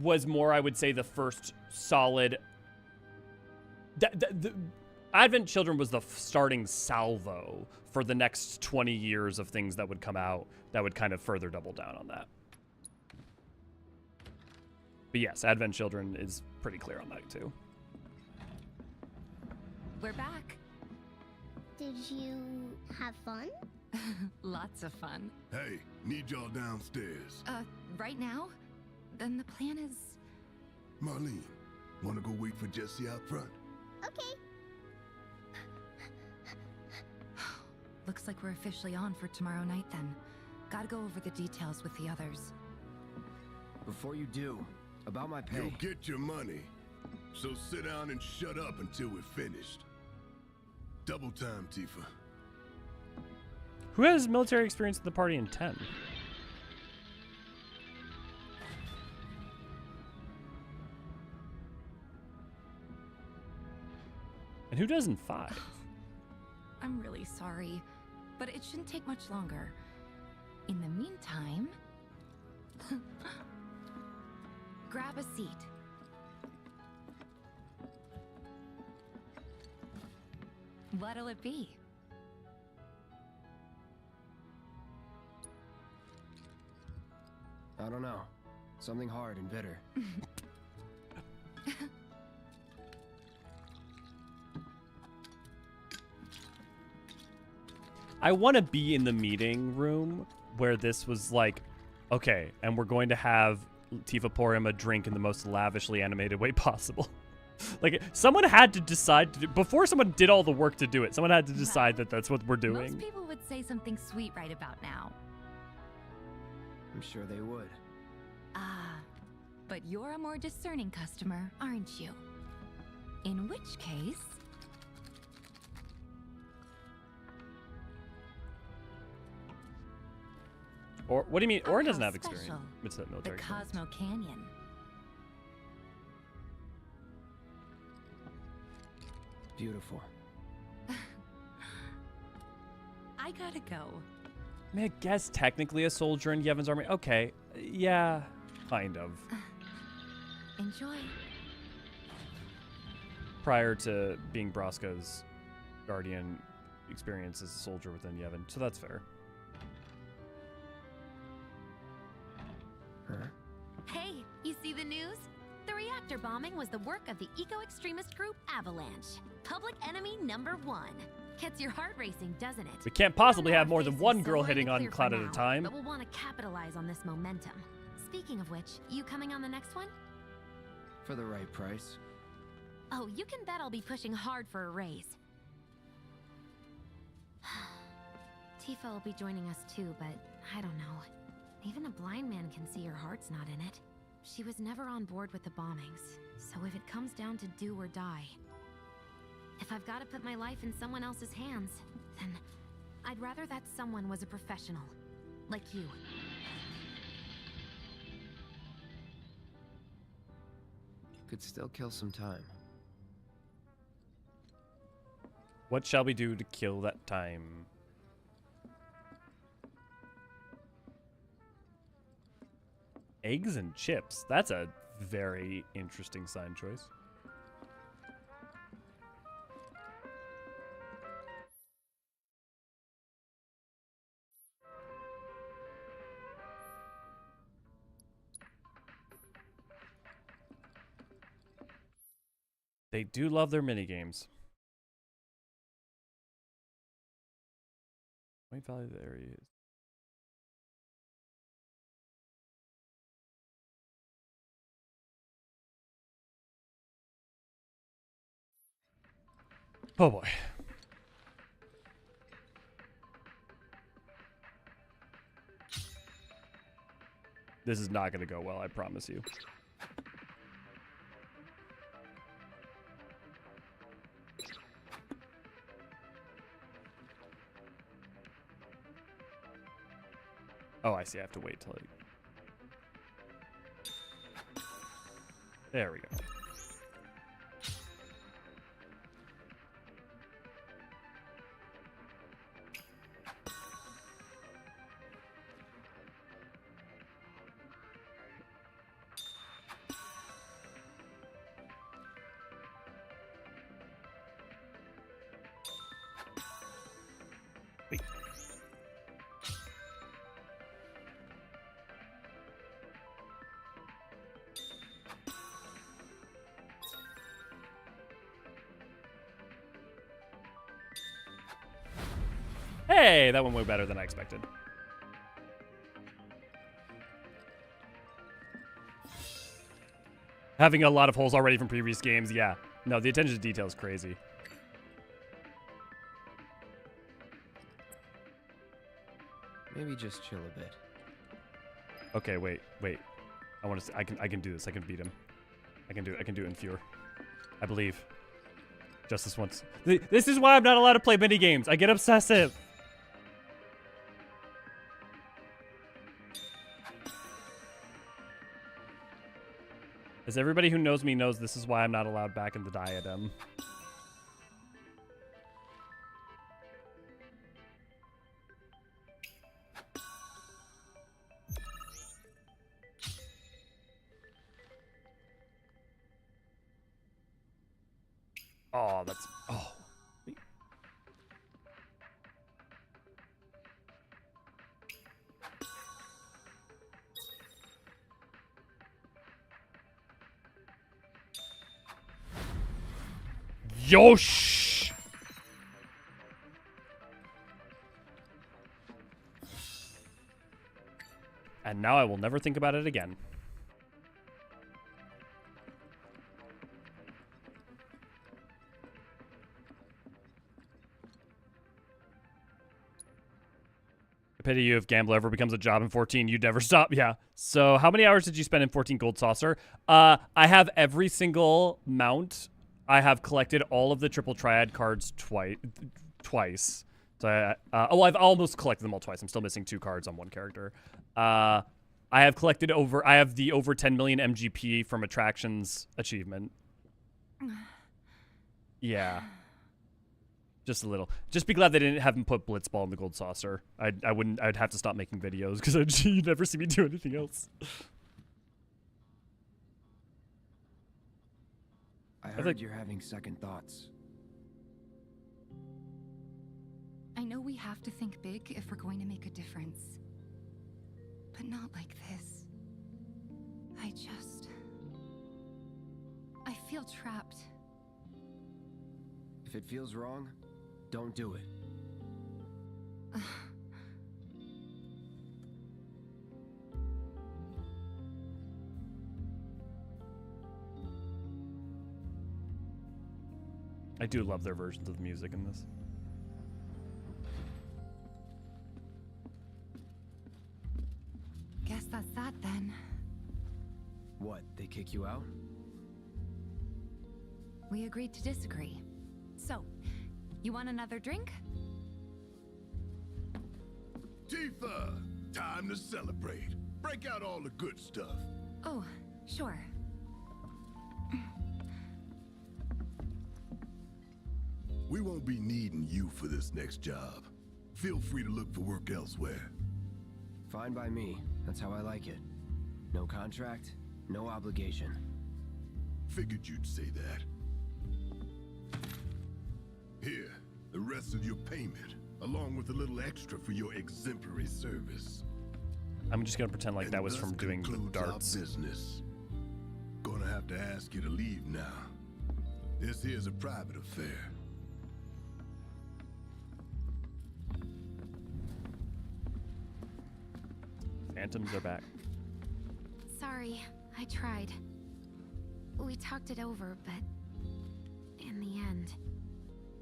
was more, I would say, the first solid. The Advent Children was the starting salvo for the next 20 years of things that would come out that would kind of further double down on that. But yes, Advent Children is pretty clear on that too. We're back. Did you have fun? Lots of fun. Hey, need y'all downstairs. Right now? Then the plan is... Marlene, wanna go wait for Jesse out front? Okay. Looks like we're officially on for tomorrow night then. Gotta go over the details with the others. Before you do, about my pay. You'll get your money. So sit down and shut up until we're finished. Double time, Tifa. Who has military experience in the party in 10? And who does in 5? I'm really sorry, but it shouldn't take much longer. In the meantime... grab a seat. What'll it be? I don't know. Something hard and bitter. I want to be in the meeting room where this was like, okay, and we're going to have Tifa pour him a drink in the most lavishly animated way possible. Like, someone had to decide to do, before someone did all the work to do it, someone had to decide that that's what we're doing. Most people would say something sweet right about now. I'm sure they would. Ah, but you're a more discerning customer, aren't you? In which case... Or what do you mean? Orin doesn't how have experience. special. It's that military The experience. Cosmo Canyon. Beautiful. I gotta go. I mean, I guess technically a soldier in Yevon's army. Okay, yeah, kind of. Enjoy. Prior to being Braska's guardian experience as a soldier within Yevon, so that's fair. Hey, you see the news? The reactor bombing was the work of the eco-extremist group Avalanche. Public enemy #1. Gets your heart racing, doesn't it? We can't possibly have more than Faces one so girl we're in hitting the on clear for Cloud at a now, time. But we'll want to capitalize on this momentum. Speaking of which, you coming on the next one? For the right price. Oh, you can bet I'll be pushing hard for a raise. Tifa will be joining us too, but I don't know. Even a blind man can see her heart's not in it. She was never on board with the bombings, so if it comes down to do or die, if I've got to put my life in someone else's hands, then I'd rather that someone was a professional, like you. Could still kill some time. What shall we do to kill that time? Eggs and chips. That's a very interesting sign choice. They do love their minigames. White Valley, there he is. Oh boy. This is not going to go well, I promise you. Oh, I see. I have to wait till it. There we go. Hey, that went way better than I expected. Having a lot of holes already from previous games, yeah. No, the attention to detail is crazy. Maybe just chill a bit. Okay, wait. I want to. I can do this. I can beat him. I can do it in fewer. I believe. Just this once. This is why I'm not allowed to play mini games. I get obsessive. As everybody who knows me knows, this is why I'm not allowed back in the diadem. Oh, that's... Oh. Yosh! And now I will never think about it again. I pity you if Gambler ever becomes a job in 14, you'd never stop. Yeah. So how many hours did you spend in 14 Gold Saucer? I have every single mount. I have collected all of the triple triad cards twice. So I've almost collected them all twice. I'm still missing 2 cards on one character. I have collected I have the over 10 million MGP from Attractions achievement. Yeah. Just a little. Just be glad they didn't have him put Blitzball in the Gold Saucer. I'd have to stop making videos because you'd never see me do anything else. I heard you're having second thoughts. I know we have to think big if we're going to make a difference. But not like this. I feel trapped. If it feels wrong, don't do it. I do love their versions of the music in this. Guess that's that then. What, they kick you out? We agreed to disagree. So, you want another drink? Tifa, time to celebrate. Break out all the good stuff. Oh, sure. We won't be needing you for this next job. Feel free to look for work elsewhere. Fine by me. That's how I like it. No contract, no obligation. Figured you'd say that. Here, the rest of your payment, along with a little extra for your exemplary service. I'm just gonna pretend like that was from doing the darts. Business. Gonna have to ask you to leave now. This here's a private affair. Phantoms are back. Sorry, I tried. We talked it over, but in the end,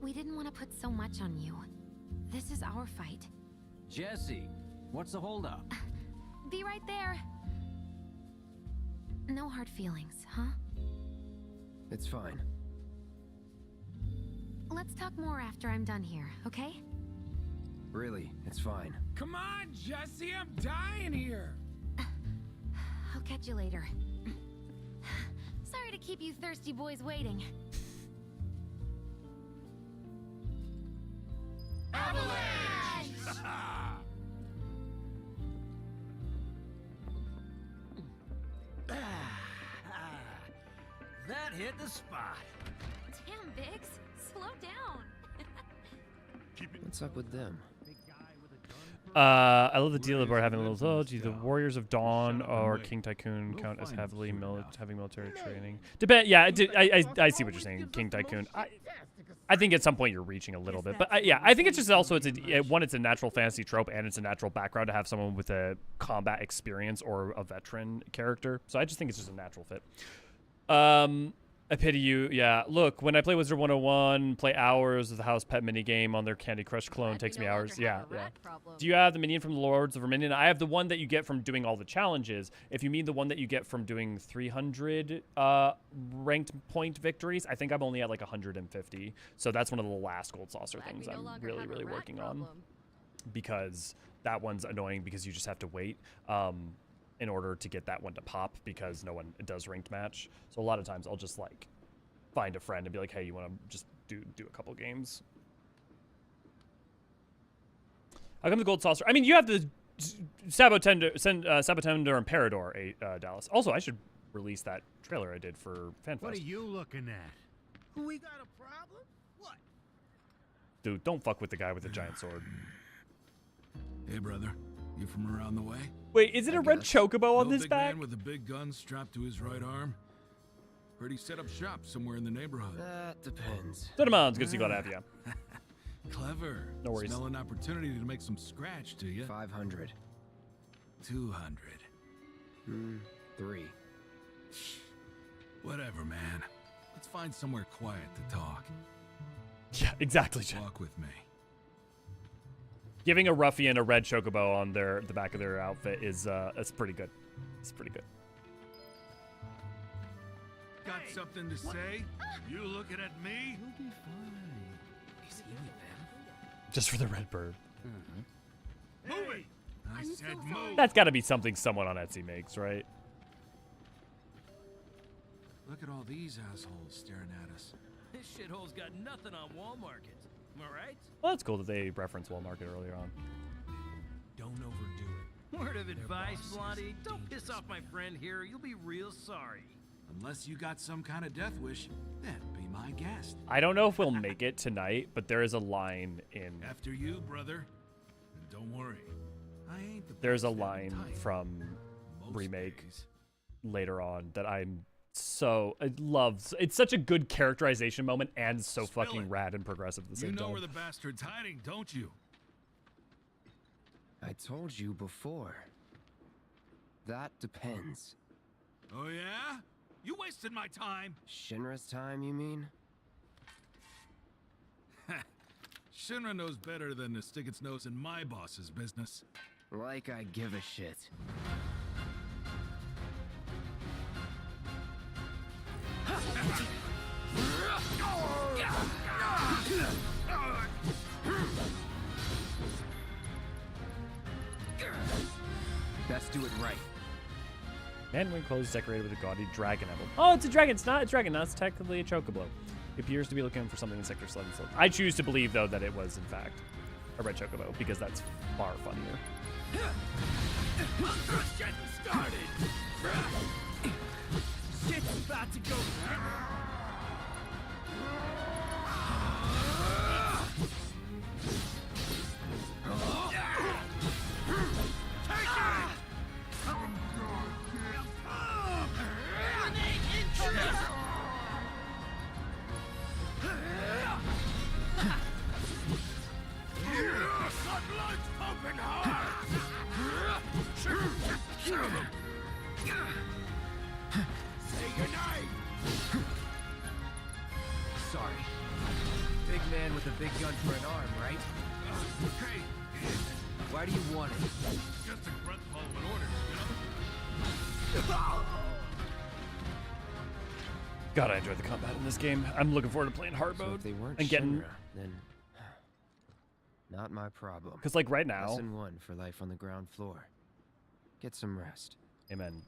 we didn't want to put so much on you. This is our fight. Jesse, what's the holdup? Be right there. No hard feelings, huh? It's fine. Let's talk more after I'm done here, okay? Really, it's fine. Come on, Jesse, I'm dying here. I'll catch you later. Sorry to keep you thirsty boys waiting. That hit the spot. Damn, Biggs. Slow down. What's up with them? I love the deal about having a little. Oh, do the Warriors of Dawn or King Tycoon count as heavy military training? Depend. Yeah, I see what you're saying. King Tycoon. I think at some point you're reaching a little bit, but yeah, I think it's just also it's a natural fantasy trope and it's a natural background to have someone with a combat experience or a veteran character. So I just think it's just a natural fit. I pity you. Yeah, look, when I play Wizard 101, play hours of the House Pet minigame on their Candy Crush clone, takes me hours. Yeah. Do you have the minion from the Lords of Verminion? I have the one that you get from doing all the challenges. If you mean the one that you get from doing 300 ranked point victories, I think I'm only at like 150. So that's one of the last Gold Saucer things I'm really working on. Because that one's annoying because you just have to wait. In order to get that one to pop because no one does ranked match. So a lot of times I'll just like find a friend and be like, hey, you want to just do a couple games? How come the Gold Saucer? I mean, you have the Sabotender Imperador, Dallas. Also, I should release that trailer I did for FanFest. What are you looking at? We got a problem? What? Dude, don't fuck with the guy with the giant sword. Hey, brother. You from around the way? Wait, is it a red chocobo on this big back? Man with a big gun strapped to his right arm. Heard he set up shop somewhere in the neighborhood. That depends. Cinnamons, good to see you. Glad to have you. Clever. No worries. Smell an opportunity to make some scratch, do you? 500. 200. 3. Whatever, man. Let's find somewhere quiet to talk. Yeah, exactly, Jen. Walk with me. Giving a ruffian a red chocobo on the back of their outfit is that's pretty good. It's pretty good. Got something to say? You looking at me? You'll be fine. Is he with them? Just for the red bird. Move it! I said move. That's got to be something someone on Etsy makes, right? Look at all these assholes staring at us. This shithole's got nothing on Wall Market. Am I right? Well, that's cool that they referenced Wall Market earlier on. Don't overdo it. Word of advice, Blondie. Don't piss off my friend here. You'll be real sorry. Unless you got some kind of death wish, then be my guest. I don't know if we'll make it tonight, but there is a line in... After you, brother. And don't worry. I ain't the There's a line from Remake later on that I'm so... I love. It's such a good characterization moment and so fucking rad and progressive at the same time. You know where the bastard's hiding, don't you? I told you before. That depends. Oh, yeah? You wasted my time. Shinra's time, you mean? Shinra knows better than to stick its nose in my boss's business. Like I give a shit. Best do it right. Man, clothes decorated with a gaudy dragon emblem. Oh, it's a dragon. It's not a dragon. That's technically a chocobo. He appears to be looking for something in Sector 7. I choose to believe, though, that it was, in fact, a red chocobo, because that's far funnier. Just getting started. Shit's about to go. Sorry. Big man with a big gun for an arm, right? Hey. Why do you want it? Just a grunt following orders, you know? God, I enjoyed the combat in this game. I'm looking forward to playing hard So mode if they weren't and getting. Shinra, then Not my problem. Because like right now. Lesson 1 for life on the ground floor. Get some rest. Amen.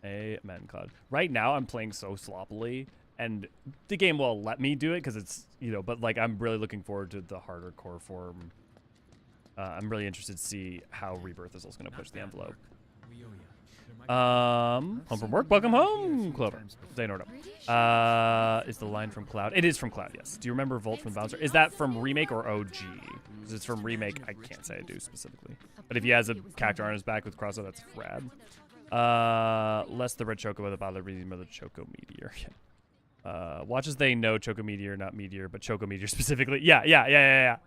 Amen, Cloud. Right now I'm playing so sloppily, and the game will let me do it because it's, you know, but like I'm really looking forward to the harder core form. I'm really interested to see how Rebirth is also going to push the envelope. Home from work, welcome home, Clover. They know it. Is the line from Cloud? It is from Cloud, yes. Do you remember Volt from the Bouncer? Is that from Remake or OG? Because it's from Remake, I can't say I do specifically. But if he has a character on his back with Crosso, that's rad. Less the red Choco, the bother reading the Choco Meteor. Watch as they know Choco Meteor, not Meteor, but Choco Meteor specifically. Yeah,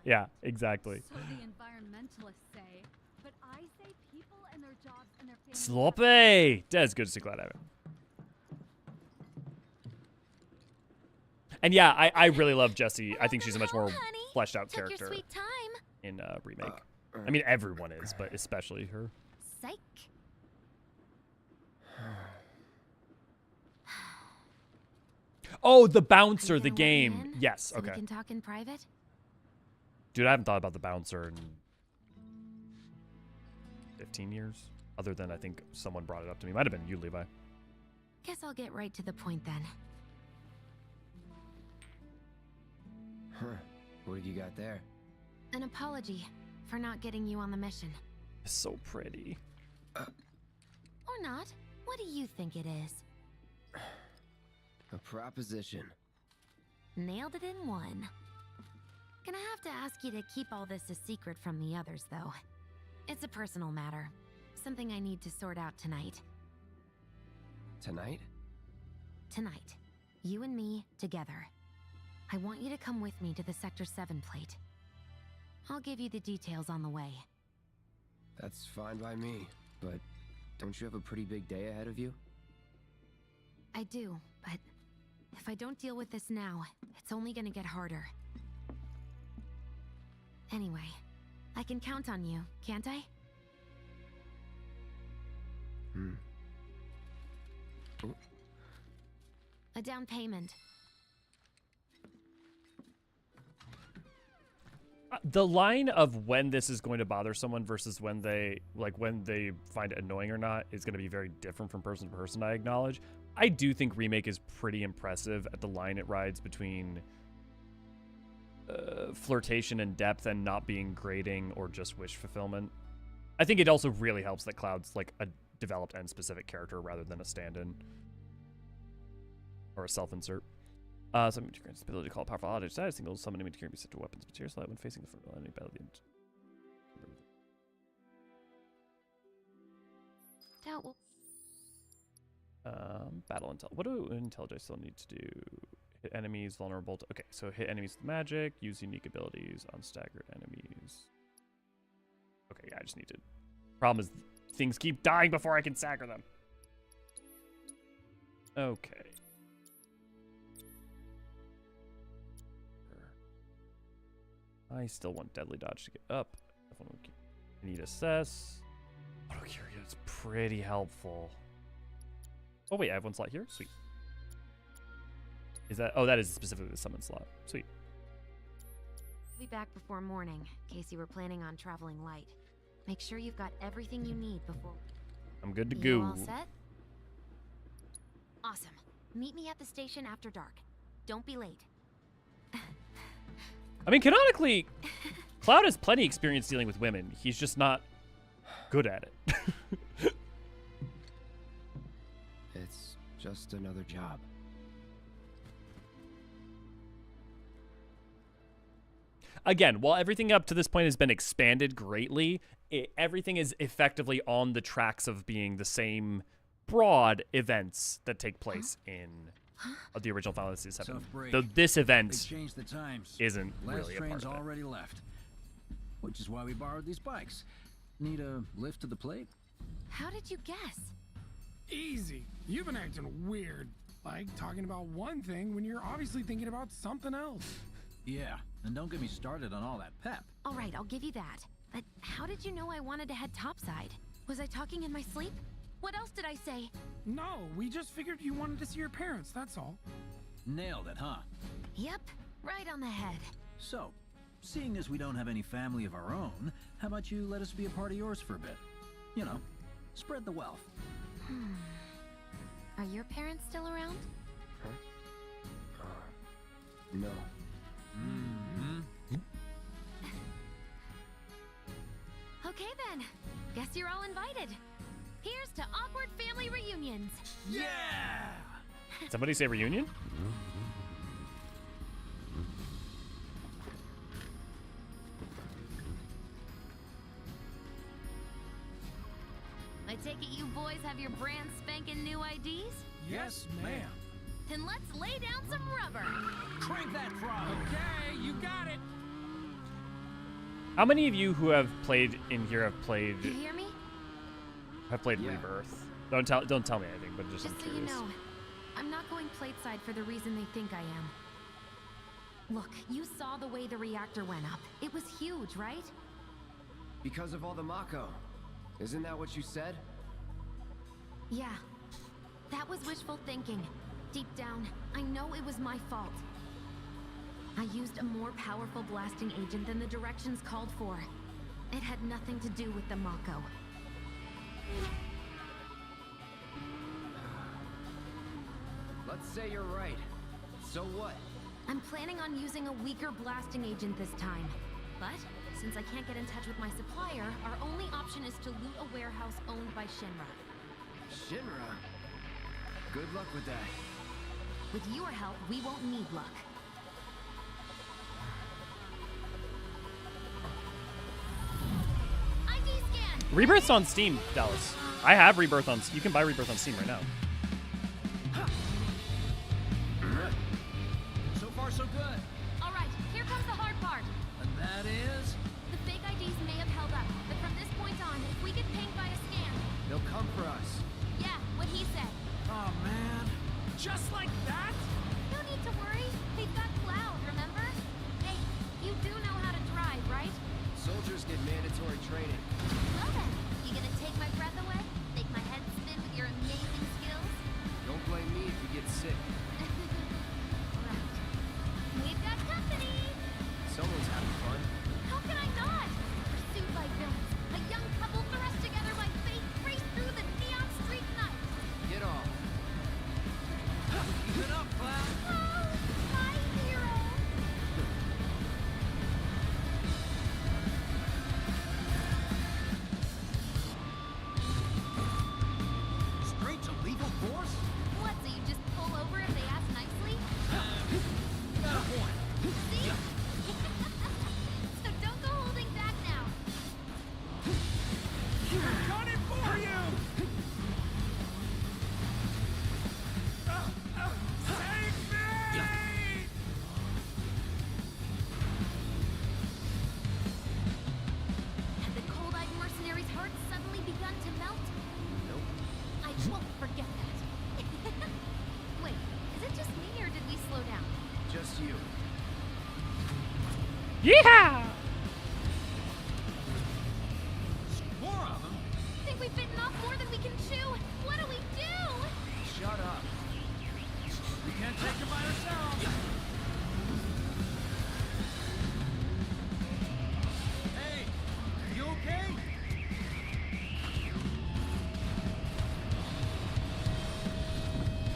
exactly. So the environmentalists say, but I say people and their jobs and their families. Sloppy! That's good to see Cloud have it. And yeah, I really love Jessie. I think she's a much more fleshed out character Your sweet time. in Remake. I mean, everyone is, but especially her. Psych. Oh, the Bouncer, the game. Yes, So okay. we can talk in private? Dude, I haven't thought about the Bouncer in 15 years. Other than I think someone brought it up to me. Might have been you, Levi. Guess I'll get right to the point then. Huh. What have you got there? An apology for not getting you on the mission. It's so pretty. Or not. What do you think it is? A proposition. Nailed it in one. Gonna have to ask you to keep all this a secret from the others, though. It's a personal matter. Something I need to sort out tonight. Tonight? Tonight. You and me, together. I want you to come with me to the Sector 7 plate. I'll give you the details on the way. That's fine by me, but don't you have a pretty big day ahead of you? I do, but if I don't deal with this now, it's only gonna get harder. Anyway, I can count on you, can't I? Ooh. A down payment. The line of when this is going to bother someone versus when they find it annoying or not is going to be very different from person to person, I acknowledge. I do think Remake is pretty impressive at the line it rides between flirtation and depth and not being grating or just wish fulfillment. I think it also really helps that Cloud's like a developed and specific character rather than a stand-in or a self-insert. Some image grants the ability to call a powerful outage status singles. Summon image can be set to weapons material slot when facing the front of enemy battle. Doubt will. Battle intel. What do intelligence I still need to do? Hit enemies vulnerable to. Okay, so hit enemies with magic. Use unique abilities on staggered enemies. Okay, yeah, I just need to. Problem is, things keep dying before I can stagger them. Okay. I still want Deadly Dodge to get up. I need Assess. Auto Curia is pretty helpful. Oh wait, I have one slot here? Sweet. Is that... Oh, that is specifically the summon slot. Sweet. I'll be back before morning, in case you were planning on traveling light. Make sure you've got everything you need before... I'm good to You go. all set? Awesome. Meet me at the station after dark. Don't be late. I mean, canonically, Cloud has plenty of experience dealing with women. He's just not good at it. It's just another job. Again, while everything up to this point has been expanded greatly, everything is effectively on the tracks of being the same broad events that take place in the original Final Fantasy VII. Though this event the times. isn't Last really a part train's of it. already left, which is why we borrowed these bikes. Need a lift to the plate? How did you guess? Easy. You've been acting weird. Like talking about one thing when you're obviously thinking about something else. Yeah, and don't get me started on all that pep. All right, I'll give you that. But how did you know I wanted to head topside? Was I talking in my sleep? What else did I say? No, we just figured you wanted to see your parents, that's all. Nailed it, huh? Yep, right on the head. So, seeing as we don't have any family of our own, how about you let us be a part of yours for a bit? You know, spread the wealth. Are your parents still around? No. Okay then. Guess you're all invited. Here's to awkward family reunions. Yeah! Somebody say reunion? I take it you boys have your brand spanking new IDs? Yes, ma'am. Then let's lay down some rubber. Crank that throttle. Okay, you got it. How many of you who have played in here have played You hear me? Rebirth? Don't tell me anything, but just I'm so you curious. know, I'm not going plateside for the reason they think I am. Look, you saw the way the reactor went up. It was huge, right? Because of all the Mako. Isn't that what you said? Yeah. That was wishful thinking. Deep down, I know it was my fault. I used a more powerful blasting agent than the directions called for. It had nothing to do with the Mako. Let's say you're right. So what? I'm planning on using a weaker blasting agent this time. But, since I can't get in touch with my supplier, our only option is to loot a warehouse owned by Shinra. Shinra? Good luck with that. With your help, we won't need luck. ID scan! Rebirth's on Steam, Dallas. I have Rebirth on. You can buy Rebirth on Steam right now. So far, so good. All right, here comes the hard part. And that is? The fake IDs may have held up, but from this point on, if we get pinged by a scan... They'll come for us. Yeah, what he said. Oh, man. Just like that? No need to worry. They've got Cloud, remember? Hey, you do know how to drive, right? Soldiers get mandatory training. Well then, you gonna take my breath away? Make my head spin with your amazing skills? Don't blame me if you get sick. Right. We've got company! Someone's having fun. How can I not? Pursued by villains, a young couple thrust together by fate race through the neon street night. Get off. Keep it up, Cloud. Oh, my hero! Straight to legal force? What, so you just pull over if they ask nicely? Got a point. See? So don't go holding back now. Got it for you! Save me! Had the cold-eyed mercenary's heart suddenly begun to melt? Nope. I won't forget that. Wait, is it just me or did we slow down? Just you. Yeah! More of them? Think we've bitten off more than we can chew? What do we do? Shut up. We can't take them by ourselves. Hey, are you okay?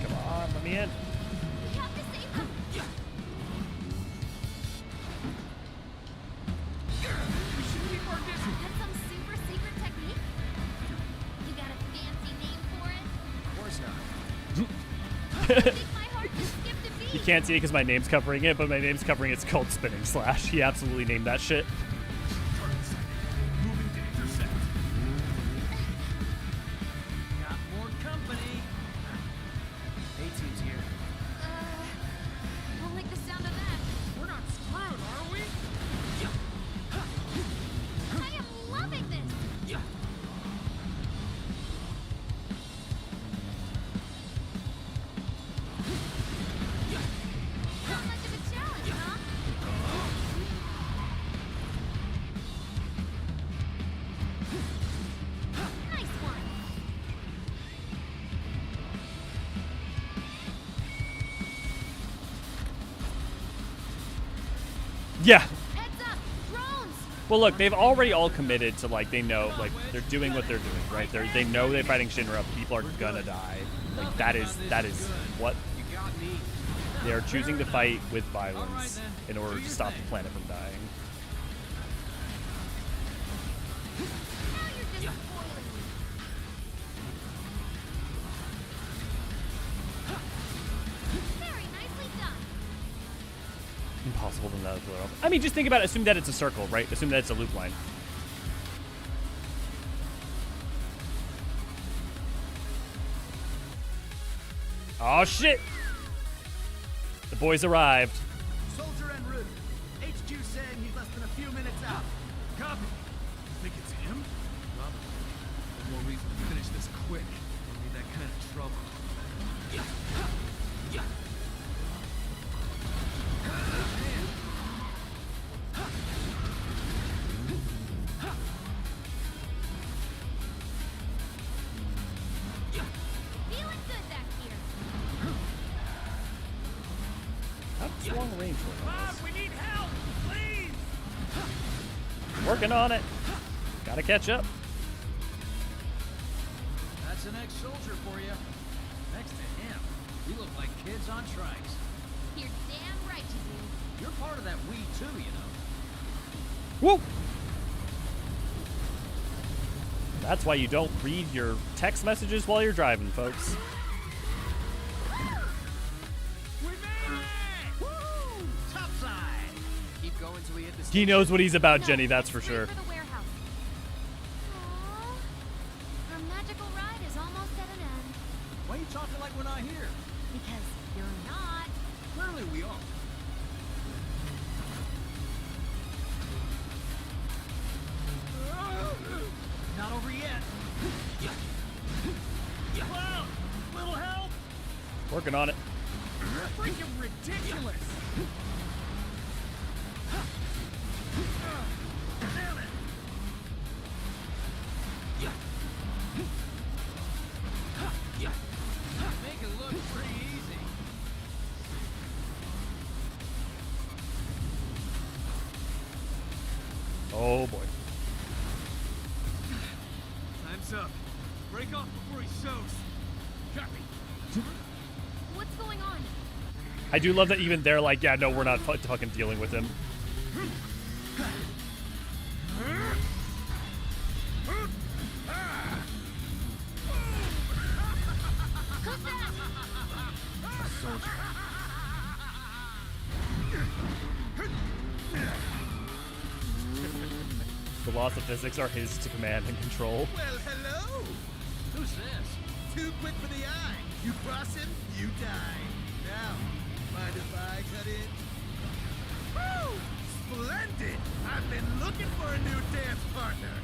Come on, let me in. We have to save them. We should keep our distance. That's some super secret technique? You got a fancy name for it? Of course not. Think my heart just skipped a beat. You can't see it because my name's covering it, but my name's covering it's called Spinning Slash. He absolutely named that shit. Moving to intercept. Got more company. A-Team's here. Don't like the sound of that. We're not screwed, are we? I am loving this. Not much of a challenge, huh? Nice one. Yeah. Heads up. Well, look, they've already all committed to, like, they know, like, they're doing what they're doing, right? They know they're fighting Shinra. People are gonna die. Like, that is what they are choosing to fight with violence in order to stop the planet from dying. Impossible to know. I mean, just think about it. Assume that it's a circle, right? Assume that it's a loop line. Oh shit! The boys arrived. Soldier en route. HQ saying he's less than a few minutes out. Copy. Think it's him? Probably. No more reason to finish this quick. Don't need that kind of trouble. Yeah. Yeah. Feeling good back here. How long range was Bob, we need help, please. this? Working on it. Gotta catch up. That's an ex-soldier for you. Next to him, you look like kids on trikes. You're damn right you do. You're part of that we too, you know. Woo! That's why you don't read your text messages while you're driving, folks. Topside. Keep going till we hit the He knows what he's about, Jenny, that's for sure. For the warehouse. Aww. Our magical ride is almost at an end. Why are you talking like we're not here? Because you're not. Clearly we are. Not over yet. Cloud, little help. Working on it. Freaking ridiculous. Damn it. Make it look pretty easy. Oh boy. Time's up. Break off before he shows. Copy. What's going on? I do love that even they're like, yeah, no, we're not fucking dealing with him. A soldier. The laws of physics are his to command and control. Well, hello. Who's this? Too quick for the eye. You cross him, you die. Now, mind if I cut in? Woo! Splendid! I've been looking for a new dance partner.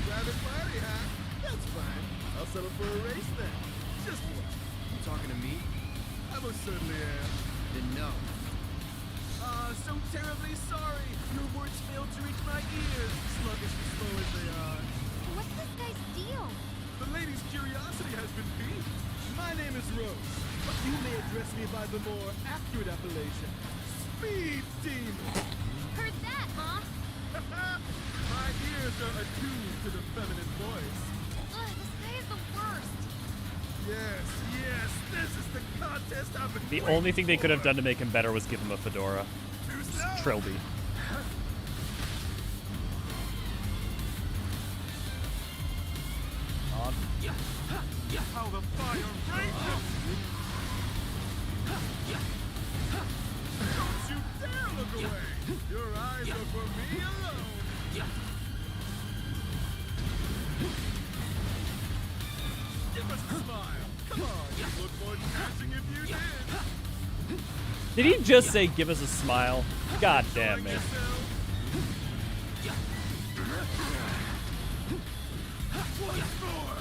Private party, huh? That's fine. I'll settle for a race then. Just one. You talking to me? I most certainly am. Then no. So terribly sorry. Your words failed to reach my ears, sluggish and slow as they are. What's this guy's deal? The lady's curiosity has been piqued. My name is Rose, but you may address me by the more accurate appellation, Speed Demon. Heard that, huh? My ears are attuned to the feminine voice. Ugh, this guy is the worst. Yes, this is the contest I've been The waiting only thing they could have for. done to make him better was give him a fedora. Trilby. On. How the fire rages! Don't you dare look away! Your eyes are for me alone! Give us a smile! Come on, you look more dashing if you did! Did he just say give us a smile? God damn, man. Once more!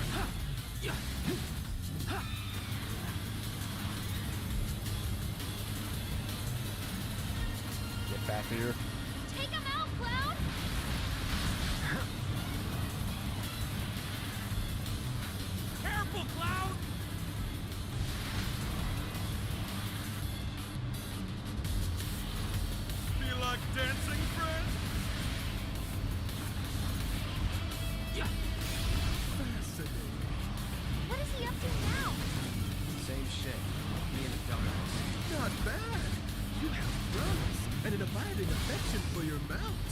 Get back here. Take him out, Cloud! Careful, Cloud! Feel like dancing, friend? shit. Me and a donut. Not bad. You have promise and an abiding affection for your mount.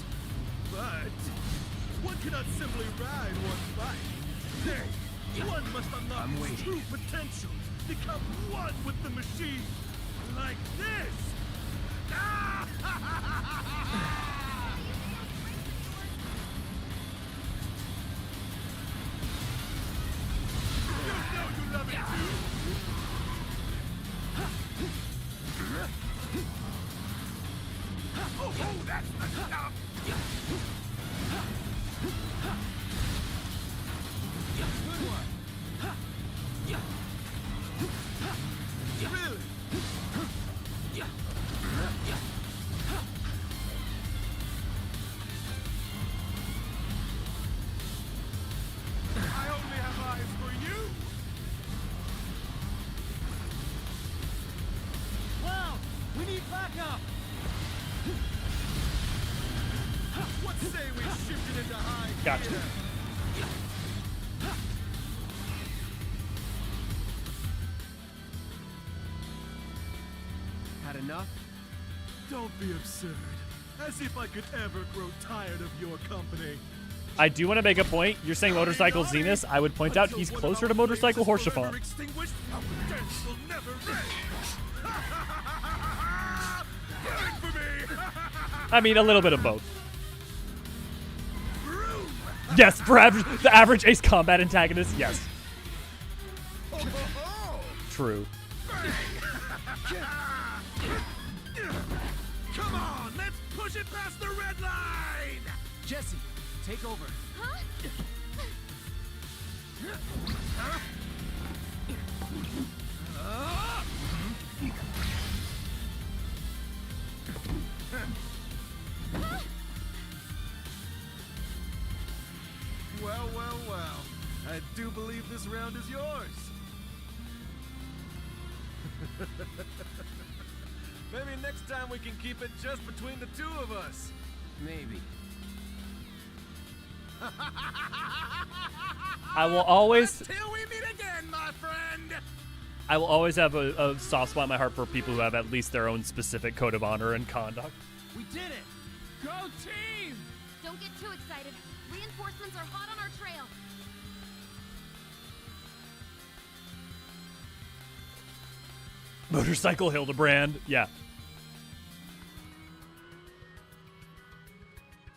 But one cannot simply ride one bike. Nay, one must unlock its true potential. Become one with the machine. Like this. You know you love it too. Oh, that's the stuff! Good one! Really? I only have eyes for you! Wow! We need backup! What say we shift it into high Gotcha. gear? Had enough? Don't be absurd. As if I could ever grow tired of your company. I do want to make a point. You're saying motorcycle Zenus. I would point out he's closer to motorcycle Horschiffon. Extinguished, our dance will never end. Burn for me! I mean, a little bit of both. Yes, for the average Ace Combat antagonist, yes. True. Come on, let's push it past the red line! Jesse, take over. Huh? Well, well, well. I do believe this round is yours. Maybe next time we can keep it just between the two of us. Maybe. I will always Till we meet again, my friend. I will always have a soft spot in my heart for people who have at least their own specific code of honor and conduct. We did it! Go team! Don't get too excited. Reinforcements are hot on our trail. Motorcycle Hildebrand, yeah.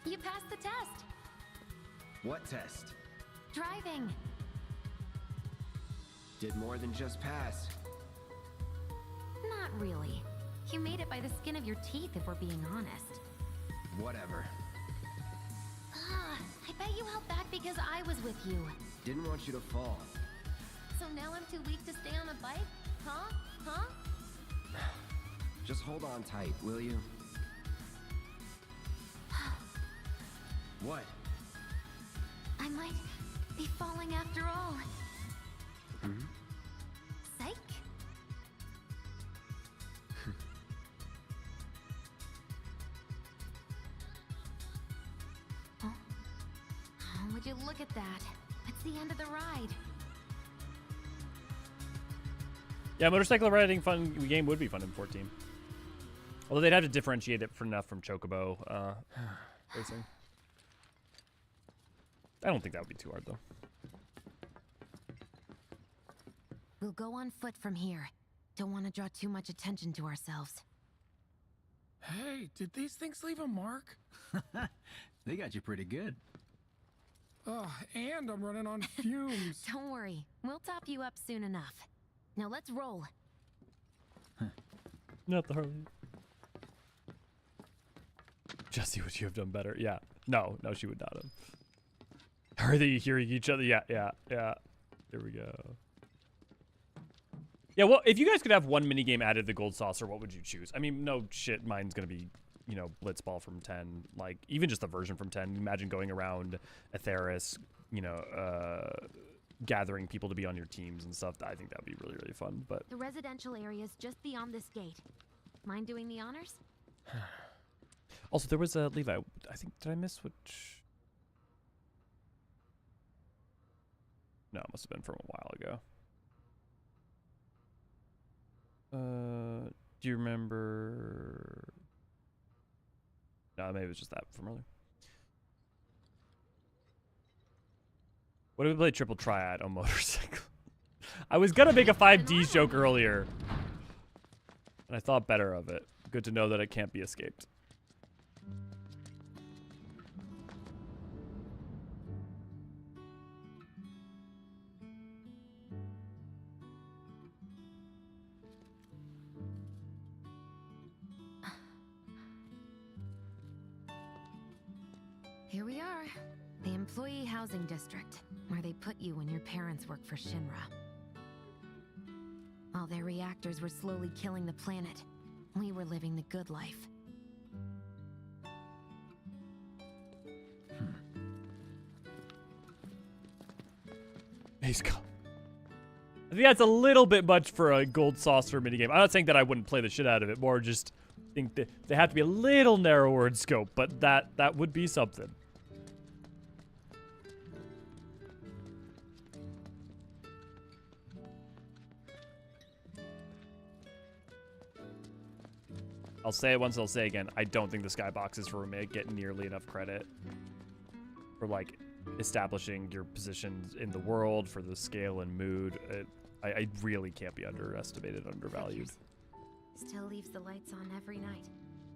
You passed the test. What test? Driving. Did more than just pass. Not really. You made it by the skin of your teeth, if we're being honest. Whatever. I bet you held back because I was with you. Didn't want you to fall. So now I'm too weak to stay on a bike? Huh? Huh? Just hold on tight, will you? What? I might be falling after all. Hmm? Psych? Oh, would you look at that? It's the end of the ride. Yeah, motorcycle riding game would be fun in 14. Although they'd have to differentiate it enough from Chocobo racing. I don't think that would be too hard, though. We'll go on foot from here. Don't want to draw too much attention to ourselves. Hey, did these things leave a mark? They got you pretty good. Oh, and I'm running on fumes. Don't worry. We'll top you up soon enough. Now let's roll. Not the Harley. Jesse, would you have done better? Yeah. No, she would not have. Are they hearing each other? Yeah. There we go. Yeah, well, if you guys could have one minigame added to the Gold Saucer, what would you choose? I mean, no shit, mine's going to be, Blitzball from 10. Like, even just the version from 10. Imagine going around Atheris, gathering people to be on your teams and stuff. I think that would be really, really fun. But The residential area is just beyond this gate. Mind doing the honors? also, there was a Levi. I think, did I miss which? No, it must have been from a while ago. Do you remember? No, maybe it was just that from earlier. What if we played Triple Triad on motorcycle? I was gonna make a 5Ds joke earlier, and I thought better of it. Good to know that it can't be escaped. Here we are. The Employee Housing District, where they put you when your parents work for Shinra. While their reactors were slowly killing the planet, we were living the good life. He's gone. I think that's a little bit much for a gold saucer minigame. I'm not saying that I wouldn't play the shit out of it, more just think that they have to be a little narrower in scope, but that would be something. I'll say it once, I'll say again. I don't think the skyboxes for Remake get nearly enough credit for, like, establishing your positions in the world, for the scale and mood. I really can't be underestimated, undervalued. Still leaves the lights on every night.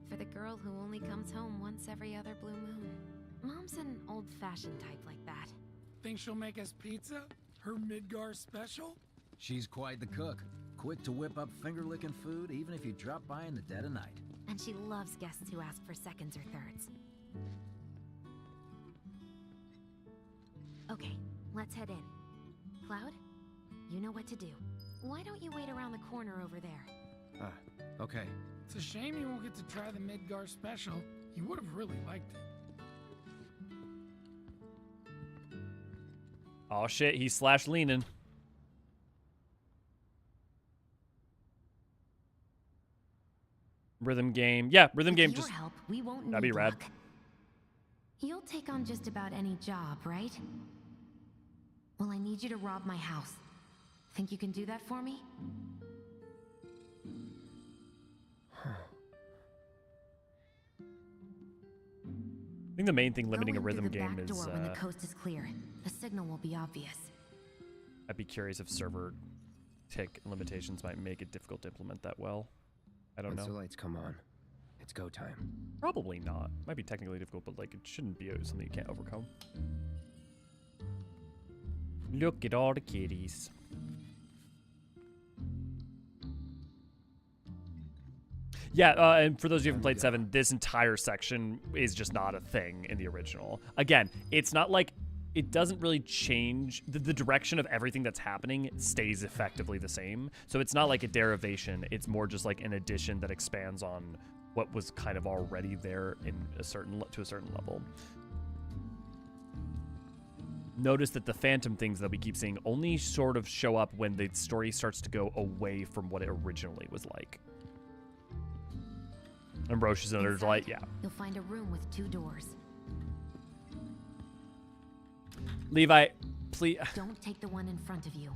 For the girl who only comes home once every other blue moon. Mom's an old-fashioned type like that. Think she'll make us pizza? Her Midgar special? She's quite the cook. Quick to whip up finger-licking food, even if you drop by in the dead of night. And she loves guests who ask for seconds or thirds. Okay, let's head in. Cloud, you know what to do. Why don't you wait around the corner over there? Okay. It's a shame you won't get to try the Midgar special. You would have really liked it. Oh shit, he's slash leaning. Rhythm game. Yeah, rhythm game just... help, we won't that'd be rad. luck. You'll take on just about any job, right? Well, I need you to rob my house. Think you can do that for me? I think the main thing limiting a rhythm game is... when the coast is clear. The signal will be obvious. I'd be curious if server tick limitations might make it difficult to implement that well. I don't know. Once the lights come on, it's go time. Probably not. Might be technically difficult, but like it shouldn't be something you can't overcome. Look at all the kitties. Yeah, and for those of you who haven't played 7, this entire section is just not a thing in the original. Again, it's not like it doesn't really change. The direction of everything that's happening stays effectively the same. So it's not like a derivation. It's more just like an addition that expands on what was kind of already there in to a certain level. Notice that the phantom things that we keep seeing only sort of show up when the story starts to go away from what it originally was like. And Roche's under light, yeah. You'll find a room with 2 doors. Levi, please. Don't take the one in front of you.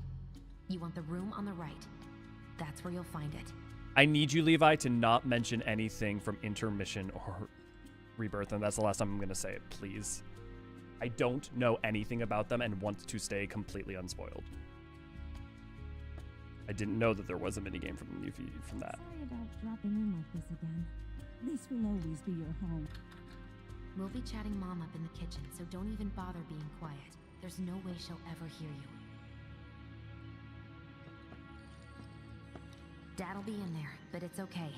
You want the room on the right. That's where you'll find it. I need you, Levi, to not mention anything from Intermission or Rebirth, and that's the last time I'm going to say it, please. I don't know anything about them and want to stay completely unspoiled. I didn't know that there was a minigame from that. Sorry about dropping in like this again. This will always be your home. We'll be chatting Mom up in the kitchen, so don't even bother being quiet. There's no way she'll ever hear you. Dad'll be in there, but it's okay.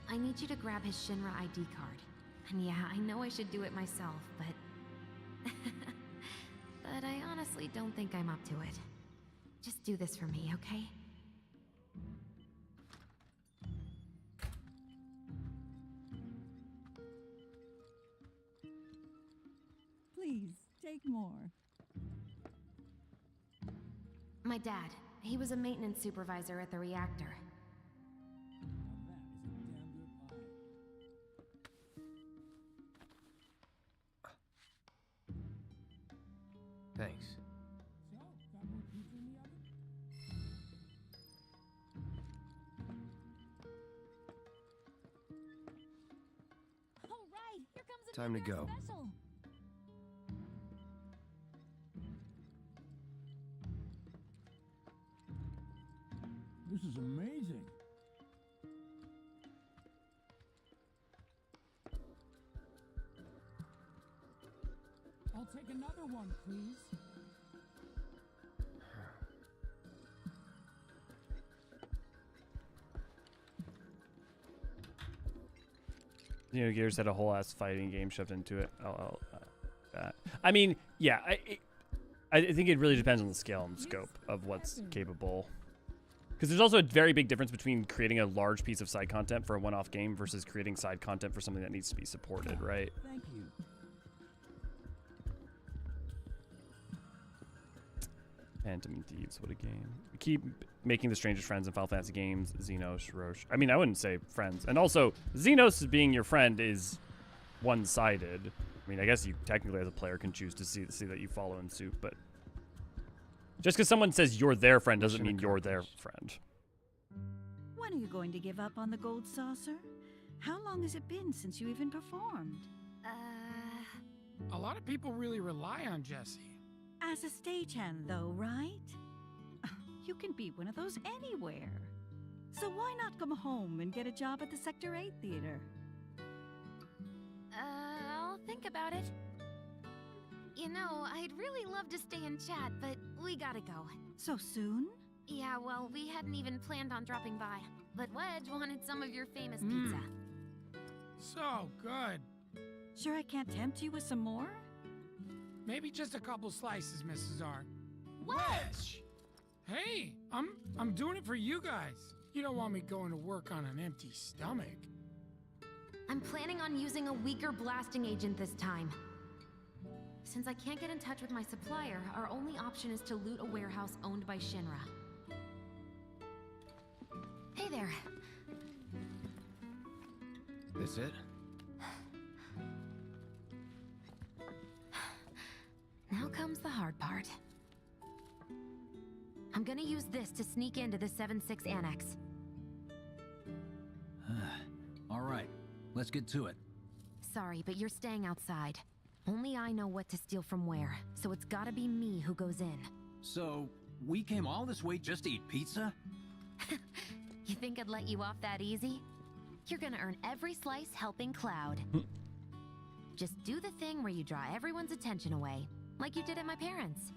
I need you to grab his Shinra ID card. And yeah, I know I should do it myself, but... but I honestly don't think I'm up to it. Just do this for me, okay? Please, take more. My dad. He was a maintenance supervisor at the reactor. Time to go. Special. This is amazing. I'll take another one, please. Gears had a whole ass fighting game shoved into it. I mean, yeah, I think it really depends on the scale and scope of what's capable. Because there's also a very big difference between creating a large piece of side content for a one-off game versus creating side content for something that needs to be supported, right? Thank you. Phantom Thieves, what a game. We keep making the strangest friends in Final Fantasy games. Xenos, Roche. I mean, I wouldn't say friends. And also, Xenos being your friend is one-sided. I mean, I guess you technically as a player can choose to see that you follow in suit, but just because someone says you're their friend doesn't mean you're their friend. When are you going to give up on the gold saucer? How long has it been since you even performed? A lot of people really rely on Jesse. As a stagehand, though, right? You can be one of those anywhere. So why not come home and get a job at the Sector 8 theater? I'll think about it. You know, I'd really love to stay and chat, but we gotta go. So soon? Yeah, well, we hadn't even planned on dropping by. But Wedge wanted some of your famous pizza. So good. Sure I can't tempt you with some more? Maybe just a couple slices, Mrs. R. Wedge! Hey, I'm doing it for you guys. You don't want me going to work on an empty stomach. I'm planning on using a weaker blasting agent this time. Since I can't get in touch with my supplier, our only option is to loot a warehouse owned by Shinra. Hey there. This it? Now comes the hard part. I'm gonna use this to sneak into the 7-6 annex. All right, let's get to it. Sorry, but you're staying outside. Only I know what to steal from where, so it's gotta be me who goes in. So, we came all this way just to eat pizza? You think I'd let you off that easy? You're gonna earn every slice helping Cloud. Just do the thing where you draw everyone's attention away, like you did at my parents'.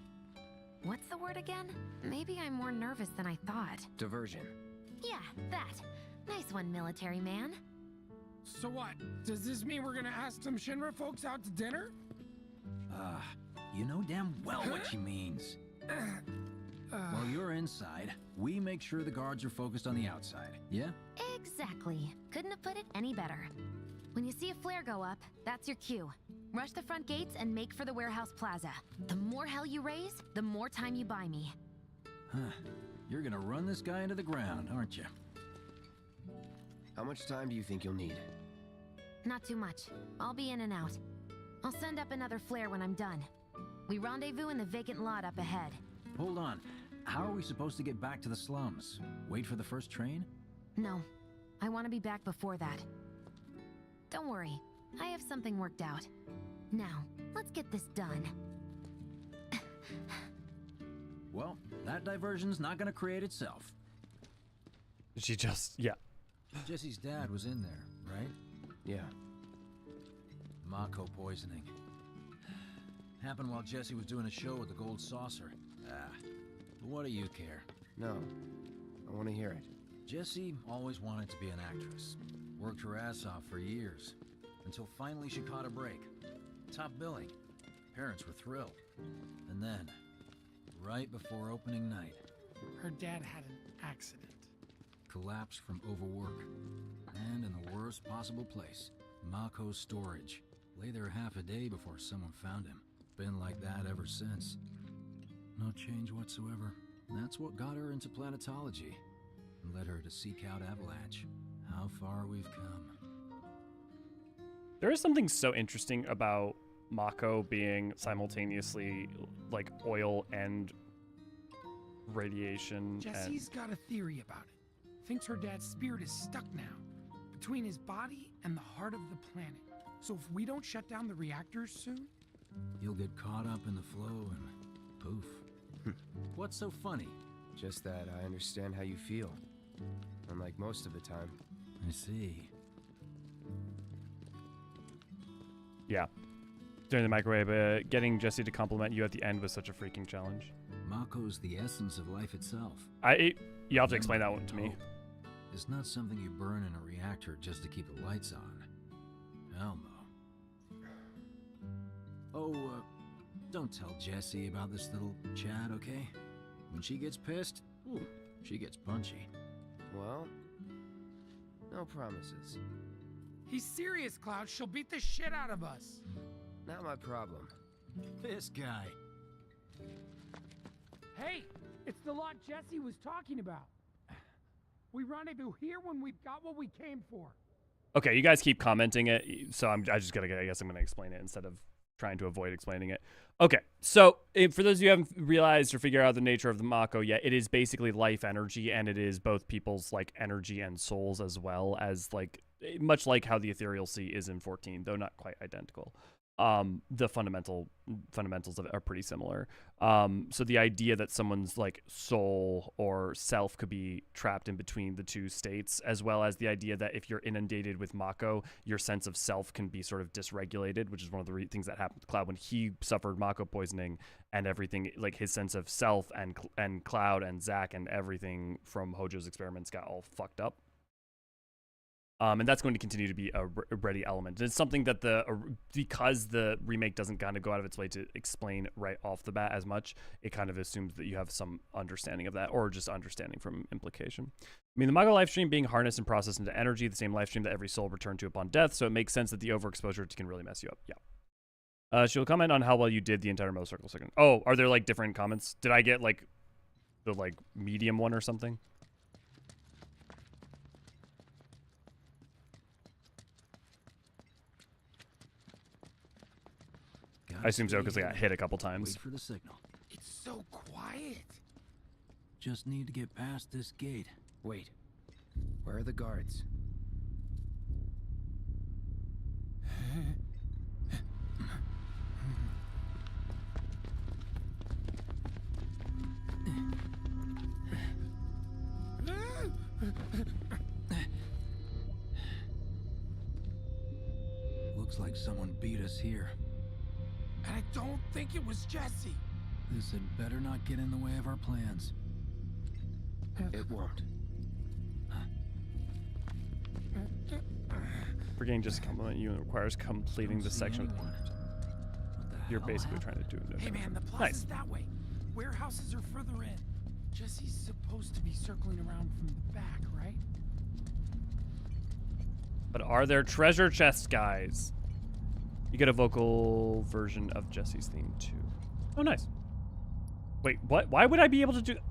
What's the word again? Maybe I'm more nervous than I thought. Diversion. Yeah, that. Nice one, military man. So what? Does this mean we're gonna ask some Shinra folks out to dinner? You know damn well what she means. While you're inside, we make sure the guards are focused on the outside, yeah? Exactly. Couldn't have put it any better. When you see a flare go up, that's your cue. Rush the front gates and make for the warehouse plaza. The more hell you raise, the more time you buy me. You're gonna run this guy into the ground, aren't you? How much time do you think you'll need? Not too much. I'll be in and out. I'll send up another flare when I'm done. We rendezvous in the vacant lot up ahead. Hold on. How are we supposed to get back to the slums? Wait for the first train? No. I want to be back before that. Don't worry. I have something worked out. Now, let's get this done. Well, that diversion's not gonna create itself. She just, yeah. Jesse's dad was in there, right? Yeah. Mako poisoning. Happened while Jesse was doing a show with the Gold Saucer. But what do you care? No. I want to hear it. Jessie always wanted to be an actress. Worked her ass off for years. Until finally she caught a break. Top billing. Parents were thrilled. And then, right before opening night, Her dad had an accident. collapsed from overwork. And in the worst possible place, Mako's storage. Lay there half a day before someone found him. Been like that ever since. No change whatsoever. That's what got her into planetology. And led her to seek out Avalanche. How far we've come. There is something so interesting about Mako being simultaneously like oil and radiation. Jesse's got a theory about it. Thinks her dad's spirit is stuck now, between his body and the heart of the planet. So if we don't shut down the reactors soon, You'll get caught up in the flow and poof. What's so funny? Just that I understand how you feel. Unlike most of the time. I see. Yeah. During the microwave, getting Jesse to compliment you at the end was such a freaking challenge. Mako's the essence of life itself. You have to explain that one to me. It's not something you burn in a reactor just to keep the lights on. Hell no. Oh, don't tell Jessie about this little chat, okay? When she gets pissed, she gets punchy. Well, no promises. he's serious, Cloud. She'll beat the shit out of us. Not my problem. This guy. Hey, it's the lot Jesse was talking about. We rendezvous here when we've got what we came for. Okay, you guys keep commenting it, so I guess I'm gonna explain it instead of trying to avoid explaining it. Okay, so for those of you who haven't realized or figured out the nature of the Mako yet, it is basically life energy, and it is both people's like energy and souls, as well as like much like how the ethereal sea is in 14, though not quite identical. The fundamentals of it are pretty similar. So the idea that someone's like soul or self could be trapped in between the two states, as well as the idea that if you're inundated with Mako, your sense of self can be sort of dysregulated, which is one of the things that happened to Cloud when he suffered Mako poisoning, and everything, like his sense of self and Cloud and Zack and everything from Hojo's experiments got all fucked up. And that's going to continue to be a ready element. And it's something that because the remake doesn't kind of go out of its way to explain right off the bat as much, it kind of assumes that you have some understanding of that, or just understanding from implication. I mean, the Mako life stream being harnessed and processed into energy, the same life stream that every soul returned to upon death, so it makes sense that the overexposure can really mess you up. Yeah. She'll comment on how well you did the entire Mo Circle second. Oh, are there like different comments? Did I get like the like medium one or something? I assume so because I got hit a couple times. Wait for the signal. It's so quiet. Just need to get past this gate. Wait. Where are the guards? Looks like someone beat us here. And I don't think it was Jesse. This had better not get in the way of our plans. It won't. Forgetting just to compliment you and requires completing the section. You're basically trying to do it. Hey man, the plaza's that way. Warehouses are further in. Jesse's supposed to be circling around from the back, right? But are there treasure chests, guys? You get a vocal version of Jesse's theme too. Oh, nice. Wait, what? Why would I be able to do that?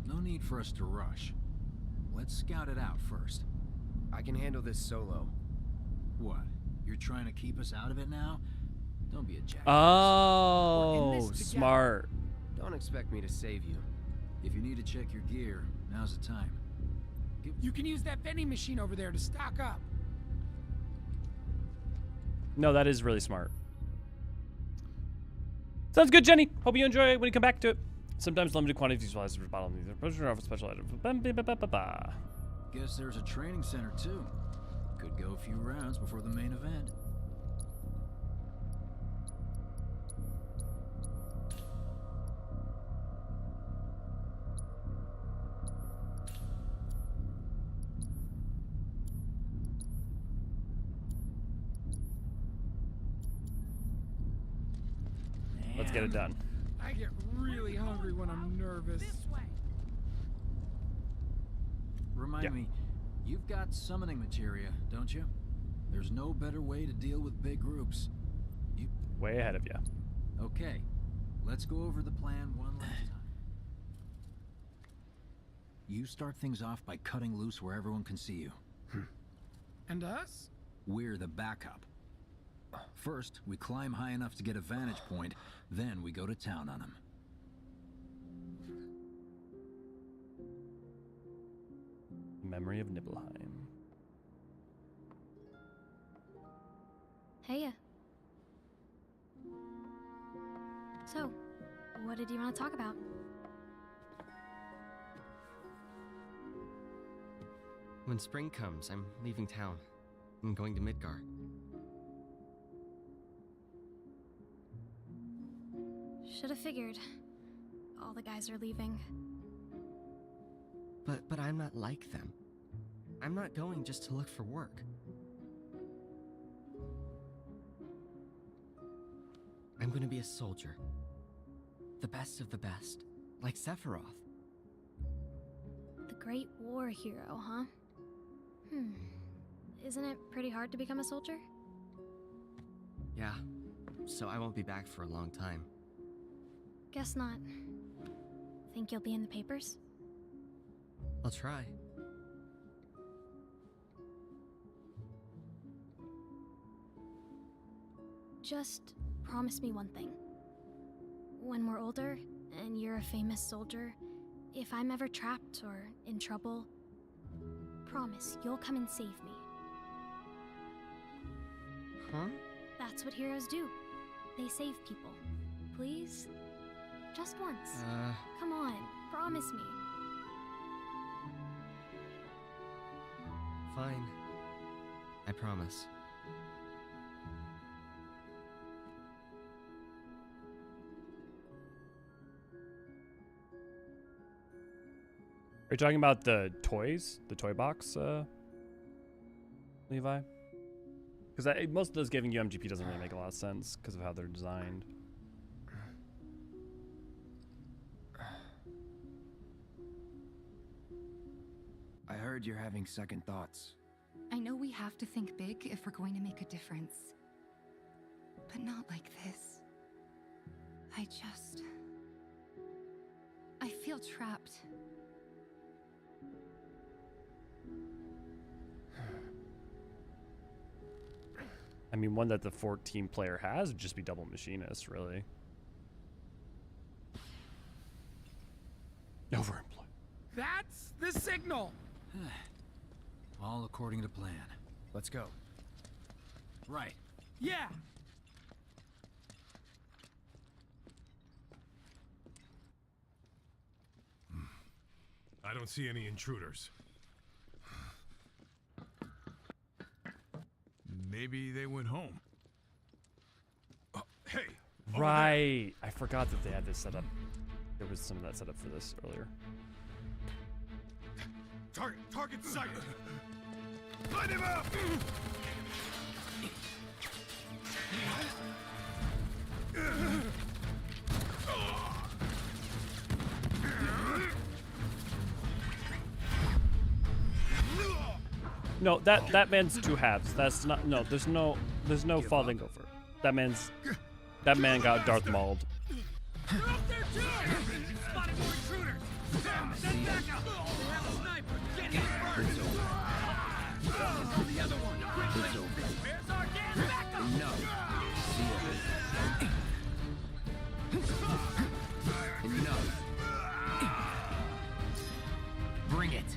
No need for us to rush. Let's scout it out first. I can handle this solo. What? You're trying to keep us out of it now? Don't be a jackass. Oh, smart. Don't expect me to save you. If you need to check your gear, now's the time. You can use that vending machine over there to stock up. No, that is really smart. Sounds good, Jenny. Hope you enjoy it when you come back to it. Sometimes limited quantities of supplies are bottled in these special items. Guess there's a training center too. Could go a few rounds before the main event. Let's get it done. I get really hungry when I'm nervous. This way. Remind me, you've got summoning materia, don't you? There's no better way to deal with big groups. Way ahead of you. Okay, let's go over the plan one last time. You start things off by cutting loose where everyone can see you. And us? We're the backup. First, we climb high enough to get a vantage point, then we go to town on them. memory of Nibelheim. Heya. So, what did you want to talk about? When spring comes, I'm leaving town. I'm going to Midgar. Should have figured. All the guys are leaving. But I'm not like them. I'm not going just to look for work. I'm gonna be a soldier. The best of the best. Like Sephiroth. The Great War hero, huh? Isn't it pretty hard to become a soldier? Yeah, so I won't be back for a long time. Guess not. Think you'll be in the papers? I'll try. Just promise me one thing. When we're older, and you're a famous soldier, if I'm ever trapped or in trouble, promise you'll come and save me. Huh? That's what heroes do. They save people. Please? Just once. Come on, promise me. Fine. I promise. Are you talking about the toys? The toy box, Levi? Because most of those giving you MGP doesn't really make a lot of sense because of how they're designed. I heard you're having second thoughts. I know we have to think big if we're going to make a difference. But not like this. I feel trapped. I mean, one that the 14 player has would just be double machinist, really. Overemployed. That's the signal! All according to plan. Let's go. Right. Yeah! I don't see any intruders. Maybe they went home. Oh, hey! Right. I forgot that they had this set up. There was some of that set up for this earlier. Target sighted! Light him up! No, that man's two halves. That's not. No, there's no falling over. That man got Darth Mauled. They're up there too! Spotted more intruders! Send back up! They have a sniper! Get him first! The other one! Quickly! Where's our damn backup? No. Enough. Bring it.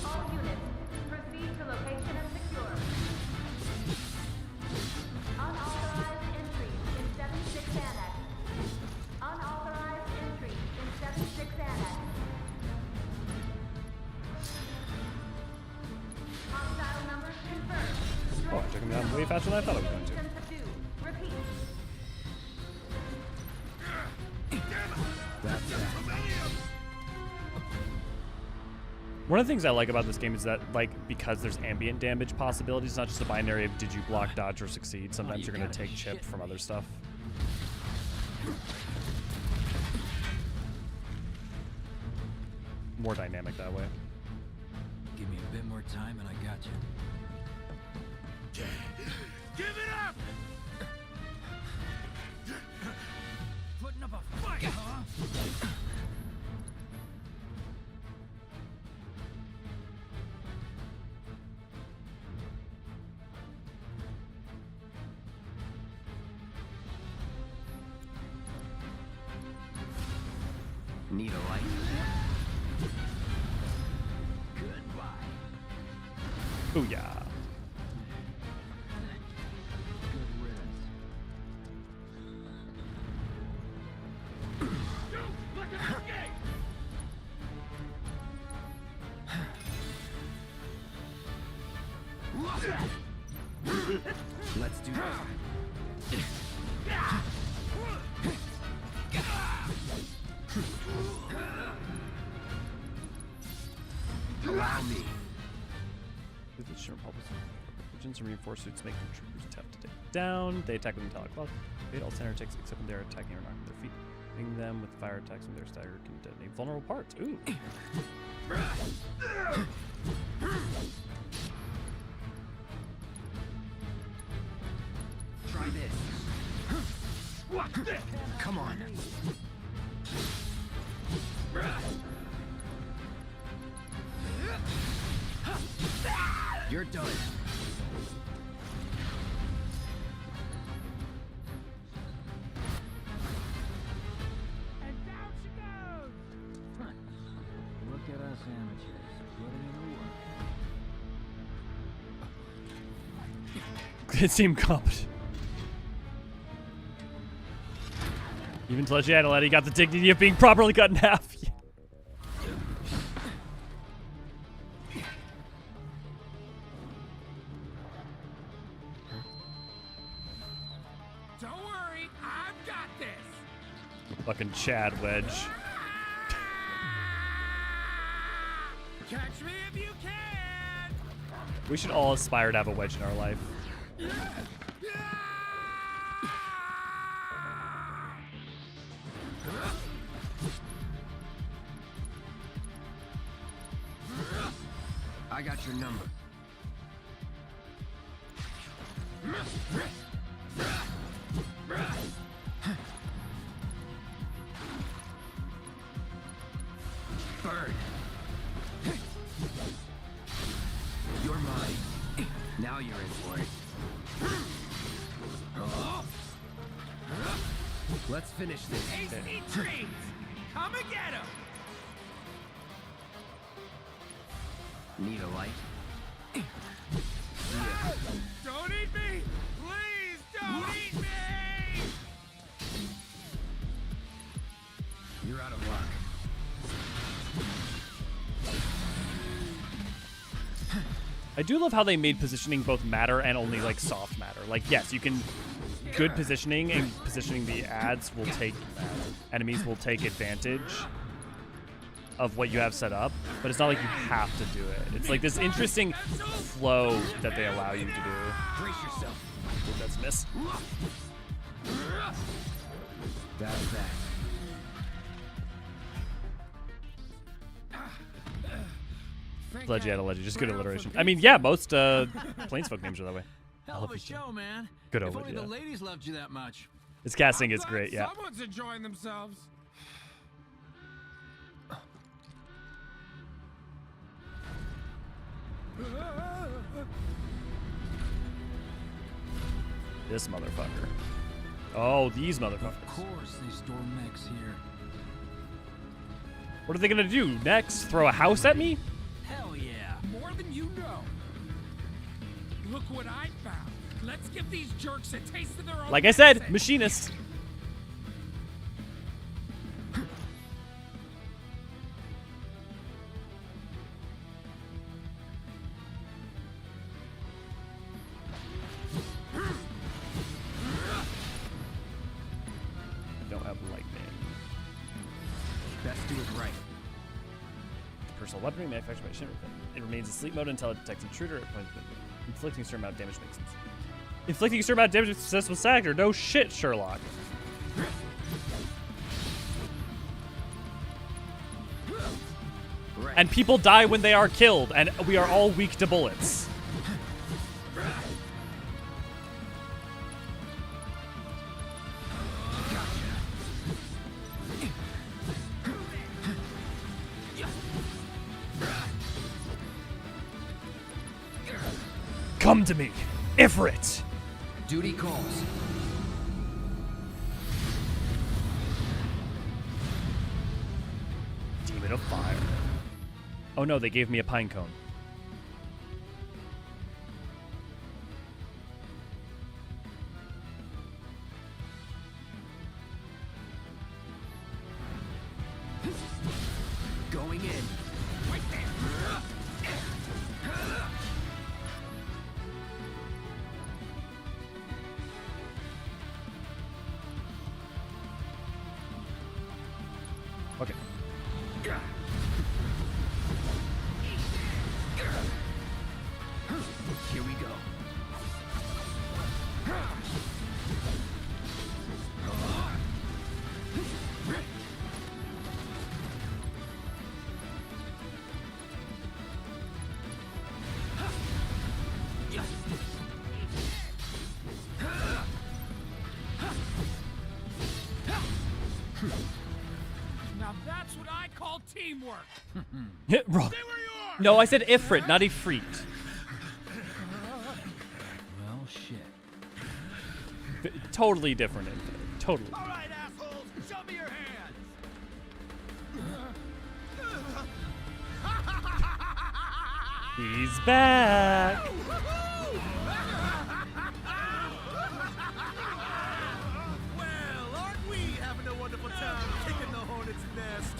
All units, proceed to location and secure. Unauthorized entry in 76 Annex. Unauthorized entry in 76 Annex. Hostile numbers confirmed. Oh, I took him down way faster than I thought I was going to. Repeat. One of the things I like about this game is that, like, because there's ambient damage possibilities, it's not just a binary of did you block, dodge, or succeed. Sometimes you're going to take chip from other stuff. More dynamic that way. Give me a bit more time and I got you. Give it up! Putting up a fight, huh? Need a light? Oh yeah. Let's do that. Allow me. The shimmer pulpers. Agents and reinforced suits make the troopers tough to take down. They attack with metallic cloth. They hit all center attacks except when they're attacking or knocking their feet. Hitting them with fire attacks when their stagger can detonate vulnerable parts. Ooh. Try this. Watch this. Come on. You're done. And down she goes! Look at us amateurs, putting in the work. It seemed competent. Even to let Hydaelyn, he got the dignity of being properly cut in half. Don't worry, I've got this! Fucking Chad Wedge. Catch me if you can! We should all aspire to have a wedge in our life. I got your number. Bird. You're mine. Now you're in for it. Let's finish this. AC trees! Come and get him! Need a light? Don't eat me! Please don't eat me! You're out of luck. I do love how they made positioning both matter and only like soft matter. Like, yes, you can good positioning and positioning the ads will take enemies will take advantage of what you have set up, but it's not like you have to do it. It's like this interesting flow that they allow you to do. Brace yourself. Ooh, that's a miss. That's that. Glad you had a legend. Just good alliteration. I mean, yeah, most Planesfolk names are that way. Hell of a show, man. Good If over, only yeah. the ladies loved you that much. This casting is great, yeah. Someone's enjoying themselves. This motherfucker. Oh, these motherfuckers. Of course they store mechs here. What are they gonna do next? Throw a house at me? Hell yeah. More than you know. Look what I found. Let's give these jerks a taste of their own Like I said, medicine. machinist. I don't have lightning. Best do it right. Personal weaponry manufactured by Shimmer. It remains in sleep mode until it detects intruder at point. Inflicting a certain amount of damage makes sense. Inflicting a certain amount of damage with successful stagger. No shit, Sherlock. Right. And people die when they are killed, and we are all weak to bullets. Come to me, Ifrit! Duty calls. Oh no, they gave me a pine cone. Going in. Right there. Okay. Here we go. Now that's what I call teamwork. Wrong. No, I said Ifrit, not Ifrit. Well, shit. Totally different. Totally. All right, assholes, show me your hands. He's back. Well, aren't we having a wonderful time kicking the hornet's nest?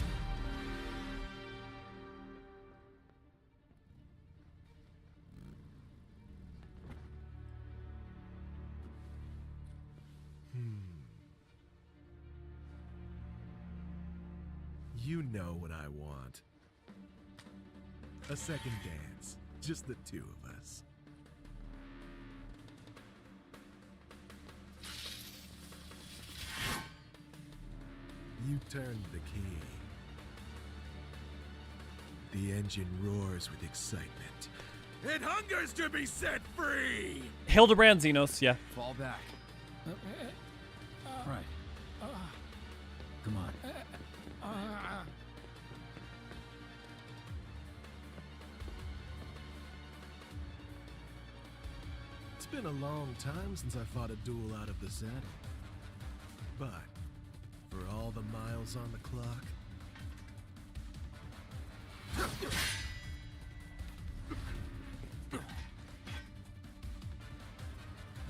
You know what I want. A second dance. Just the two of us. You turned the key. The engine roars with excitement. It hungers to be set free! Hildebrand Xenos, yeah. Fall back. Right. Come on. It's been a long time since I fought a duel out of the saddle. But, for all the miles on the clock...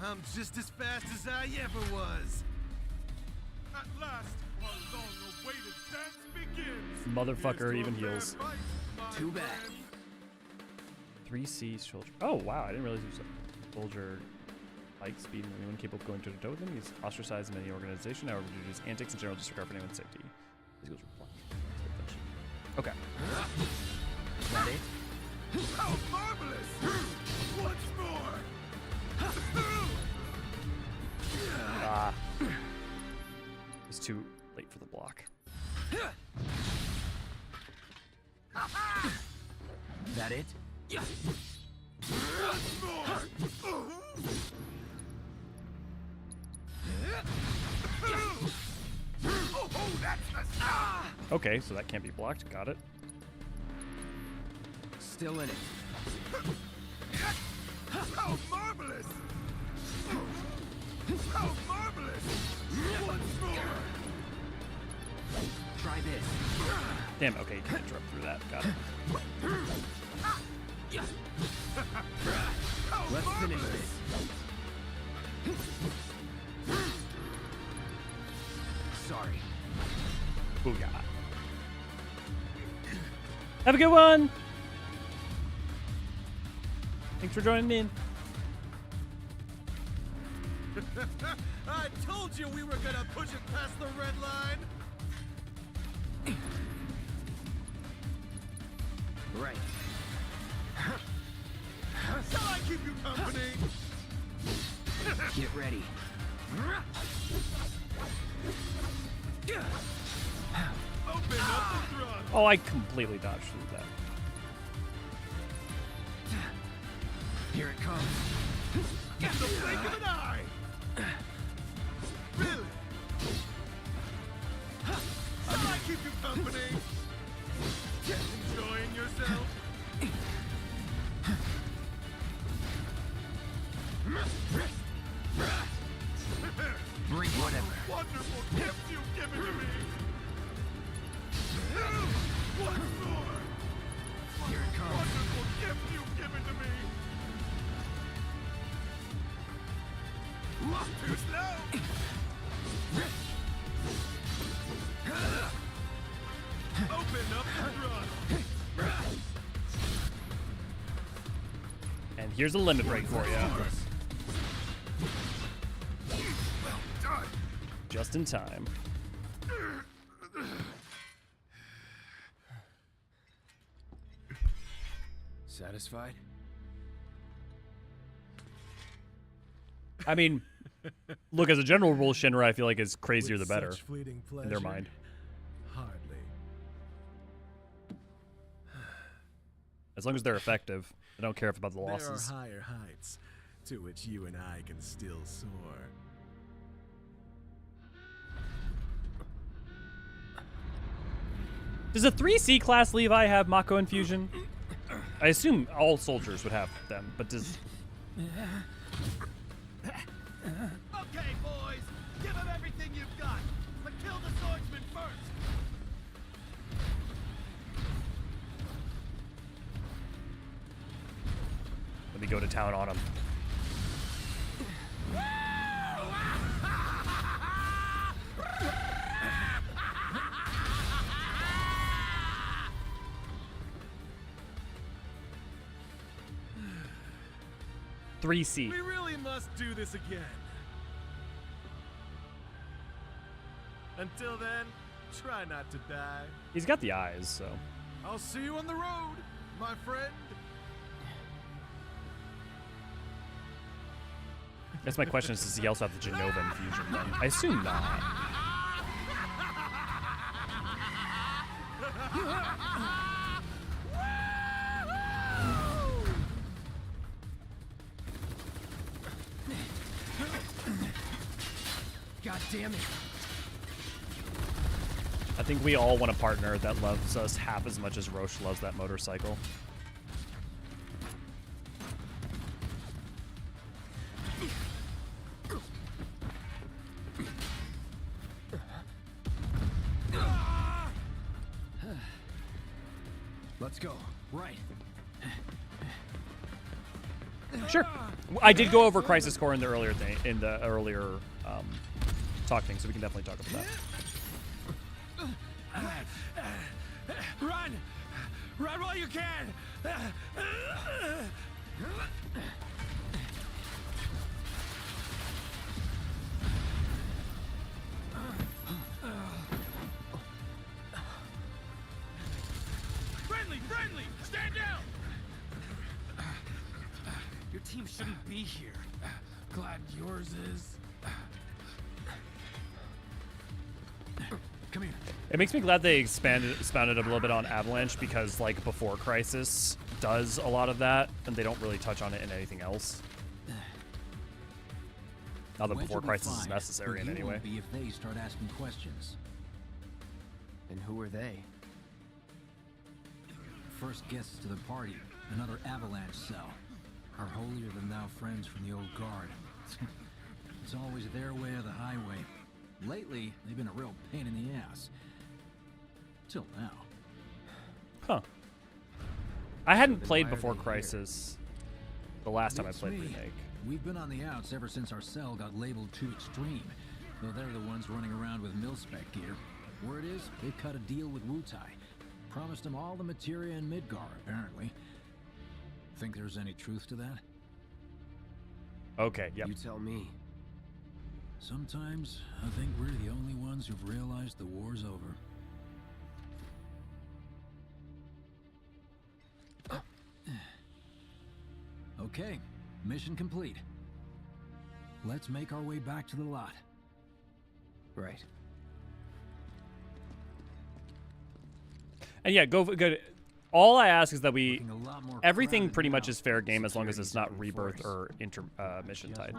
I'm just as fast as I ever was. At last, our long-awaited dance begins. Motherfucker even heals. Too bad. 3C soldier. Oh wow, I didn't realize he was a soldier. Like speed and anyone capable of going toe to toe with him. He's ostracized in any organization. However, due to his antics and general disregard for anyone's safety. Okay. That it? How marvelous! Once more! Ah. It's too late for the block. That it? Once more! Oh, that's the... Okay, so that can't be blocked. Got it. Still in it. How marvelous! How marvelous! Once more! Try this. Damn, okay, you can interrupt through that. Got it. Let's finish this. Sorry. Booyah. Have a good one! Thanks for joining in. I told you we were gonna push it past the red line! Right. Shall I keep you company? Get ready. Open up the throttle! Oh, I completely dodged through that. Here it comes. In the blink of an eye! Really? Shall I keep you company? Enjoying yourself? Bring whatever. Wonderful gift you've given to me! Once more! here's a limit break for you. Just in time. Satisfied? I mean, look, as a general rule, Shinra, I feel like is crazier the With better such fleeting in their pleasure? mind. Hardly. As long as they're effective. I don't care about the losses. There are higher heights to which you and I can still soar. Does a 3C class Levi have Mako infusion? I assume all soldiers would have them, but does... Okay, boys, give him everything you've got, but kill the swordsman first. Let me go to town on him. Three C. We really must do this again. Until then, try not to die. He's got the eyes, so. I'll see you on the road, my friend. That's my question, is does he also have the Genova infusion then? I assume not. God damn it. I think we all want a partner that loves us half as much as Roche loves that motorcycle. Let's go. Right. Sure. I did go over Crisis Core in the earlier talk thing, so we can definitely talk about that. Run! Run while you can! Friendly! Friendly! Stand down! Your team shouldn't be here. Glad yours is. Come here. It makes me glad they expounded a little bit on Avalanche, because like Before Crisis does a lot of that, and they don't really touch on it in anything else. Not that Before Crisis is necessary in any way. Be if they start asking questions. And who are they? First guests to the party, another Avalanche cell. Our holier-than-thou friends from the old guard. It's always their way or the highway. Lately, they've been a real pain in the ass. Till now. Huh. I hadn't played Before Crisis the last time I played Remake. We've been on the outs ever since our cell got labeled too extreme. Though they're the ones running around with mil-spec gear. Word is, they cut a deal with Wutai. Promised them all the materia in Midgar, apparently. Think there's any truth to that? Okay, yep. You tell me. Sometimes, I think we're the only ones who've realized the war's over. Okay, mission complete. Let's make our way back to the lot. Right. And yeah, go. All I ask is that everything pretty much is fair game as long as it's not rebirth or mission tied.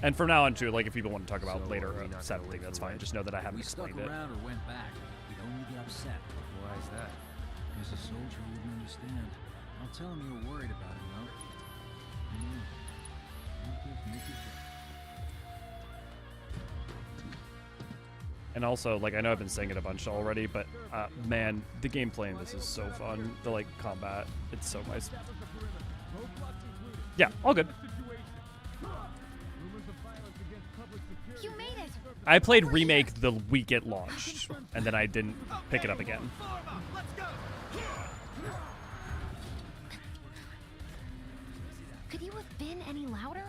And from now on too, like if people want to talk about later set thing, that's fine. Just know that I haven't explained it. We stuck around or went back. We'd only get upset. Why is that? Because a soldier wouldn't understand. I'll tell him you were worried about him, though. And also, like, I know I've been saying it a bunch already, but man, the gameplay in this is so fun. The like combat, it's so nice. Yeah, all good. You made it. I played Remake the week it launched, and then I didn't pick it up again. Could you have been any louder?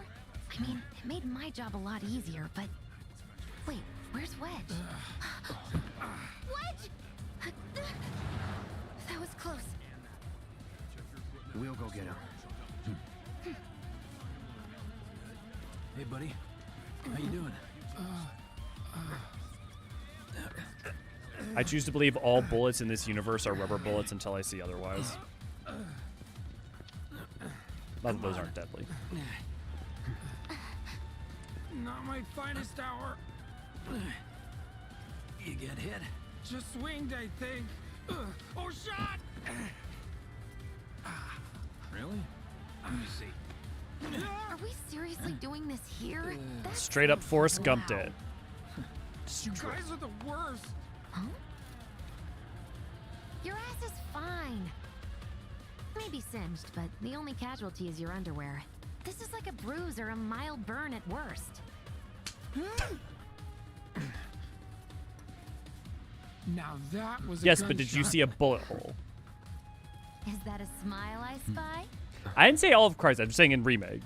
I mean, it made my job a lot easier, but... Wait, where's Wedge? Wedge! That was close. We'll go get him. Hey, buddy. How you doing? I choose to believe all bullets in this universe are rubber bullets until I see otherwise. Not that those aren't deadly. Not my finest hour. You get hit? Just swinged, I think. Oh, shot! Really? Let me see. Are we seriously doing this here? That's Straight up Forrest Gumped it. You guys are the worst. Huh? Your ass is fine. Maybe singed, but the only casualty is your underwear. This is like a bruise or a mild burn at worst. Now that was a Yes, but did you gunshot. see a bullet hole? Is that a smile I spy? I didn't say all of Christ. I'm just saying in Remake.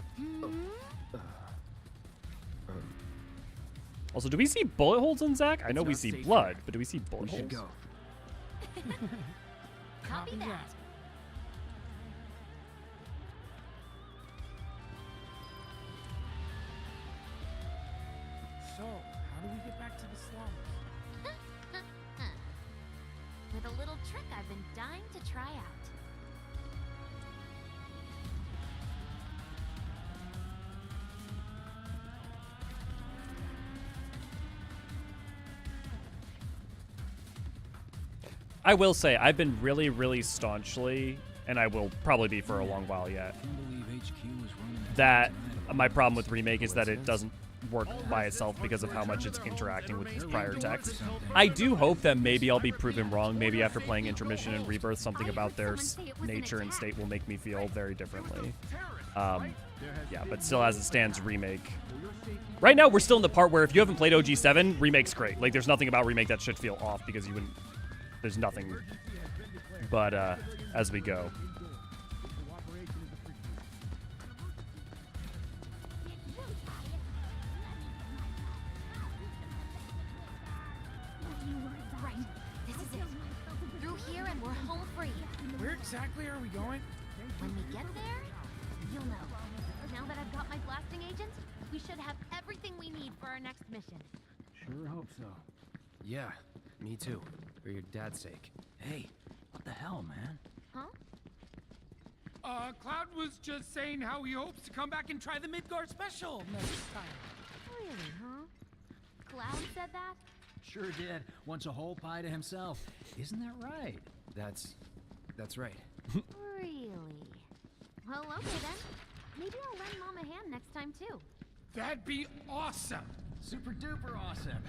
Also, do we see bullet holes in Zack? I know we see blood, but do we see bullet holes? We should go. Copy that. So, how do we get back to the slums? With a little trick I've been dying to try out. I will say, I've been really, really staunchly, and I will probably be for a long while yet, that my problem with Remake is that it doesn't work by itself because of how much it's interacting with its prior text. I do hope that maybe I'll be proven wrong. Maybe after playing Intermission and Rebirth, something about their nature and state will make me feel very differently. Yeah, but still as it stands, Remake. Right now, we're still in the part where if you haven't played OG7, Remake's great. Like, there's nothing about Remake that should feel off because you wouldn't... There's nothing. But as we go. Right. This is it. Through here and we're home free. Where exactly are we going? When we get there, you'll know. Now that I've got my blasting agent, we should have everything we need for our next mission. Sure hope so. Yeah, me too. For your dad's sake. Hey, what the hell, man? Huh? Cloud was just saying how he hopes to come back and try the Midgard special next time. Really, huh? Cloud said that? Sure did. Wants a whole pie to himself. Isn't that right? That's right. Really? Well, okay then. Maybe I'll lend Mom a hand next time too. That'd be awesome. Super duper awesome.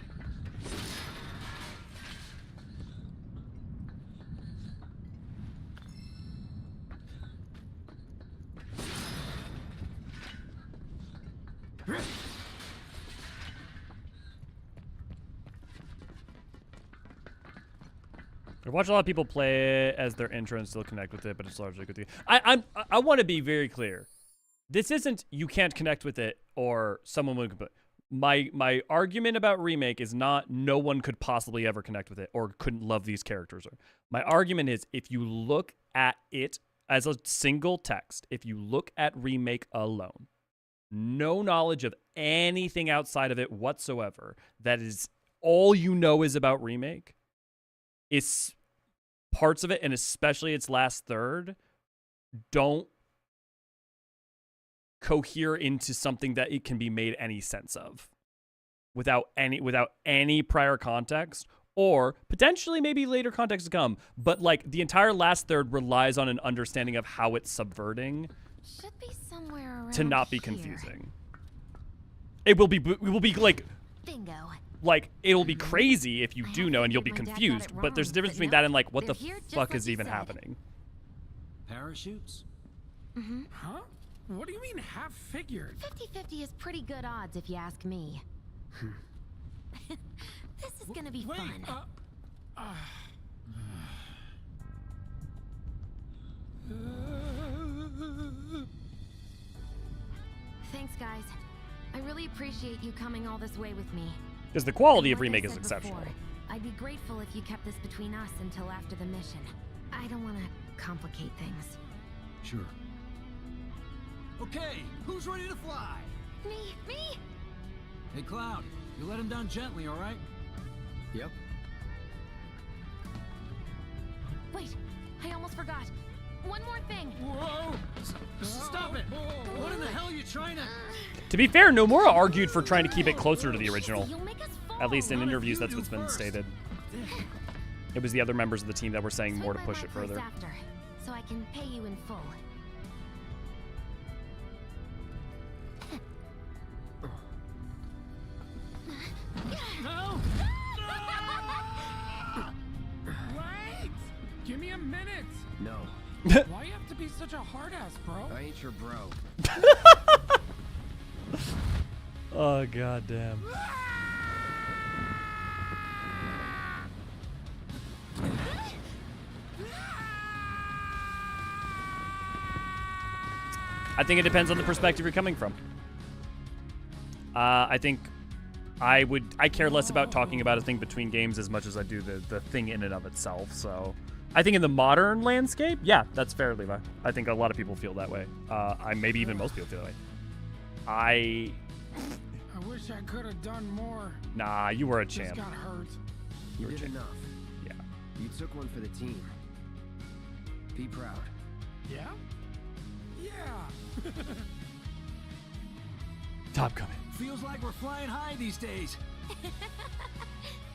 I watch a lot of people play it as their intro and still connect with it, but it's largely a good thing. I want to be very clear. This isn't you can't connect with it or someone would. My argument about Remake is not no one could possibly ever connect with it or couldn't love these characters. My argument is if you look at it as a single text, if you look at Remake alone, no knowledge of anything outside of it whatsoever, that is all you know is about Remake, is parts of it, and especially its last third, don't cohere into something that it can be made any sense of without any prior context, or potentially maybe later context to come. But like the entire last third relies on an understanding of how it's subverting Should be somewhere around to not be here. confusing. It will be like Bingo. like it'll be crazy if you do know and you'll be my dad got it confused, but there's a wrong, difference but between no, that and like what they're the here just fuck like is you even said. happening. Parachutes? Mm-hmm. Huh? What do you mean half figured? 50-50 is pretty good odds if you ask me. This is gonna be fun. guys. I really appreciate you coming all this way with me. Because the quality of Like I Remake is said exceptional. before, I'd be grateful if you kept this between us until after the mission. I don't want to complicate things. Sure. Okay, who's ready to fly? Me? Hey, Cloud, you let him down gently, all right? Yep. Wait, I almost forgot. One more thing. Whoa! Stop it! What in the hell are you trying to... To be fair, Nomura argued for trying to keep it closer to the original. You'll make us fall. At least in interviews, that's what's been stated. It was the other members of the team that were saying more to push it further. After, so I can pay you in full. No! Wait! Give me a minute! No. Why you have to be such a hard ass, bro? I ain't your bro. Oh, goddamn. I think it depends on the perspective you're coming from. I think I care less about talking about a thing between games as much as I do the thing in and of itself. So I think in the modern landscape, yeah, that's fair, Levi. I think a lot of people feel that way. Maybe even most people feel that way. I wish I could have done more. Nah, you were a champ. Just got hurt. You did enough. Yeah. You took one for the team. Be proud. Yeah? Yeah. Top coming. Feels like we're flying high these days.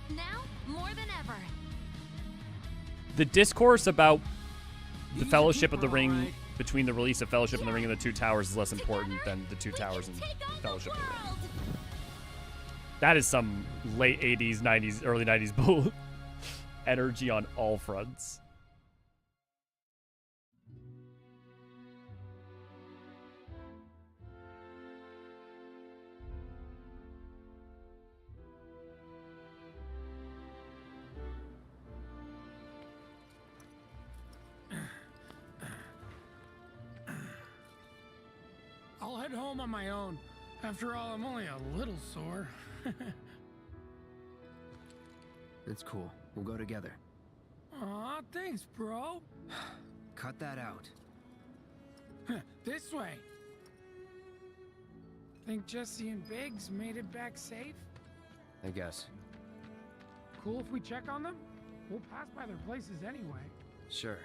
Now, more than ever. The discourse about the Fellowship of the Ring between the release of Fellowship and the Ring and the Two Towers is less important than the Two Towers and Fellowship of the Ring. That is some late 80s, 90s, early 90s bull energy on all fronts. I'll head home on my own. After all, I'm only a little sore. It's cool. We'll go together. Aw, thanks, bro. Cut that out. This way. Think Jesse and Biggs made it back safe? I guess. Cool if we check on them? We'll pass by their places anyway. Sure.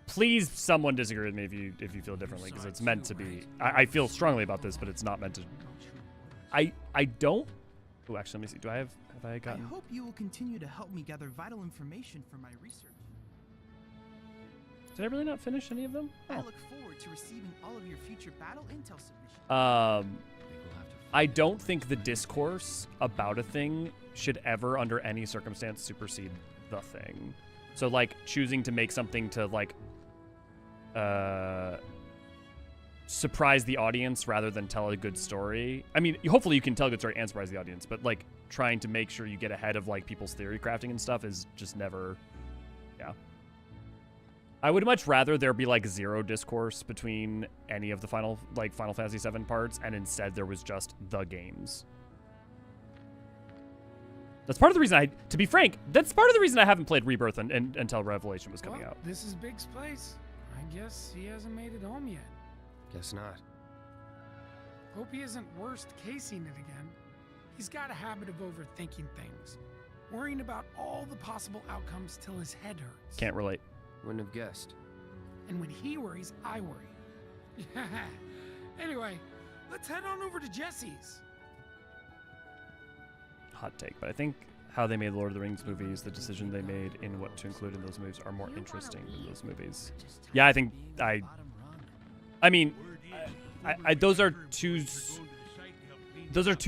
Please, someone disagree with me if you feel differently, because it's meant to be. I feel strongly about this, but it's not meant to. I don't. Oh, actually, let me see. Do I have I gotten? I hope you will continue to help me gather vital information for my research. Did I really not finish any of them? Oh. I look forward to receiving all of your future battle intel submissions. I don't think the discourse about a thing should ever, under any circumstance, supersede the thing. So, like, choosing to make something to, like, surprise the audience rather than tell a good story. I mean, hopefully you can tell a good story and surprise the audience, but, like, trying to make sure you get ahead of, like, people's theory crafting and stuff is just never, yeah. I would much rather there be, like, zero discourse between any of the Final Fantasy VII parts, and instead there was just the games. That's part of the reason to be frank, that's part of the reason I haven't played Rebirth until Revelation was coming out. This is Big's place. I guess he hasn't made it home yet. Guess not. Hope he isn't worst casing it again. He's got a habit of overthinking things, worrying about all the possible outcomes till his head hurts. Can't relate. Wouldn't have guessed. And when he worries, I worry. Anyway, let's head on over to Jesse's. Hot take, but I think how they made Lord of the Rings movies, the decision they made in what to include in those movies are more interesting than those movies. Yeah, I think I mean, those are two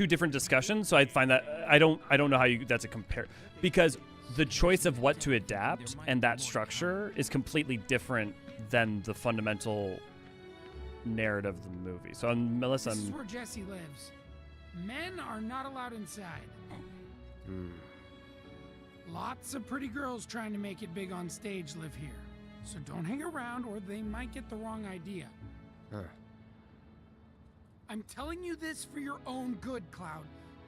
different discussions. So I find that I don't know how that's a compare, because the choice of what to adapt and that structure is completely different than the fundamental narrative of the movie. So This is where Jesse lives. Men are not allowed inside. Hmm. Lots of pretty girls trying to make it big on stage live here. so don't hang around or they might get the wrong idea. Huh. I'm telling you this for your own good, Cloud.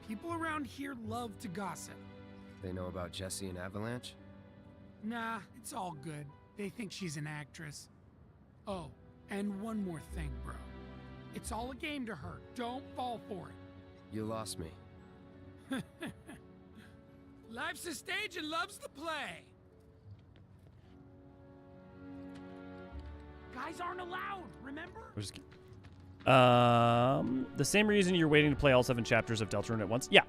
People around here love to gossip. They know about Jesse and Avalanche? Nah, it's all good. They think she's an actress. Oh, and one more thing, bro. It's all a game to her. Don't fall for it. You lost me. Life's a stage and love's the play. Guys aren't allowed, remember? The same reason you're waiting to play all 7 chapters of Deltarune at once? Yeah.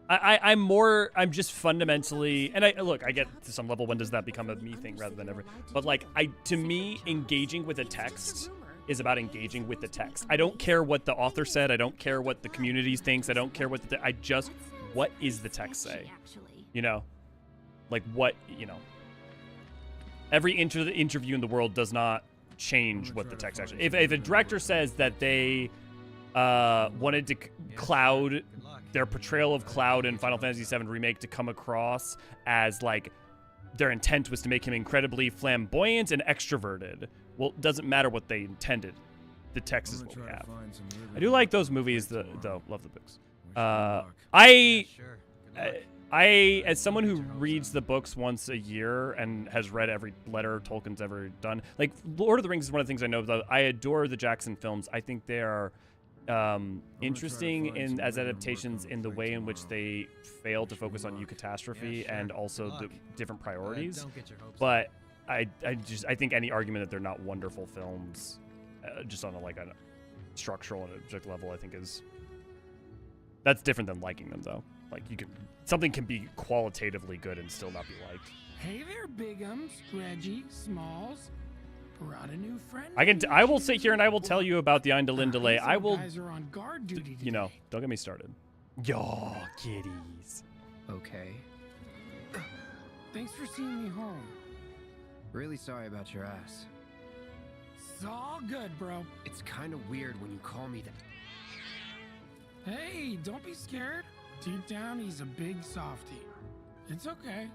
I'm just fundamentally, and I get to some level, when does that become a me thing rather than ever, but like, to me, engaging with a text is about engaging with the text. I don't care what the author said, I don't care what the community thinks, I don't care what what is the text say? You know? Like, what, you know? Every interview in the world does not change what the text actually. If a director says that they wanted to Cloud, their portrayal of Cloud in Final Fantasy VII Remake to come across as like their intent was to make him incredibly flamboyant and extroverted, well, it doesn't matter what they intended. The text is what we have. I do like those movies, though. Love the books. I, as someone who reads the books once a year and has read every letter Tolkien's ever done, like Lord of the Rings is one of the things I know. Though I adore the Jackson films. I think they are interesting as adaptations in the way in which they fail to focus on eucatastrophe and also the different priorities. But I think any argument that they're not wonderful films, just on a structural and objective level, I think that's different than liking them though. Like something can be qualitatively good and still not be liked. Hey there, Bigums, Reggie, Smalls. Brought a new friend. I will sit here and I will tell you about the Hydaelyn delay. I will. Guys are on guard duty today. You know, don't get me started. Yo, kitties. Okay. Thanks for seeing me home. Really sorry about your ass. It's all good, bro. It's kind of weird when you call me that. Hey, don't be scared. Deep down, he's a big softie. It's okay.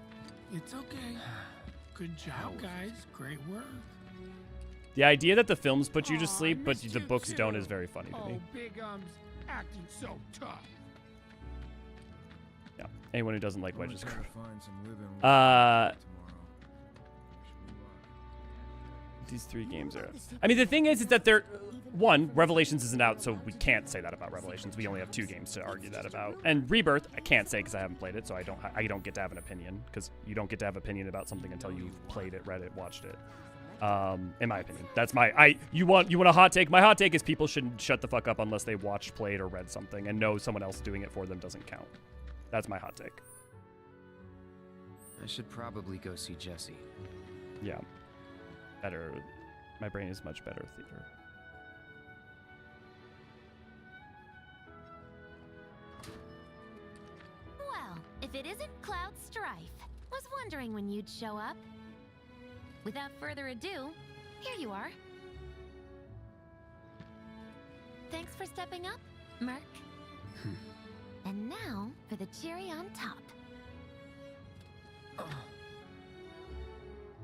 It's okay. Good job, guys. Great work. The idea that the films put you to sleep, but the books don't, is very funny to me. Oh, Bigums, acting so tough. Yeah. Anyone who doesn't like Wedge's crew. These 3 games are. I mean, the thing is that they're. One, Revelations isn't out, so we can't say that about Revelations. We only have 2 games to argue that about. And Rebirth, I can't say because I haven't played it, so I don't get to have an opinion, because you don't get to have opinion about something until you've played it, read it, watched it. In my opinion, that's you want a hot take? My hot take is people shouldn't shut the fuck up unless they watched, played, or read something and know someone else doing it for them doesn't count. That's my hot take. I should probably go see Jesse. Yeah. Better. My brain is much better theater. Well, if it isn't Cloud Strife, was wondering when you'd show up. Without further ado, here you are. Thanks for stepping up, Merc. And now for the cherry on top.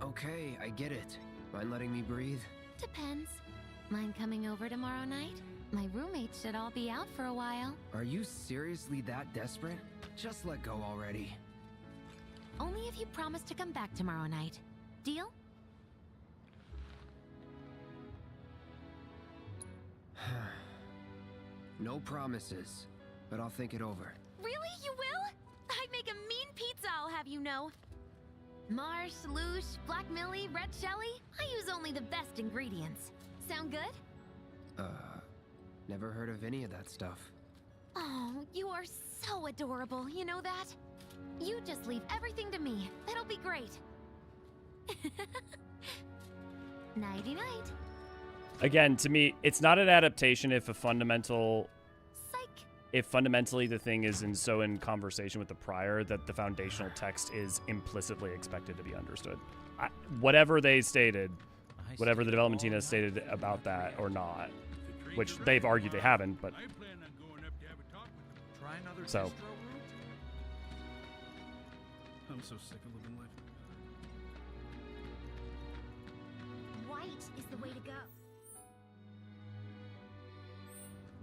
Okay, I get it. Mind letting me breathe? Depends. Mind coming over tomorrow night? My roommates should all be out for a while. Are you seriously that desperate? Just let go already. Only if you promise to come back tomorrow night. Deal? No promises, but I'll think it over. Really? You will? I'd make a mean pizza, I'll have you know. Marsh, Loosh, Black Millie, Red Shelly. I use only the best ingredients. Sound good? Never heard of any of that stuff. Oh, you are so adorable, you know that? You just leave everything to me. That'll be great. Nighty-night. Again, to me, it's not an adaptation if fundamentally the thing is in conversation with the prior that the foundational text is implicitly expected to be understood. Whatever they stated, whatever the development team has stated about that or not, which they've argued they haven't, but so. I'm so sick of living life. Light is the way to go.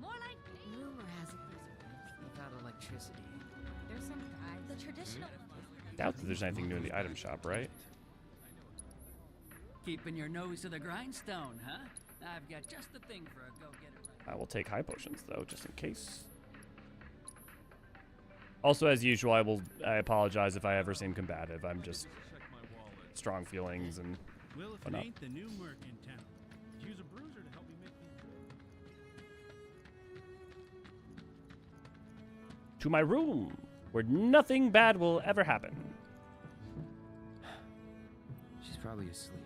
More light. Rumor has it there's without electricity. There's some guys. The traditional. Doubt that there's anything new in the item shop, right? Keeping your nose to the grindstone, huh? I've got just the thing for a go-getter. I will take high potions though, just in case. Also, as usual, I apologize if I ever seem combative. I'm just strong feelings and Well, if it whatnot. ain't the new merc in town, use a bruiser to help me make these. To my room, where nothing bad will ever happen. She's probably asleep.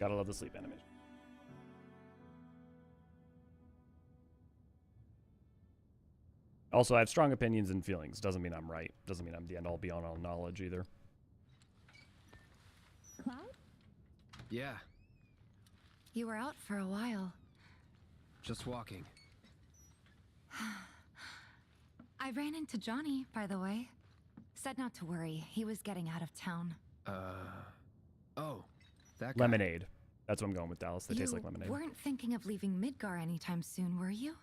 Gotta love the sleep animation. Also, I have strong opinions and feelings. Doesn't mean I'm right. Doesn't mean I'm the end-all be-all knowledge either. Cloud? Yeah, You were out for a while. just walking. I ran into Johnny, by the way. Said not to worry. He was getting out of town. Oh, that guy. Lemonade. That's what I'm going with, Dallas. They taste like lemonade. You weren't thinking of leaving Midgar anytime soon, were you?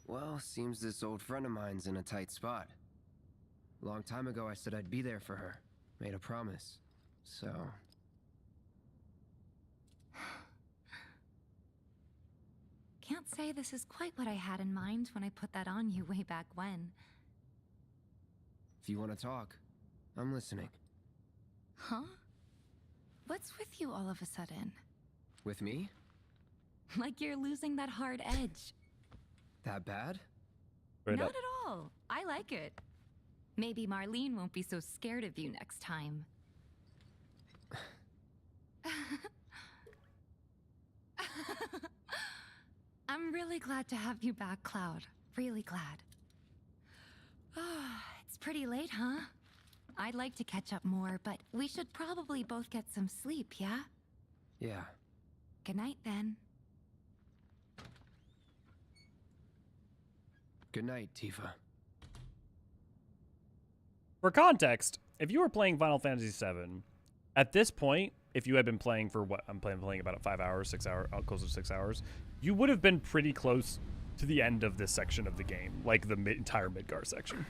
Well, seems this old friend of mine's in a tight spot. Long time ago, I said I'd be there for her. Made a promise. So... Can't say this is quite what I had in mind when I put that on you way back when. If you want to talk, I'm listening. Huh? What's with you all of a sudden? With me? Like you're losing that hard edge. That bad? Right Not up. at all. I like it. Maybe Marlene won't be so scared of you next time. I'm really glad to have you back, Cloud. Really glad. It's pretty late, huh? I'd like to catch up more, but we should probably both get some sleep, yeah? Yeah. Good night, then. Good night, Tifa. For context, if you were playing Final Fantasy VII, at this point, if you had been playing for what I'm playing about 5 hours, 6 hours, close to 6 hours, you would have been pretty close to the end of this section of the game, like the entire Midgar section.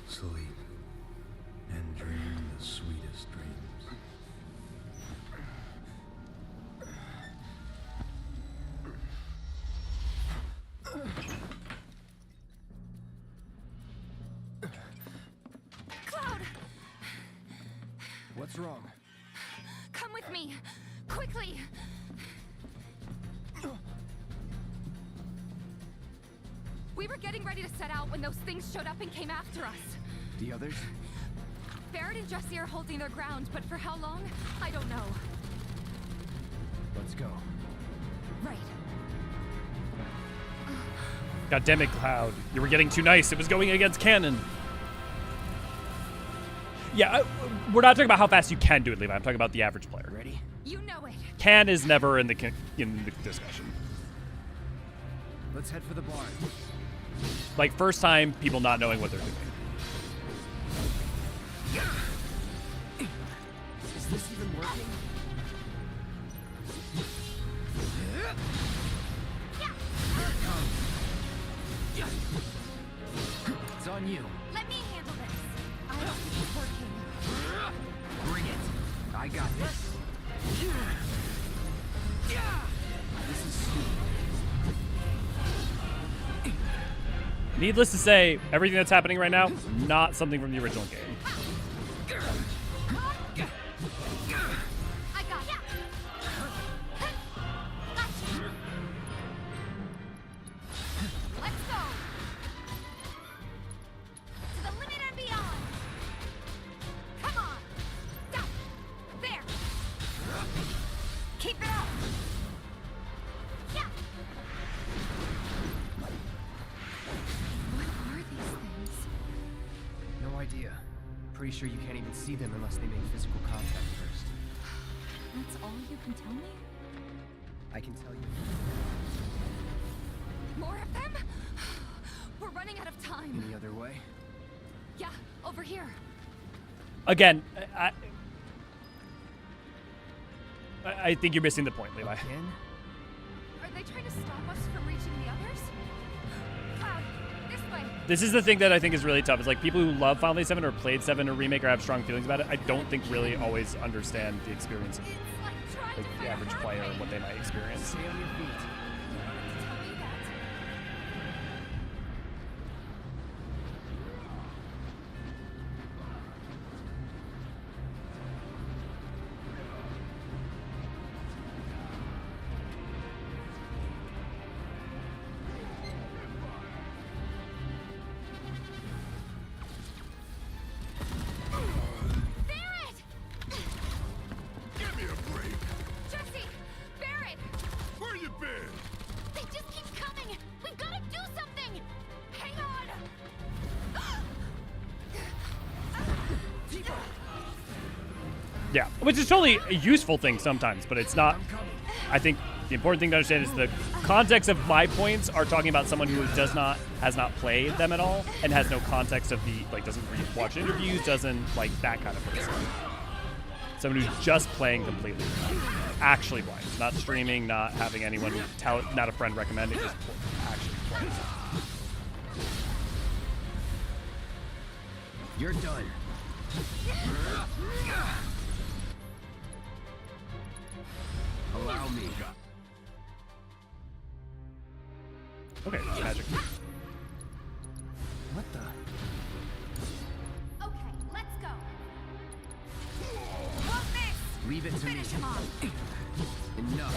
Sleep and dream the sweetest dreams. Cloud! What's wrong? Come with me! Quickly! We were getting ready to set out when those things showed up and came after us. The others? Barrett and Jesse are holding their ground, but for how long? I don't know. Let's go. Right. God damn it, Cloud. You were getting too nice. It was going against canon. Yeah, we're not talking about how fast you can do it, Levi. I'm talking about the average player. Ready? You know it. Can is never in the discussion. Let's head for the barn. Like, first time, people not knowing what they're doing. Is this even working? It's on you. Let me handle this. I don't think it's working. Bring it. I got this. This is stupid. Needless to say, everything that's happening right now, not something from the original game. I got it. Let's go. To the limit and beyond. Come on. Stop. There. Keep it up. Yeah. pretty sure you can't even see them unless they make physical contact first. That's all you can tell me? I can tell you. More of them? We're running out of time. Any other way? Yeah, over here. Again, I think you're missing the point, Levi. Again? Are they trying to stop us from reaching the others? This way. This is the thing that I think is really tough. Is like people who love Final Fantasy VII or played 7 or Remake or have strong feelings about it, I don't think really always understand the experience of like the average player and what they might experience. Stay on your feet. Yeah, which is totally a useful thing sometimes, but it's not. I think the important thing to understand is the context of my points are talking about someone who has not played them at all and has no context of the, like, doesn't watch interviews, doesn't like that kind of person. Someone who's just playing completely blind, actually blind, not streaming, not having anyone tell, not a friend recommending, just actually playing. You're done. Allow me. Okay, magic. What the? Okay, let's go. Love this. Leave it to Finish me. him off. Enough.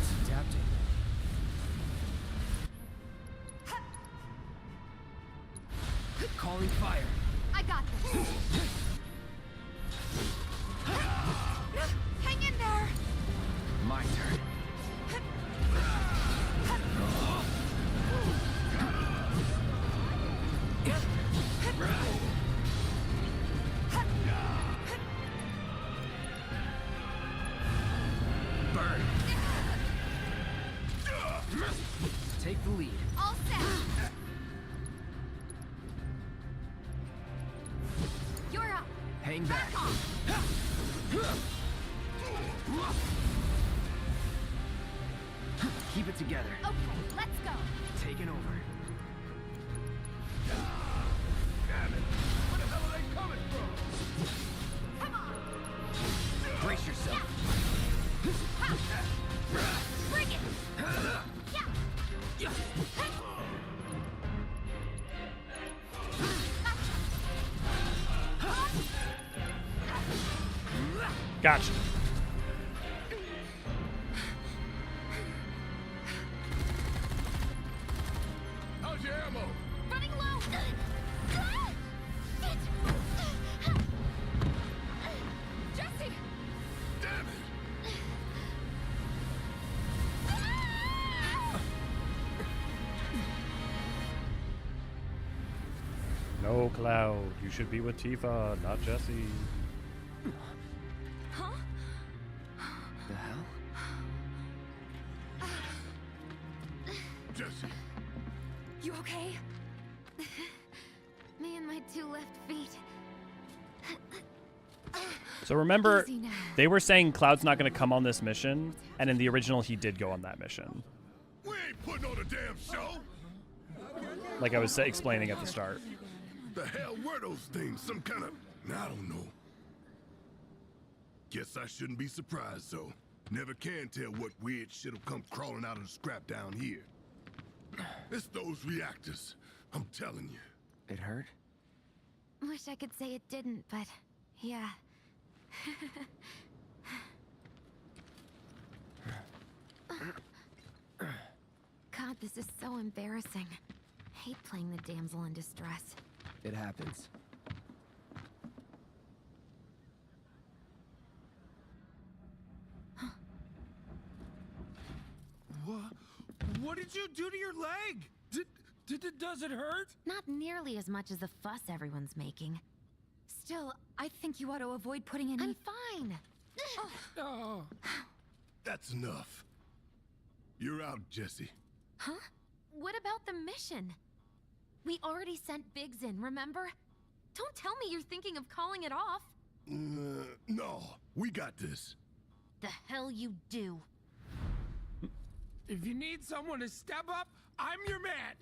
It's adapting. Calling fire. I got this. Hang in there. My turn. Burn. Take the lead. All set. You're up. Hang back. Keep it together. Okay, let's go. Taking over. Damn it! Where the hell are they coming from? Come on. Brace yourself. Bring it. Gotcha. How's your ammo? Running low. Jesse. Damn it! No, Cloud. You should be with Tifa, not Jesse. Huh? The hell? Jesse. You okay? Me and my 2 left feet. So remember, Easy now. they were saying Cloud's not going to come on this mission, and in the original, he did go on that mission. We ain't putting on a damn show. Like I was explaining at the start. The hell were those things? Some kind of... I don't know. Guess I shouldn't be surprised, though. Never can tell what weird shit'll come crawling out of the scrap down here. It's those reactors. I'm telling you. It hurt? Wish I could say it didn't, but yeah. God, this is so embarrassing. Hate playing the damsel in distress. It happens. What did you do to your leg? Does it hurt? Not nearly as much as the fuss everyone's making. Still, I think you ought to avoid putting any... I'm fine. Oh. That's enough. You're out, Jesse. Huh? What about the mission? We already sent Biggs in, remember? Don't tell me you're thinking of calling it off. No, we got this. The hell you do. If you need someone to step up, I'm your man.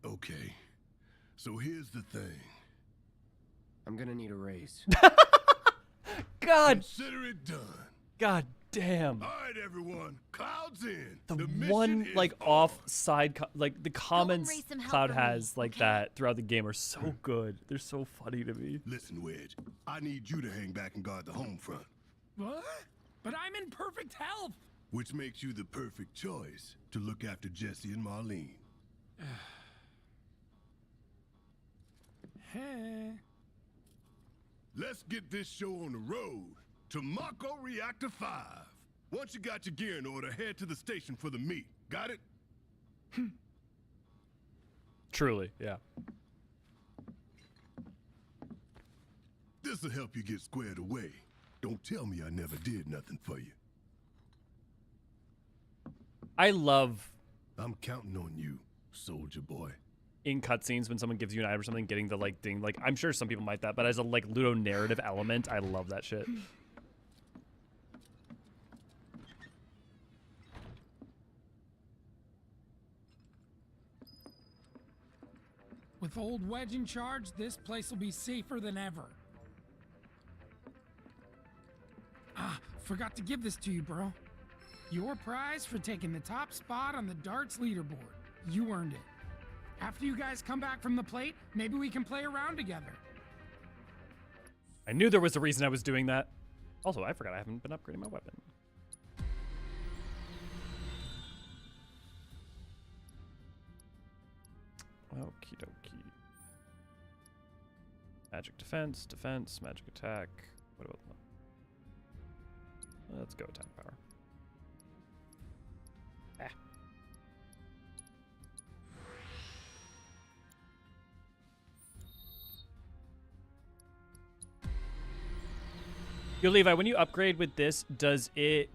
Okay, so here's the thing. I'm gonna need a raise. God. Consider it done. God damn. All right, everyone. Cloud's in. The mission one is like on. offside, like the comments raise some hell Cloud for me, has like okay? that throughout the game are so good. They're so funny to me. Listen, Wedge. I need you to hang back and guard the home front, What? But I'm in perfect health. which makes you the perfect choice to look after Jesse and Marlene. Hey. Let's get this show on the road to Mako Reactor 5. Once you got your gear in order, head to the station for the meet. Got it? Truly, yeah. This'll help you get squared away. Don't tell me I never did nothing for you. I love I'm counting on you, soldier boy. in cutscenes when someone gives you an item or something, getting the like ding. Like I'm sure some people might that, but as a like Ludo narrative element, I love that shit. With old Wedge in charge, this place will be safer than ever. Ah, forgot to give this to you, bro. Your prize for taking the top spot on the darts leaderboard. You earned it. After you guys come back from the plate, maybe we can play around together. I knew there was a reason I was doing that. Also, I forgot I haven't been upgrading my weapon. Okie dokie. Magic defense, defense, magic attack. What about that? Let's go attack power. Ah. Yo, Levi, when you upgrade with this, does the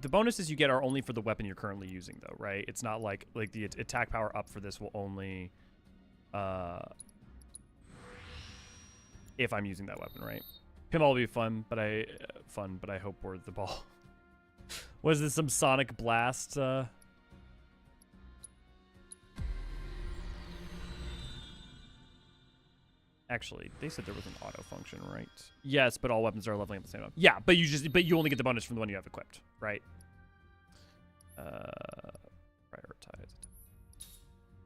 bonuses you get are only for the weapon you're currently using, though, right? It's not like the attack power up for this will only if I'm using that weapon, right? Pinball will be fun, but I hope we're the ball. Was this some Sonic Blast? Actually, they said there was an auto function, right? Yes, but all weapons are leveling at the same time. Yeah, but you only get the bonus from the one you have equipped, right? Prioritize.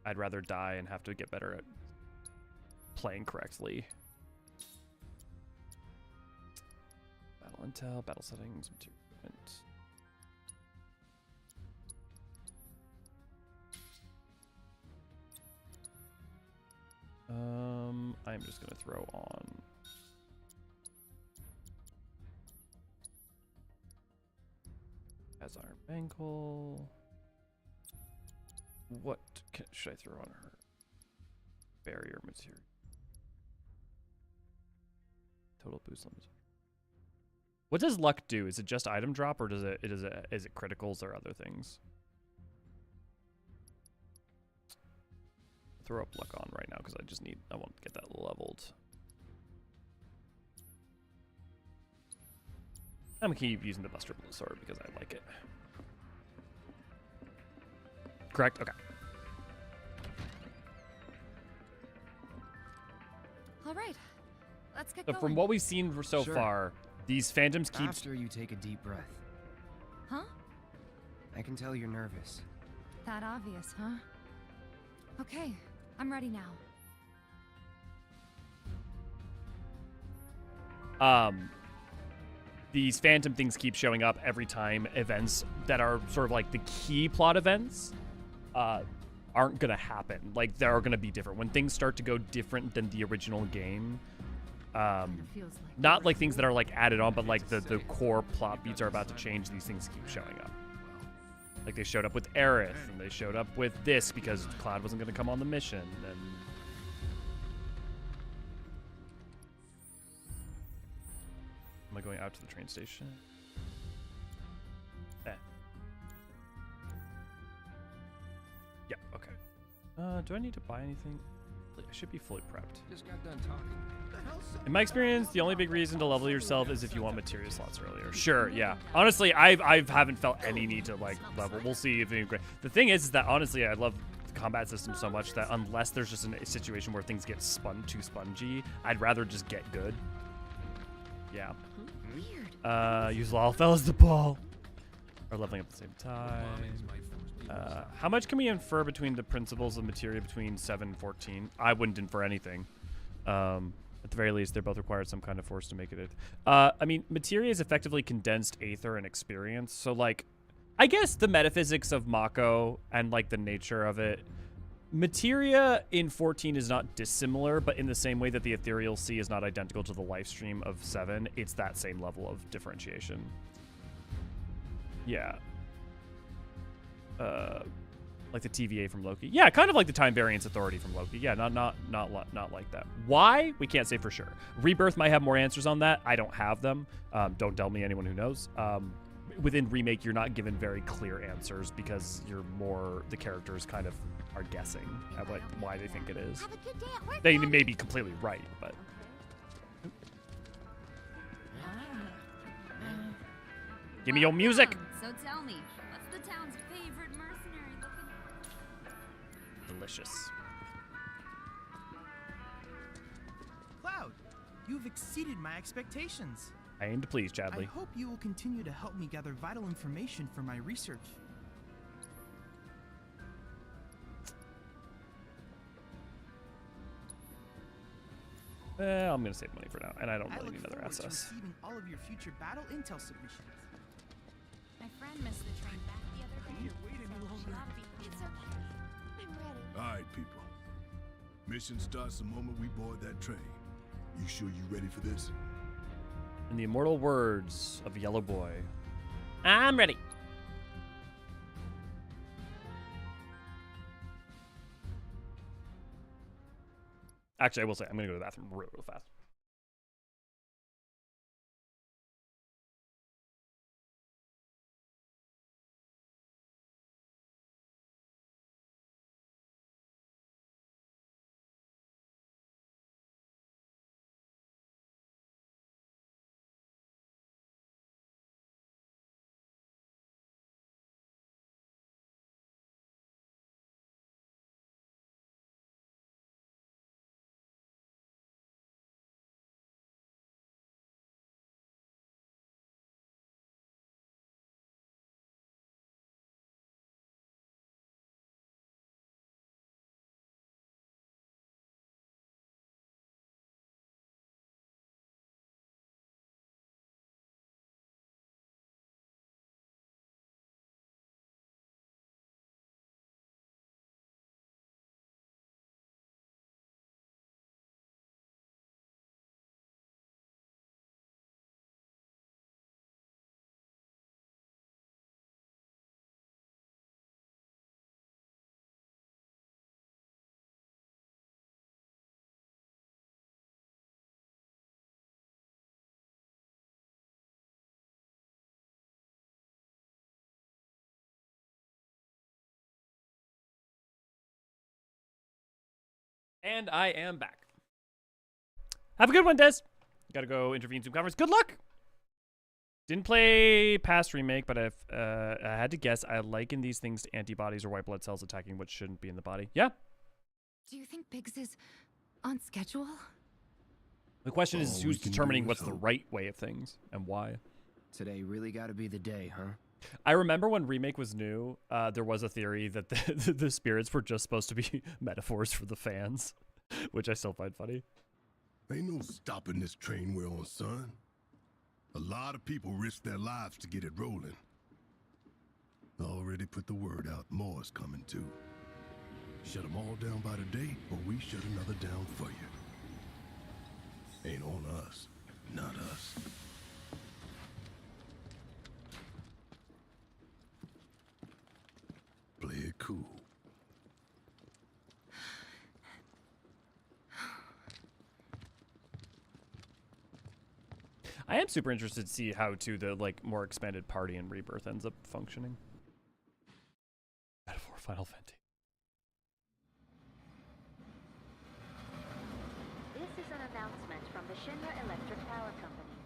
I'd rather die and have to get better at playing correctly. Battle intel, battle settings, material equipment. I'm just gonna throw on as Iron Bangle. What should I throw on her? Barrier material. Total boost limit. What does luck do? Is it just item drop, or is it criticals or other things? Throw up luck on right now because I want to get that leveled. I'm gonna keep using the Buster Blue Sword because I like it. Correct? Okay. All right, let's get So going. from what we've seen so Sure. far, these phantoms keep. After you take a deep breath. Huh? I can tell you're nervous. That obvious, huh? Okay, I'm ready now. These phantom things keep showing up every time events that are sort of like the key plot events aren't gonna happen. Like, they are gonna be different when things start to go different than the original game. Not like things that are like added on, but like the core plot beats are about to change. These things keep showing up. Like they showed up with Aerith, and they showed up with this because Cloud wasn't going to come on the mission. And am I going out to the train station? Yeah, okay. Do I need to buy anything? I should be fully prepped. Just got done talking. In my experience, the only big reason to level yourself is if you want materia slots earlier. Sure, yeah. Honestly, I haven't felt any need to like level. We'll see if any. The thing is that honestly, I love the combat system so much that unless there's just a situation where things get too spongy, I'd rather just get good. Yeah. Weird. Use Lalfell as the ball. Or leveling up at the same time. How much can we infer between the principles of materia between 7 and 14? I wouldn't infer anything. At the very least, they're both required some kind of force to make it. I mean, materia is effectively condensed aether and experience. So, like, I guess the metaphysics of Mako and, like, the nature of it. Materia in 14 is not dissimilar, but in the same way that the ethereal sea is not identical to the life stream of 7, it's that same level of differentiation. Yeah. Like the TVA from Loki. Yeah, kind of like the Time Variance Authority from Loki. Yeah, not like that. Why? We can't say for sure. Rebirth might have more answers on that. I don't have them. Don't tell me, anyone who knows. Within Remake, you're not given very clear answers because you're more, the characters kind of are guessing at what, why they think it is. They may be completely right, but... Give me your music! So tell me, what's the town's favorite mercenary looking? Delicious. Cloud, you've exceeded my expectations. I aim to please, Chadley. I hope you will continue to help me gather vital information for my research. I'm gonna save money for now, and I don't really need another forward to SS. receiving all of your future battle intel submissions. My friend missed the train back the other day. Can't wait any longer. It's okay. I'm ready. All right, people. Mission starts the moment we board that train. You sure you ready for this? In the immortal words of Yellow Boy, I'm ready. Actually, I will say, I'm going to go to the bathroom real fast. And I am back. Have a good one, Des. Gotta go intervene Zoom conference. Good luck. Didn't play past Remake, but I had to guess. I liken these things to antibodies or white blood cells attacking what shouldn't be in the body. Yeah. Do you think Biggs is on schedule? The question is who's determining what's the right way of things and why. Today really got to be the day, huh? I remember when Remake was new, there was a theory that the spirits were just supposed to be metaphors for the fans, which I still find funny. Ain't no stopping this train we're on, son. A lot of people risk their lives to get it rolling. Already put the word out, more is coming too. Shut them all down by the day, or we shut another down for you. Ain't on us. Not us. Play it cool. I am super interested to see how the like more expanded party in Rebirth ends up functioning. Metaphor Final Fantasy. This is an announcement from the Shinra Electric Power Company.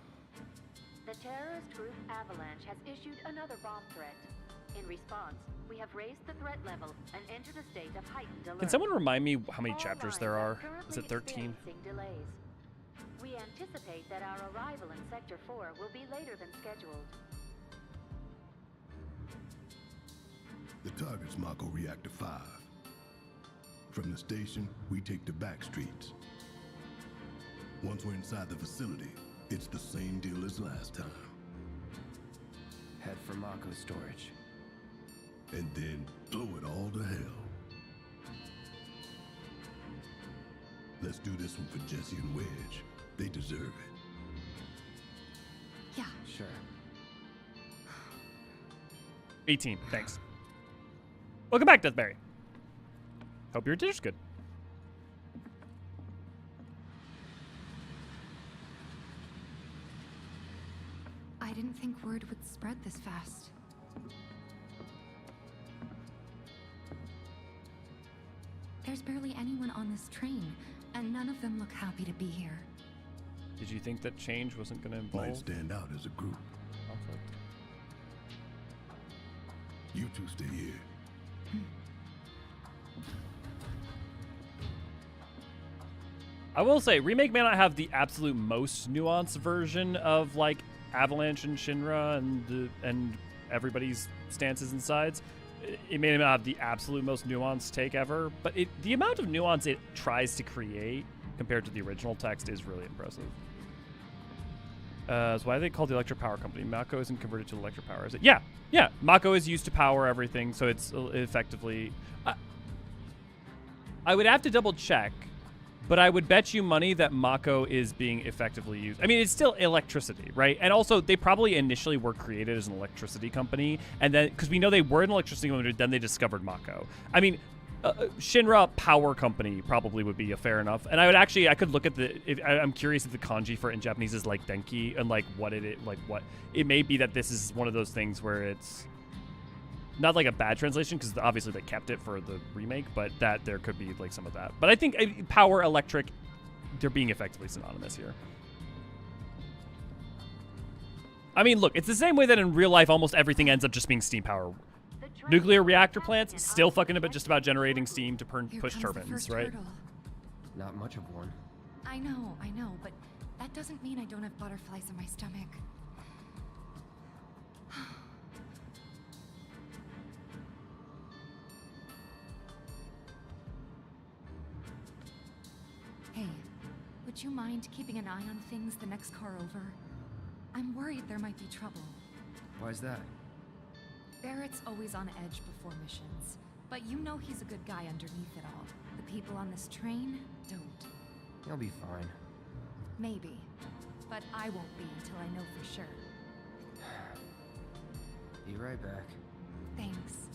The terrorist group Avalanche has issued another bomb threat. In response, we have raised the threat level and entered a state of heightened alert. Can someone remind me how many chapters there are? Is it 13? Delays. We anticipate that our arrival in Sector 4 will be later than scheduled. The target's Mako Reactor 5. From the station, we take the back streets. Once we're inside the facility, it's the same deal as last time. Head for Mako storage. And then blow it all to hell. Let's do this one for Jesse and Wedge. They deserve it. Yeah. Sure. 18, thanks. Welcome back, Deathberry. Hope your dinner's good. I didn't think word would spread this fast. There's barely anyone on this train, and none of them look happy to be here. Did you think that change wasn't going to involve? Might stand out as a group. Conflict. You two stay here. I will say, Remake may not have the absolute most nuanced version of like Avalanche and Shinra and everybody's stances and sides. It may not have the absolute most nuanced take ever, but the amount of nuance it tries to create compared to the original text is really impressive. So why are they called the Electric Power Company? Mako isn't converted to electric power, is it? Yeah. Mako is used to power everything, so it's effectively... I would have to double check, but I would bet you money that Mako is being effectively used. I mean, it's still electricity, right? And also, they probably initially were created as an electricity company, and then, because we know they were an electricity company, then they discovered Mako. I mean, Shinra Power Company probably would be a fair enough. And I could look at I'm curious if the kanji for it in Japanese is like denki, and like what it may be that this is one of those things where it's not like a bad translation, because obviously they kept it for the remake, but that there could be like some of that. But I think power, electric, they're being effectively synonymous here. I mean, look, it's the same way that in real life almost everything ends up just being steam power. Nuclear reactor plants still fucking just about generating steam to push turbines, right? Not much of one. I know, but that doesn't mean I don't have butterflies in my stomach. Hey, would you mind keeping an eye on things the next car over? I'm worried there might be trouble. Why's that? Barrett's always on edge before missions, but you know he's a good guy underneath it all. The people on this train don't. He'll be fine. Maybe, but I won't be until I know for sure. Be right back. Thanks.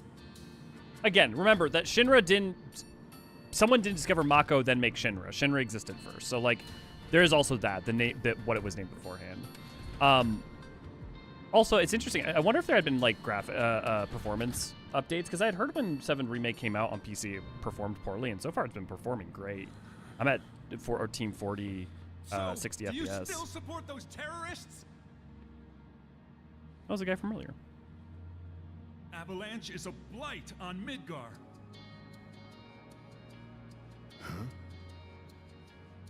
Again, remember that someone didn't discover Mako, then make Shinra. Shinra existed first, so like, there is also that what it was named beforehand. Also, it's interesting. I wonder if there had been like performance updates, because I had heard when 7 Remake came out on PC, it performed poorly, and so far it's been performing great. I'm at Team 40, 60 FPS. Do you still support those terrorists? That was the guy from earlier. Avalanche is a blight on Midgar. Huh?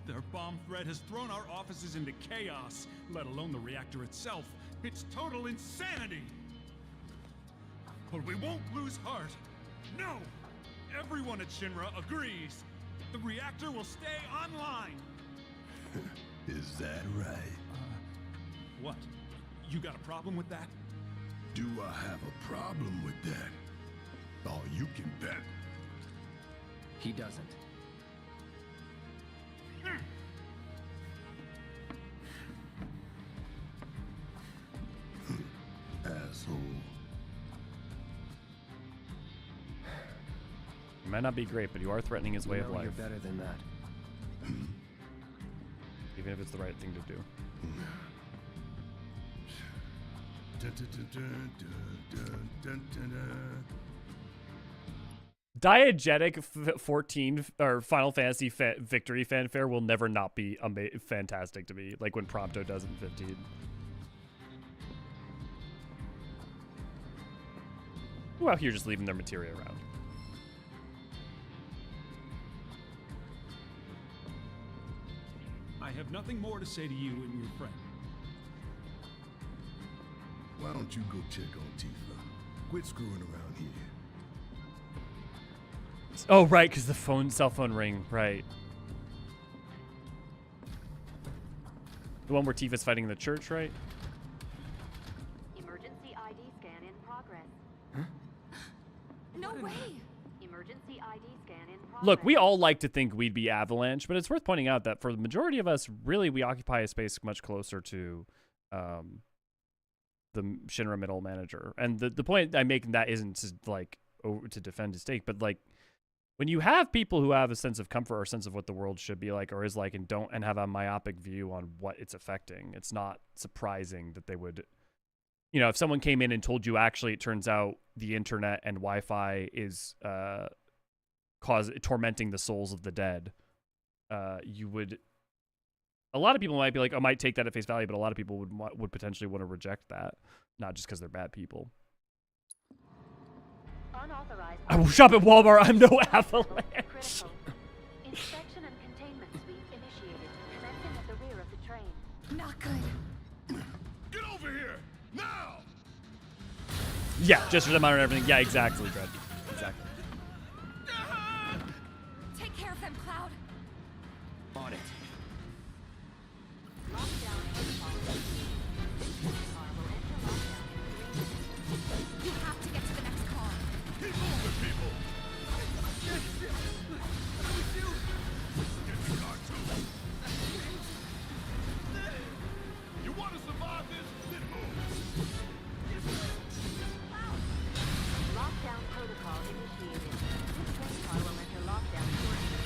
Their bomb threat has thrown our offices into chaos, let alone the reactor itself. It's total insanity! But we won't lose heart. No! Everyone at Shinra agrees. The reactor will stay online. Is that right? What? You got a problem with that? Do I have a problem with that? Oh, you can bet. He doesn't. might not be great, but you are threatening his way of life. You're better than that. Even if it's the right thing to do. Diegetic 14 or Final Fantasy victory fanfare will never not be fantastic to me, like when Prompto does in 15. Who out here just leaving their materia around? I have nothing more to say to you and your friend. Why don't you go check on Tifa? Quit screwing around here. Oh, right, because the cell phone ring, right. The one where Tifa's fighting in the church, right? Emergency ID scan in progress. No way! Emergency ID scan in progress. Look, we all like to think we'd be Avalanche, but it's worth pointing out that for the majority of us, really, we occupy a space much closer to the Shinra middle manager. And the point I'm making that isn't to, like, to defend his stake, but, like, when you have people who have a sense of comfort or a sense of what the world should be like or is like and have a myopic view on what it's affecting, it's not surprising that they would, you know, if someone came in and told you actually it turns out the internet and Wi-Fi is tormenting the souls of the dead, you would, a lot of people might be like, I might take that at face value, but a lot of people would potentially want to reject that, not just because they're bad people. I will shop at Walmart. I'm no Avalanche. Inspection and containment sweep initiated, commencing at the rear of the train. Not good. Get over here now! Yeah, just for the monitor and everything. Yeah, exactly, Brad. Exactly. Take care of them, Cloud. On it. You have to get to the next car. Keep moving, people! What do we do? Get the car too! You want to survive this? Then move! Lockdown protocol initiated. This train car will enter lockdown shortly.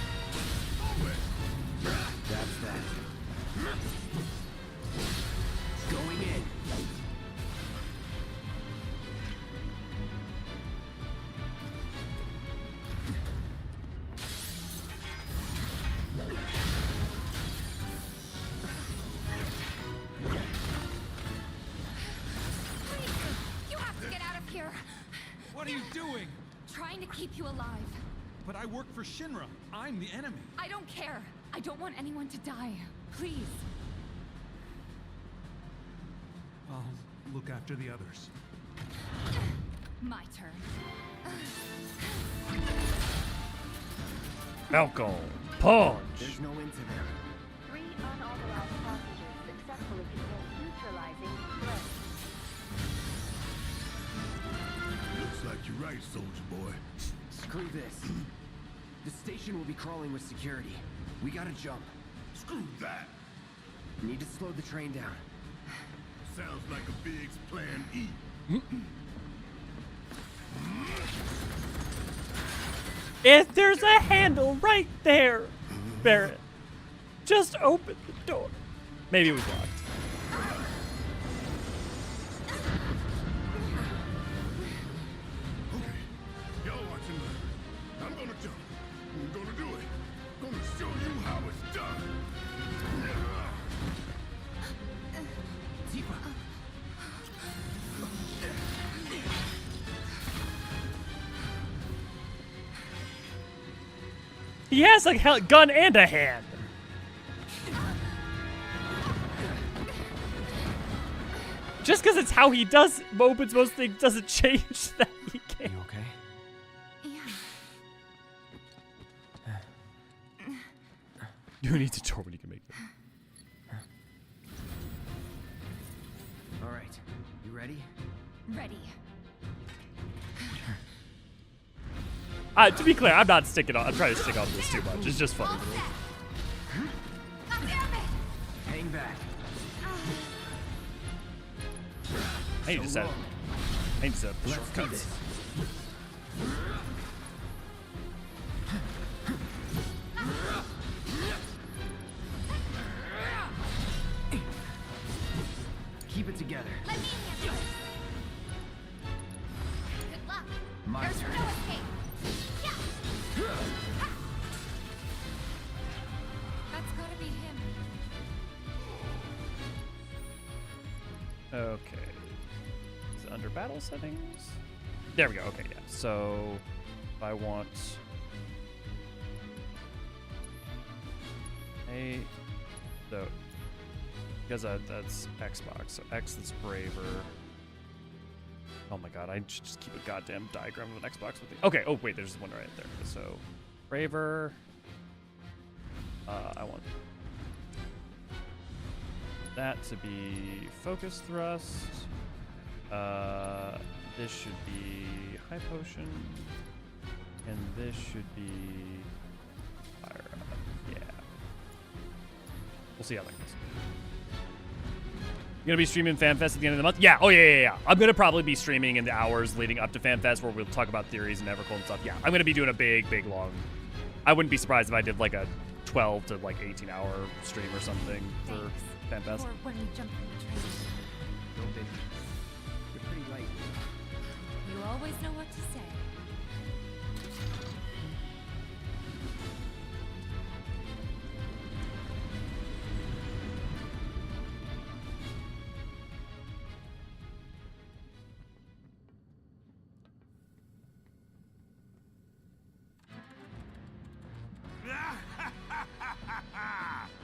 Move it! That's that. Going in. You have to get out of here. What are you doing? Trying to keep you alive. But I work for Shinra. I'm the enemy. I don't care. I don't want anyone to die. Please. I'll look after the others. My turn. Falcon. Punch. There's no end to them. 3 unauthorized passengers successfully contained, neutralizing threat. Looks like you're right, soldier boy. Screw this. The station will be crawling with security. We gotta jump. Screw that! Need to slow the train down. Sounds like a Biggs plan E. If there's a handle right there, Barrett, just open the door. Maybe it was locked. Okay, y'all watch and learn. I'm gonna jump. I'm gonna do it. Gonna show you how it's done. Tifa. He has a gun and a hand. Just because it's how he opens most things doesn't change that he can't. You okay? You need to door when you can make it. All right. You ready? Ready. To be clear, I'm not sticking on. I'm trying to stick on this too much. It's just funny. Hang back. I need to set shortcuts. My There's turn. no escape. Yeah. That's gotta be him. Okay. Is it under battle settings? There we go. Okay, yeah. So if I want a so because that's Xbox, so X is braver. Oh my god, I should just keep a goddamn diagram of an Xbox with me. Okay, oh wait, there's one right there. So braver. I want that to be focus thrust. This should be high potion, and this should be fire up. Yeah, we'll see how that goes. You gonna be streaming FanFest at the end of the month? Yeah. Oh yeah. I'm gonna probably be streaming in the hours leading up to FanFest, where we'll talk about theories and Evercold and stuff. Yeah, I'm gonna be doing a big long. I wouldn't be surprised if I did like a 12 to like 18-hour stream or something for FanFest. Or when we jump in the train. Go big. You're pretty light. You always know what to say.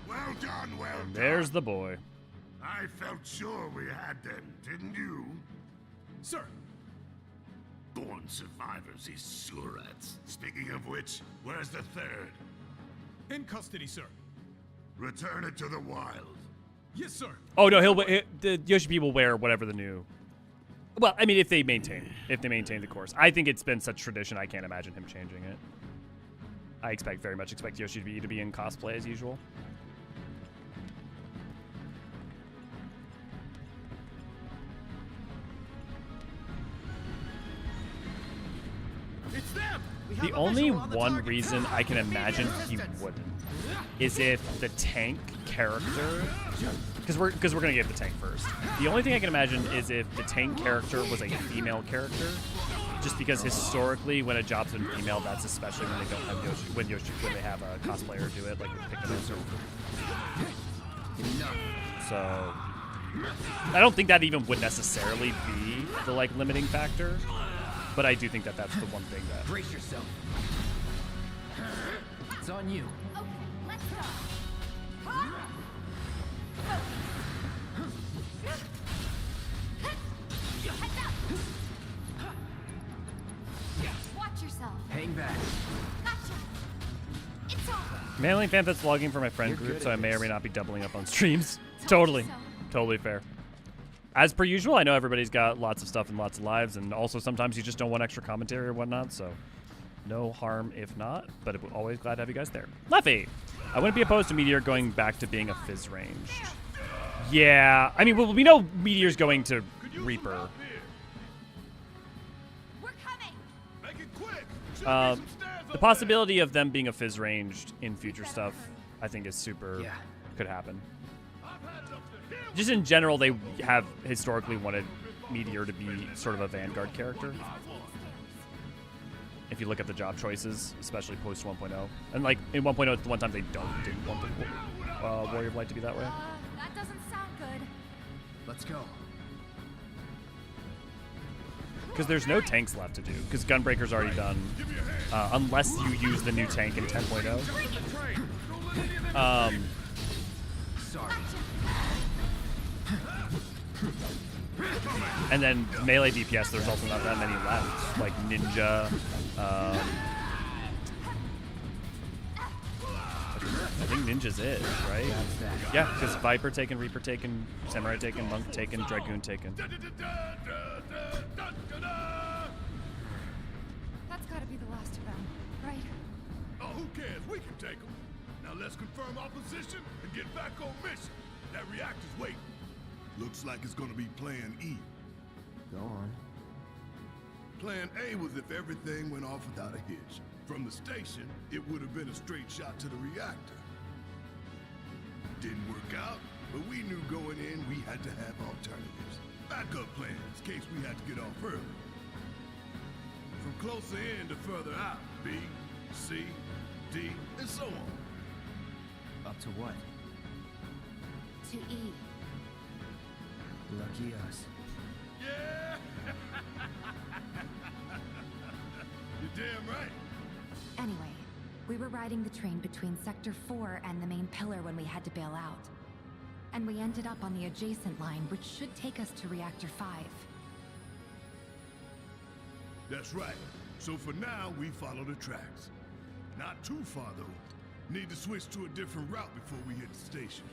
Well done, well done. There's the boy. I felt sure we had them, didn't you? Sir. Born survivors, these surats. Speaking of which, where's the third? In custody, sir. Return it to the wild. Yes, sir. Oh no, the Yoshi people wear whatever the new. Well, I mean, if they maintain the course, I think it's been such tradition. I can't imagine him changing it. I very much expect Yoshi to be in cosplay as usual. It's them. The only one reason I can imagine he wouldn't is if the tank character, because we're gonna get the tank first. The only thing I can imagine is if the tank character was a female character, just because historically when a job's been female, that's especially when they don't have Yoshi, when they have a cosplayer do it, like with Piccaninny. So I don't think that even would necessarily be the like limiting factor. But I do think that that's the one thing that... Brace yourself. It's on you. Okay, let's go. Watch yourself. Hang back. Gotcha. It's over. Mainly FanFest vlogging for my friend group, so I may or may not be doubling up on streams. Totally fair. As per usual, I know everybody's got lots of stuff and lots of lives, and also sometimes you just don't want extra commentary or whatnot, so no harm if not, but always glad to have you guys there. Leffy! I wouldn't be opposed to Meteor going back to being a Fizz ranged. Yeah, I mean, we know Meteor's going to Reaper. We're coming. Make it quick. The possibility of them being a Fizz ranged in future stuff, I think is super, could happen. Just in general, they have historically wanted Meteor to be sort of a Vanguard character. If you look at the job choices, especially post 1.0. And like in 1.0, it's the one time they didn't want the Warrior of Light to be that way. That doesn't sound good. Let's go. Because there's no tanks left to do. Because Gunbreaker's already done. Unless you use the new tank in 10.0. Sorry. And then melee DPS, there's also not that many left. Like Ninja. I think Ninja's it, right? Yeah, because Viper taken, Reaper taken, Samurai taken, Monk taken, Dragoon taken. That's gotta be the last of them, right? Oh, who cares? We can take them. Now let's confirm our position and get back on mission. That reactor's waiting. Looks like it's gonna be Plan E. Go on. Plan A was if everything went off without a hitch. From the station, it would have been a straight shot to the reactor. Didn't work out, but we knew going in we had to have alternatives. Backup plans in case we had to get off early. From closer in, the further out. B, C, D, and so on. Up to what? To E. Lucky us. Yeah! You're damn right. Anyway, we were riding the train between Sector 4 and the main pillar when we had to bail out. And we ended up on the adjacent line, which should take us to Reactor 5. That's right. So for now, we follow the tracks. Not too far, though. Need to switch to a different route before we hit the station.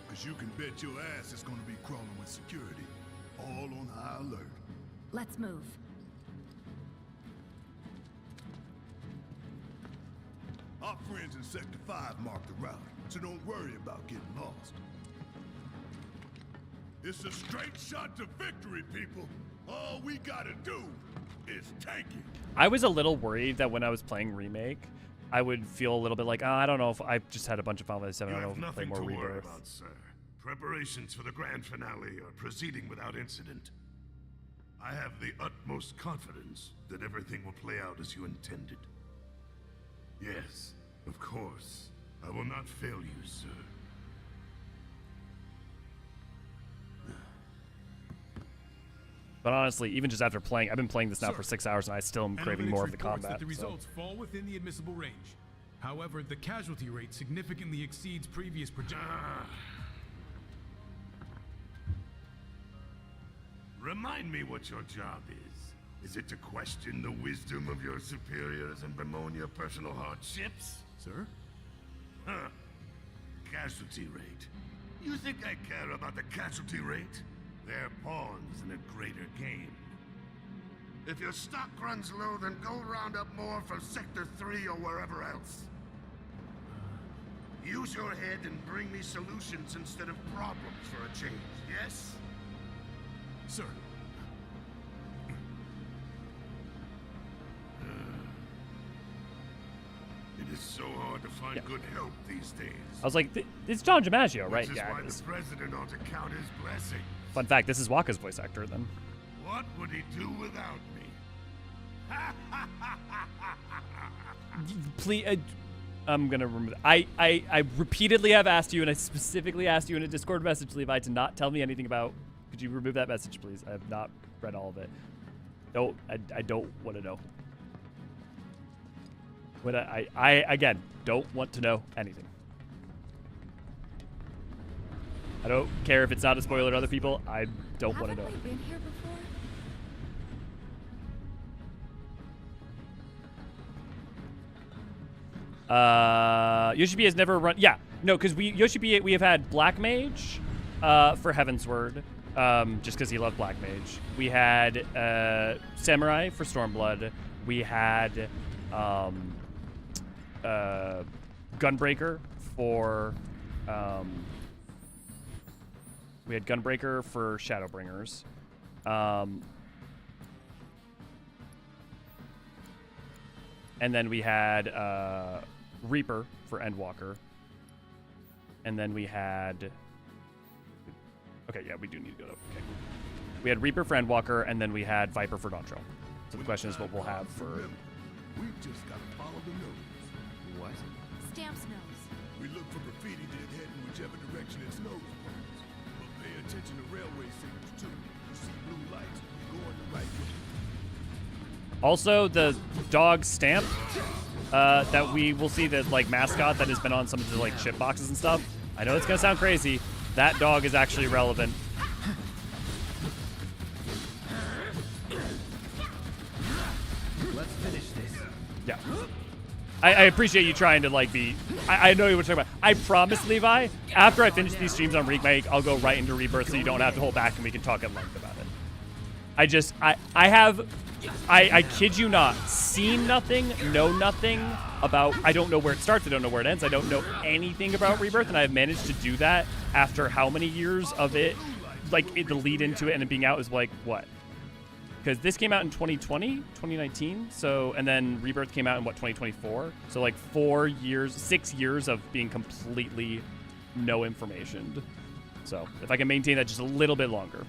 Because you can bet your ass it's gonna be crawling with security. All on high alert. Let's move. Our friends in Sector 5 marked the route, so don't worry about getting lost. It's a straight shot to victory, people. All we gotta do is take it. I was a little worried that when I was playing Remake, I would feel a little bit like, oh, I don't know if I just had a bunch of Final Fantasy VII. I don't know if I play more Nothing to worry Rebirth. about, sir. Preparations for the grand finale are proceeding without incident. I have the utmost confidence that everything will play out as you intended. Yes, of course. I will not fail you, sir. But honestly, even just after playing, I've been playing this now for 6 hours, and I still am craving more of the reports combat. That the results fall within the admissible range. However, the casualty rate significantly exceeds previous projections. Remind me what your job is. Is it to question the wisdom of your superiors and bemoan your personal hardships? Sir? Huh. Casualty rate. You think I care about the casualty rate? They're pawns in a greater game. If your stock runs low, then go round up more from Sector 3 or wherever else. Use your head and bring me solutions instead of problems for a change, yes? Sir. It is so hard to find good help these days. I was like, it's John DiMaggio, right? Which is Yeah. why it is. the president ought to count his blessings. Fun fact, this is Waka's voice actor, then. What would he do without me? Please, I'm gonna remove that. I repeatedly have asked you, and I specifically asked you in a Discord message, Levi, to not tell me anything about. Could you remove that message, please? I have not read all of it. No, I don't want to know. But I again don't want to know anything. I don't care if it's not a spoiler to other people. I don't want to know. Haven't we been here before? Yoshibi has never run. Yeah, no, because Yoshibi we have had Black Mage for Heavensward, just because he loved Black Mage. We had Samurai for Stormblood. We had Gunbreaker for Shadowbringers. And then we had Reaper for Endwalker. And then we had... Okay, yeah, we do need to go to... Okay. We had Reaper for Endwalker, and then we had Viper for Dawntrail. So the question is what we'll have for... We just gotta follow the nose. What? Stamp's nose. We look for graffiti that head in whichever direction its nose points. But pay attention to railway signals too. You see blue lights, go on the right way. Also, the dog Stamp that we will see, that like mascot that has been on some of the like ship boxes and stuff. I know it's gonna sound crazy. That dog is actually relevant. Let's finish this. Yeah. I appreciate you trying to like be. I know you were talking about. I promise, Levi, after I finish these streams on Remake, I'll go right into Rebirth so you don't have to hold back and we can talk at length about it. I kid you not, seen nothing, know nothing about. I don't know where it starts. I don't know where it ends. I don't know anything about Rebirth, and I've managed to do that after how many years of it, like the lead into it and it being out is like what? Because this came out in 2020, 2019, so, and then Rebirth came out in, what, 2024? So, like, 6 years of being completely no information. So, if I can maintain that just a little bit longer.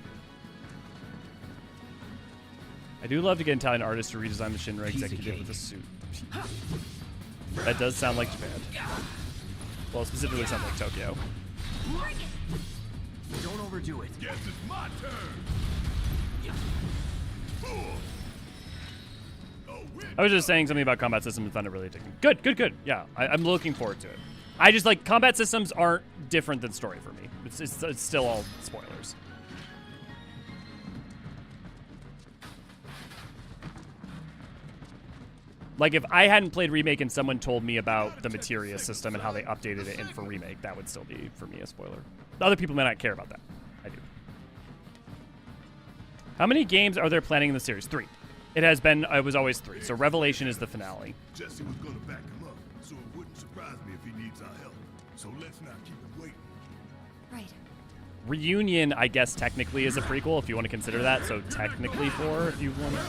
I do love to get an Italian artist to redesign the Shinra executive with a suit. That does sound like Japan. Well, specifically sounds like Tokyo. Don't overdo it. Guess it's my turn. I was just saying something about combat systems and found it really addicting. Good, good, good. Yeah, I'm looking forward to it. I just like combat systems aren't different than story for me. It's still all spoilers. Like if I hadn't played Remake and someone told me about the materia system and how they updated it in for Remake, that would still be for me a spoiler. Other people may not care about that. I do. How many games are there planning in the series? 3. It was always 3. So Revelation is the finale. Jesse was gonna back him up, so it wouldn't surprise me if he needs our help. So let's not keep him waiting. Right. Reunion, I guess, technically is a prequel, if you want to consider that. So technically 4, if you want to.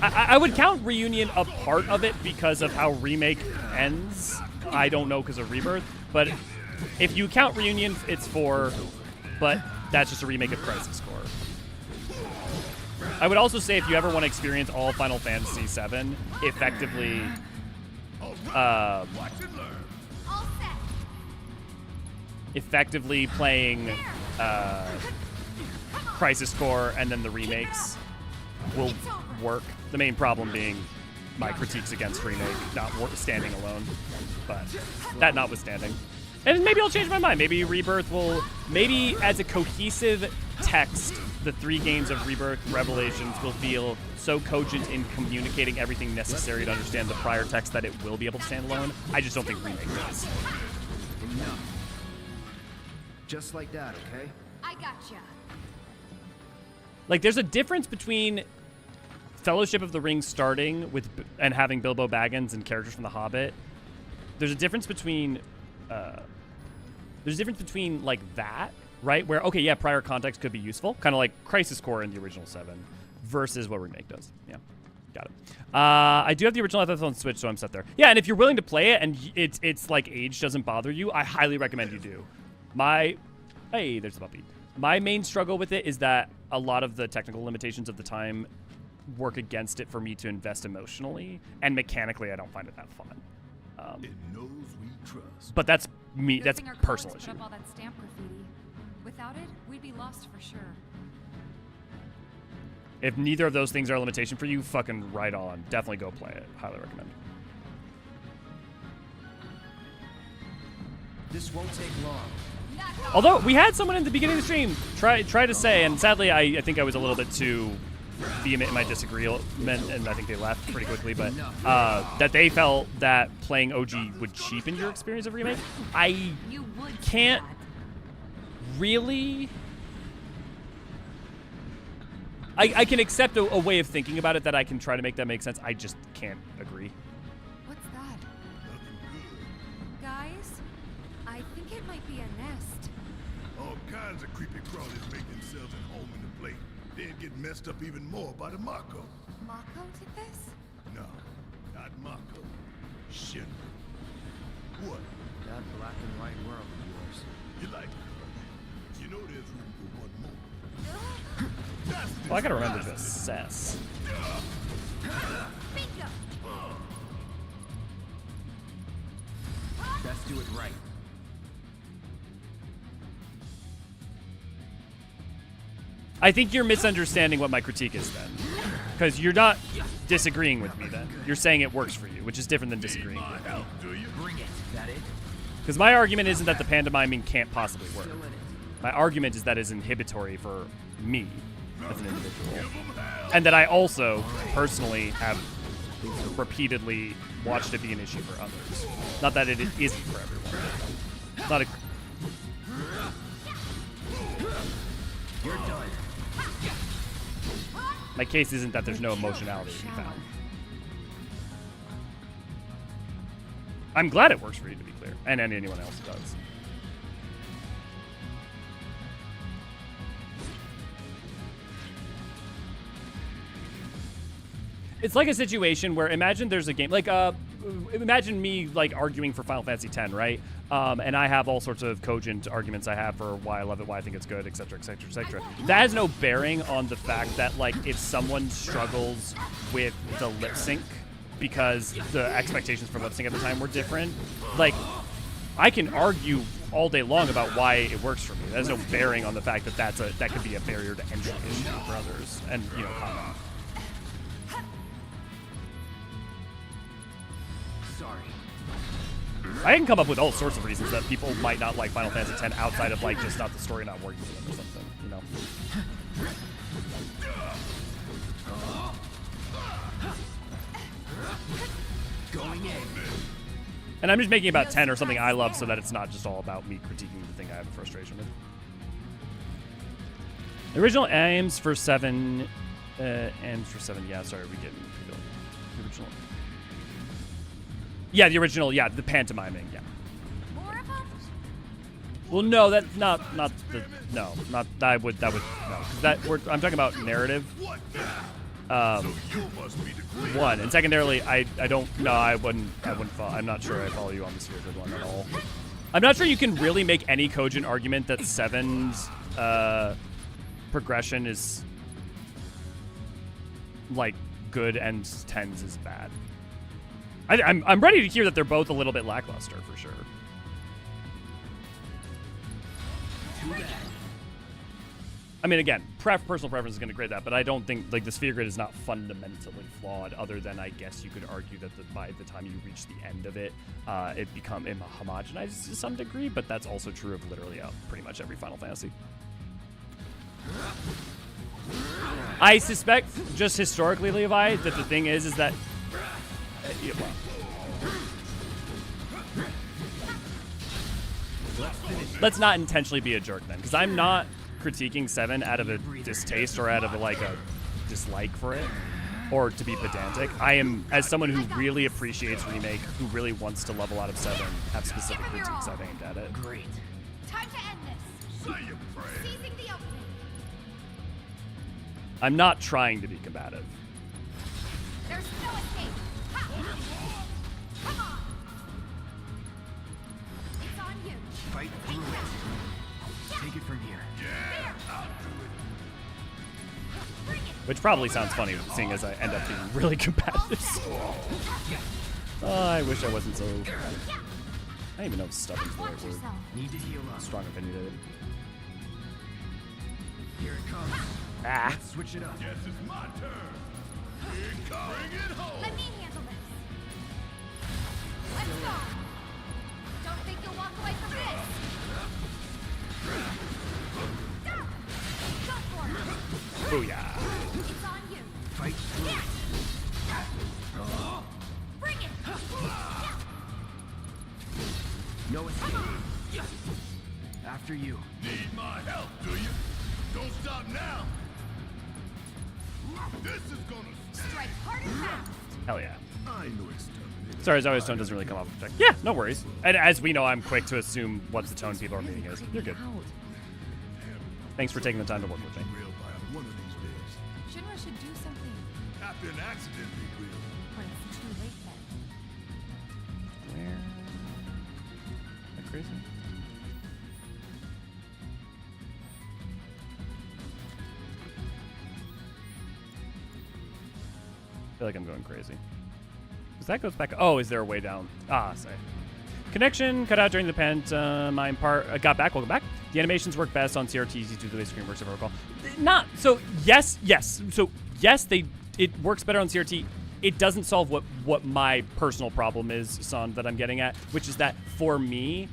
I would count Reunion a part of it because of how Remake ends. I don't know because of Rebirth. But if you count Reunion, it's 4. But that's just a remake of Crisis Core. I would also say if you ever want to experience all Final Fantasy VII, effectively... effectively playing Crisis Core and then the remakes will work. The main problem being my critiques against Remake not standing alone, but that notwithstanding. And maybe I'll change my mind. Maybe Rebirth will, maybe as a cohesive text, the 3 games of Rebirth Revelations will feel so cogent in communicating everything necessary to understand the prior text that it will be able to stand alone. I just don't think Remake does. Enough. Just like that, okay? I gotcha. Like, there's a difference between Fellowship of the Ring starting with and having Bilbo Baggins and characters from The Hobbit. There's a difference between like that, right? Where, okay, yeah, prior context could be useful, kind of like Crisis Core in the original 7, versus what Remake does. Yeah, got it. I do have the original FF on Switch, so I'm set there. Yeah, and if you're willing to play it and it's like age doesn't bother you, I highly recommend you do. Hey, there's a puppy. My main struggle with it is that a lot of the technical limitations of the time work against it for me to invest emotionally, and mechanically I don't find it that fun. It knows we trust. But that's me. That's personal issue. Put up all that stamp graffiti. Without it, we'd be lost for sure. If neither of those things are a limitation for you, fucking right on. Definitely go play it. Highly recommend. This won't take long. Although we had someone in the beginning of the stream try to say, and sadly I think I was a little bit too vehement in my disagreement, and I think they left pretty quickly, but that they felt that playing OG would cheapen your experience of Remake. I can't really... I can accept a way of thinking about it that I can try to make that make sense. I just can't agree. What's that? Guys, I think it might be a nest. All kinds of creepy crawlers make themselves at home in the plate, then get messed up even more by the Mako. Mako did this? No, not Mako. Shinra. What? That black and white world of yours. You like it? You know there's room for one more. Well, I gotta remember to assess. Best do it right. I think you're misunderstanding what my critique is then. Because you're not disagreeing with me then. You're saying it works for you, which is different than disagreeing with me. Bring it. That it? Because my argument isn't that the pantomiming can't possibly work. My argument is that it's inhibitory for me as an individual. And that I also, personally, have repeatedly watched it be an issue for others. Not that it isn't for everyone. It's not a... You're done. My case isn't that there's no emotionality to be found. I'm glad it works for you, to be clear. And anyone else does. It's like a situation where imagine there's a game like imagine me like arguing for Final Fantasy X, right? And I have all sorts of cogent arguments I have for why I love it, why I think it's good, etc., etc., etc. That has no bearing on the fact that, like, if someone struggles with the lip sync because the expectations for lip sync at the time were different, like, I can argue all day long about why it works for me. That has no bearing on the fact that that could be a barrier to entry issue for others, and comment. I can come up with all sorts of reasons that people might not like Final Fantasy X outside of, like, just not the story not working for them or something, Going in. And I'm just making about 10 or something I love so that it's not just all about me critiquing the thing I have a frustration with. The original aims for 7, and for 7, yeah, sorry, we get the original. Yeah, the original, yeah, the pantomiming, yeah. Well, no, that's not the, no, not, that would, no, because I'm talking about narrative. One, and secondarily, I don't, no, I wouldn't follow, I'm not sure I follow you on the sphere grid one at all. I'm not sure you can really make any cogent argument that 7's, progression is, like, good and 10's is bad. I'm ready to hear that they're both a little bit lackluster, for sure. I mean, again, personal preference is going to grade that, but I don't think, like, the sphere grid is not fundamentally flawed, other than I guess you could argue that by the time you reach the end of it, it homogenizes to some degree, but that's also true of literally pretty much every Final Fantasy. I suspect, just historically, Levi, that the thing is that... Let's not intentionally be a jerk then, because I'm not critiquing 7 out of a distaste or out of a dislike for it, or to be pedantic. I am, as someone who really appreciates Remake, who really wants to level out of 7, have specific critiques I've aimed at it. Great. Time to end this. Seizing the opening. I'm not trying to be combative. There's no escape. Ha! Come on. It's on you. Fight through it. Take it from here. Yeah, I'll do it. Bring it. Which probably sounds funny, seeing as I end up being really combative. Oh, I wish I wasn't so... I don't even know if stubborn's the right word. Need to heal up. Strong opinionated. Here it comes. Ah. Let's switch it up. Guess it's my turn. Bring it home. Let me handle this. Let's go. Don't think you'll walk away from this. Go for it. Booyah. It's on you. Fight through it. Bring it. No escape. After you. Need my help, do you? Don't stop now. This is gonna strike hard and fast. Hell yeah. I know it's tough. Sorry, Zoe's tone doesn't really come off. Yeah, no worries. And as we know, I'm quick to assume what the tone people are meaning is. You're good. Thanks for taking the time to work with me. One of these days. Shinra should do something. After an accident, they will. But it's too late then. Where? Am I crazy? I feel like I'm going crazy. Because that goes back. Oh, is there a way down? Ah, sorry. Connection cut out during the pantomime part. Got back. Welcome back. The animations work best on CRTs due to the way screen works. If I recall. Not so. Yes. So yes, it works better on CRT. It doesn't solve what my personal problem is, son, that I'm getting at, which is that for me,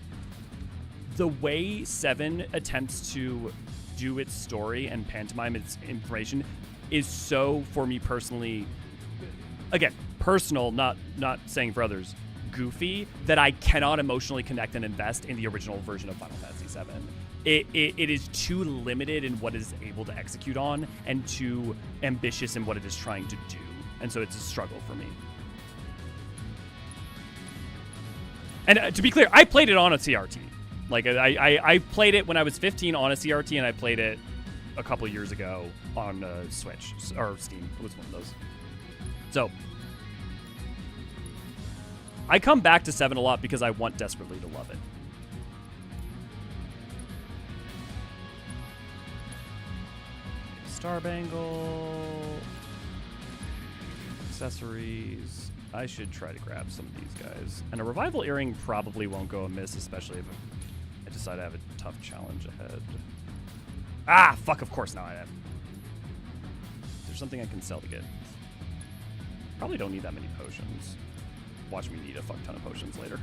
the way 7 attempts to do its story and pantomime its information is so, for me personally, again, personal, not saying for others, goofy, that I cannot emotionally connect and invest in the original version of Final Fantasy VII. It is too limited in what it is able to execute on and too ambitious in what it is trying to do. And so it's a struggle for me. And to be clear, I played it on a CRT. Like, I played it when I was 15 on a CRT, and I played it a couple years ago on Switch, or Steam. It was one of those. So, I come back to 7 a lot because I want desperately to love it. Star Bangle. Accessories. I should try to grab some of these guys. And a Revival Earring probably won't go amiss, especially if I decide I have a tough challenge ahead. Ah, fuck, of course now I have. Is there something I can sell to get? Probably don't need that many potions. Watch me need a fuck ton of potions later.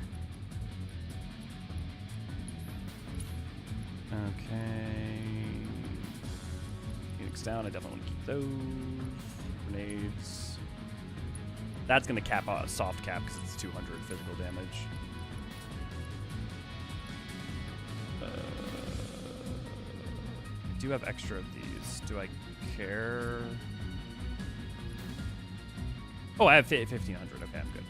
Okay. Phoenix down, I definitely want to keep those. Grenades. That's going to cap a soft cap because it's 200 physical damage. I do have extra of these. Do I care? Oh, I have 1,500. Okay, I'm good.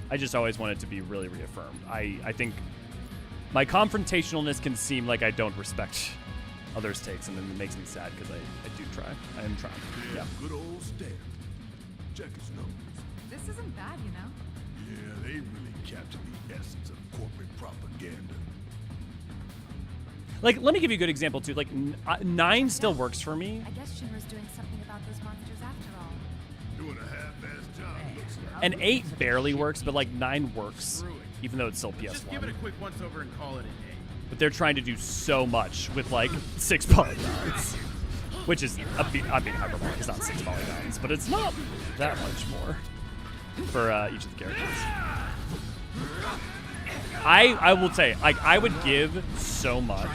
I just always want it to be really reaffirmed. I think my confrontationalness can seem like I don't respect others' takes, and then it makes me sad because I do try. I am trying. Yeah. Good old Stan. Check his nose. This isn't bad, you know? Yeah, they really captured the essence of corporate propaganda. Like, let me give you a good example, too. Like, 9 still works for me. I guess Shinra's doing something about those monsters after all. Doing a half-assed job, looks like. And 8 barely works, but, like, 9 works, even though it's still PS1. Just give it a quick once-over and call it a day. But they're trying to do so much with, like, 6 polygons. Which is, I'm being hyperbolic. It's not 6 polygons, but it's not that much more for each of the characters. I will say, like, I would give so much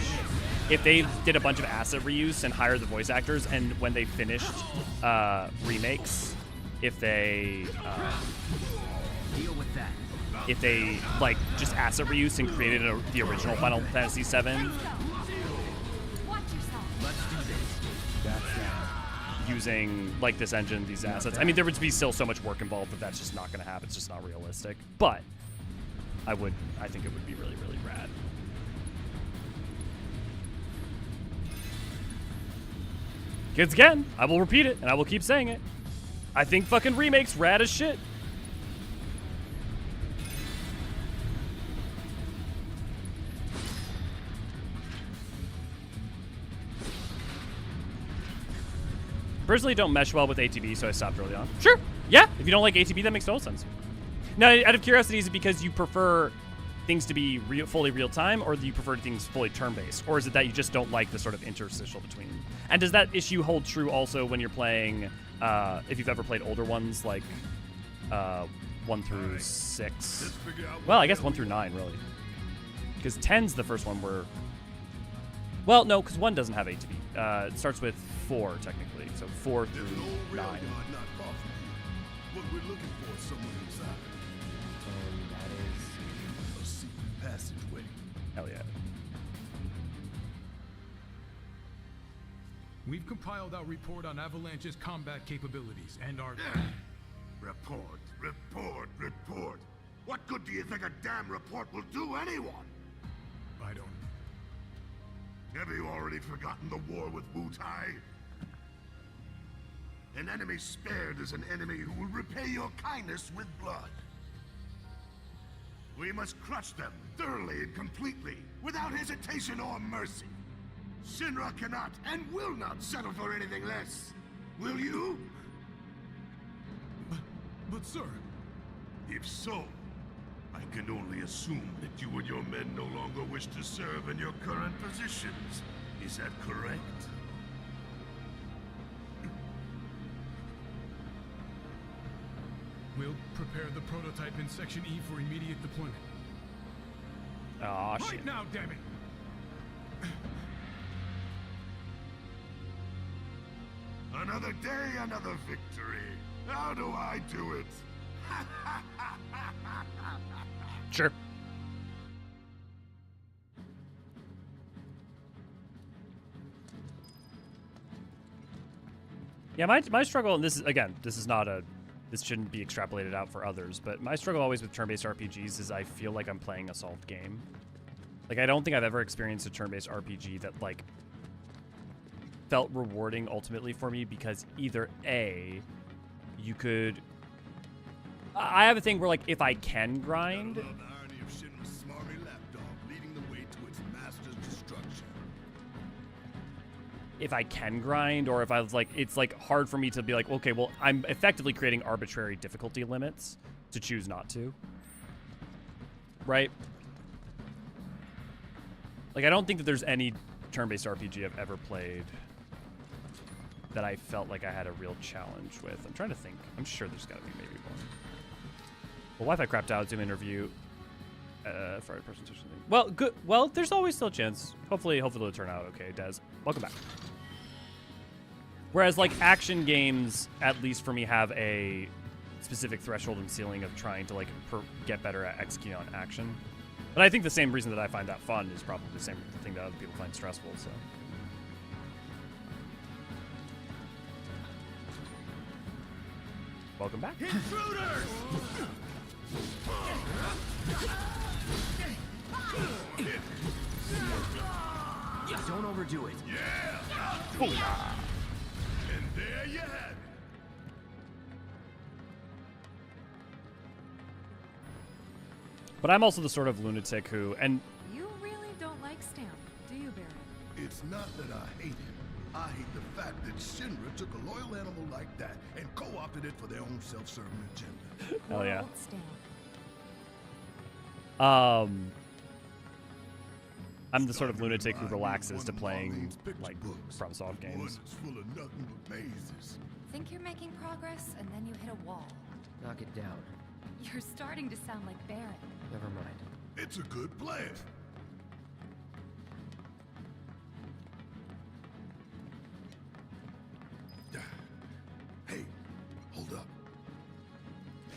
if they did a bunch of asset reuse and hired the voice actors, and when they finished remakes, if they deal with that. If they like just asset reuse and created the original Final Fantasy VII. Watch yourself. Let's do this. Using like this engine, these assets. I mean, there would be still so much work involved that that's just not going to happen. It's just not realistic. But I think it would be really, really rad. Kids again, I will repeat it and I will keep saying it. I think fucking Remake's rad as shit. Personally, don't mesh well with ATB, so I stopped early on. Sure. Yeah. If you don't like ATB, that makes total sense. Now, out of curiosity, is it because you prefer things to be fully real-time, or do you prefer things fully turn-based? Or is it that you just don't like the sort of interstitial between? And does that issue hold true also when you're playing, if you've ever played older ones, like 1 through 6? Well, I guess 1 through 9, really. Because 10's the first one where... Well, no, because 1 doesn't have ATB. It starts with 4, technically. So 4 through 9. Not far from here. What we're looking for is somewhere inside. And that is a secret passageway. Hell yeah. We've compiled our report on Avalanche's combat capabilities and our... Report, report, report. What good do you think a damn report will do anyone? I don't... Have you already forgotten the war with Wutai? An enemy spared is an enemy who will repay your kindness with blood. We must crush them thoroughly and completely, without hesitation or mercy. Shinra cannot and will not settle for anything less. Will you? But sir... If so, I can only assume that you and your men no longer wish to serve in your current positions. Is that correct? We'll prepare the prototype in Section E for immediate deployment. Aw, shit. Right now, damn it! Another day, another victory. How do I do it? Sure. Yeah, my struggle, and this is not a, this shouldn't be extrapolated out for others, but my struggle always with turn-based RPGs is I feel like I'm playing a solved game. Like, I don't think I've ever experienced a turn-based RPG that, like, felt rewarding ultimately for me because either A, you could... I have a thing where, like, if I can grind... if I can grind, or if I was like, it's like hard for me to be like, okay, well, I'm effectively creating arbitrary difficulty limits to choose not to. Right? Like, I don't think that there's any turn-based RPG I've ever played that I felt like I had a real challenge with. I'm trying to think. I'm sure there's got to be maybe one. Well, Wi-Fi crapped out. Zoom interview. For a presentation thing. Well, good. Well, there's always still a chance. Hopefully it'll turn out okay. Des, welcome back. Whereas, like, action games, at least for me, have a specific threshold and ceiling of trying to, like, get better at executing on action. But I think the same reason that I find that fun is probably the same thing that other people find stressful, so. Welcome back. Intruders! Don't overdo it. Yeah! And there you have it. But I'm also the sort of lunatic who, and You really don't like Stamp, do you, Barry? It's not that I hate it. I hate the fact that Shinra took a loyal animal like that and co-opted it for their own self-serving agenda. hell yeah. Old Stamp. I'm the sort of lunatic who relaxes to playing, like, FromSoft games. Full of nothing but mazes. Think you're making progress, and then you hit a wall. Knock it down. You're starting to sound like Barrett. Never mind. It's a good plan. Hey, hold up.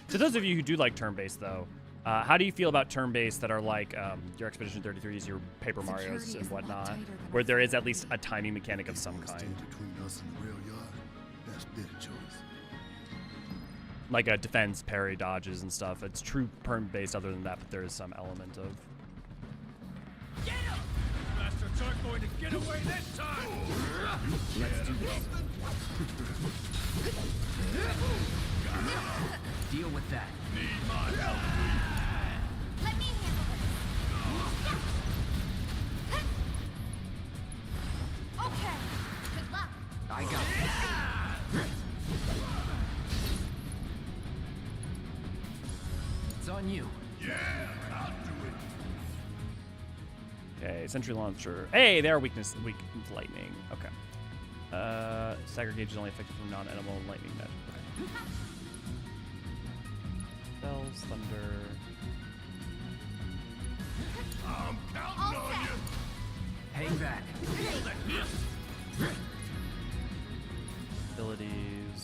To those of you who do like turn-based, though, how do you feel about turn-based that are like your Expedition 33s, your Paper Marios, and whatnot, where there is at least a timing mechanic of some kind? Between us and the rail yard, that's their choice. Like a defense, parry, dodges, and stuff. It's true turn-based other than that, but there is some element of... Get him! Bastards aren't going to get away this time! Let's do this. Deal with that. Need my help, Let me handle this. Okay. Good luck. I got this. It's on you. Yeah, I'll do it. Okay, sentry launcher. Hey, they are weak to lightning. Okay. Stagger gauge is only effective from non-animal lightning magic. Okay. Spells, thunder. I'm counting on you. Hang back. Abilities.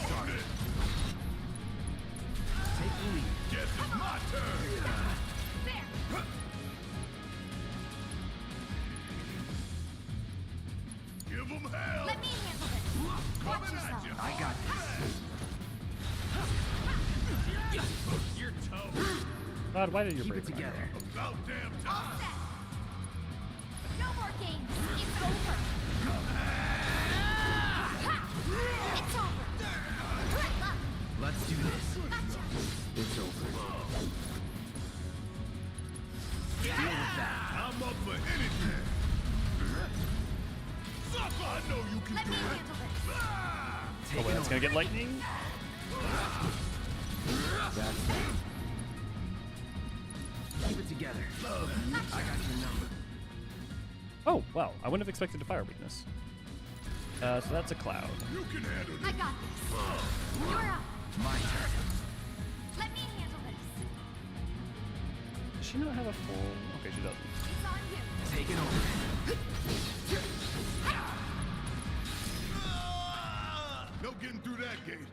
Start it. Take the lead. Guess it's my turn. Give them hell. Let me handle this. Watch yourself. I got this. Your toe. God, why did you Keep break it together. About damn time. No more games. It's over. It's over. Good luck. Let's do this. Gotcha. It's over. Deal with that. I'm up for anything. Sucker, I know you can Let do me it. handle this. Oh, wait, that's gonna get lightning? That's it. Keep it together. I got your number. Oh, wow. I wouldn't have expected a fire weakness. So that's a cloud. You can handle I it. got this. You're up. My turn. Let me handle this. Does she not have a full... Okay, she doesn't. It's on you. Take it over. No getting through that gate.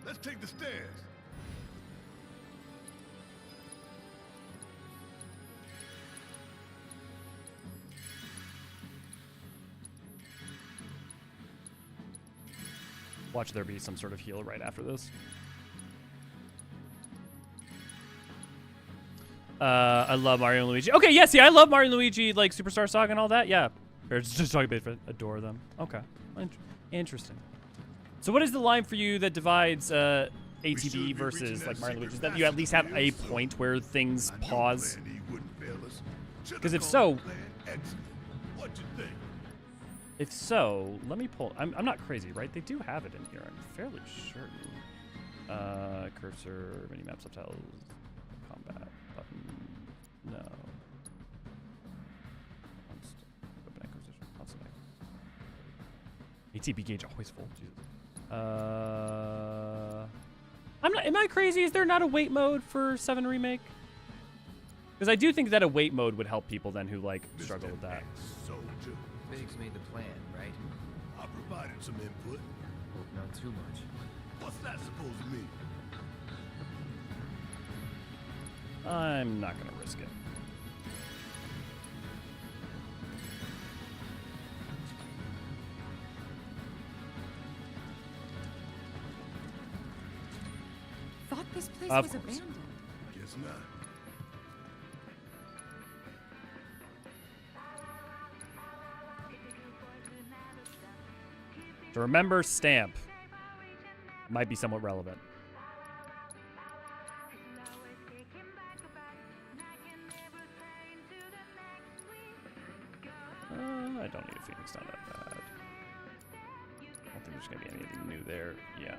Let's take the stairs. Watch there be some sort of heal right after this. I love Mario and Luigi. Okay, yes, yeah, I love Mario and Luigi, like Superstar Saga and all that. Yeah, or just talking about adore them. Okay, interesting. So, what is the line for you that divides ATB versus like Mario and Luigi? Is that you at least have a point where things pause? Because if so, What you think? If so, let me pull. I'm not crazy, right? They do have it in here. I'm fairly certain. Cursor, minimap, subtitles, combat button. No. Open acquisition. Constant. ATB gauge always full. Jesus. I'm not. Am I crazy? Is there not a wait mode for 7 Remake? Because I do think that a wait mode would help people then who like struggle with that. Soldier. Biggs made the plan, right? I provided some input. Hope not too much. What's that supposed to mean? I'm not gonna risk it. Thought this place Of was course. abandoned. Guess not. To remember stamp might be somewhat relevant. I don't need a Phoenix, not that bad. I don't think there's going to be anything new there. Yeah.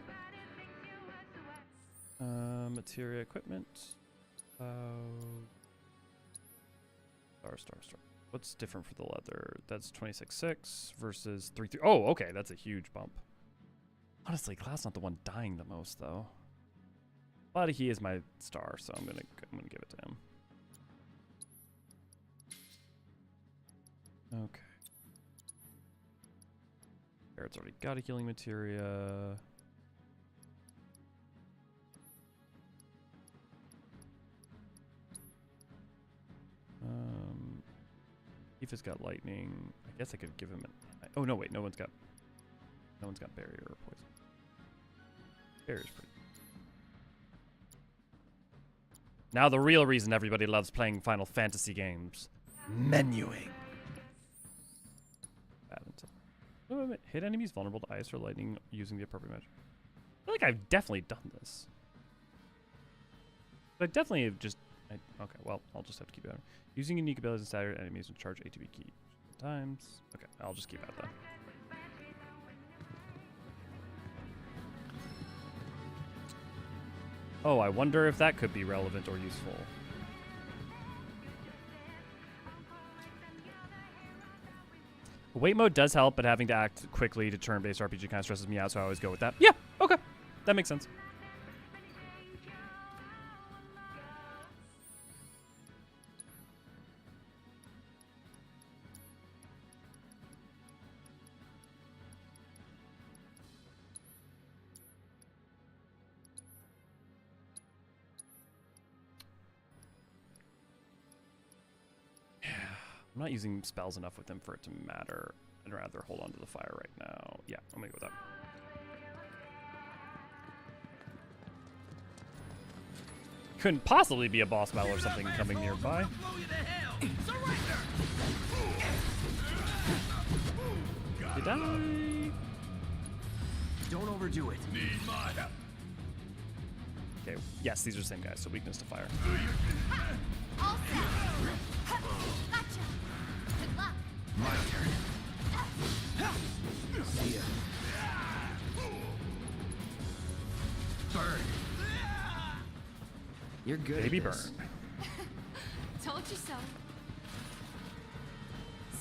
Materia equipment. Star. What's different for the leather? That's 26.6 versus 3.3. Oh, okay, that's a huge bump. Honestly, Cloud's not the one dying the most, though. But he is my star, so I'm gonna give it to him. Okay. Barrett's already got a healing materia. Tifa's got lightning. I guess I could give him an. Oh no, wait, no one's got barrier or poison. Barrier's pretty. Now the real reason everybody loves playing Final Fantasy games. Menuing. Hit enemies vulnerable to ice or lightning using the appropriate measure. I feel like I've definitely done this. But I definitely have just. Okay, well, I'll just have to keep it on. Using unique abilities and staggered enemies will charge ATB key times. Okay, I'll just keep that though. Oh, I wonder if that could be relevant or useful. Wait mode does help, but having to act quickly to turn-based RPG kind of stresses me out, so I always go with that. Yeah, okay. That makes sense. I'm not using spells enough with him for it to matter. I'd rather hold on to the fire right now. Yeah, I'm gonna go with that. Couldn't possibly be a boss battle or something coming nearby. You die. Don't overdo it. Need my help. Okay, yes, these are the same guys, so weakness to fire. All set. Gotcha. Good luck. My turn. See ya. Burn. You're good. Baby at this. burn. Told you so.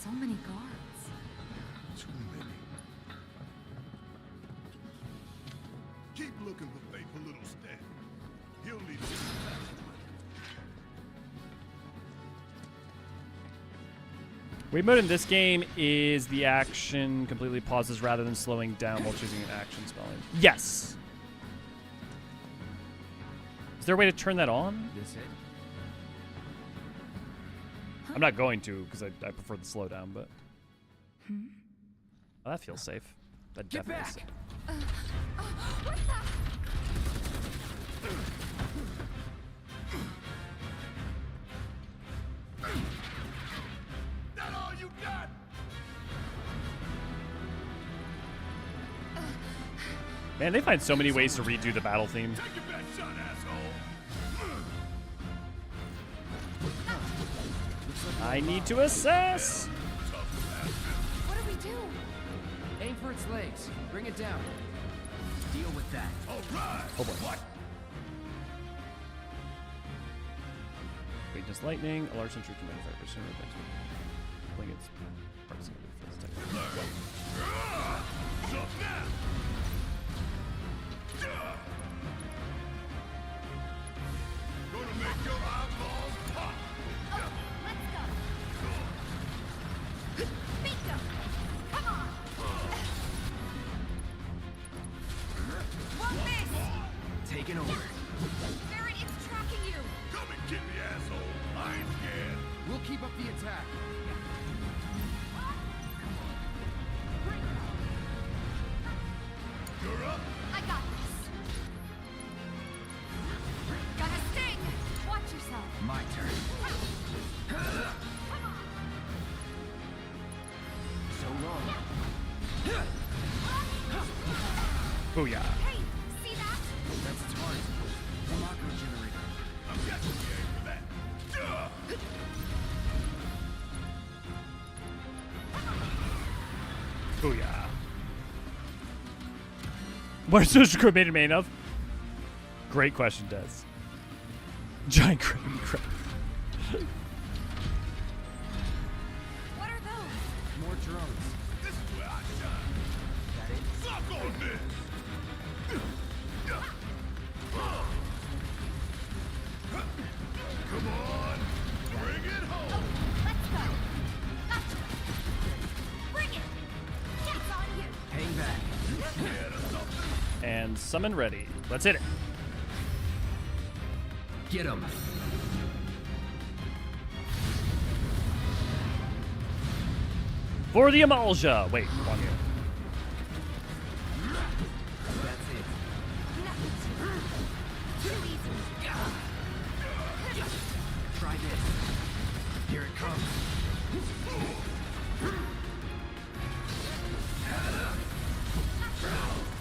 So many guards. Too many. Keep looking for faithful little Stan. He'll lead us to Wait mode in this game is the action completely pauses rather than slowing down while choosing an action spelling. Yes. Is there a way to turn that on? This it? I'm not going to because I prefer the slowdown, but oh, that feels safe. That definitely is safe. What the? That all you got? Man, they find so many ways to redo the battle theme. Take your best shot, asshole. I need to assess. What do we do? its legs. Bring it down. Deal with that. All right. Oh boy. What? Weakness lightning. A large sentry can notify person or event. Pulling its parts into the first type. Jump now. Gonna make your eyeballs pop. Let's go. Bingo. Come on. One miss. Taking over. Barret, it's tracking you. Come and get me, asshole. I ain't scared. We'll keep up the attack. You're up. I got this. Gonna sting. Watch yourself. My turn. So long. Booyah. Hey, see that? That's its heart. The Mako generator. I'm catching the aim for that. Booyah. What is this crew made of? Great question, Des. Giant crab. What are those? More drones. This is where I shine. That it? Suck on this. Come on. Bring it home. Let's go. Gotcha. Bring it. That's on you. Hang back. And summon ready. Let's hit it. Get him. For the emulsia. Wait, wrong here. That's it. Too easy. Try this. Here it comes.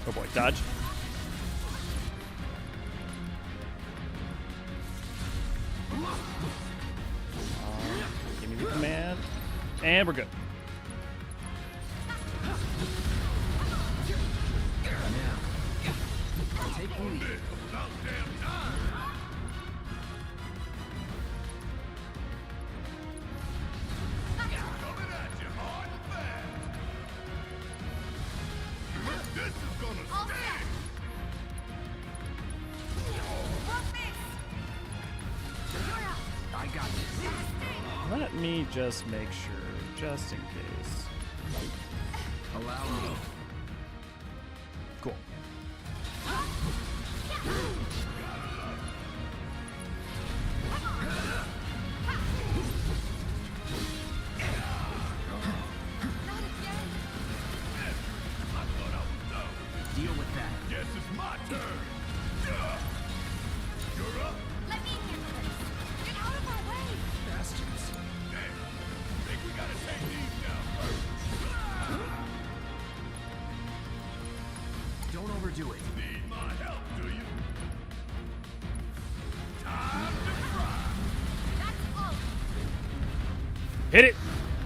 Oh boy, dodge. Give me the command. And we're good. Now. Take the lead. About damn time. Coming at you hard and fast. This is gonna All sting. set. One miss. You're up. I got this. Gonna sting. Let me just make sure, just in case. Allow me. Cool. Not again. I thought I was done. Deal with that. Guess it's my turn. You're up. Let me handle this. Get out of our way. Bastards. Damn. Think we gotta take these down first. Don't overdo it. Need my help, do you? Time to try. That's all. Hit it.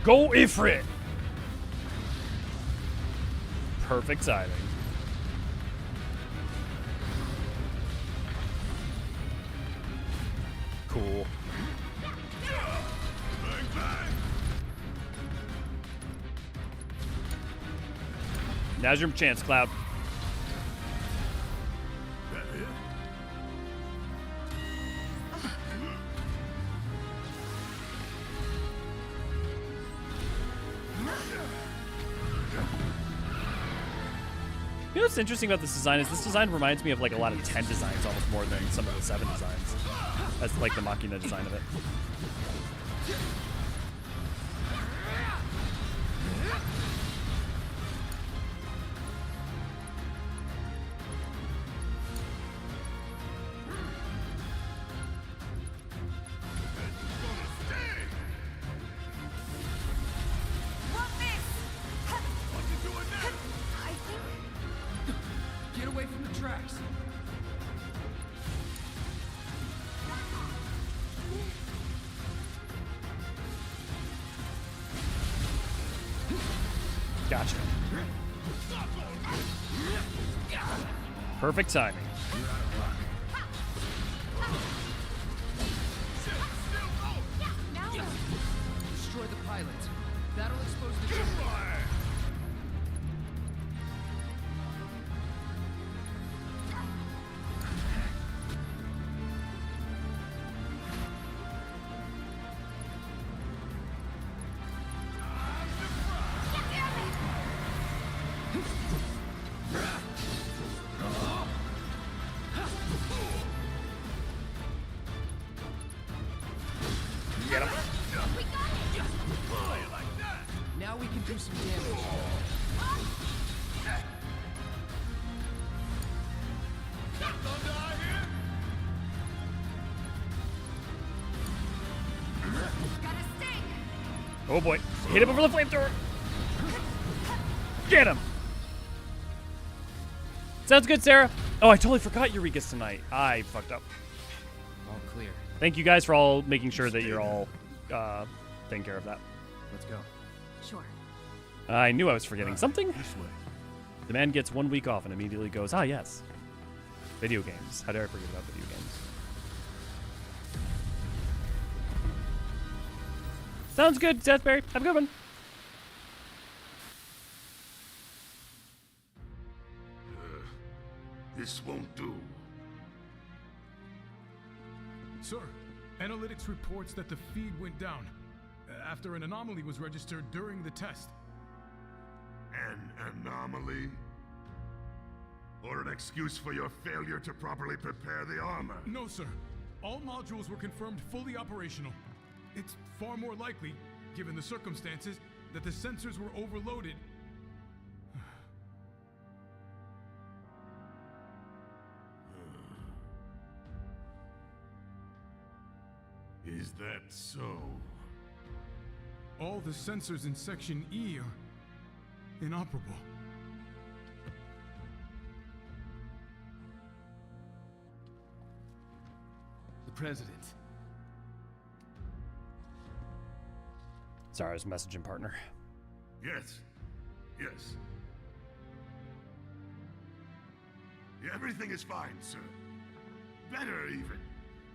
Go Ifrit. Perfect timing. Cool. Bang, bang. Now's your chance, Cloud. That it? You know what's interesting about this design is this design reminds me of like a lot of 10 designs almost more than some of the 7 designs. That's like the Machina design of it. One miss. What's he doing now? I think Get away from the tracks. Gotcha. Perfect timing. Destroy the pilot. That'll expose the ship. Get him. Now we can do some damage. Oh boy. Hit him over the flamethrower. Get him. Sounds good, Sarah. Oh, I totally forgot Eureka's tonight. I fucked up. All clear. Thank you guys for all making sure that you're all taking care of that. Let's go. Sure. I knew I was forgetting something. The man gets 1 week off and immediately goes, ah, yes. Video games. How dare I forget about video games? Sounds good, Sethberry. Have a good one. This won't do. Sir, analytics reports that the feed went down after an anomaly was registered during the test. An anomaly? Or an excuse for your failure to properly prepare the armor? No, sir. All modules were confirmed fully operational. It's far more likely, given the circumstances, that the sensors were overloaded. Is that so? All the sensors in Section E are inoperable. The President. Zara's messaging partner. Yes. Yes. Everything is fine, sir. Better, even.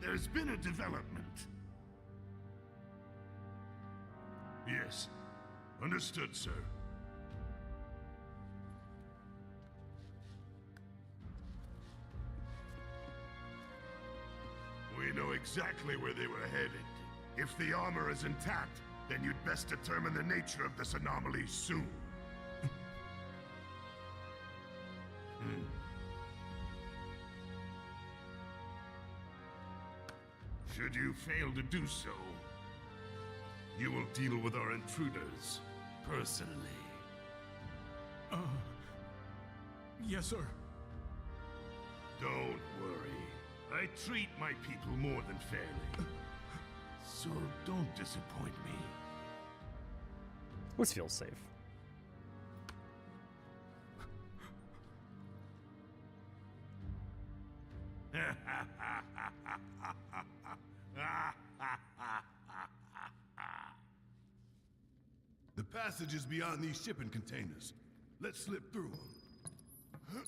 There's been a development. Yes. Understood, sir. We know exactly where they were headed. If the armor is intact, then you'd best determine the nature of this anomaly soon. Should you fail to do so, you will deal with our intruders personally. Yes, sir. Don't worry. I treat my people more than fairly. So don't disappoint me. This feels safe. The passage is beyond these shipping containers. Let's slip through them.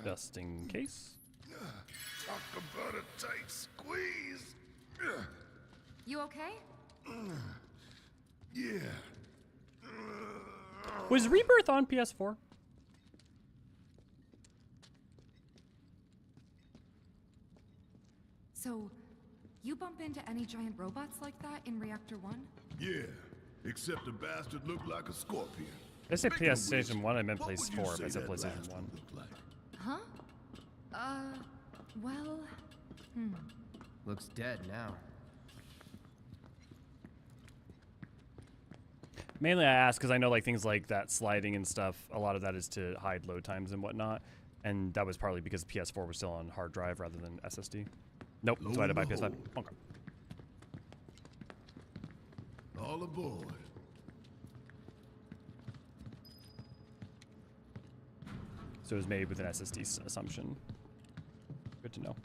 Just in case. Talk about a tight squeeze. You okay? Yeah. Was Rebirth on PS4? So, you bump into any giant robots like that in Reactor 1? Yeah. Except the bastard looked like a scorpion. I said Speaking of PlayStation which, 1, I meant what would you PS4, say but I said that PlayStation last 1. one looked like? Huh? Well, Looks dead now. Mainly I ask because I know like things like that sliding and stuff, a lot of that is to hide load times and whatnot. And that was partly because PS4 was still on hard drive rather than SSD. Nope, so I had to buy PS5. Okay. All aboard. So it was made with an SSD assumption. Good to know.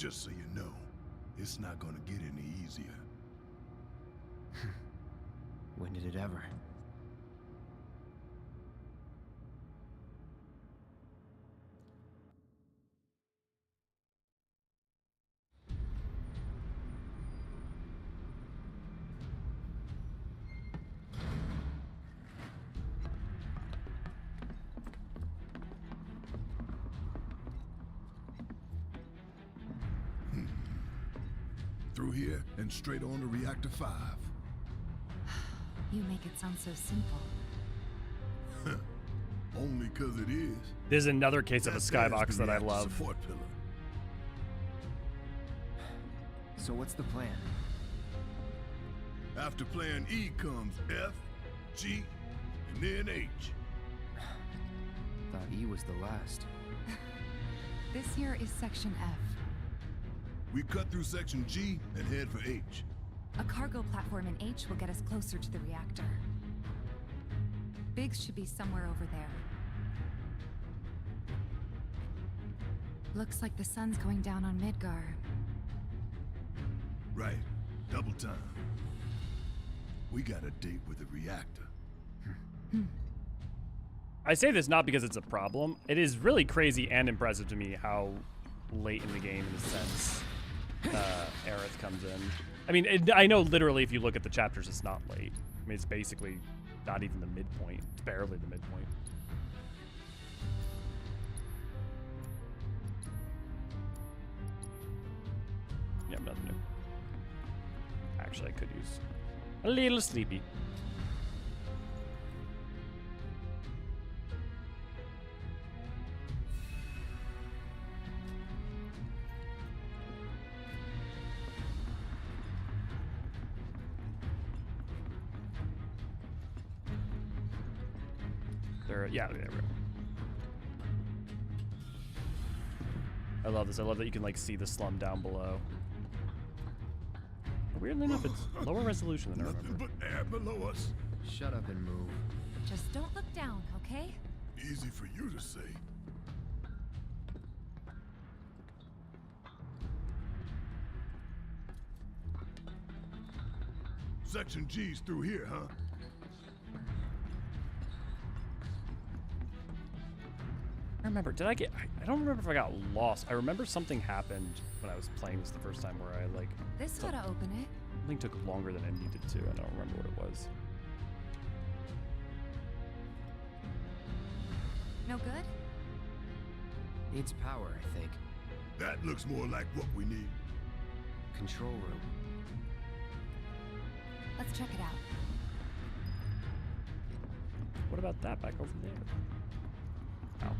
Just so you know, it's not gonna get any easier. When did it ever? Through here and straight on to Reactor 5. You make it sound so simple. Only 'cause it is. There's another case of a There's skybox the that I reactor love. Support pillar. So what's the plan? After plan E comes F, G, and then H. Thought E was the last. This here is Section F. We cut through section G and head for H. A cargo platform in H will get us closer to the reactor. Biggs should be somewhere over there. Looks like the sun's going down on Midgar. Right. Double time. We got a date with the reactor. I say this not because it's a problem. It is really crazy and impressive to me how late in the game, in a sense, Aerith comes in. I mean, I know literally if you look at the chapters, it's not late. I mean, it's basically not even the midpoint. It's barely the midpoint. Yep, nothing new. Actually, I could use a little sleepy. Yeah, there we go. I love this. I love that you can like see the slum down below. Weirdly enough, it's lower resolution than I remember. Nothing but air below us. Shut up and move. Just don't look down, okay? Easy for you to say. Section G's through here, huh? I remember, did I get, I don't remember if I got lost. I remember something happened when I was playing this the first time where I like... This ought to open it. Something took longer than I needed to. I don't remember what it was. No good? Needs power, I think. That looks more like what we need. Control room. Let's check it out. What about that back over there? Oh.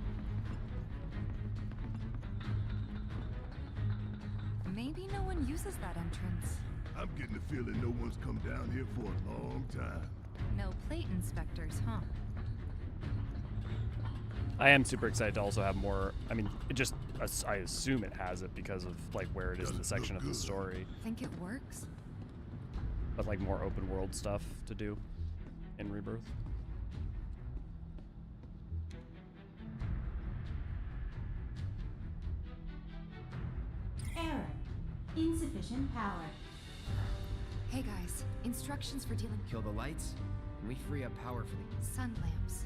Maybe no one uses that entrance. I'm getting the feeling no one's come down here for a long time. No plate inspectors, huh? I am super excited to also have more. I mean, it just, I assume it has it because of like where it is in the section of the story. Think it works? But like more open world stuff to do in Rebirth. Error. Insufficient power. Hey guys, instructions for dealing. Kill the lights, and we free up power for the sun lamps.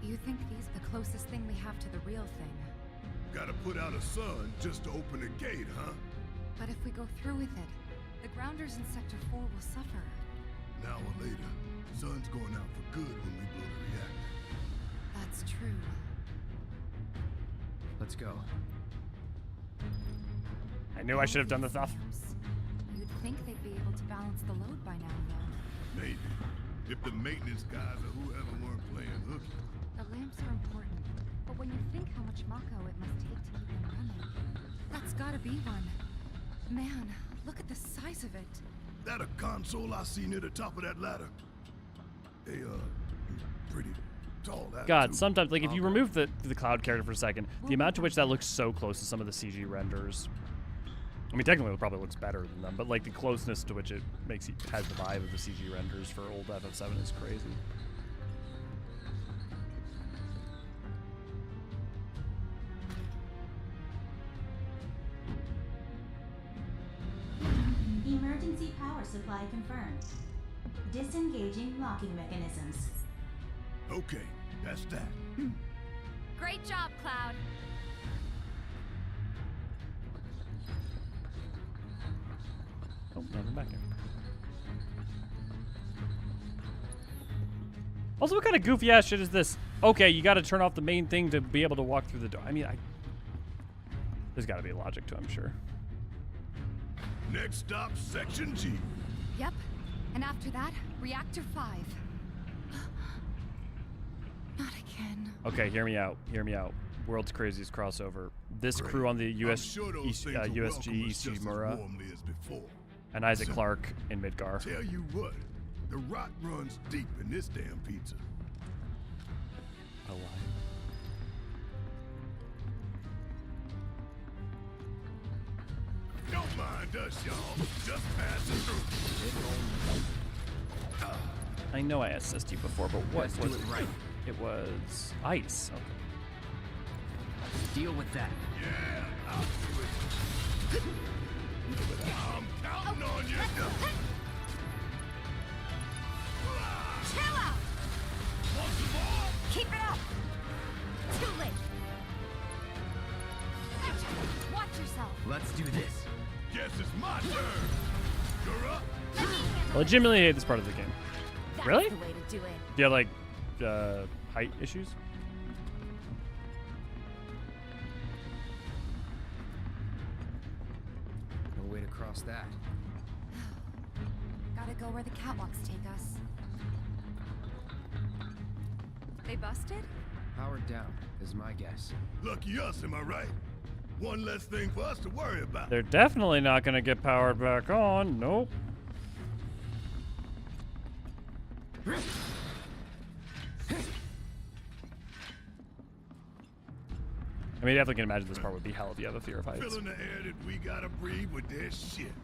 You think these the closest thing we have to the real thing? Gotta put out a sun just to open a gate, huh? But if we go through with it, the grounders in Sector 4 will suffer. An hour later, sun's going out for good when we blow the reactor. That's true. Let's go. I knew I should have done the stuff. You'd think they'd be able to balance the load by now, though. Maybe. If the maintenance guys or whoever weren't playing hooky. The lamps are important, but when you think how much Mako it must take to keep them running, that's gotta be one. Man, look at the size of it. That a console I see near the top of that ladder. They pretty tall. God, too. sometimes like if you remove the cloud character for a second, the amount to which that looks so close to some of the CG renders. I mean, technically, it probably looks better than them, but like the closeness to which it has the vibe of the CG renders for old FF7 is crazy. Reply confirmed. Disengaging locking mechanisms. Okay, that's that. Great job, Cloud. Oh, nothing back here. Also, what kind of goofy ass shit is this? Okay, you got to turn off the main thing to be able to walk through the door. I mean, there's got to be a logic to it, I'm sure. Next stop, Section G. Yep. And after that, Reactor 5. Not again. Okay, hear me out. Hear me out. World's craziest crossover. This crew on the USG East Mura and Isaac Clarke in Midgar. Tell you what, the rot runs deep in this damn pizza. A lie. Don't mind us, y'all. Just passing through. I know I assessed you before, but what Let's was do it right. It was ice. Okay. Deal with that. Yeah, I'll do it. I'm counting on you. Chill out! Keep it up! Too late! Watch yourself! Let's do this. Guess it's my turn. You're up. I legitimately hate this part of the game. That's Really? the way to do it. Do you have like height issues? No way to cross that. Gotta go where the catwalks take us. They busted? Powered down is my guess. Lucky us, am I right? One less thing for us to worry about. They're definitely not going to get powered back on. Nope. I mean, I definitely can imagine this part would be hell if you have a fear of heights. Filling the air that we gotta breathe with their shit.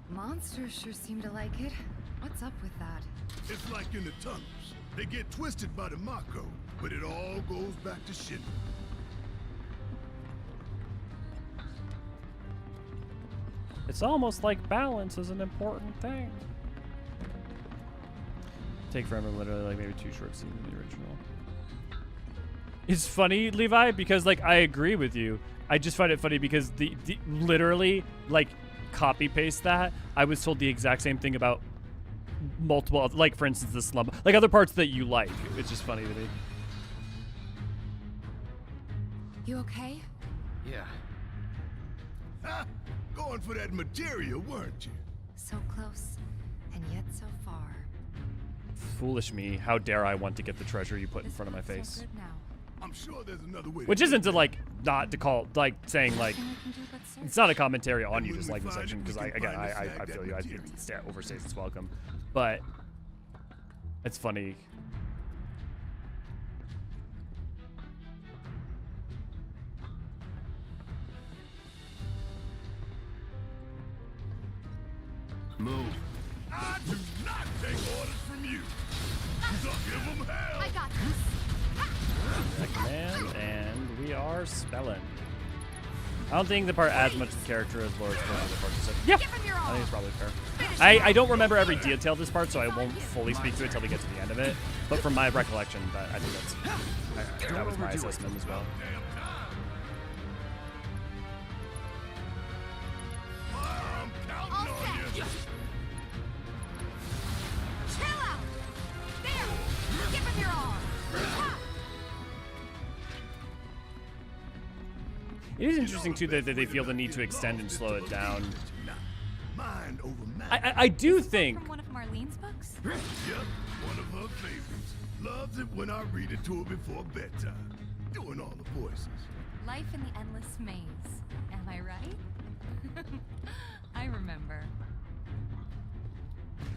Monsters sure seem to like it. What's up with that? It's like in the tunnels. They get twisted by the Mako, but it all goes back to shit. It's almost like balance is an important thing. Take forever, literally like maybe 2 short scenes in the original. It's funny, Levi, because like I agree with you. I just find it funny because the literally like copy paste that. I was told the exact same thing about multiple, like for instance the slum, like other parts that you like. It's just funny to me. You okay? Yeah. Ha! Going for that material, weren't you? So close, and yet so far. Foolish me. How dare I want to get the treasure you put in front of my face. So good now. I'm sure there's another way. Which isn't to like not to call like saying like it's not a commentary on you disliking the section because I feel you. It overstays its welcome, but it's funny. Move. I do not take orders from you. So give them hell. I got this. Command, and we are spelling. I don't think the part adds much to the character as Laura's going to the part. Yeah, I think it's probably fair. I don't remember every detail of this part, so I won't fully speak to it until we get to the end of it. But from my recollection, I think that was my assessment as well. Chill out! There! Give him your all! It is interesting too that they feel the need to extend and slow it down. I do think. From one of Marlene's books? Yep, one of her favorites. Loves it when I read it to her before bedtime. Doing all the voices. Life in the Endless Maze. Am I right? I remember.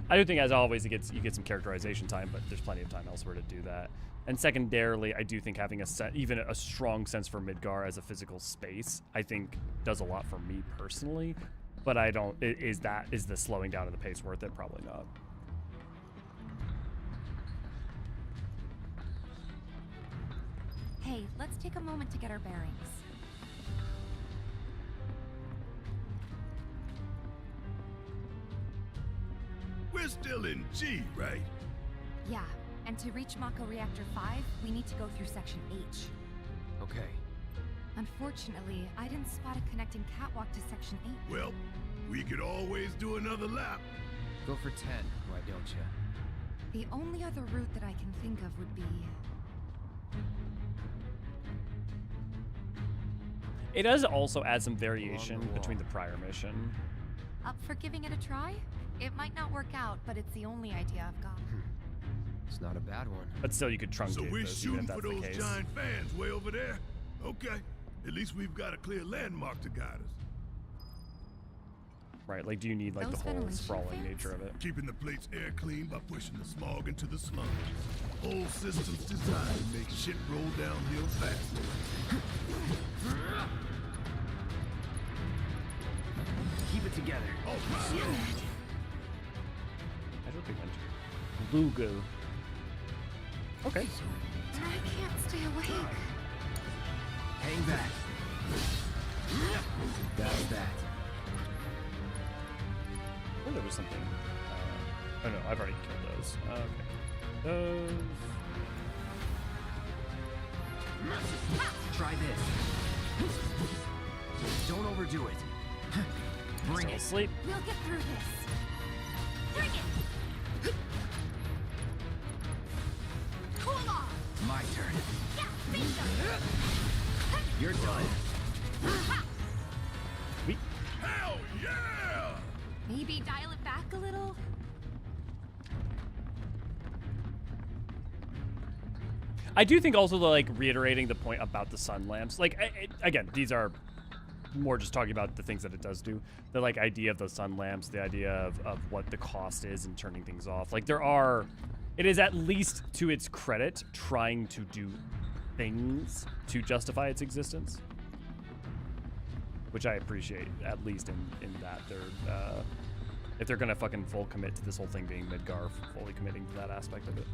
I do think, as always, you get some characterization time, but there's plenty of time elsewhere to do that. And secondarily, I do think having even a strong sense for Midgar as a physical space, I think does a lot for me personally. But I don't. Is the slowing down of the pace worth it? Probably not. Hey, let's take a moment to get our bearings. We're still in G, right? Yeah, and to reach Mako Reactor 5, we need to go through Section H. Okay. Unfortunately, I didn't spot a connecting catwalk to Section 8. Well, we could always do another lap. Go for 10, why don't you? The only other route that I can think of would be... It does also add some variation between the prior mission. Up for giving it a try? It might not work out, but it's the only idea I've got. It's not a bad one. But still, you could truncate So we're those, even shooting if that's for those the case. giant fans way over there? Okay. At least we've got a clear landmark to guide us. Right, like, do you need, like, Those the whole ventilation sprawling fans? nature of it? Keeping the plates air clean by pushing the smog into the slums. Whole system's designed to make shit roll downhill faster. Keep it together. Oh, right. I don't think I Lugu. Okay. I can't stay awake. Hang back. That's that. Oh, there was something. Oh no, I've already killed those. Okay. Those. Try this. Don't overdo it. Bring it. Sleep. We'll get through this. Bring it. Cool off. My turn. Yeah, bingo. You're done. Sweet. Hell yeah! Maybe dial it back a little. I do think also, like, reiterating the point about the sun lamps. Like, again, these are more just talking about the things that it does do. The, like, idea of the sun lamps, the idea of what the cost is in turning things off. Like, there are... It is at least, to its credit, trying to do things to justify its existence. Which I appreciate, at least in that. They're, if they're gonna fucking full commit to this whole thing being Midgar, fully committing to that aspect of it.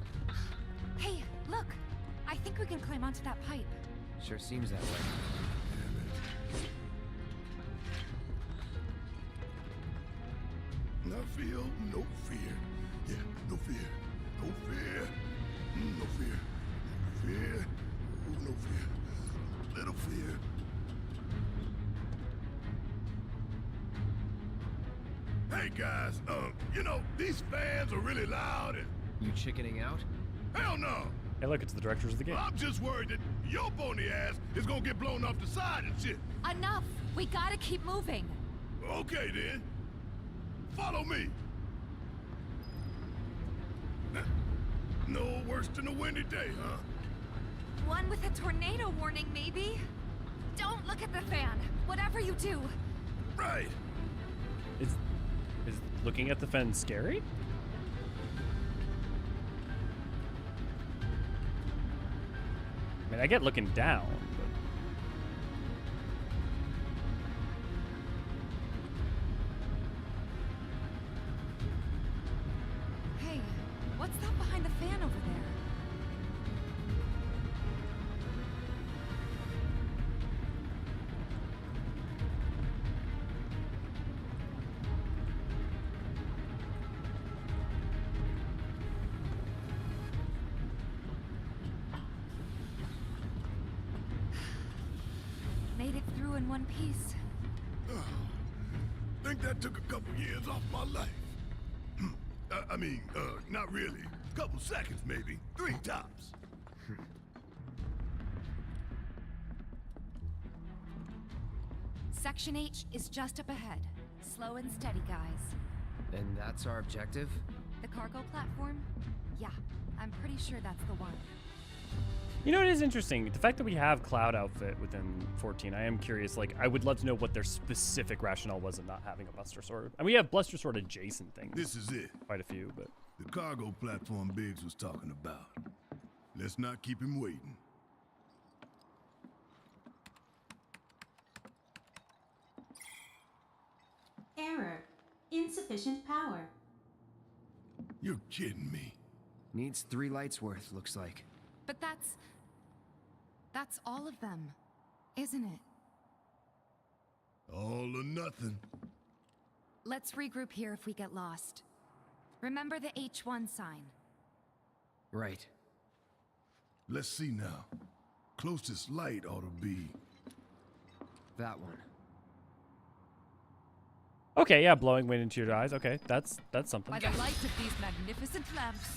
Hey, look. I think we can climb onto that pipe. Sure seems that way. I feel no fear. Yeah, no fear. No fear. No fear. No fear. Ooh, no fear. Little fear. Hey guys, you know, these fans are really loud and... You chickening out? Hell no! Hey, look, it's the directors of the game. I'm just worried that your bony ass is gonna get blown off the side and shit. Enough! We gotta keep moving. Okay then. Follow me. No worse than a windy day, huh? One with a tornado warning, maybe? Don't look at the fan. Whatever you do. Right. Is looking at the fence scary? I mean, I get looking down, but... Hey, what's that behind the fan over there? Made it through in one piece. Think that took a couple years off my life. I mean, not really. Couple seconds, maybe. 3 tops. Section H is just up ahead. Slow and steady, guys. And that's our objective? The cargo platform? Yeah, I'm pretty sure that's the one. You know, it is interesting. The fact that we have Cloud outfit within 14, I am curious. Like, I would love to know what their specific rationale was in not having a Buster Sword. And we have Buster Sword adjacent things. This is it. Quite a few, but... The cargo platform Biggs was talking about. Let's not keep him waiting. Error. Insufficient power. You're kidding me. Needs 3 lights worth, looks like. But that's all of them, isn't it? All or nothing. Let's regroup here if we get lost. Remember the H1 sign. Right. Let's see now. Closest light ought to be... that one. Okay, yeah, blowing wind into your eyes. Okay, that's something. By the light of these magnificent lamps,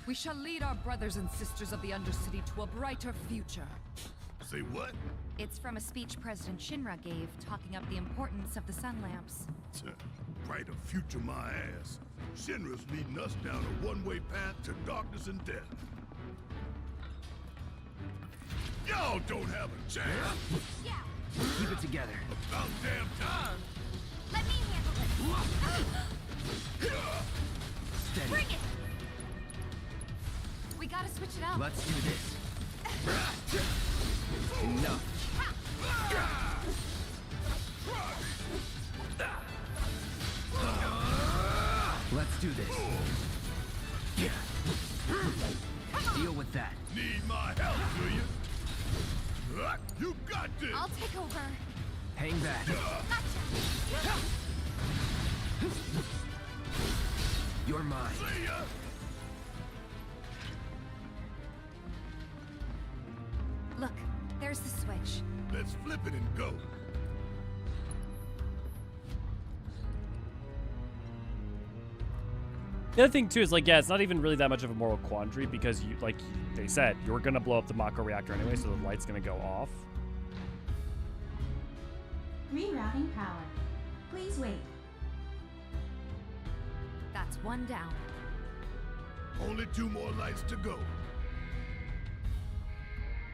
we shall lead our brothers and sisters of the Undercity to a brighter future. Say what? It's from a speech President Shinra gave, talking up the importance of the sun lamps. Brighter future, my ass. Shinra's leading us down a one-way path to darkness and death. Y'all don't have a chance. Yeah. Keep it together. About damn time. Let me handle it. Steady. Bring it. We gotta switch it up. Let's do this. Enough. Let's do this. Deal with that. Need my help, do you? You got this. I'll take over. Hang back. You're mine. See ya. Look, there's the switch. Let's flip it and go. The other thing too is like, yeah, it's not even really that much of a moral quandary because you, like they said, you're gonna blow up the Mako reactor anyway, so the light's gonna go off. Rerouting power. Please wait. That's one down. Only 2 more lights to go.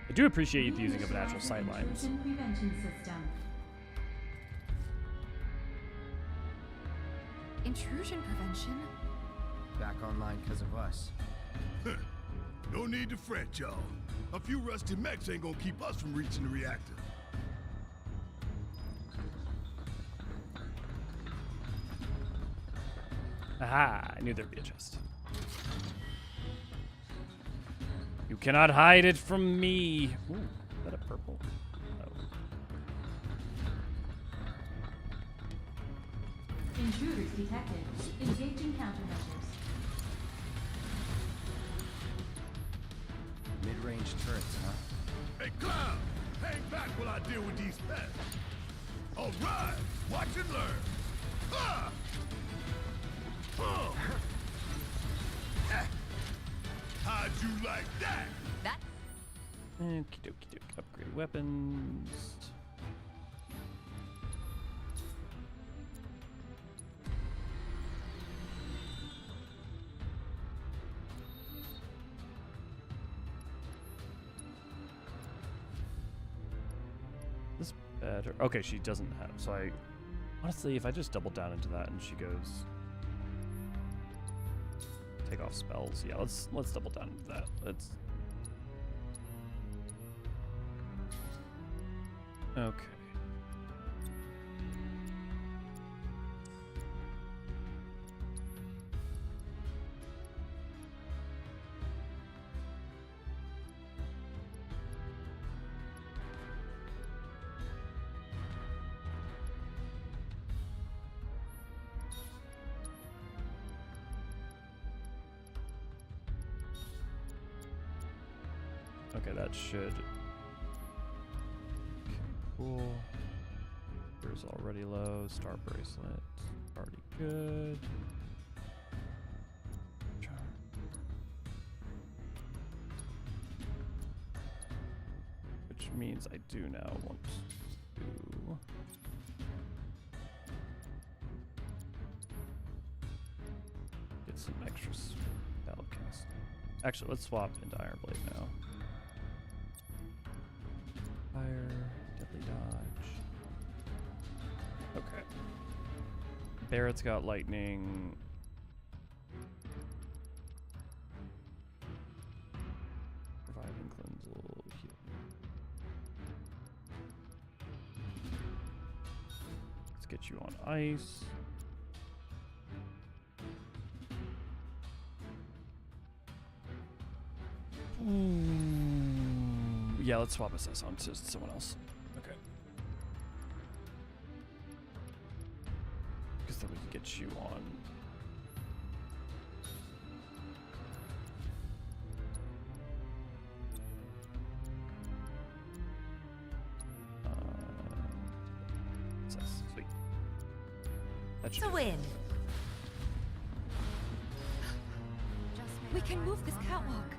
I do appreciate the using of natural sightlines. Intrusion prevention system. Intrusion prevention? Back online because of us. No need to fret, y'all. A few rusty mechs ain't gonna keep us from reaching the reactor. Aha, I knew there'd be a chest. You cannot hide it from me. Ooh, is that a purple? Oh. Intruders detected. Engaging countermeasures. Mid-range turrets, huh? Hey, Cloud! Hang back while I deal with these pests. All right, watch and learn. Ah! How'd you like that? That? Okie dokie dokie. Upgrade weapons. This better. Okay, she doesn't have. So I honestly, if I just double down into that and she goes take off spells, yeah, let's double down into that. Let's. Okay. Okay, that should. Okay, cool. Gear's already low. Star bracelet already good. Charm. Which means I do now want to. Get some extra spell cast. Actually, let's swap into Iron Blade now. Fire, deadly dodge. Okay. Barrett's got lightning. Reviving, cleanse, heal. Let's get you on ice. Yeah, let's swap SS on to someone else. Okay. Because then we can get you on It's a win. We can move this catwalk.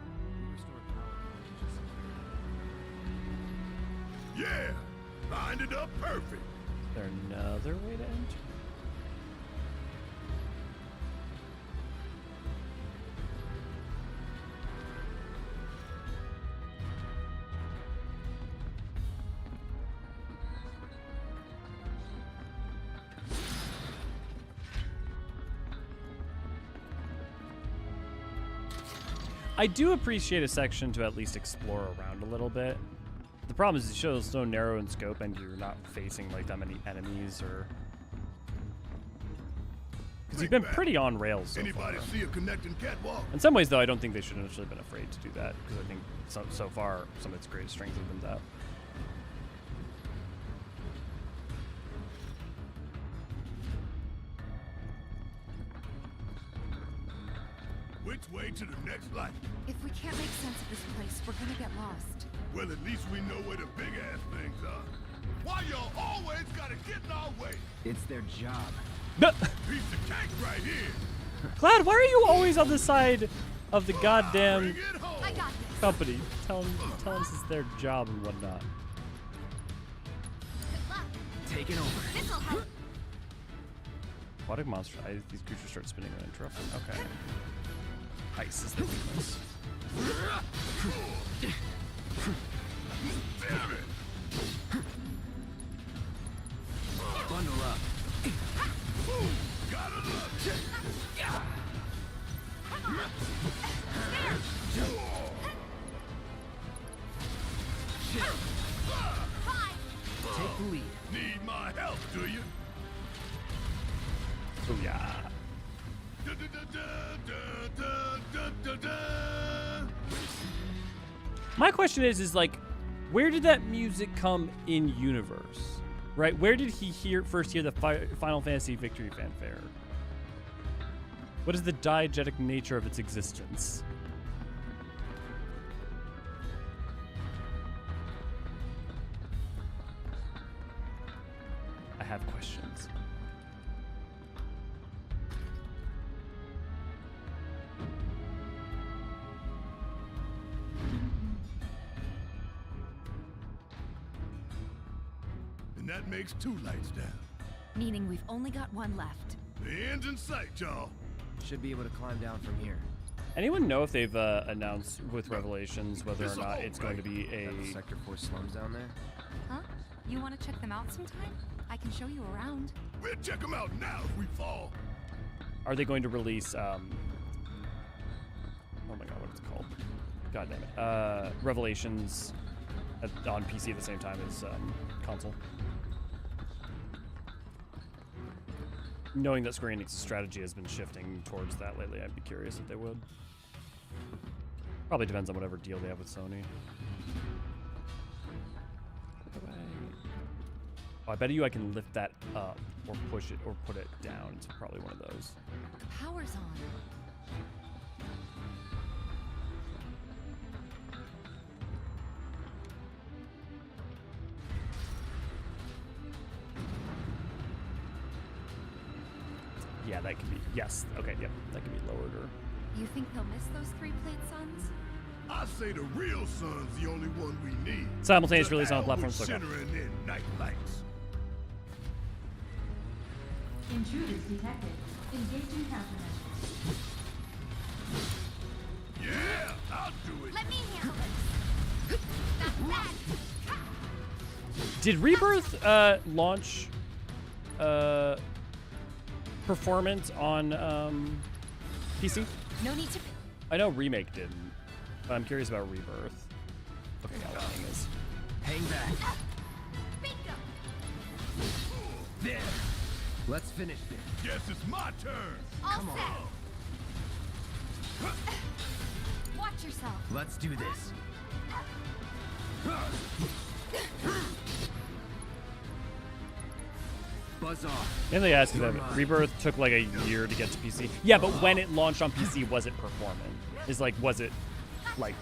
Yeah! Lined it up perfect. Is there another way to enter? I do appreciate a section to at least explore around a little bit. The problem is it shows so narrow in scope and you're not facing like that many enemies or... Because you've been pretty on rails so Anybody far. see a connecting catwalk? In some ways though, I don't think they should have initially been afraid to do that because I think so far some of its greatest strength has been that. Which way to the next light? If we can't make sense of this place, we're gonna get lost. Well, at least we know where the big-ass things are. Why y'all always gotta get in our way? It's their job. Piece of cake right here. Glad, why are you always on the side of the goddamn company? Telling us it's their job and whatnot. Take it over. This'll help. Aquatic monster. These creatures start spinning when interrupted. Okay. Ice is the weakness. Damn it! Bundle up. Got it up. Take the lead. Need my help, do you? Oh yeah. My question is like, where did that music come in universe? Right? Where did he first hear the Final Fantasy Victory fanfare? What is the diegetic nature of its existence? I have questions. And that makes 2 lights down. Meaning we've only got one left. The end's in sight, y'all. Should be able to climb down from here. Anyone know if they've announced with Revelations whether or not it's going to be a... Got the Sector 4 slums down there? Huh? You want to check them out sometime? I can show you around. We'll check them out now if we fall. Are they going to release, oh my god, what is it called? God damn it. Revelations on PC at the same time as console? Knowing that Square Enix's strategy has been shifting towards that lately, I'd be curious if they would. Probably depends on whatever deal they have with Sony. Oh, I bet you I can lift that up or push it or put it down. It's probably one of those. The power's on. Yeah, that could be. Yes. Okay. Yep. That could be lowered or. You think they'll miss those 3-plate suns? I say the real sun's the only one we need. Simultaneous To release on hell platforms. with Okay. shimmering in night lights. Intruders detected. Engaging countermeasures. Yeah, I'll do it. Let me handle this. That's that. Did Rebirth launch performance on PC? No need to. I know Remake didn't, but I'm curious about Rebirth. Okay, yeah, lightning is. Hang back. Bingo. There. Let's finish this. Guess it's my turn. All Come set. on. Watch yourself. Let's do this. Buzz off. Mainly ask is that Rebirth took like a year to get to PC. Yeah, but when it launched on PC, was it performant? Is like, was it like?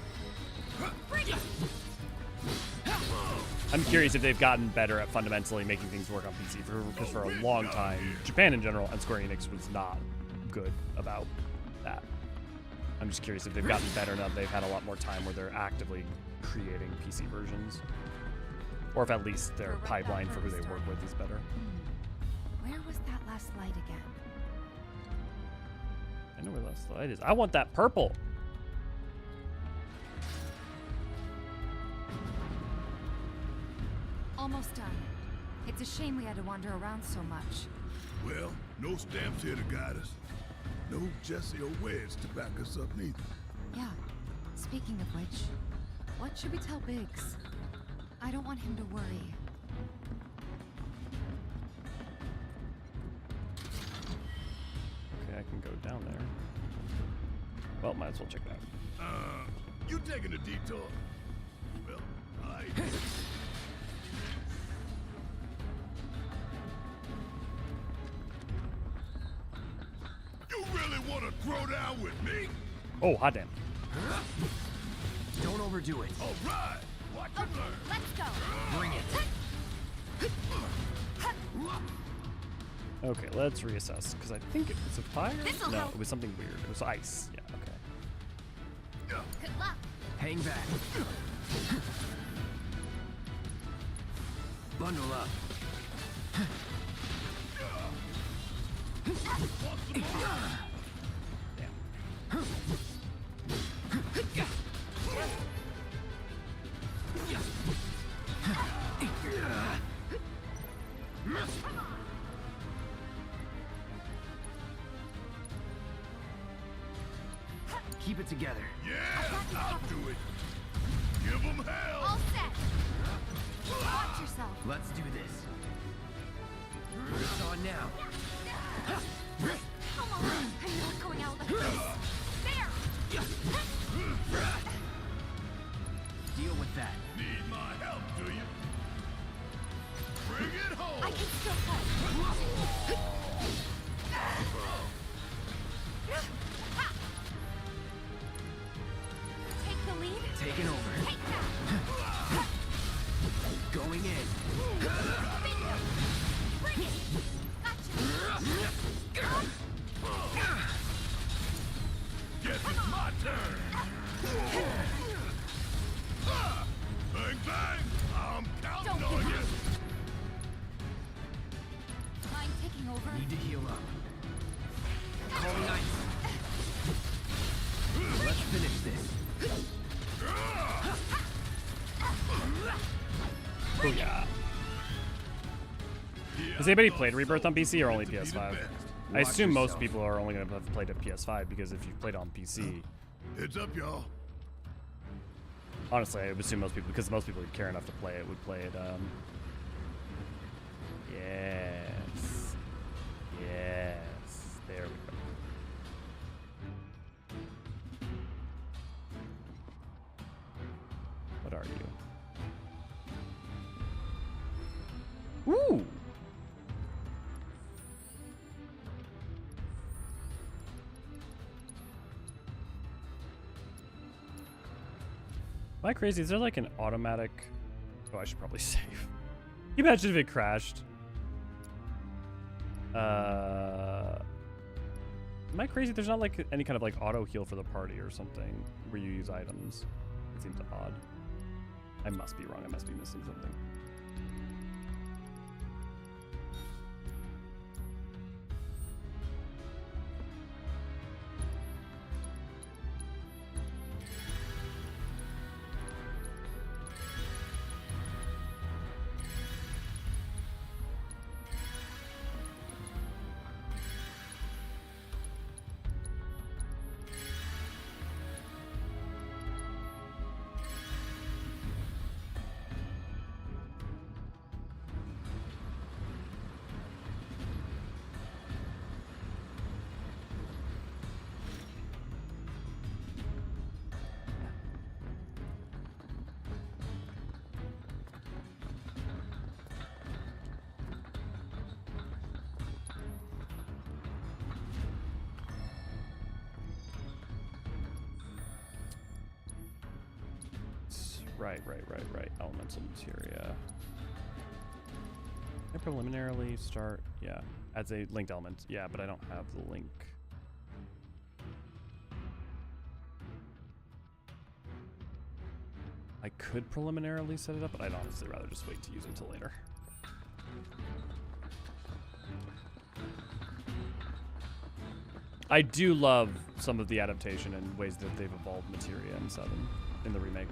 I'm curious if they've gotten better at fundamentally making things work on PC, because for a long time, Japan in general and Square Enix was not good about that. I'm just curious if they've gotten better now that they've had a lot more time where they're actively creating PC versions. Or if at least their pipeline for who they work with is better. Where was that last light again? I know where the last light is. I want that purple. Almost done. It's a shame we had to wander around so much. Well, no stamps here to guide us. No Jesse or Wedge to back us up neither. Yeah. Speaking of which, what should we tell Biggs? I don't want him to worry. Okay, I can go down there. Well, might as well check it out. You taking a detour? Well, I. You really want to throw down with me? Oh, hot damn. Don't overdo it. All right. Watch and learn. Let's go. Bring it. Okay, let's reassess, because I think it was a fire? This'll No, help. it was something weird. It was ice. Yeah, okay. Good luck. Hang back. Bundle up. Keep it together. Yeah, I'll do it. Give them hell. All set. Watch yourself. Let's do this. It's on now. Come on. I'm not going out like this. There. Deal with that. Need my help, do you? Bring it home. I can still fight. Take the lead. Taking over. Take that. Going in. Bingo. Bring it. Gotcha. Guess it's my turn. Bang, bang. I'm counting on you. Mind taking over? Need to heal up. Calling ice. Let's finish this. Booyah. Has anybody played Rebirth on PC or only PS5? I assume most people are only going to have played at PS5, because if you've played on PC... Heads up, y'all. Honestly, I would assume most people, because most people who care enough to play it would play it, Yes. Yes. There we go. What are you? Ooh! Am I crazy? Is there like an automatic... Oh, I should probably save. Can you imagine if it crashed? Am I crazy? There's not like any kind of like auto heal for the party or something where you use items. It seems odd. I must be wrong. I must be missing something. Right. Elemental materia. I preliminarily start, yeah, as a linked element. Yeah, but I don't have the link. I could preliminarily set it up, but I'd honestly rather just wait to use it until later. I do love some of the adaptation and ways that they've evolved materia in 7 in the remake.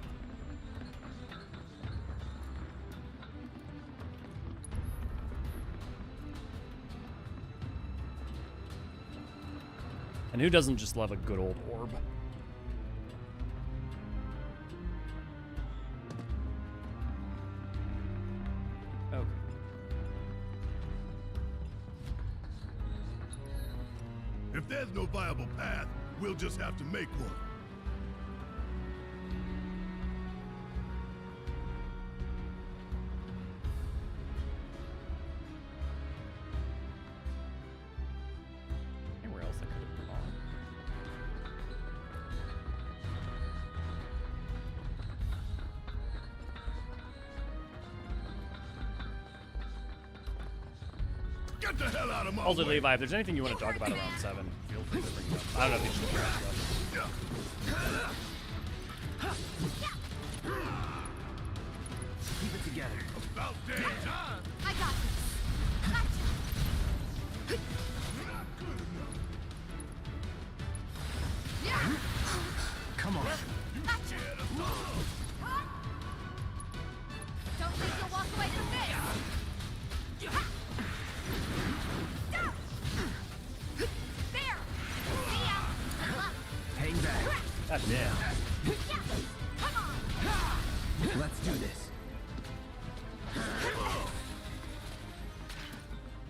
And who doesn't just love a good old orb? Okay. If there's no viable path, we'll just have to make one. Anywhere else I could have gone? Get the hell out of my Also, way. Levi, if there's anything you want to talk about around 7, feel free to bring it up. I don't know if you should bring it up. Keep it together. About damn time. I got this. Come on. Don't think you'll walk away from this. There. See ya. Hang back. God damn. Come on. Let's do this.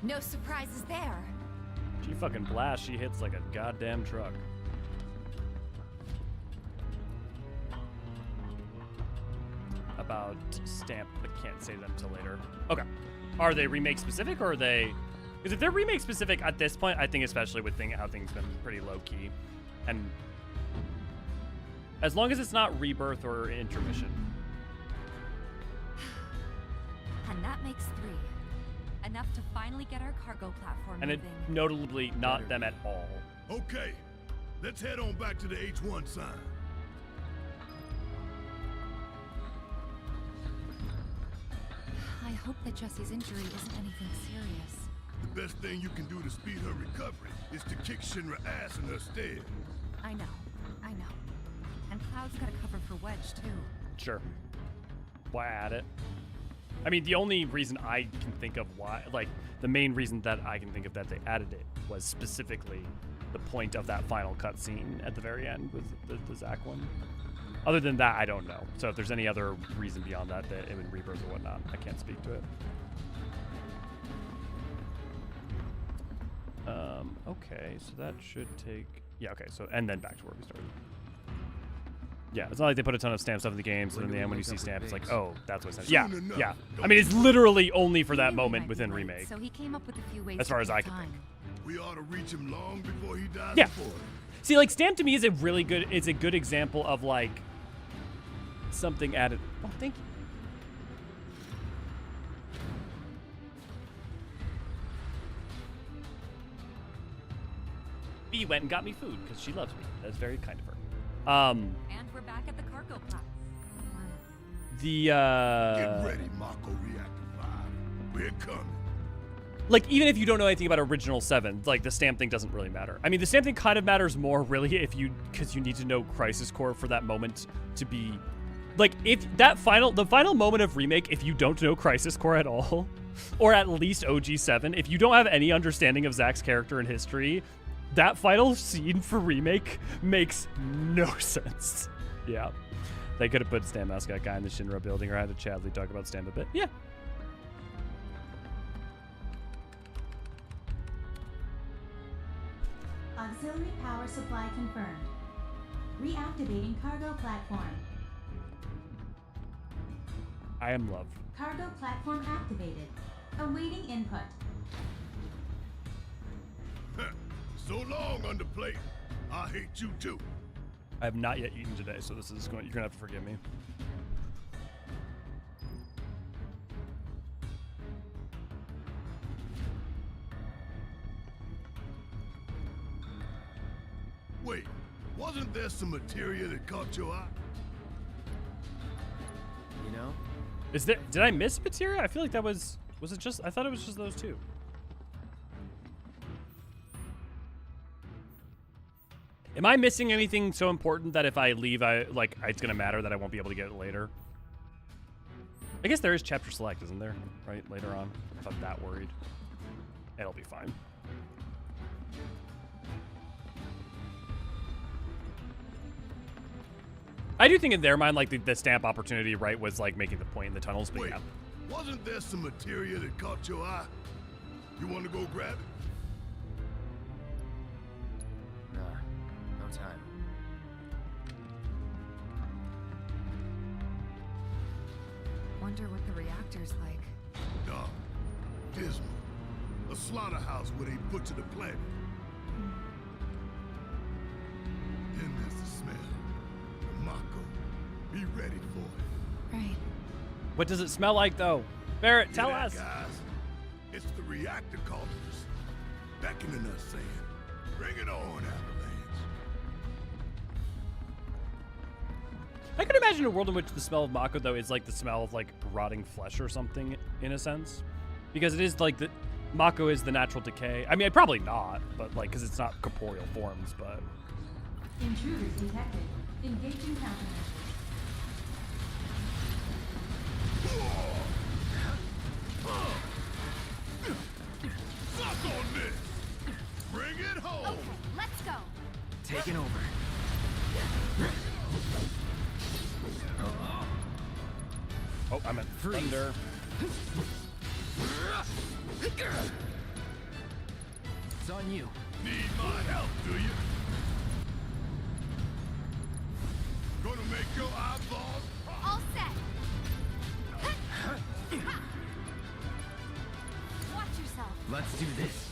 No surprises there. She fucking blasts, she hits like a goddamn truck. About stamp, but can't say them till later. Okay. Are they remake specific or are they... Because if they're remake specific at this point, I think especially with how things been pretty low key. And as long as it's not rebirth or intermission. And that makes 3. Enough to finally get our cargo platform And it moving. notably not them at all. Okay, let's head on back to the H1 sign. I hope that Jessie's injury isn't anything serious. The best thing you can do to speed her recovery is to kick Shinra ass in her stead. I know. And Cloud's got a cover for Wedge, too. Sure. Why add it? I mean, the only reason I can think of why, like, the main reason that I can think of that they added it was specifically the point of that final cutscene at the very end with the Zack one. Other than that, I don't know. So if there's any other reason beyond that, that it would rebirth or whatnot, I can't speak to it. Okay, so that should take... Yeah, okay, so, and then back to where we started. Yeah, it's not like they put a ton of stamp stuff in the game, so in the end when you see stamp, it's like, oh, that's what's... Yeah, yeah. I mean, it's literally only for that moment within Remake. So he came up with a few ways as far to as kill I can time. think. We ought to reach him long before he dies. Yeah. Before. See, like, stamp to me is a really good... It's a good example of, like, something added... Oh, thank you. Bee went and got me food because she loves me. That's very kind of her. And we're back at the cargo platform. Get ready, Mako Reactor 5. We're coming. Like, even if you don't know anything about original 7, like, the stamp thing doesn't really matter. I mean, the stamp thing kind of matters more, really, because you need to know Crisis Core for that moment to be... Like, if the final moment of Remake, if you don't know Crisis Core at all, or at least OG7, if you don't have any understanding of Zack's character and history, that final scene for Remake makes no sense. Yeah. They could have put Stamp Mascot guy in the Shinra building or had a Chadley talk about Stamp a bit. Yeah. Auxiliary power supply confirmed. Reactivating cargo platform. I am love. Cargo platform activated. Awaiting input. So long, Underplate. I hate you too. I have not yet eaten today, so this is going. You're gonna have to forgive me. there some materia that caught your eye? You know? Is there? Did I miss materia? I feel like that was it just? I thought it was just those two. Am I missing anything so important that if I leave, it's gonna matter that I won't be able to get it later? I guess there is chapter select, isn't there? Right, later on. If I'm that worried, it'll be fine. I do think in their mind, like the stamp opportunity, right, was like making the point in the tunnels. But Wait, yeah. wasn't there some materia that caught your eye? You want to go grab it? Nah, no time. Wonder what the reactor's like. Dark, dismal, a slaughterhouse where they butcher the planet. Then there's the smell. The Mako. Be ready for it. Right. What does it smell like, though? Barrett, tell us. Guys, it's the reactor cultures beckoning us, saying, "Bring it on, Avalanche." I could imagine a world in which the smell of Mako, though, is like the smell of like rotting flesh or something, in a sense, because it is like the Mako is the natural decay. I mean, probably not, but like because it's not corporeal forms, but. Intruders detected. Engaging countermeasures. Suck on this! Bring it home! Okay, let's go. Taking over. Oh, I meant thunder. It's on you. Need my help, do you? Gonna make your eyeballs pop. All set. Watch yourself. Let's do this.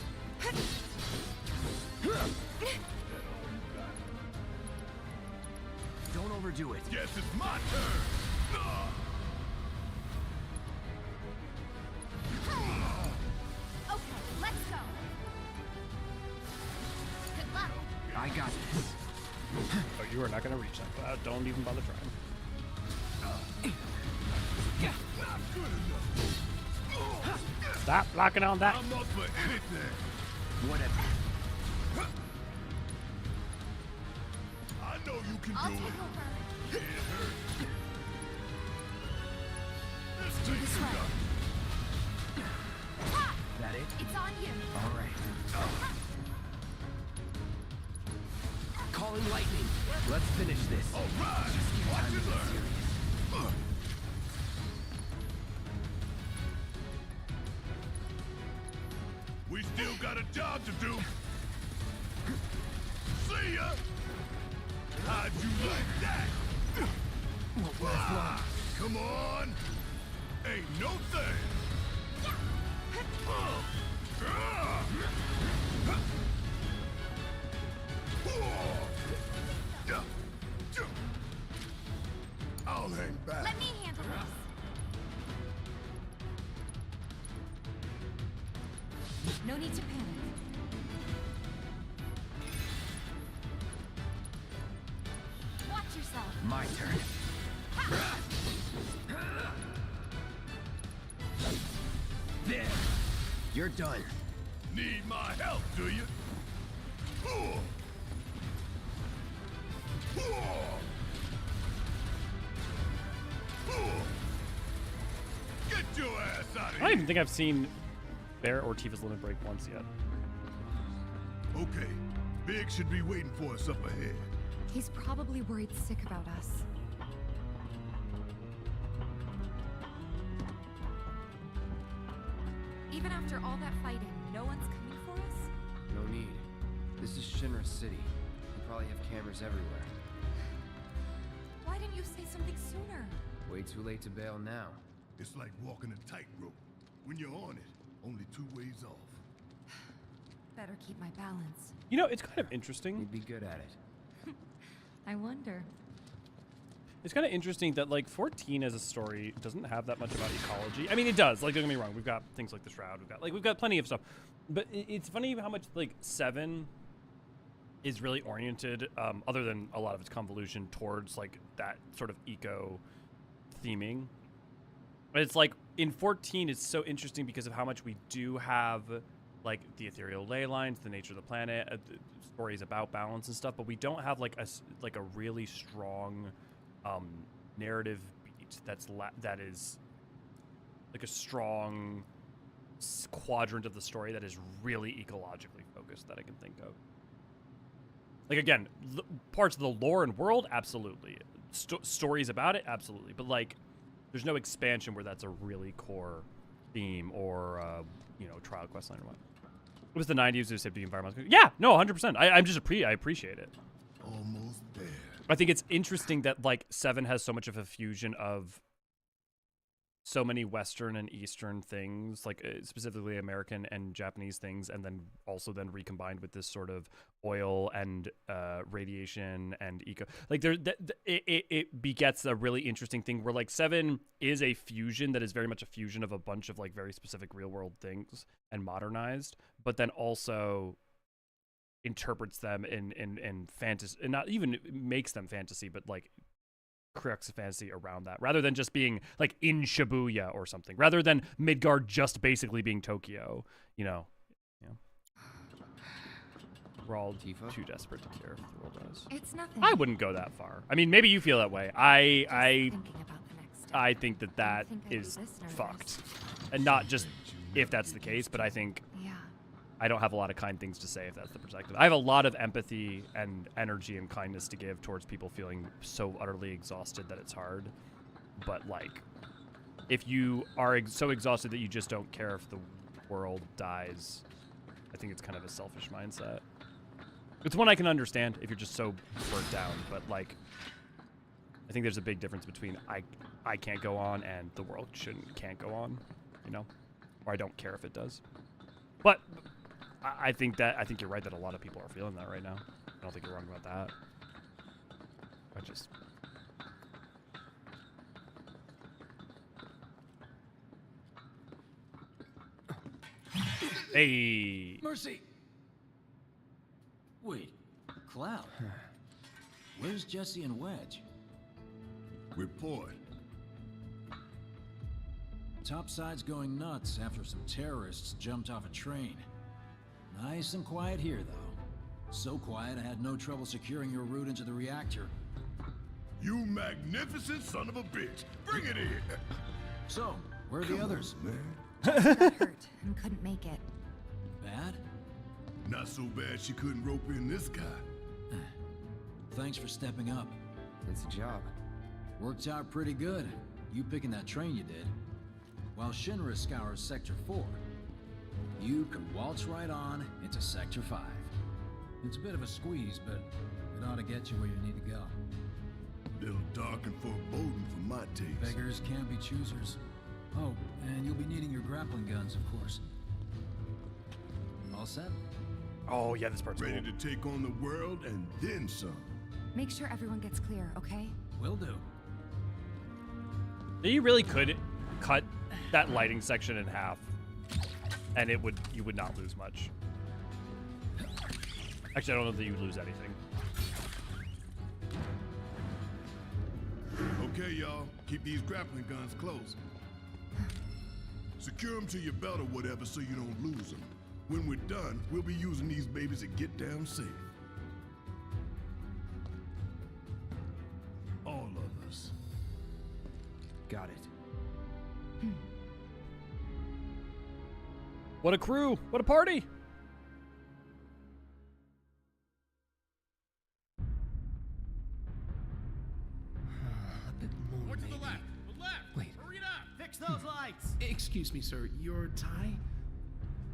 Don't overdo it. Guess it's my turn. Okay, let's go. Good luck. I got this. Oh, you are not going to reach that cloud. Don't even bother trying. Stop blocking on that. I'm up for anything. Whatever. I know you can I'll do take it. over. Can't hurt. Let's Do take this it right. up. Ha! That it? It's on you. All right. Calling lightning. Let's finish this. All right. Watch and learn. We still got a job to do. See ya. How'd you like that? Come on. Ain't no thing. I'll hang back. Let me handle this. No need to panic. Watch yourself. My turn. There. You're done. Need my help, do you? Get your ass out of I here! don't even think I've seen Bear or Tifa's limit break once yet. Okay, Big should be waiting for us up ahead. He's probably worried sick about us. Even after all that fighting, no one's coming for us? No need. This is Shinra City. We probably have cameras everywhere. Why didn't you say something sooner? Way too late to bail now. It's like walking a tightrope. When you're on it, only 2 ways off. Better keep my balance. You know, it's kind of interesting. You'd be good at it. I wonder. It's kind of interesting that like 14 as a story doesn't have that much about ecology. I mean, it does. Like, don't get me wrong. We've got things like the Shroud. We've got plenty of stuff. But it's funny how much like 7 is really oriented, other than a lot of its convolution, towards like that sort of eco theming. But it's like in 14, it's so interesting because of how much we do have like the ethereal ley lines, the nature of the planet, the stories about balance and stuff, but we don't have like a really strong narrative beat that is like a strong quadrant of the story that is really ecologically focused that I can think of. Like, again, parts of the lore and world, absolutely. Stories about it, absolutely. But, like, there's no expansion where that's a really core theme or, you know, trial questline or what. It was the 90s, it was the environmental. Yeah, no, 100%. I appreciate it. Almost there. I think it's interesting that, like, 7 has so much of a fusion of so many Western and Eastern things, like specifically American and Japanese things, and then also then recombined with this sort of oil and radiation and eco. Like it begets a really interesting thing where like 7 is a fusion that is very much a fusion of a bunch of like very specific real world things and modernized, but then also interprets them in fantasy, and not even makes them fantasy, but like corrects fantasy around that, rather than just being like in Shibuya or something, rather than Midgard just basically being Tokyo, you know. We're all too desperate to care if the world does. It's nothing. I wouldn't go that far. I mean, maybe you feel that way. I think that is fucked, and not just if that's the case, but I think I don't have a lot of kind things to say if that's the perspective. I have a lot of empathy and energy and kindness to give towards people feeling so utterly exhausted that it's hard. But, like, if you are so exhausted that you just don't care if the world dies, I think it's kind of a selfish mindset. It's one I can understand if you're just so burnt down. But, like, I think there's a big difference between I can't go on and the world can't go on, you know? Or I don't care if it does. But I think you're right that a lot of people are feeling that right now. I don't think you're wrong about that. Hey. Mercy. Wait, Cloud. Where's Jesse and Wedge? Report. Topside's going nuts after some terrorists jumped off a train. Nice and quiet here, though. So quiet I had no trouble securing your route into the reactor. You magnificent son of a bitch! Bring it in! So, where are the others? Man. Jesse got hurt and couldn't make it. Bad? Not so bad she couldn't rope in this guy. Thanks for stepping up. It's a job. Worked out pretty good. You picking that train you did. While Shinra scours Sector 4, you can waltz right on into Sector 5. It's a bit of a squeeze, but it ought to get you where you need to go. Little dark and foreboding for my taste. Beggars can't be choosers. Oh, and you'll be needing your grappling guns, of course. All set? Oh, yeah, this part's ready cool. to take on the world and then some. Make sure everyone gets clear, okay? Will do. You really could cut that lighting section in half, and you would not lose much. Actually, I don't know that you lose anything. Okay, y'all. Keep these grappling guns close. Secure them to your belt or whatever so you don't lose them. When we're done, we'll be using these babies to get down safe. All of us. Got it. What a crew! What a party! More to the left! The left! Wait. Hurry it up! Fix those lights! Excuse me, sir. Your tie?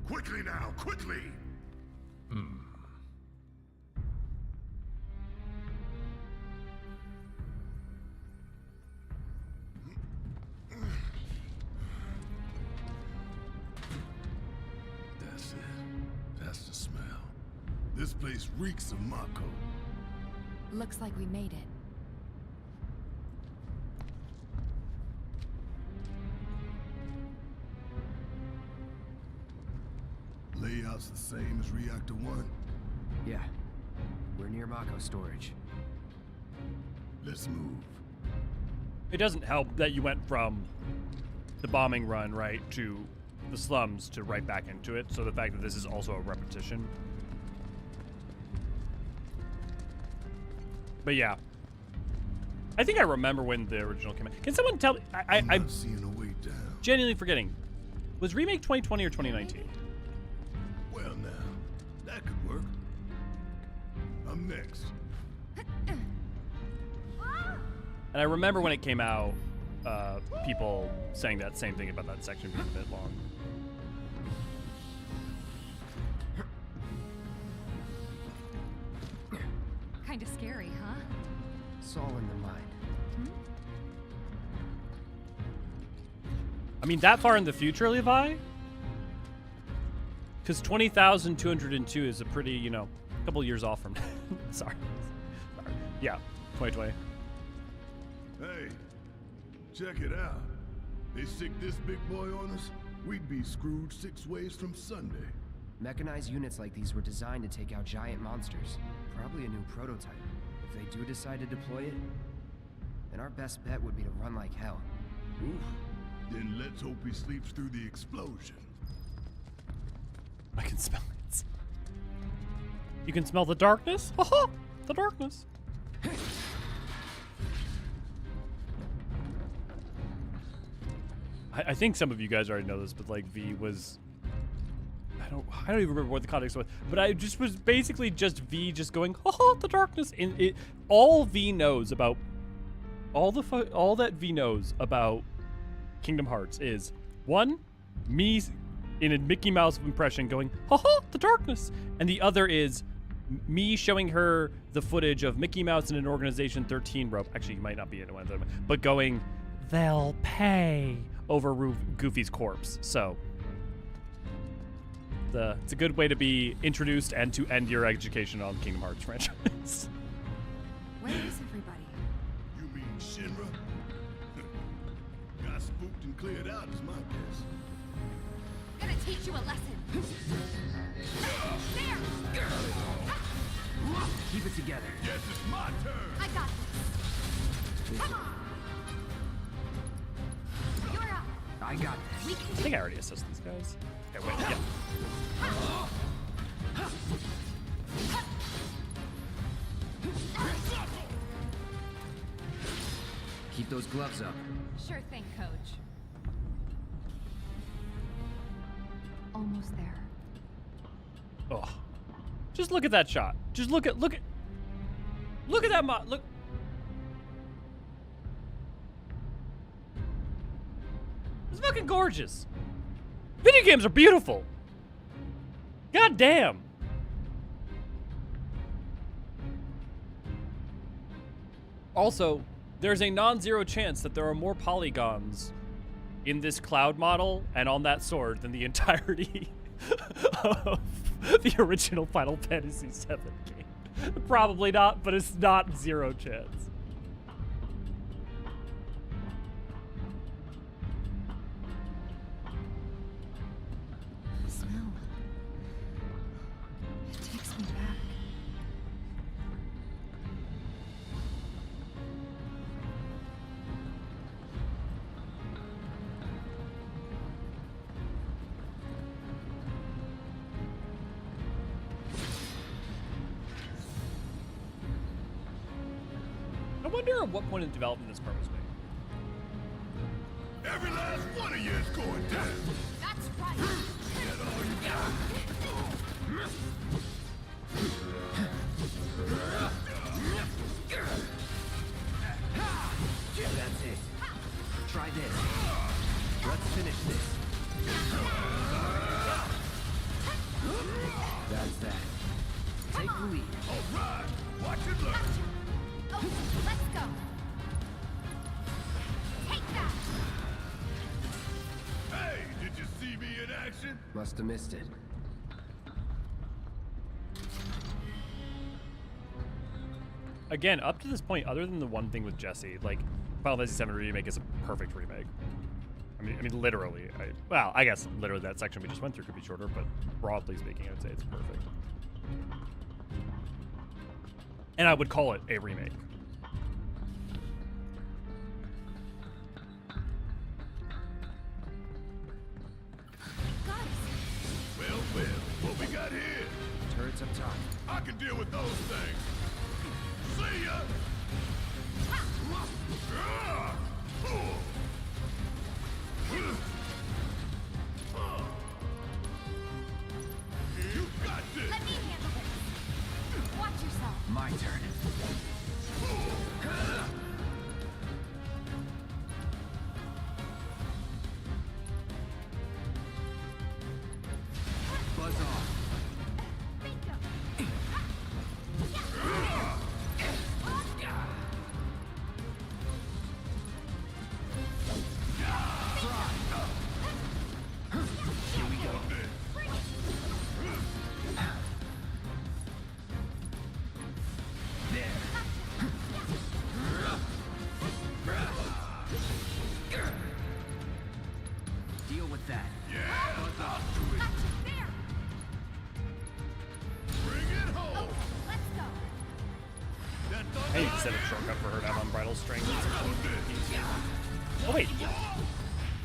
Quickly now! Quickly! That's it. That's the smell. This place reeks of Mako. Looks like we made it. Layout's the same as Reactor 1? Yeah. We're near Mako storage. Let's move. It doesn't help that you went from the bombing run, right, to the slums to right back into it. So the fact that this is also a repetition. But yeah. I think I remember when the original came out. Can someone tell me? I'm seeing a way down. Genuinely forgetting. Was Remake 2020 or 2019? Well, now, that could work. I'm next. And I remember when it came out, people saying that same thing about that section being a bit long. Kind of scary, huh? It's all in the mind. I mean, that far in the future, Levi? Because 20,202 is a pretty, you know, couple years off from Sorry. Yeah, 2020. Hey, check it out. They sick this big boy on us, we'd be screwed 6 ways from Sunday. Mechanized units like these were designed to take out giant monsters. Probably a new prototype. If they do decide to deploy it, then our best bet would be to run like hell. Oof. Then let's hope he sleeps through the explosion. I can smell it. You can smell the darkness? Haha! The darkness. I think some of you guys already know this, but like V was I don't even remember what the context was, but I just was basically just V just going, haha, the darkness. And it all V knows about all that V knows about Kingdom Hearts is one, me in a Mickey Mouse impression going, haha, the darkness. And the other is me showing her the footage of Mickey Mouse in an Organization 13 rope. Actually, you might not be in one of them, but going, they'll pay over Goofy's corpse. So it's a good way to be introduced and to end your education on Kingdom Hearts franchise. Where is everybody? You mean Shinra? Got spooked and cleared out is my guess. Gonna teach you a lesson. There! Keep it together. Yes, it's my turn. I got this. Come on! You're up. I got this. I think I already assist these guys. Okay, wait, yeah. Keep those gloves up. Sure thing, Coach. Almost there. Oh, just look at that shot. Just look at that look. It's fucking gorgeous. Video games are beautiful. God damn. Also, there's a non-zero chance that there are more polygons in this cloud model and on that sword than the entirety of the original Final Fantasy VII game. Probably not, but it's not zero chance. The smell. It takes me back. I wonder at what point in development this part was made. Every last one of you is going down. That's right. Get all you got. That's it. Try this. Let's finish this. That's that. Take the lead. All right. Watch it learn. Oh, let's go. Take that. Hey, did you see me in action? Must have missed it. Again, up to this point, other than the one thing with Jesse, like Final Fantasy VII Remake is a perfect remake. I mean, literally. I guess literally that section we just went through could be shorter, but broadly speaking, I'd say it's perfect. And I would call it a remake. Well, what we got here? Turrets up top. I can deal with those things. See ya! You got this! Let me handle this. Watch yourself. My turn. Buzz off. Deal with that. I need to set a shortcut for her to have unbridled strength. Oh wait.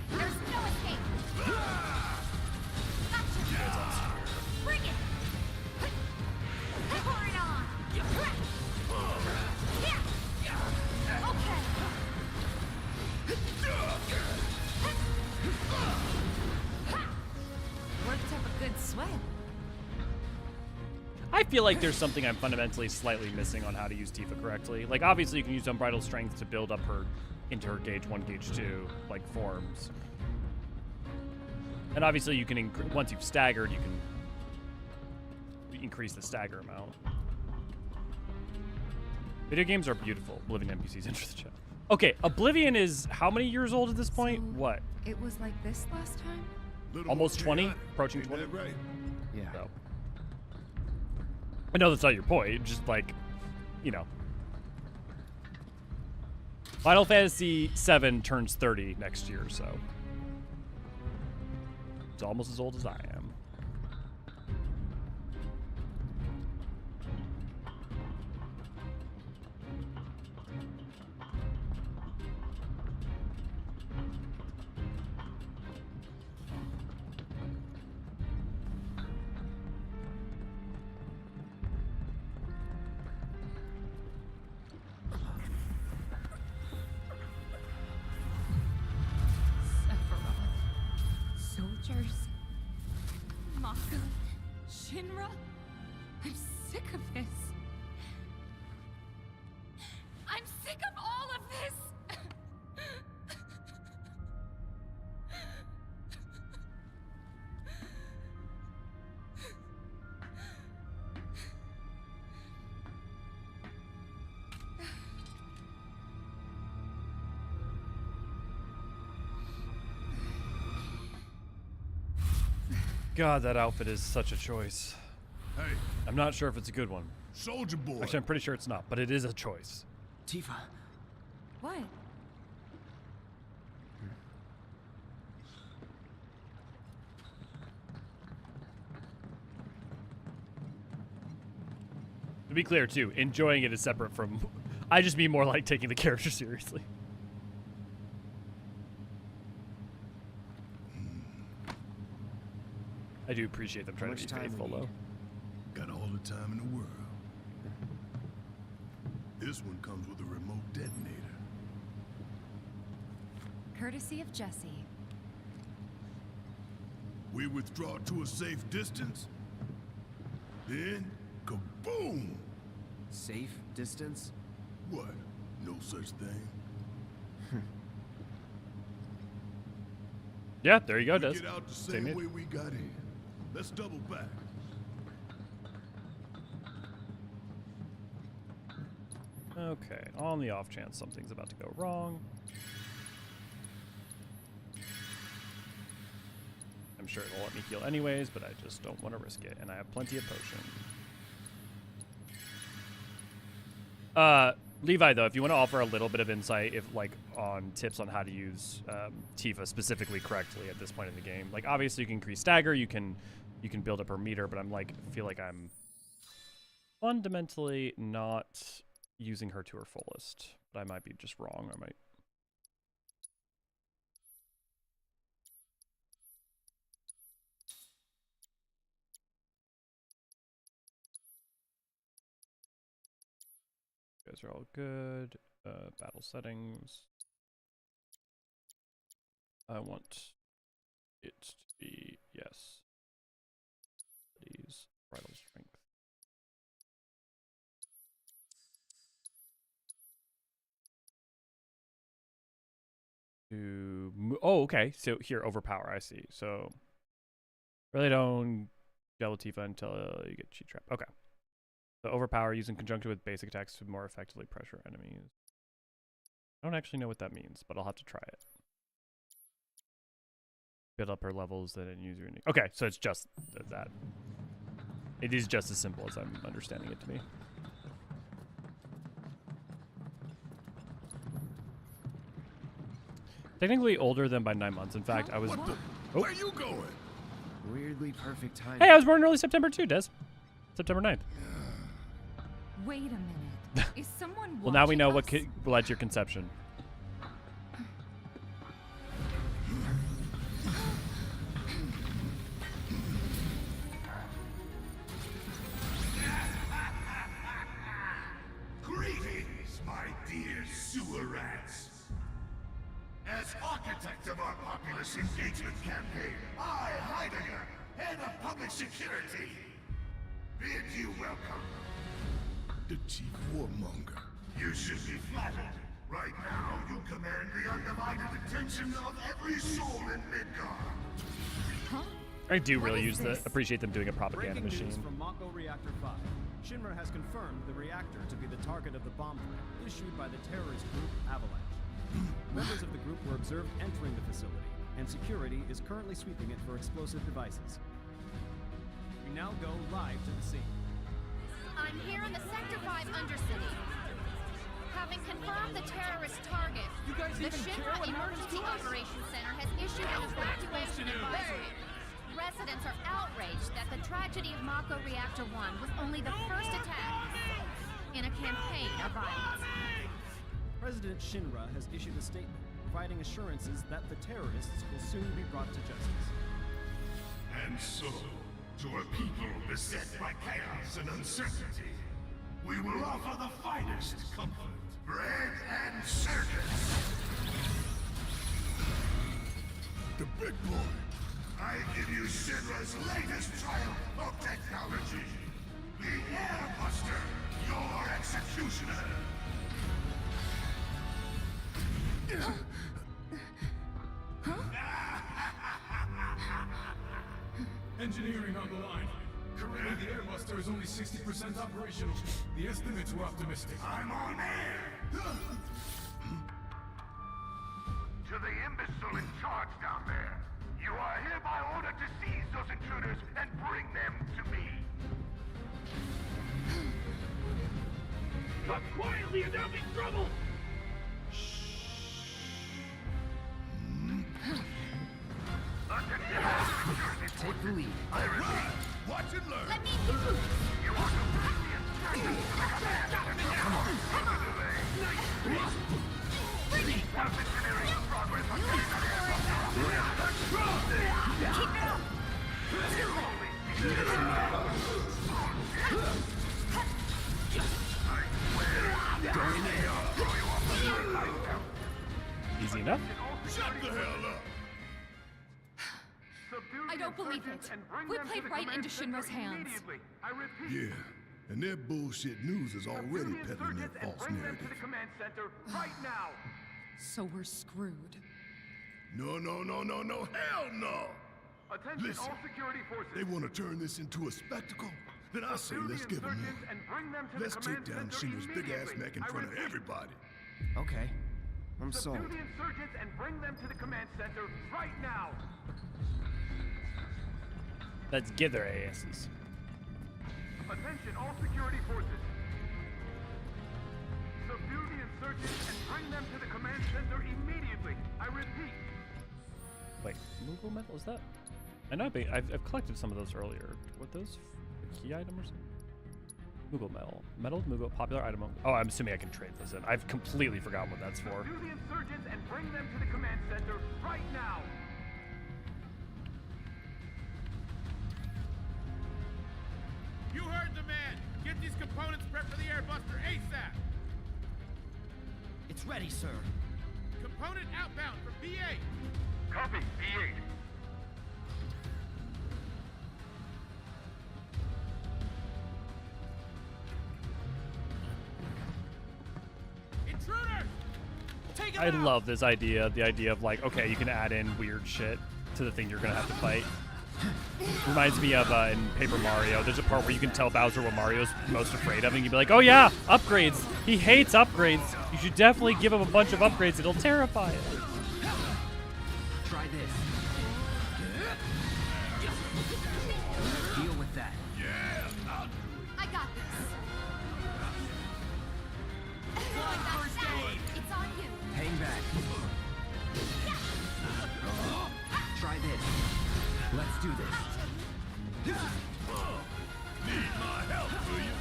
There's no escape. Bring it. Pour it on. Okay. Worked up a good sweat. I feel like there's something I'm fundamentally slightly missing on how to use Tifa correctly. Like, obviously you can use unbridled strength to build up her into her gauge 1, gauge 2, like, forms. And obviously you can, once you've staggered, you can increase the stagger amount. Video games are beautiful. Oblivion NPCs enter the chat. Okay, Oblivion is how many years old at this point? So, what? It was like this last time? Almost 20? Approaching 20? Right? Yeah. So. I know that's not your point, just like, you know. Final Fantasy VII turns 30 next year, so. It's almost as old as I am. Soldiers. Mako. Shinra. I'm sick of this. I'm sick of all of this! God, that outfit is such a choice. Hey. I'm not sure if it's a good one. Soldier boy. Actually, I'm pretty sure it's not, but it is a choice. Tifa. What? To be clear, too, enjoying it is separate from... I just mean more like taking the character seriously. I do appreciate them trying to be faithful, though. Got all the time in the world. This one comes with a remote detonator. Courtesy of Jesse. We withdraw to a safe distance. Then, kaboom! Safe distance? What? No such thing. Yeah, there you go, Des. Get out the same way we got in. Let's double back. Okay, on the off chance something's about to go wrong. I'm sure it'll let me heal anyways, but I just don't want to risk it, and I have plenty of potion. Levi, though, if you want to offer a little bit of insight, if like on tips on how to use Tifa specifically correctly at this point in the game, like obviously you can increase stagger, you can build up her meter, but I'm like feel like I'm fundamentally not using her to her fullest, but I might be just wrong. I might. You guys are all good. Battle settings. I want it to be, yes. These bridal strength. Oh, okay. So here, overpower. I see. So really don't gel Tifa until you get cheat trap. Okay. So overpower using conjunction with basic attacks to more effectively pressure enemies. I don't actually know what that means, but I'll have to try it. Build up her levels, then use your. Okay, so it's just that. It is just as simple as I'm understanding it to be. Technically older than by 9 months. In fact, I was. Where you going? Weirdly perfect time. Hey, I was born in early September too, Des. September 9th. Wait a minute. Is someone Well, now we know watching what us? led to your conception. Greetings, my dear sewer rats. As architect of our populace engagement campaign, I, Hydaelyn, head of public security, bid you welcome. The chief warmonger. You should be flattered. Right now, you command the undivided attention of every soul in Midgard. Huh? I do really appreciate them doing a propaganda Breaking machine. news from Mako Reactor 5. Shinra has confirmed the reactor to be the target of the bomb threat issued by the terrorist group Avalanche. Members of the group were observed entering the facility, and security is currently sweeping it for explosive devices. We now go live to the scene. I'm here in the Sector 5 Undercity. Having confirmed the terrorist target, the Shinra Emergency Operations Center has issued an evacuation advisory. Residents are outraged that the tragedy of Mako Reactor 1 was only the first attack in a campaign of violence. President Shinra has issued a statement providing assurances that the terrorists will soon be brought to justice. And so, to a people beset by chaos and uncertainty, we will offer the finest comfort, bread and circus. The big boy. I give you Shinra's latest triumph of technology. The Airbuster, your executioner. Engineering on the line. Currently, the Airbuster is only 60% operational. The estimates were optimistic. I'm on air! To the imbecile in charge down there, you are hereby ordered to seize those intruders and bring them to me. Talk quietly, you're now in trouble! Take the lead. I repeat, watch and learn. Let me move! You want to bring the insurgents to the command center? Come on. Bring it! How's engineering progress on getting that Keep it up! Easy enough. Shut the hell up! I don't believe it. We played right into Shinra's hands. Yeah, and their bullshit news is already peddling their false narrative. So we're screwed. No, hell no! Attention, Listen, all security forces. they want to turn this into a spectacle? Then I say let's give them one. Let's take down Shinra's big-ass neck in front of everybody. Okay, I'm sold. Subdue the insurgents and bring them to the command center right now. Let's get their asses. Attention, all security forces. Subdue the insurgents and bring them to the command center immediately. I repeat. Wait, movable metal, is that? I know I've collected some of those earlier. What those? A key item or something? Mughal metal. Metal Mughal, popular item. Oh, I'm assuming I can trade this in. I've completely forgotten what that's for. Do the insurgents and bring them to the command center right now. You heard the man. Get these components prepped for the airbuster ASAP. It's ready, sir. Component outbound from VII. Copy, VII. Intruders! Take I love this idea. The idea of like, okay, you can add in weird shit to the thing you're gonna have to fight. Reminds me of in Paper Mario. There's a part where you can tell Bowser what Mario's most afraid of, and you'd be like, "Oh yeah, upgrades. He hates upgrades. You should definitely give him a bunch of upgrades. It'll terrify him." Try this. Deal with that. I got this. It's on you. Hang back. Try this. Let's do this. Need my help, do you?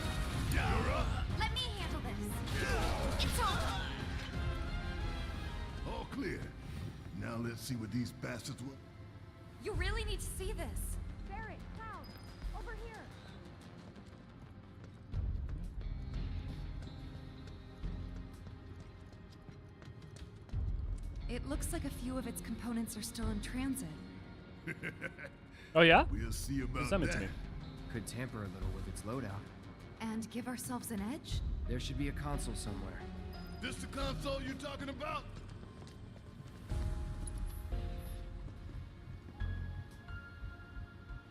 Let me handle this. It's on. All clear. Now let's see what these bastards will. You really need to see this. Barrett, Cloud, over here. It looks like a few of its components are still in transit. Oh yeah? We'll see about Send it that. to me. Could tamper a little with its loadout. And give ourselves an edge? There should be a console somewhere. This the console you talking about?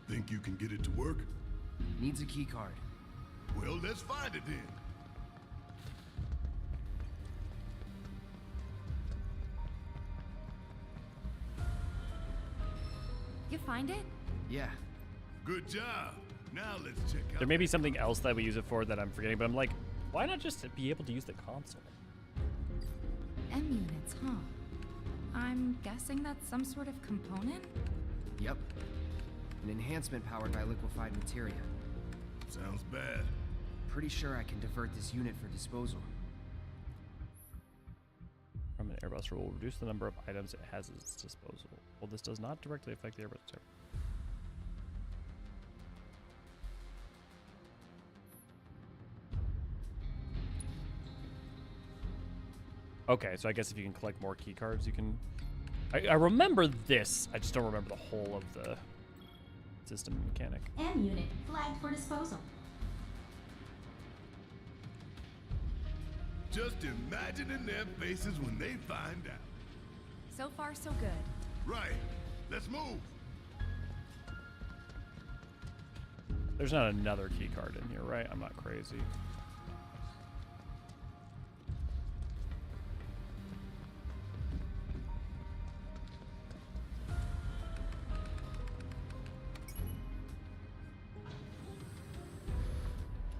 Think you can get it to work? Needs a key card. Well, let's find it then. You find it? Yeah. Good job. Now let's check out. There may be something else that we use it for that I'm forgetting, but I'm like, why not just be able to use the console? M units, huh? I'm guessing that's some sort of component? Yep. An enhancement powered by liquefied materia. Sounds bad. Pretty sure I can divert this unit for disposal. From an airbuster will reduce the number of items it has at its disposal. Well, this does not directly affect the airbuster. Okay, so I guess if you can collect more key cards, you can... I remember this. I just don't remember the whole of the system mechanic. M unit flagged for disposal. Just imagining their faces when they find out. So far, so good. Right. Let's move. There's not another key card in here, right? I'm not crazy.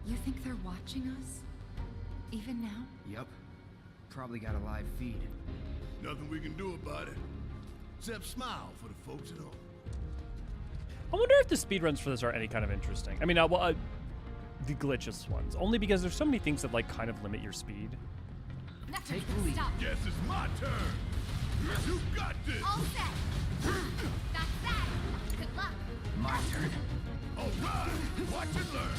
You think they're watching us? Even now? Yep. Probably got a live feed. Nothing we can do about it. Except smile for the folks at home. I wonder if the speedruns for this are any kind of interesting. I mean, the glitchless ones. Only because there's so many things that, like, kind of limit your speed. Take the lead. Guess it's my turn. You got this. All set. That's that. Good luck. My turn. All right. Watch and learn.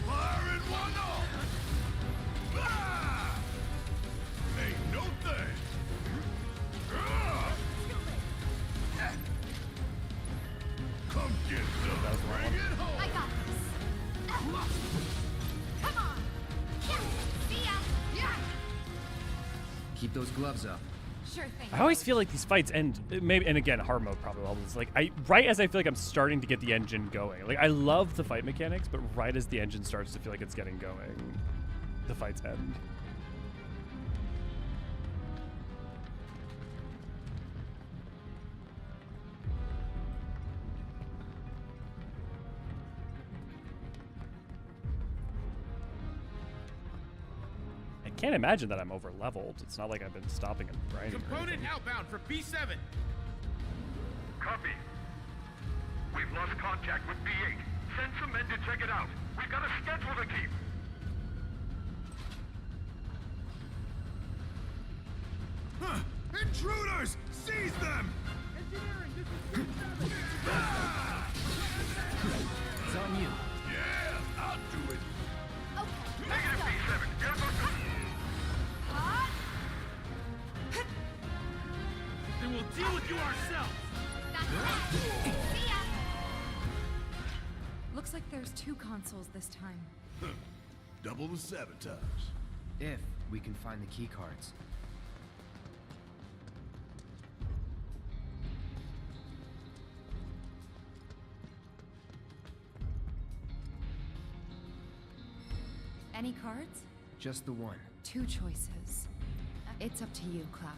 Fire in one off. Ain't no thing. Come get some. Bring it home. I got this. Come on. Yeah. See ya. Yeah. Keep those gloves up. Sure thing. I always feel like these fights end, maybe, and again, hard mode probably always, like, right as I feel like I'm starting to get the engine going. Like, I love the fight mechanics, but right as the engine starts to feel like it's getting going, the fights end. I can't imagine that I'm over leveled. It's not like I've been stopping and grinding. Component outbound for B7. Copy. We We've lost contact with VII. Send some men to check it out. We've got a schedule to keep. Intruders! Seize them! Engineering, this is It's on you. Yeah, I'll do it. Negative V7. Airboat. Then we'll deal with you ourselves. See ya. Looks like there's 2 consoles this time. Double the sabotage. If we can find the key cards. Any cards? Just the one. 2 choices. It's up to you, Cloud.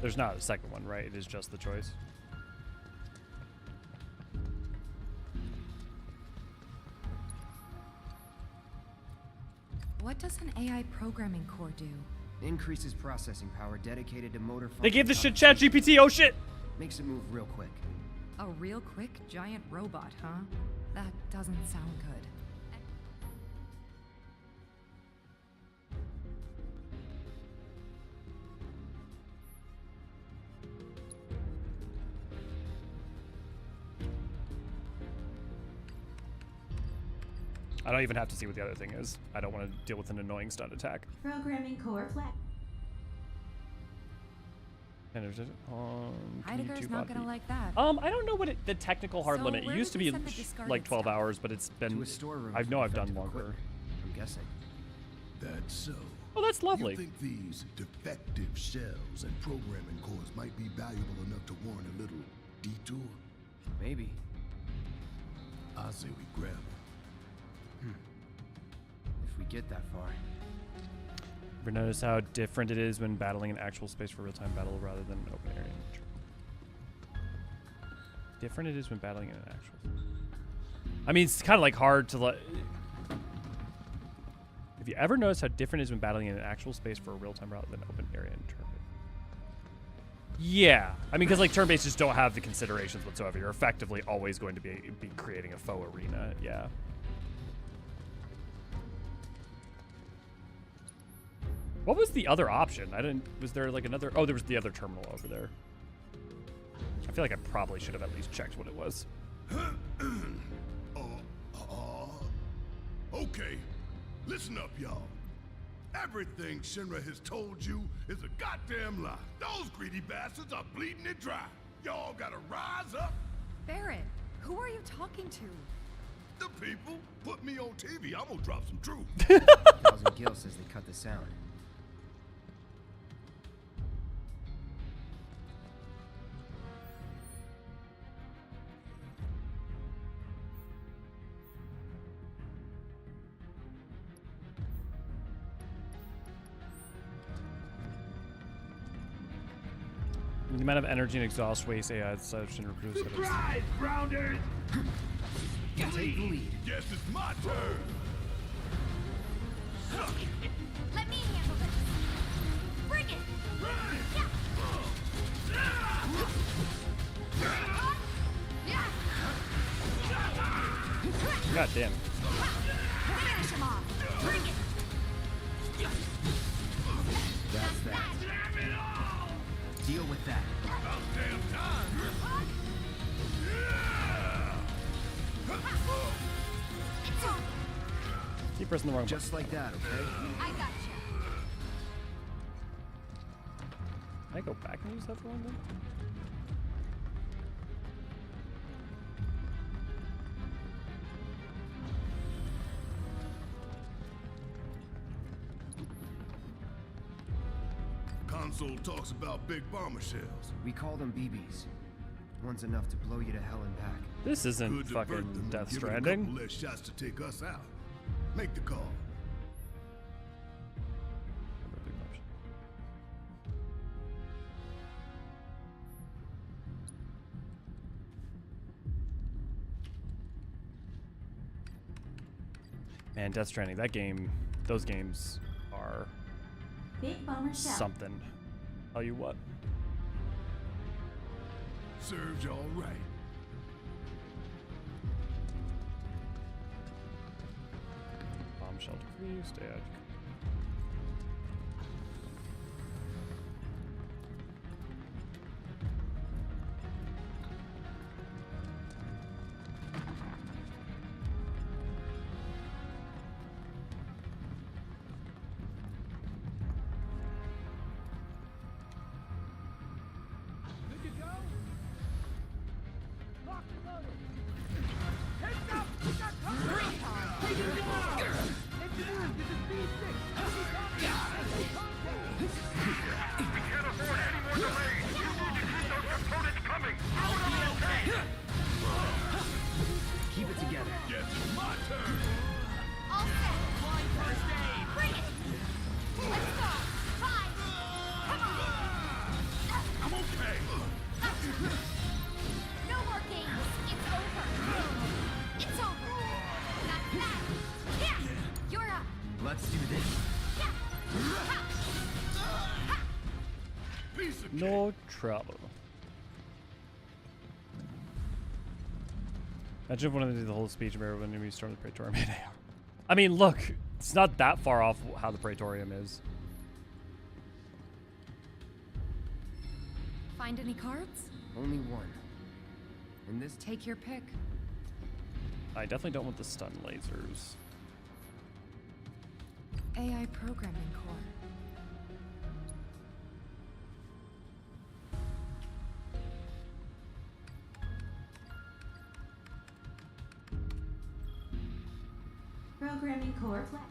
There's not a second one, right? It is just the choice. What does an AI programming core do? Increases processing power dedicated to motor function. They gave this shit ChatGPT. Oh shit! Makes it move real quick. A real quick giant robot, huh? That doesn't sound good. I don't even have to see what the other thing is. I don't want to deal with an annoying stun attack. Programming core flat. And there's Heidegger's not gonna like that. I don't know what the technical hard So limit. It where used to did be we send the discarded like 12 stuff? hours, but it's been. To a storeroom. I know I've done defective longer. equipment, I'm guessing. That's so. Oh, that's lovely. You think these defective shells and programming cores might be valuable enough to warrant a little detour? Maybe. I say we grab them. If we get that far. Ever notice how different it is when battling an actual space for real-time battle rather than an open area? Different it is when battling in an actual. I mean, it's kind of like hard to let. Have you ever noticed how different it is when battling in an actual space for a real-time rather than open area in turn-based? Yeah, I mean, because like turn-based just don't have the considerations whatsoever. You're effectively always going to be creating a faux arena. Yeah. What was the other option? I didn't. Was there like another? Oh, there was the other terminal over there. I feel like I probably should have at least checked what it was. Okay, listen up, y'all. Everything Shinra has told you is a goddamn lie. Those greedy bastards are bleeding it dry. Y'all gotta rise up. Barrett, who are you talking to? The people put me on TV. I'm gonna drop some truth. Thousand Gil says they cut the sound. The amount of energy and exhaust waste AI such and recruits. Surprise, grounders! Take the lead. Yes, it's my turn. Let me handle this. Bring it. God damn. Finish him off. Bring it. That's that. Deal with that. About damn time. Keep pressing the wrong Just like that, okay? I got you. Can I go back and use that for one thing? Console talks about big bomber shells. We call them BBs. One's enough to blow you to hell and back. This isn't Could divert fucking them, Death give it a Stranding. couple less shots to take us out. Make the call. Man, Death Stranding, that game, those games are are Big bomber shell. something. Tell you what. Serves you all right. Bombshell decree, stay out. Keep it together. Yes, it's my turn. All set. Flying first aid. Bring it. Let's go. 5. Come on. I'm okay. No more games. It's over. It's over. That's that. Yeah. You're up. Let's do this. Piece of No trouble. Imagine if one of them did the whole speech about when we stormed the Praetorium. I mean, look, it's not that far off how the Praetorium is. Find any cards? Only one. And this Take your pick. I definitely don't want the stun lasers. AI programming core. Programming core flat.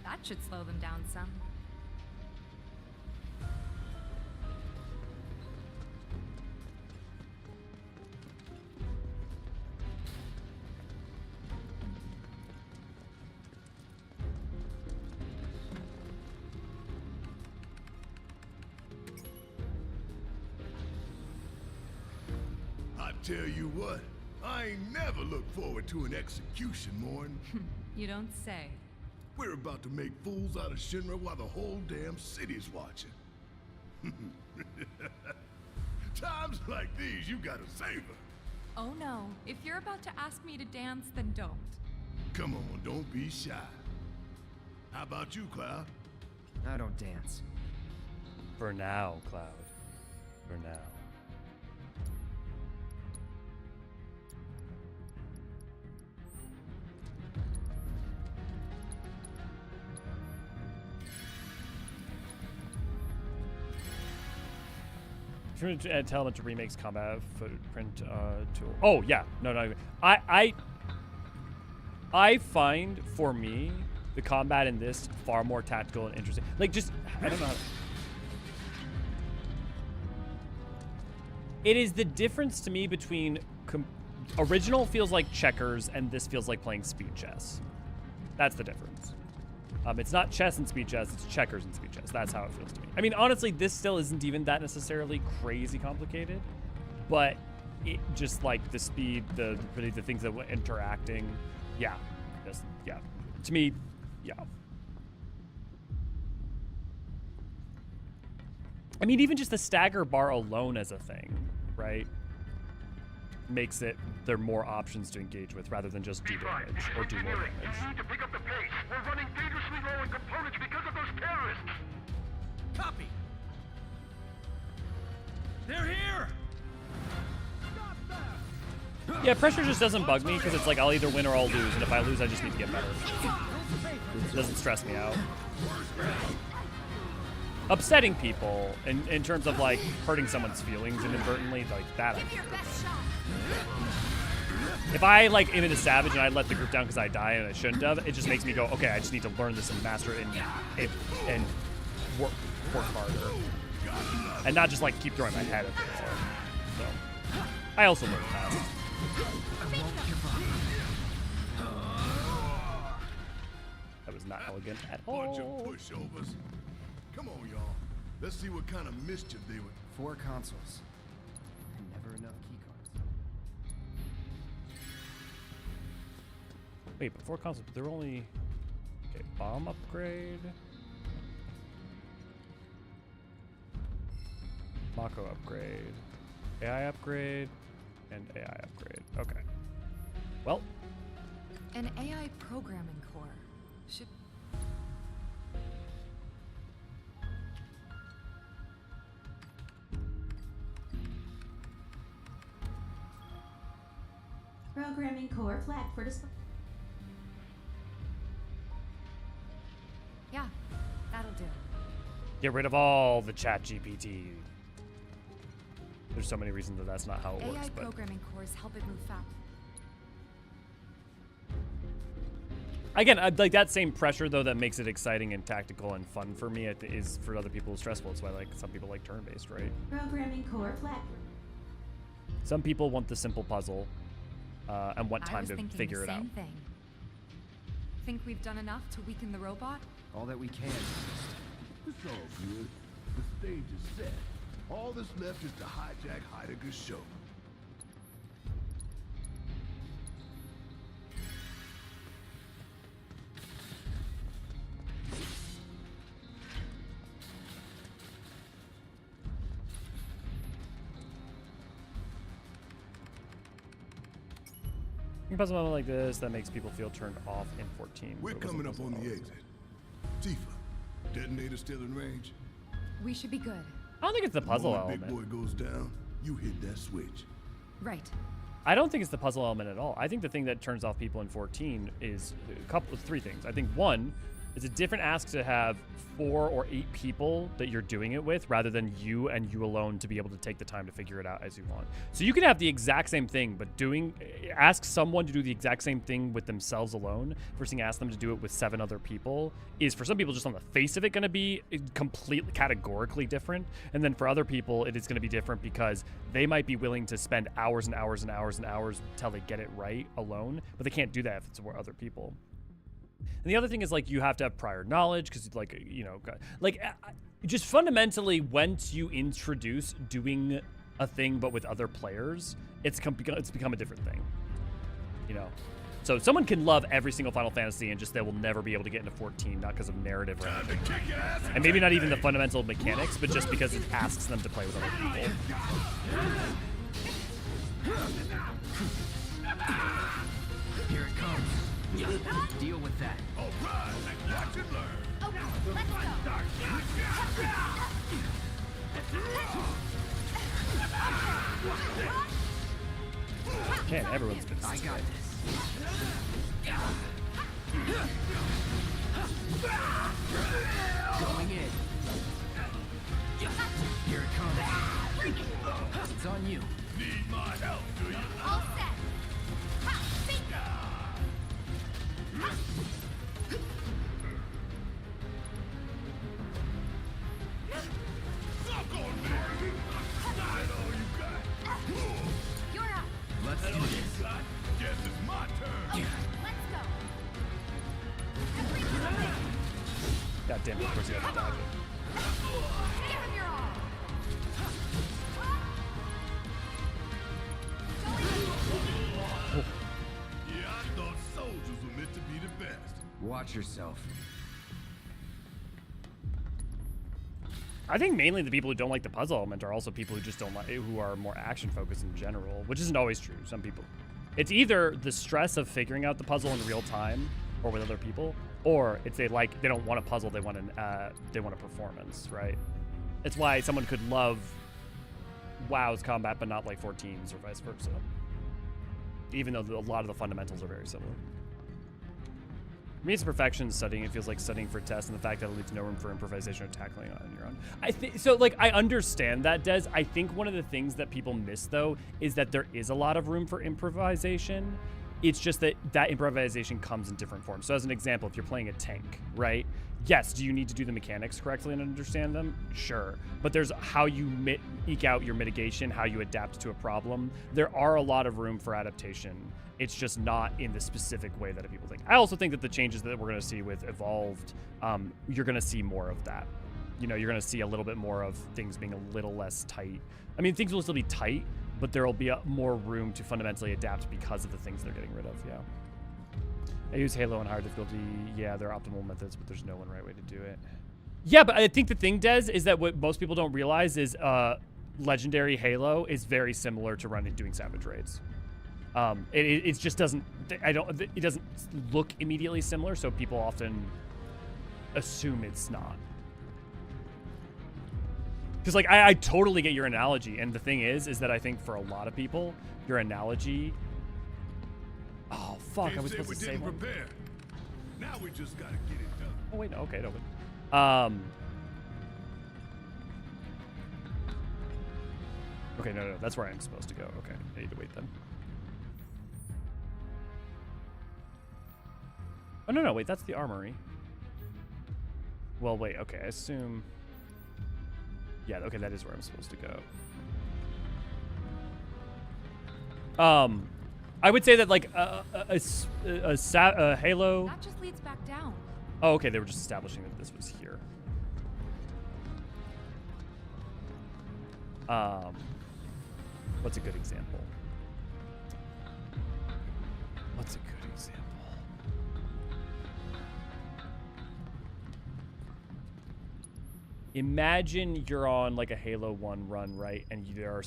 That should slow them down some. I tell you what, I ain't never looked forward to an execution, Morn. You don't say. We're about to make fools out of Shinra while the whole damn city's watching. Times like these, you gotta savor. Oh no, if you're about to ask me to dance, then don't. Come on, don't be shy. How about you, Cloud? I don't dance. For now, Cloud. For now. If you want to add element to Remake's combat footprint tool. Oh yeah, no. I find for me the combat in this far more tactical and interesting. Like just I don't know. It is the difference to me between original feels like checkers and this feels like playing speed chess. That's the difference. It's not chess and speed chess, it's checkers and speed chess. That's how it feels to me. I mean, honestly, this still isn't even that necessarily crazy complicated, but it just like the speed, the things that were interacting, yeah, just, yeah. To me, yeah. I mean, even just the stagger bar alone as a thing, right? Makes it there are more options to engage with rather than just do damage or do more damage. You need to pick up the pace. We're running dangerously low on components because of those terrorists. Copy. They're here. Yeah, pressure just doesn't bug me because it's like I'll either win or I'll lose, and if I lose, I just need to get better. It doesn't stress me out. Upsetting people in terms of like hurting someone's feelings inadvertently, like that. If I like am in a savage and I let the group down because I die and I shouldn't have, it just makes me go, okay, I just need to learn this and master it and work harder, and not just like keep throwing my head at the wall. So I also learned fast. That was not elegant at all. Bunch of pushovers. Come on, y'all. Let's see what kind of mischief they were. 4 consoles. And never enough keycards. Wait, before concept, they're only... Okay, bomb upgrade. Mako upgrade. AI upgrade. And AI upgrade. Okay. Well. An AI programming core should... Programming core flag for display. Yeah, that'll do. Get rid of all the chat GPT. There's so many reasons that that's not how it AI works. But programming cores help it move fast. again, like that same pressure though that makes it exciting and tactical and fun for me is for other people stressful. It's why like some people like turn-based, right? Programming core flag. Some people want the simple puzzle and want time to figure it out. Same thing. Think we've done enough to weaken the robot? All that we can. It's all good. The stage is set. All that's left is to hijack Heidegger's show. You can puzzle moment like this that makes people feel turned off in 14. We're coming up on the exit. Tifa, detonator still in range? We should be good. I don't think it's the puzzle When element. Big boy goes down, you hit that switch. Right. I don't think it's the puzzle element at all. I think the thing that turns off people in 14 is a couple of three things. I think one, it's a different ask to have 4 or 8 people that you're doing it with rather than you and you alone to be able to take the time to figure it out as you want. So you can have the exact same thing, but ask someone to do the exact same thing with themselves alone versus ask them to do it with 7 other people is for some people just on the face of it going to be completely categorically different. And then for other people, it is going to be different because they might be willing to spend hours and hours and hours and hours until they get it right alone, but they can't do that if it's for other people. And the other thing is like you have to have prior knowledge because like, you know, like just fundamentally once you introduce doing a thing but with other players, it's become a different thing, you know. So someone can love every single Final Fantasy and just they will never be able to get into 14, not because of narrative or anything. And maybe not even the fundamental mechanics, but just because it asks them to play with other people. Here it comes. Deal with that. All right, watch and learn. Okay, let's Man, everyone's been I got this. Going in. Here it comes. It's on you. Need my help, do you? All set. Ha, bingo. Suck on me! Not all you got. You're up. Let's do this. Guess it's my turn. Okay, let's go. God damn it, of course you have to dodge it. Give him your all. Yeah, I thought soldiers were meant to be the best. Watch yourself. I think mainly the people who don't like the puzzle element are also people who just don't like, who are more action focused in general, which isn't always true. Some people, it's either the stress of figuring out the puzzle in real time or with other people, or it's they don't want a puzzle, they want a performance, right? It's why someone could love WoW's combat but not like 14's or vice versa, even though a lot of the fundamentals are very similar. For me, it's perfection studying. It feels like studying for a test, and the fact that it leaves no room for improvisation or tackling on your own. I think so. Like, I understand that, Des. I think one of the things that people miss, though, is that there is a lot of room for improvisation. It's just that improvisation comes in different forms. So, as an example, if you're playing a tank, right? Yes, do you need to do the mechanics correctly and understand them? Sure. But there's how you eke out your mitigation, how you adapt to a problem. There are a lot of room for adaptation. It's just not in the specific way that people think. I also think that the changes that we're going to see with Evolved, you're going to see more of that. You know, you're going to see a little bit more of things being a little less tight. I mean, things will still be tight, but there will be more room to fundamentally adapt because of the things they're getting rid of, yeah. I use Halo on hard difficulty. Yeah, there are optimal methods, but there's no one right way to do it. Yeah, but I think the thing, Des, is that what most people don't realize is Legendary Halo is very similar to doing Savage Raids. It just doesn't, it doesn't look immediately similar, so people often assume it's not. Because, like, I totally get your analogy, and the thing is that I think for a lot of people, your analogy... Oh, fuck, I was supposed to say one. Prepare. Now we just gotta get it done. Oh, wait, no, okay, no, but... Okay, no, that's where I'm supposed to go. Okay, I need to wait then. Oh, no, wait, that's the armory. Well, wait, okay, I assume... Yeah, okay, that is where I'm supposed to go. I would say that, like, a Halo... That just leads back down. Oh, okay, they were just establishing that this was here. What's a good example? What's a good example? Imagine you're on like a Halo 1 run, right? And there are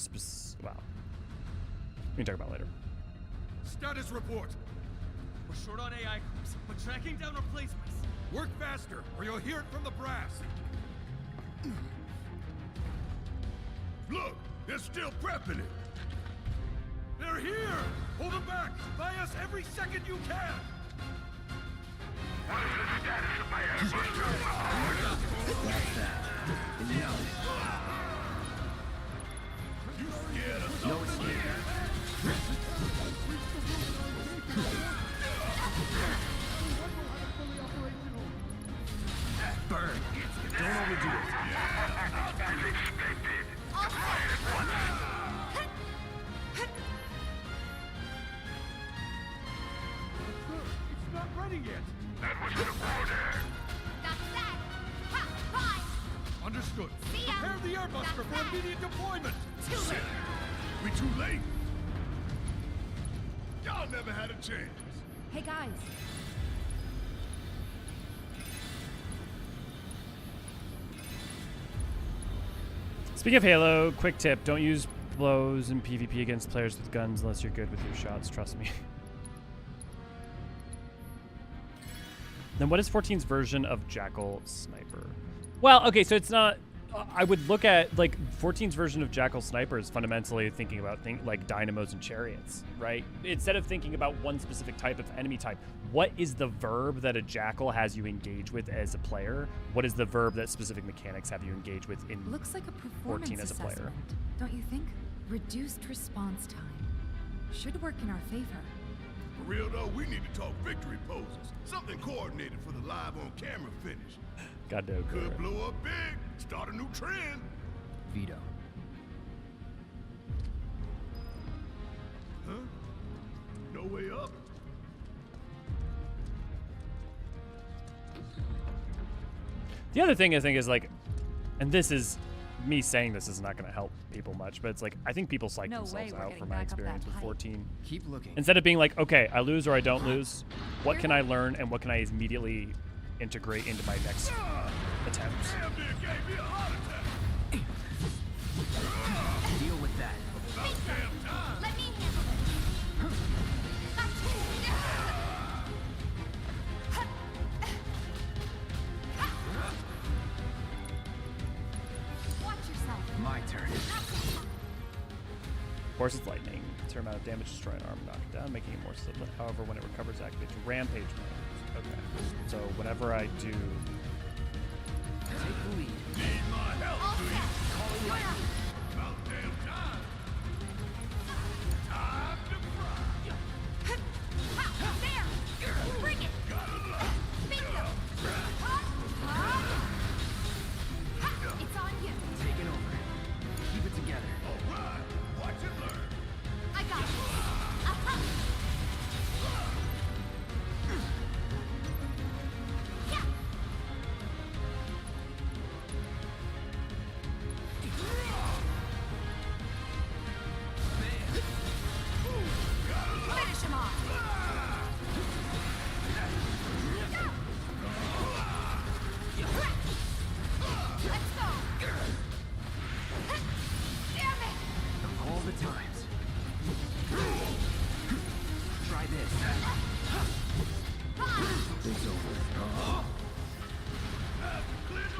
wow. We can talk about it later. Status report. We're short on AI groups, but tracking down replacements. Work faster, or you'll hear it from the brass. Look, they're still prepping it. They're here! Hold them back! Buy us every second you can! What is the status of my efforts? You scared of No escape. Burn. Don't overdo it. As expected. Deployed at once. It's not ready yet. That was an order. That's that. Ha! Bye! Understood. See ya. Prepare the airbuster for immediate deployment. Too late. We too late? Y'all never had a chance. Hey guys, Speaking of Halo, quick tip, don't use blows in PvP against players with guns unless you're good with your shots, trust me. Then what is 14's version of Jackal Sniper? Well, okay, so it's not... I would look at, like, 14's version of Jackal Sniper is fundamentally thinking about, like, dynamos and chariots, right? Instead of thinking about one specific type of enemy type, what is the verb that a Jackal has you engage with as a player? What is the verb that specific mechanics have you engage with in looks like a performance 14 as a player? assessment, don't you think? Reduced response time. Should work in our favor. For real though, we need to talk victory poses. Something coordinated for the live on camera finish. God damn. Could blow up big, start a new trend. Veto. Huh? No way up? The other thing I think is like, and this is me saying this is not going to help people much, but it's like I think people psych themselves out from my experience with 14. Keep looking. Instead of being like, okay, I lose or I don't lose, what can I learn and what can I immediately integrate into my next attempt? Deal with that. Let me handle it. Watch yourself. My turn. Of course, it's lightning. It's her amount of damage, destroy an arm, knock it down, making it more slippery. However, when it recovers, activate your rampage mode. Okay. So whenever I do... Take the lead. Need my help, do you? Calling lightning. About damn time. Time to fry. There! Bring it! Bingo! It's on you. Taking over. Keep it together. All right, watch and learn. I got it. Yeah.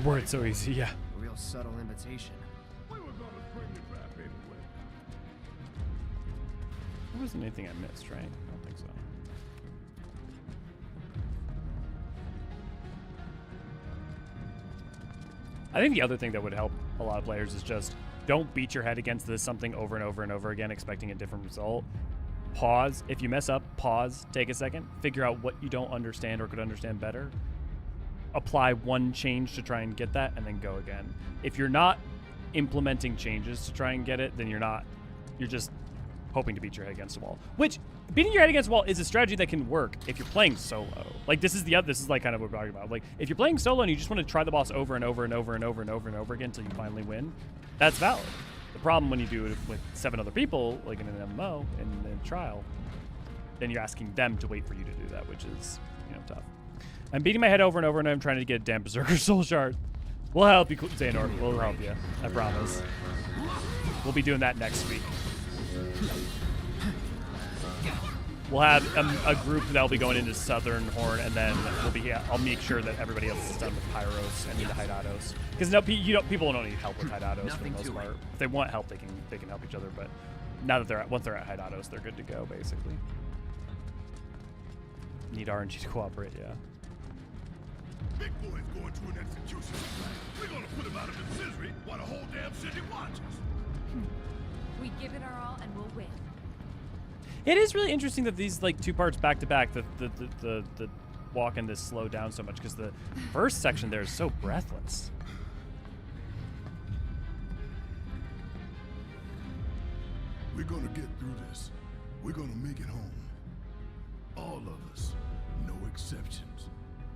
Word so easy, yeah. A real subtle invitation. We were gonna bring it back anyway. There wasn't anything I missed, right? I don't think so. I think the other thing that would help a lot of players is just don't beat your head against this something over and over and over again, expecting a different result. Pause. If you mess up, pause, take a second, figure out what you don't understand or could understand better. Apply one change to try and get that, and then go again. If you're not implementing changes to try and get it, then you're just hoping to beat your head against the wall. Which, beating your head against the wall is a strategy that can work if you're playing solo. Like, this is like kind of what we're talking about. Like, if you're playing solo and you just want to try the boss over and over and over and over and over and over again until you finally win, that's valid. The problem when you do it with 7 other people, like in an MMO, in a trial, then you're asking them to wait for you to do that, which is, tough. I'm beating my head over and over, and I'm trying to get a damn Berserker Soul Shard. We'll help you, Xehanort. We'll help you. I promise. We'll be doing that next week. We'll have a group that'll be going into Southern Horn, and then I'll make sure that everybody else is done with Pyros and into Hydaelyn. Because people don't need help with Hydaelyn for the most part. If they want help, they can help each other. But now that once they're at Hydaelyn, they're good to go, basically. Need RNG to cooperate, yeah. Big boy's going to an execution. We're gonna put him out of his misery while the whole damn city watches. We give it our all and we'll win. It is really interesting that these like 2 parts back to back, the walk and this slow down so much, because the first section there is so breathless. We're gonna get through this. We're gonna make it home. All of us, no exceptions.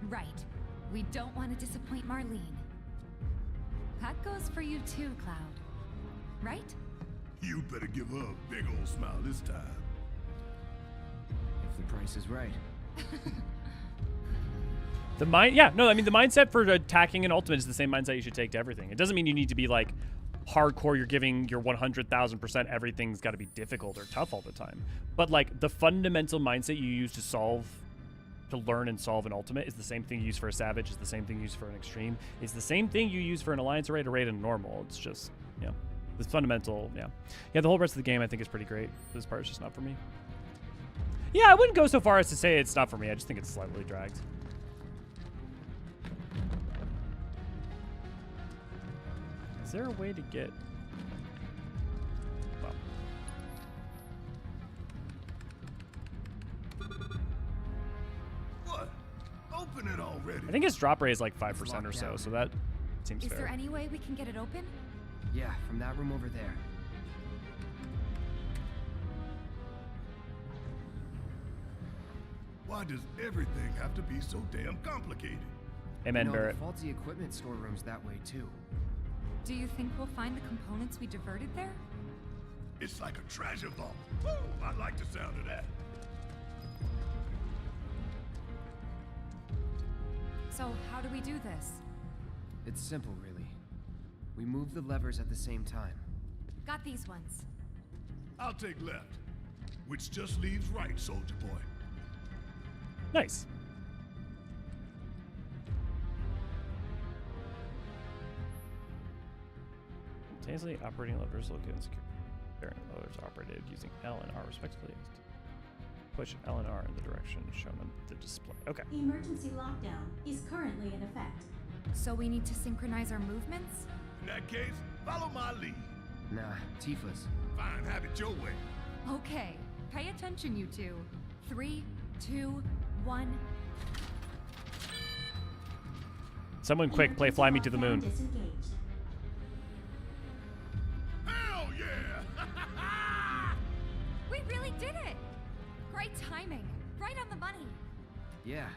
Right. We don't want to disappoint Marlene. That goes for you too, Cloud. Right? You better give her a big old smile this time. If the price is right. The mindset for attacking an ultimate is the same mindset you should take to everything. It doesn't mean you need to be like hardcore, you're giving your 100,000%, everything's got to be difficult or tough all the time. But like the fundamental mindset you use to learn and solve an ultimate is the same thing you use for a savage, is the same thing you use for an extreme, is the same thing you use for an alliance array, a raid, and a normal. It's just, this fundamental, the whole rest of the game I think is pretty great. This part is just not for me. Yeah, I wouldn't go so far as to say it's not for me. I just think it's slightly dragged. Is there a way to get... Well. What? Open it already. I think its drop rate is like 5% or so, so that seems fair. Is there any way we can get it open? Yeah, from that room over there. Why does everything have to be so damn complicated? Amen, Barrett. The faulty equipment storeroom's that way too. Do you think we'll find the components we diverted there? It's like a treasure vault. Woo, I like the sound of that. So how do we do this? It's simple, really. We move the levers at the same time. Got these ones. I'll take left, which just leaves right, soldier boy. Nice. Simultaneously operating levers located in secure. Bearing levers operated using L and R respectively. Push L and R in the direction shown on the display. Okay. Emergency lockdown is currently in effect. So we need to synchronize our movements? In that case, follow my lead. Nah, Tifa's. Fine, have it your way. Okay, pay attention, you two. 3, 2, 1. Someone quick, play Fly Me to the Moon. Hell yeah! We really did it! Great timing. Right on the money. Yeah.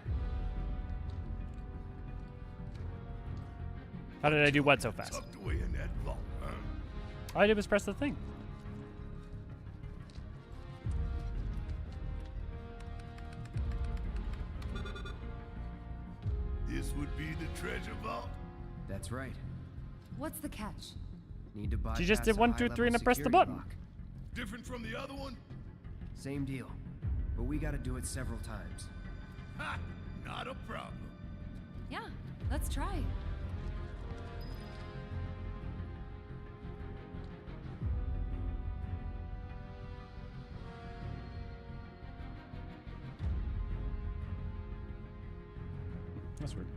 How did I do what so fast? Tucked away in that vault, huh? All I did was press the thing. This would be the treasure vault? That's right. What's the catch? Need to buy. She just did 1, 2, 3, and I pressed the button. Different from the other one? Same deal. But we gotta do it several times. Ha! Not a problem. Yeah, let's try. That's weird.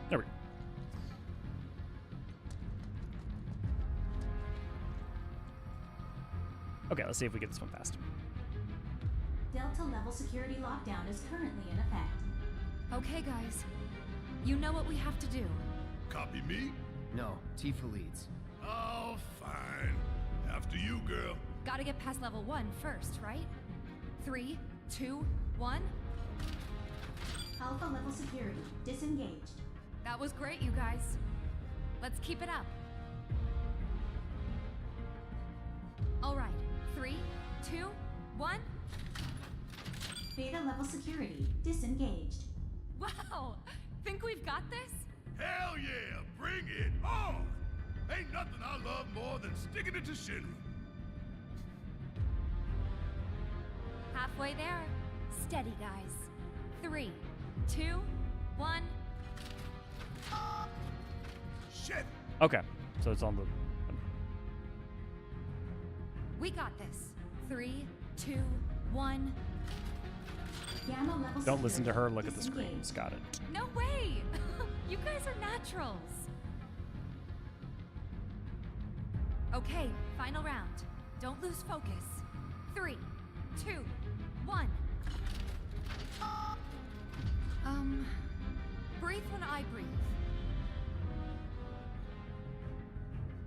There we go. Okay, let's see if we get this one fast. Delta level security lockdown is currently in effect. Okay, guys. You know what we have to do. Copy me? No, Tifa leads. Oh, fine. After you, girl. Gotta get past level 1 first, right? 3, 2, 1. Alpha level security disengaged. That was great, you guys. Let's keep it up. All right. 3, 2, 1. Beta level security disengaged. Wow! Think we've got this? Hell yeah! Bring it on! Ain't nothing I love more than sticking it to Shinra. Halfway there. Steady, guys. 3, 2, 1. Shit! Okay, so it's on the... We got this. 3, 2, 1. Gamma level Don't listen to her, look at the disengaged. screens. Got it. No way! You guys are naturals. Okay, final round. Don't lose focus. 3, 2, 1. Breathe when I breathe.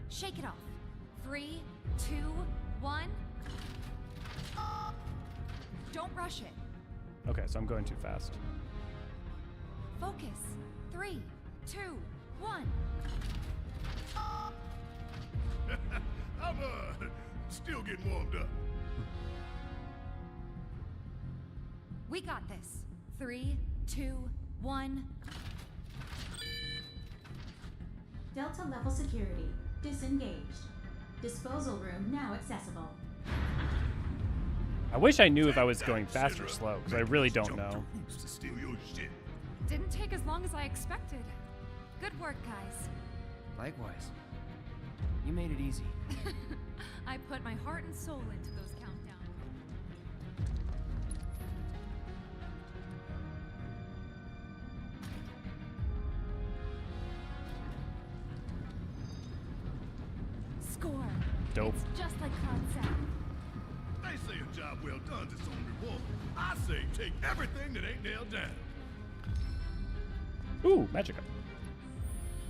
Shake it off. 3, 2, 1. Don't rush it. Okay, so I'm going too fast. Focus. 3, 2, 1. I'm still getting warmed up. We got this. 3, 2, 1. Delta level security disengaged. Disposal room now accessible. I wish I knew if I was going fast or slow, because I really don't know. To steal your shit. Didn't take as long as I expected. Good work, guys. Likewise. You made it easy. I put my heart and soul into those countdowns. Score. Dope. It's just like Khan said. They say a job well done's its own reward. I say take everything that ain't nailed down. Ooh, Magica.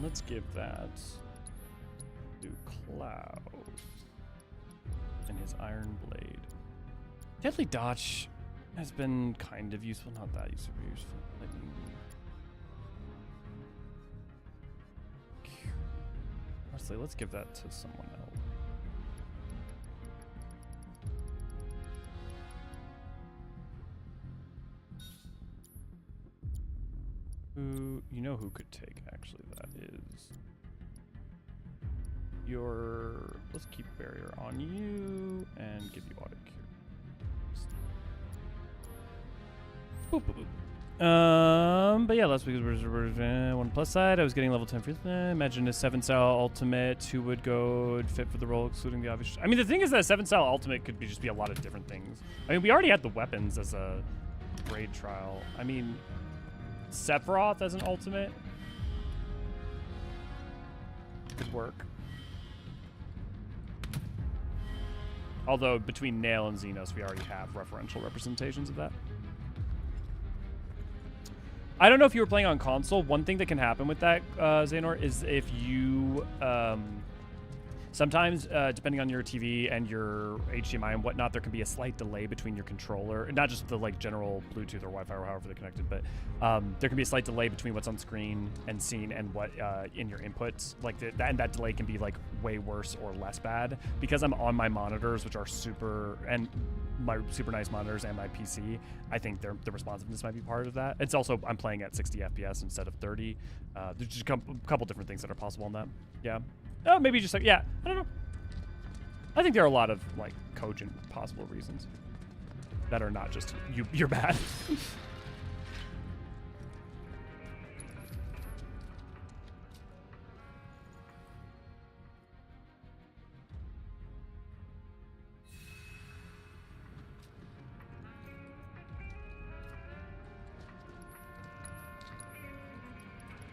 Let's give that to Cloud and his Iron Blade. Deadly Dodge has been kind of useful, not that super useful. Honestly, let's give that to someone else. You know who could take, actually, that is your... Let's keep Barrier on you and give you Auto Cure. Boop, boop, boop. But yeah, last week was one plus side. I was getting level 10 for imagine a 7-style ultimate who would go fit for the role, excluding the obvious. I mean, the thing is that a 7-style ultimate could just be a lot of different things. I mean, we already had the weapons as a raid trial. I mean, Sephiroth as an ultimate could work. Although between Nail and Xenos, we already have referential representations of that. I don't know if you were playing on console. One thing that can happen with that, Xehanort, is if you... sometimes, depending on your TV and your HDMI and whatnot, there can be a slight delay between your controller, not just the like general Bluetooth or Wi-Fi or however they're connected, but there can be a slight delay between what's on screen and seen and what in your inputs. Like and that delay can be like way worse or less bad because I'm on my monitors, which are my super nice monitors and my PC. I think the responsiveness might be part of that. It's also I'm playing at 60 FPS instead of 30. There's just a couple different things that are possible on that. Yeah. Oh, maybe just like, yeah, I don't know. I think there are a lot of like cogent possible reasons that are not just you're bad.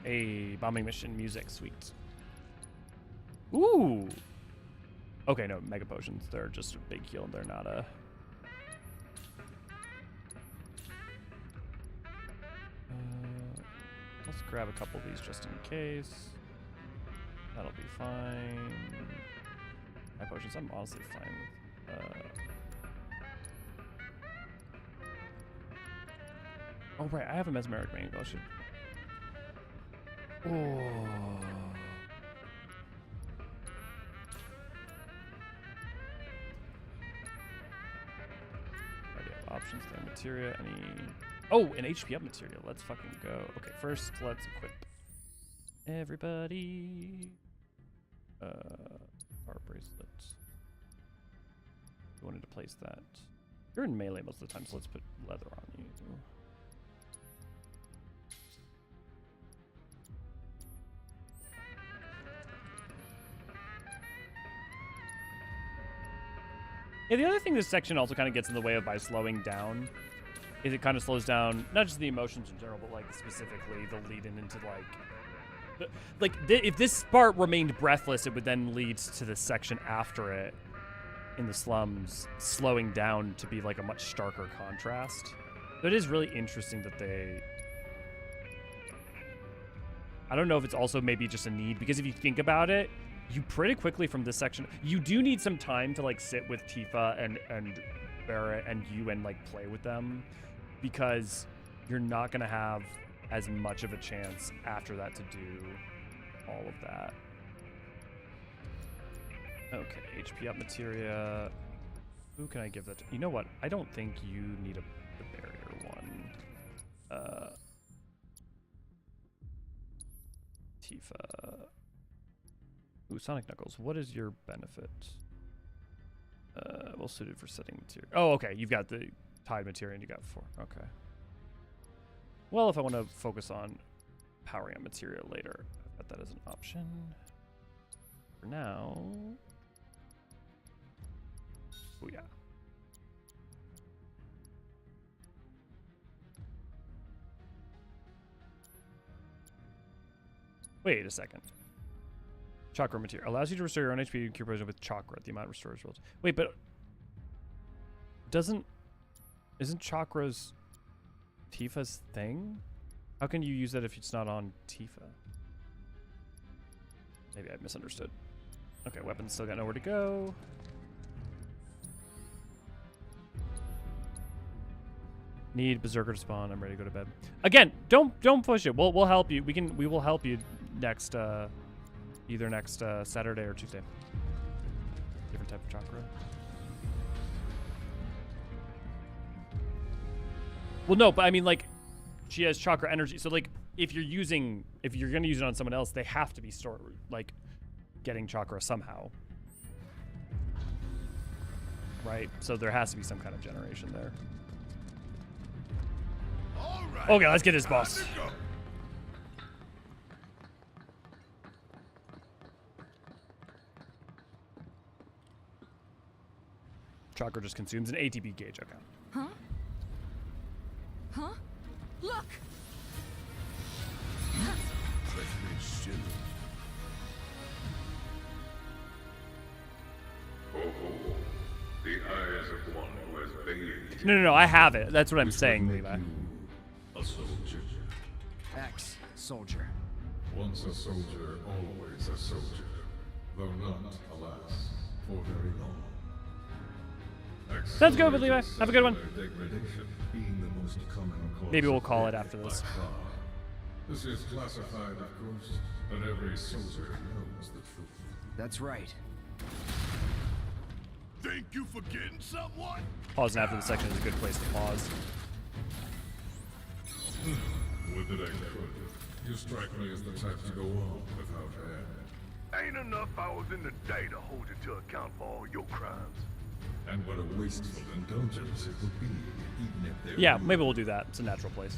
A bombing mission music, sweet. Ooh. Okay, no, mega potions. They're just a big heal. They're not a. Let's grab a couple of these just in case. That'll be fine. My potions, I'm honestly fine with. Oh right, I have a mesmeric main potion. Oh. Already have options there. Materia, any. Oh, an HP up material. Let's fucking go. Okay, first let's equip everybody. Our bracelets. We wanted to place that. You're in melee most of the time, so let's put leather on you. Yeah, the other thing this section also kind of gets in the way of by slowing down is it kind of slows down not just the emotions in general, but like specifically the lead in into if this part remained breathless, it would then lead to the section after it in the slums slowing down to be like a much starker contrast. So it is really interesting that they. I don't know if it's also maybe just a need, because if you think about it, you pretty quickly from this section, you do need some time to like sit with Tifa and Barrett and you and like play with them, because you're not gonna have as much of a chance after that to do all of that. Okay, HP up materia. Who can I give that to? You know what? I don't think you need the barrier one. Tifa. Ooh, Sonic Knuckles. What is your benefit? Well suited for setting material. Oh, okay. You've got the tied materia and you got 4. Okay. Well, if I want to focus on powering up material later, I've got that as an option. For now. Oh, yeah. Wait a second. Chakra material. Allows you to restore your own HP and cure poison with chakra. The amount restores rolls. Wait, but isn't chakras Tifa's thing? How can you use that if it's not on Tifa? Maybe I misunderstood. Okay, weapons still got nowhere to go. Need Berserker to spawn. I'm ready to go to bed. Again, don't push it. We'll help you. We will help you next either next Saturday or Tuesday. Different type of chakra. Well, no, but I mean, like, she has chakra energy. So, like, if you're gonna use it on someone else, they have to be stored, like, getting chakra somehow, right? So there has to be some kind of generation there. All right. Okay, let's get this boss. Chakra just consumes an ATB gauge. Okay. Huh? Huh? Look! The eyes of one who has bathed. No. I have it. That's what I'm saying, Levi. A soldier. Ex-soldier. Once a soldier, always a soldier. Though not, alas, for very long. Sounds good, Levi. Have a good one. Being the most common cause. Maybe we'll call it after this. This is classified, of course, but every soldier knows the truth. That's right. Think you forgetting someone? Pausing after the section is a good place to pause. Would that I could. You strike me as the type to go on without end. Ain't enough hours in the day to hold you to account for all your crimes. And what a wasteful indulgence it would be, even if there. Yeah, maybe we'll do that. It's a natural place.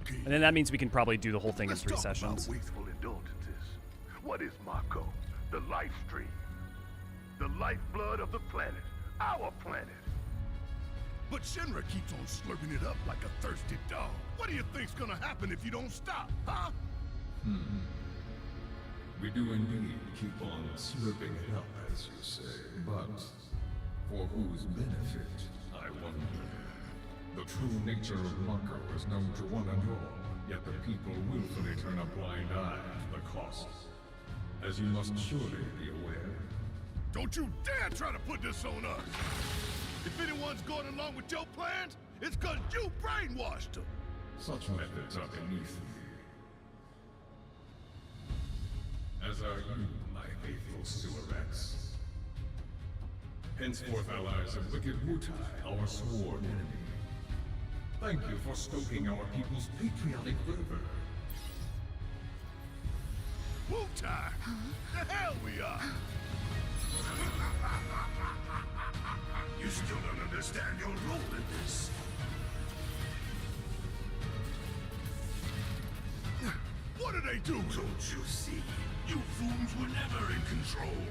Okay. And then that means we can probably do the whole thing in 3 sessions. About wasteful indulgences. What is Mako? The life stream. The lifeblood of the planet. Our planet. But Shinra keeps on slurping it up like a thirsty dog. What do you think's gonna happen if you don't stop, huh? We do indeed keep on slurping it up, as you say. But for whose benefit, I wonder. The true nature of Mako is known to one and all, yet the people willfully turn a blind eye to the cost. As you must surely be aware. Don't you dare try to put this on us! If anyone's going along with your plans, it's cause you brainwashed them! Such methods are beneath me. As are you, my faithful Sewerets. Henceforth allies of wicked Wutai, our sworn enemy. Thank you for stoking our people's patriotic fervor. Wutai! The hell we are! You still don't understand your role in this. What do they do? Don't you see? You fools were never in control.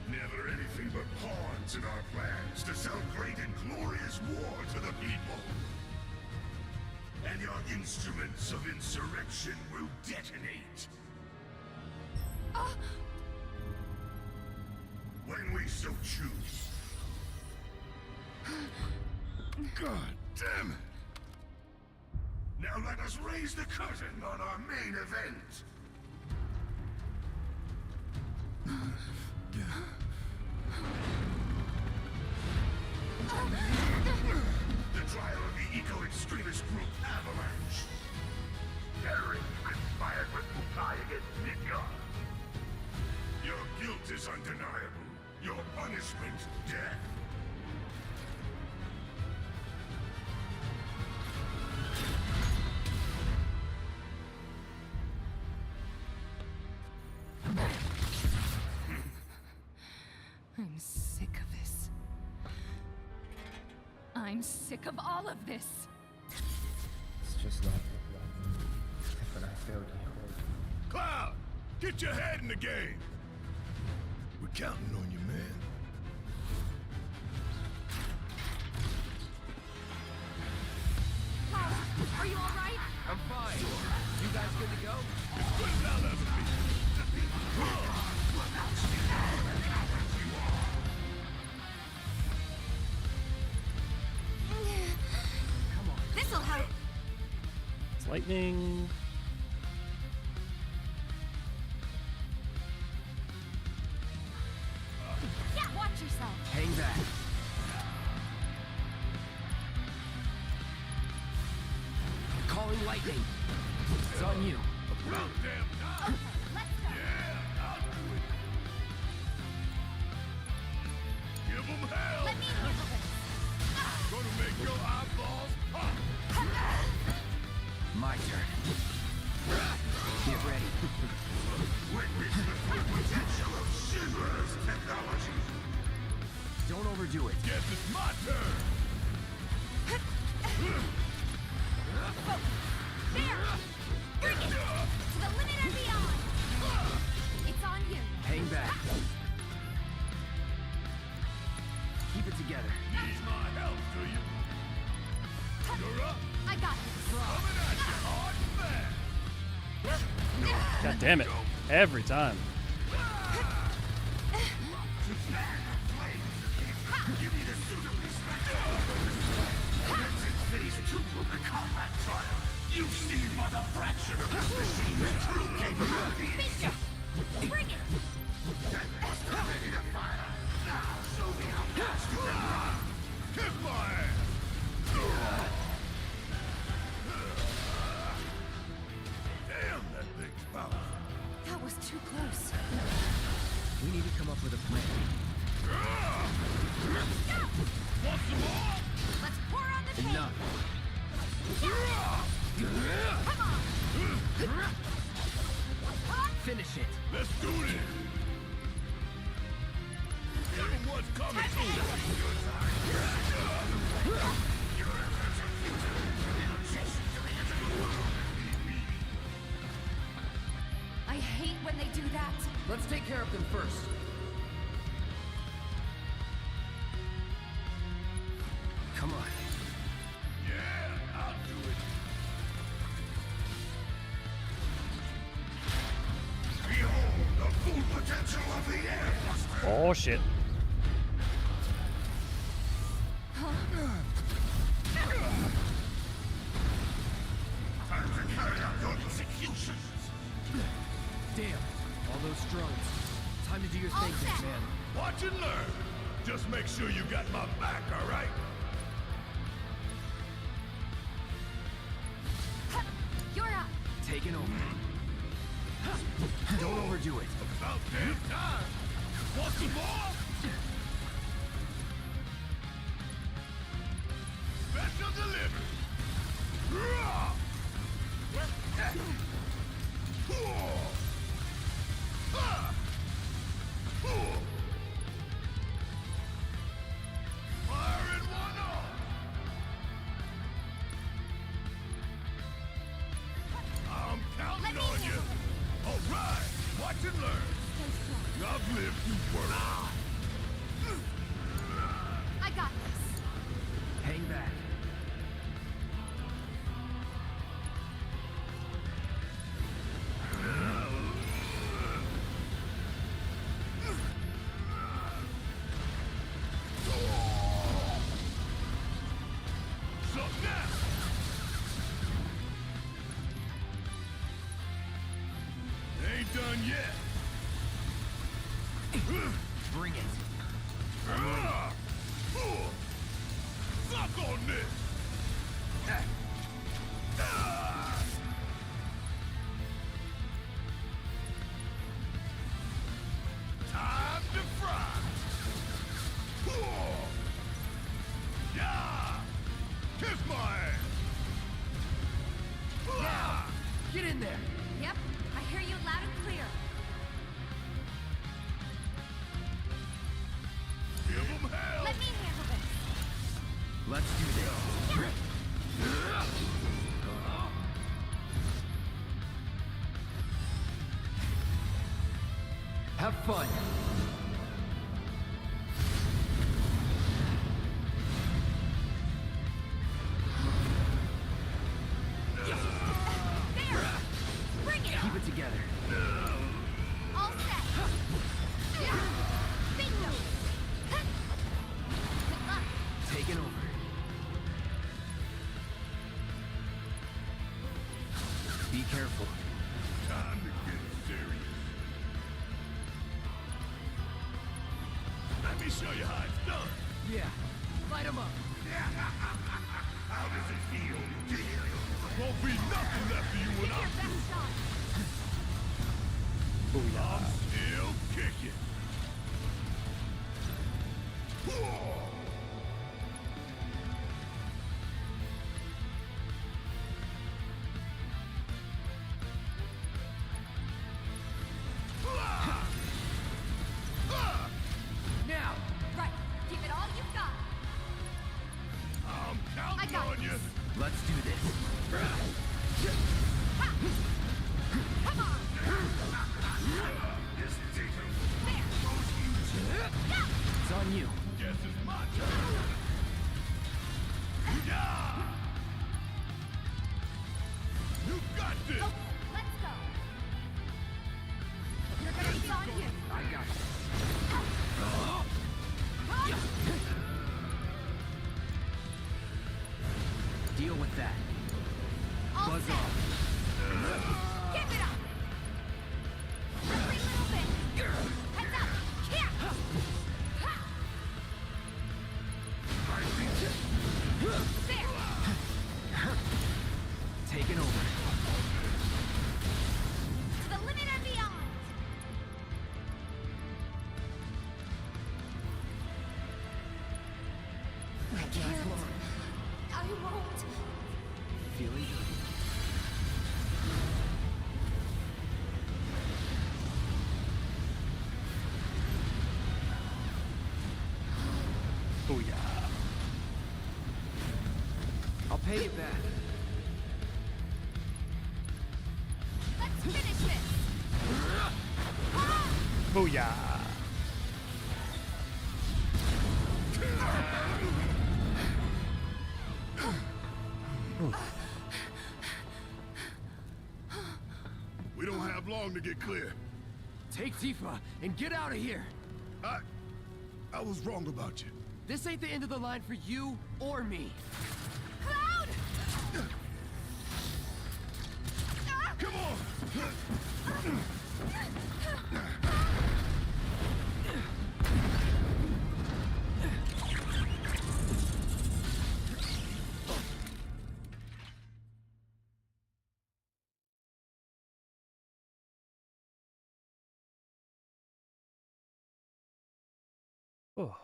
Never anything but pawns in our plans to sell great and glorious war to the people. And your instruments of insurrection will detonate. When we so choose. God damn it! Now let us raise the curtain on our main event. The trial of the eco-extremist group Avalanche. Terrorists conspired with Wutai against Midgard. Your guilt is undeniable. Your punishment, death. I'm sick of this. I'm sick of all of this. It's just like when I failed you. Cloud! Get your head in the game! We're counting on you, man. Cloud, are you alright? I'm fine. You guys good to go? As good as I'll ever be. This'll help. It's lightning. Yeah, watch yourself. Hang back. Calling lightning. It's on you. About damn time! Let's go. Yeah, I'll do it. Give them hell! Let me handle this. Gonna make your eyeballs pop! My turn. Get ready. Witness the full potential of Shinra's technology. Don't overdo it. Guess it's my turn! There! Bring it! To the limit and beyond! It's on you. Hang back. Keep it together. Need my help, do you? You're up! I got this. Coming at you hard and fast! God damn it. Every time. Give me the suitably City's true combat trial. You've seen but a fraction of this machine's true capabilities. Bring it! That buster ready to fire. Now show me how fast you can run. Kiss my ass! Damn, that thing's powerful. That was too close. We need to come up with a plan. Want some more? Let's pour on the paint. Enough. Come on. Finish it. Let's do this! Give them what's coming to them! I hate when they do that. Let's take care of them first. Come on. Oh shit. Time to carry out your executions. Damn, all those drones. Time to do your thing, big man. Watch and learn. Just make sure you got my back, all right? You're up. Taking over. Don't overdo it. About damn time. Want some more? Special delivery. Firing one off. I'm counting on you. All right, watch and learn. I've lived through worse. I got this. Hang back. So now. Ain't done yet. Bring it. Suck on this. Time to fry. Yeah. Kiss my ass. Now, get in there. Yep, I hear you loud and clear. Give 'em hell. Let me handle this. Let's do this. Have fun. Bring it. Keep it together. All set. Bingo. Good luck. Taking over. Be careful. Time to get serious. Let me show you how it's done. Yeah. Light 'em up. How does it feel? Won't be nothing left of you when I'm through. I'm still kicking. Now. Right. Give it all you've got. I'm I counting got on you. Let's do this. Ha! Come on. This Tatum. There. Yeah. It's on you. Guess it's my turn. Yeah. You got this. Okay, let's go. You're gonna be on you. I got you. Deal with that. All Buzz set. off. Give it up. Every little bit. Heads up. Yeah. Ha. There. Taking over. To the limit and beyond. I can't. I won't. Feeling good. Oh yeah. I'll pay you back. Let's finish this. Booyah. We don't have long to get clear. Take Tifa and get out of here! I was wrong about you. This ain't the end of the line for you or me. Cloud! Come on! Oh.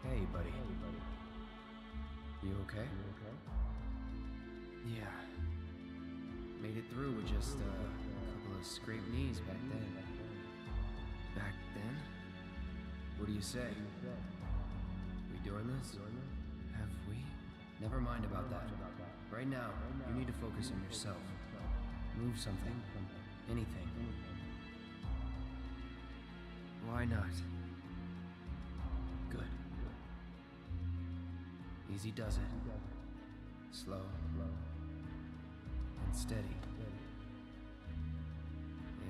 Hey, buddy. You okay? Yeah. Made it through with just a couple of scraped knees back then. Back then? What do you say? We doing this? Have we? Never mind about that. Right now, you need to focus on yourself. Move something. Anything. Why not? Good. Easy does it. Slow. And steady.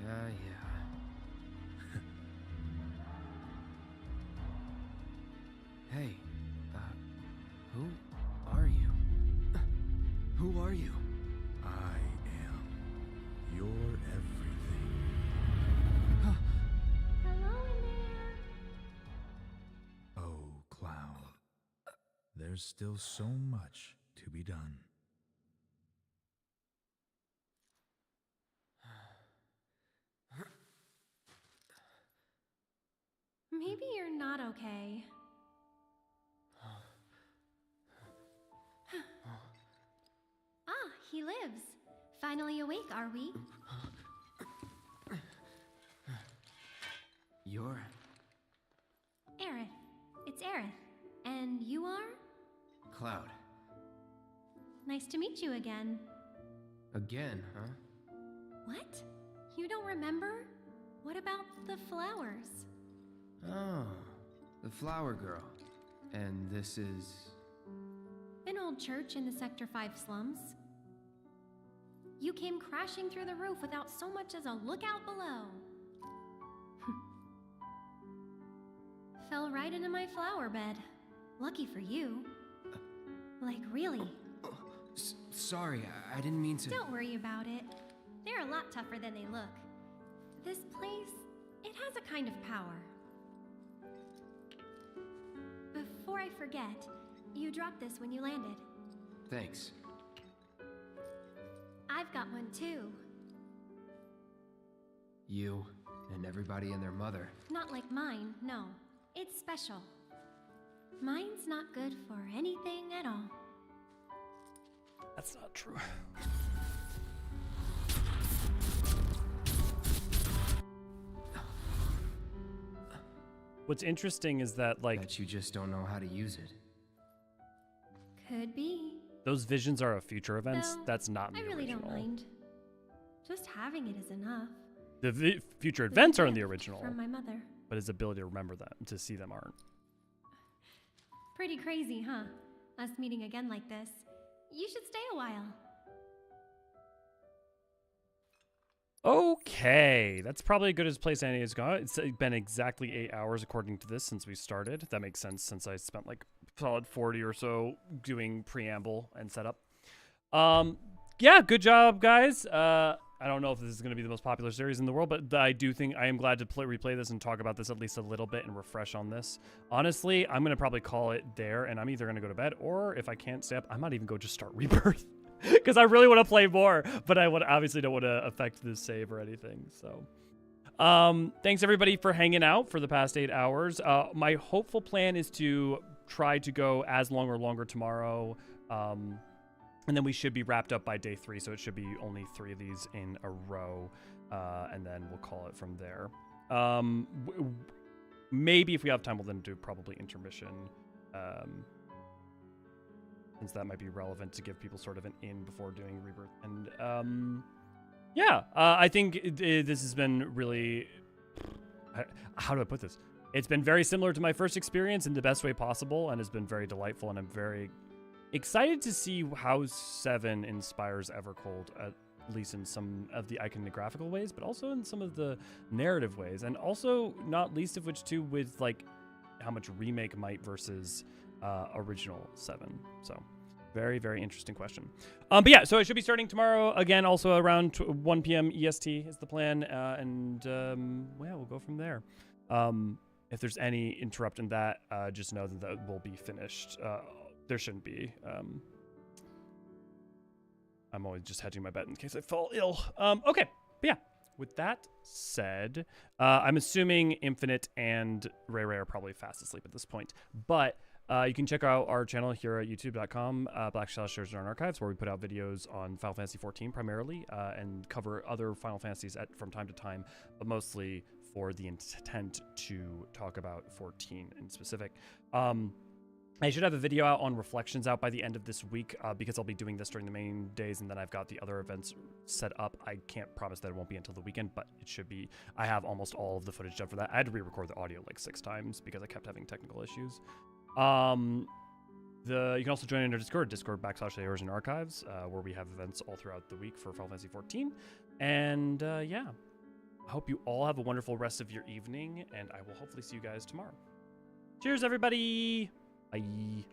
Yeah. Hey, who are you? Who are you? I am your everything. Hello in there. Oh, Cloud. There's still so much to be done. Maybe you're not okay. He lives. Finally awake, are we? You're... Aerith. It's Aerith. And you are? Cloud. Nice to meet you again. Again, huh? What? You don't remember? What about the flowers? Oh, the flower girl. And this is... An old church in the Sector 5 slums. You came crashing through the roof without so much as a look out below. Fell right into my flower bed. Lucky for you. Like, really. Sorry, I didn't mean to... Don't worry about it. They're a lot tougher than they look. This place, it has a kind of power. Before I forget, you dropped this when you landed. Thanks. I've got one too. You and everybody and their mother. Not like mine, no. It's special. Mine's not good for anything at all. That's not true. What's interesting is that, like... Bet you just don't know how to use it. Could be. Those visions are of future events. No, that's not in the I really original. don't mind. Just having it is enough. The future events are in the original. From my mother. But his ability to remember them, to see them, aren't. Pretty crazy, huh? Us meeting again like this. You should stay a while. Okay, that's probably as good as place any has gone. It's been exactly 8 hours according to this since we started. That makes sense since I spent like solid 40 or so doing preamble and setup. Yeah, good job, guys. I don't know if this is going to be the most popular series in the world, but I do think I am glad to replay this and talk about this at least a little bit and refresh on this. Honestly, I'm going to probably call it there, and I'm either going to go to bed, or if I can't stay up, I might even go just start Rebirth. Because I really want to play more, but I obviously don't want to affect the save or anything. So, thanks everybody for hanging out for the past 8 hours. My hopeful plan is to try to go as long or longer tomorrow. And then we should be wrapped up by day 3, so it should be only 3 of these in a row, and then we'll call it from there. maybe if we have time, we'll then do probably intermission. Since that might be relevant to give people sort of an in before doing Rebirth. And I think this has been really... How do I put this? It's been very similar to my first experience in the best way possible, and has been very delightful, and I'm very excited to see how 7 inspires Evercold, at least in some of the iconographical ways, but also in some of the narrative ways, and also not least of which too with like how much Remake might versus original 7. So very, very interesting question. But yeah, so it should be starting tomorrow again, also around 1 p.m. EST is the plan, and we'll go from there. If there's any interrupt in that, just know that that will be finished. There shouldn't be. I'm always just hedging my bet in case I fall ill. Okay, but yeah, with that said, I'm assuming Infinite and Ray are probably fast asleep at this point, but you can check out our channel here at youtube.com, /Eorzean Archives, where we put out videos on Final Fantasy XIV primarily, and cover other Final Fantasies from time to time, but mostly for the intent to talk about 14 in specific. I should have a video out on Reflections out by the end of this week, because I'll be doing this during the main days, and then I've got the other events set up. I can't promise that it won't be until the weekend, but it should be. I have almost all of the footage done for that. I had to re-record the audio like 6 times because I kept having technical issues. You can also join in our Discord /Eorzean Archives, where we have events all throughout the week for Final Fantasy XIV. And I hope you all have a wonderful rest of your evening, and I will hopefully see you guys tomorrow. Cheers, everybody! Bye.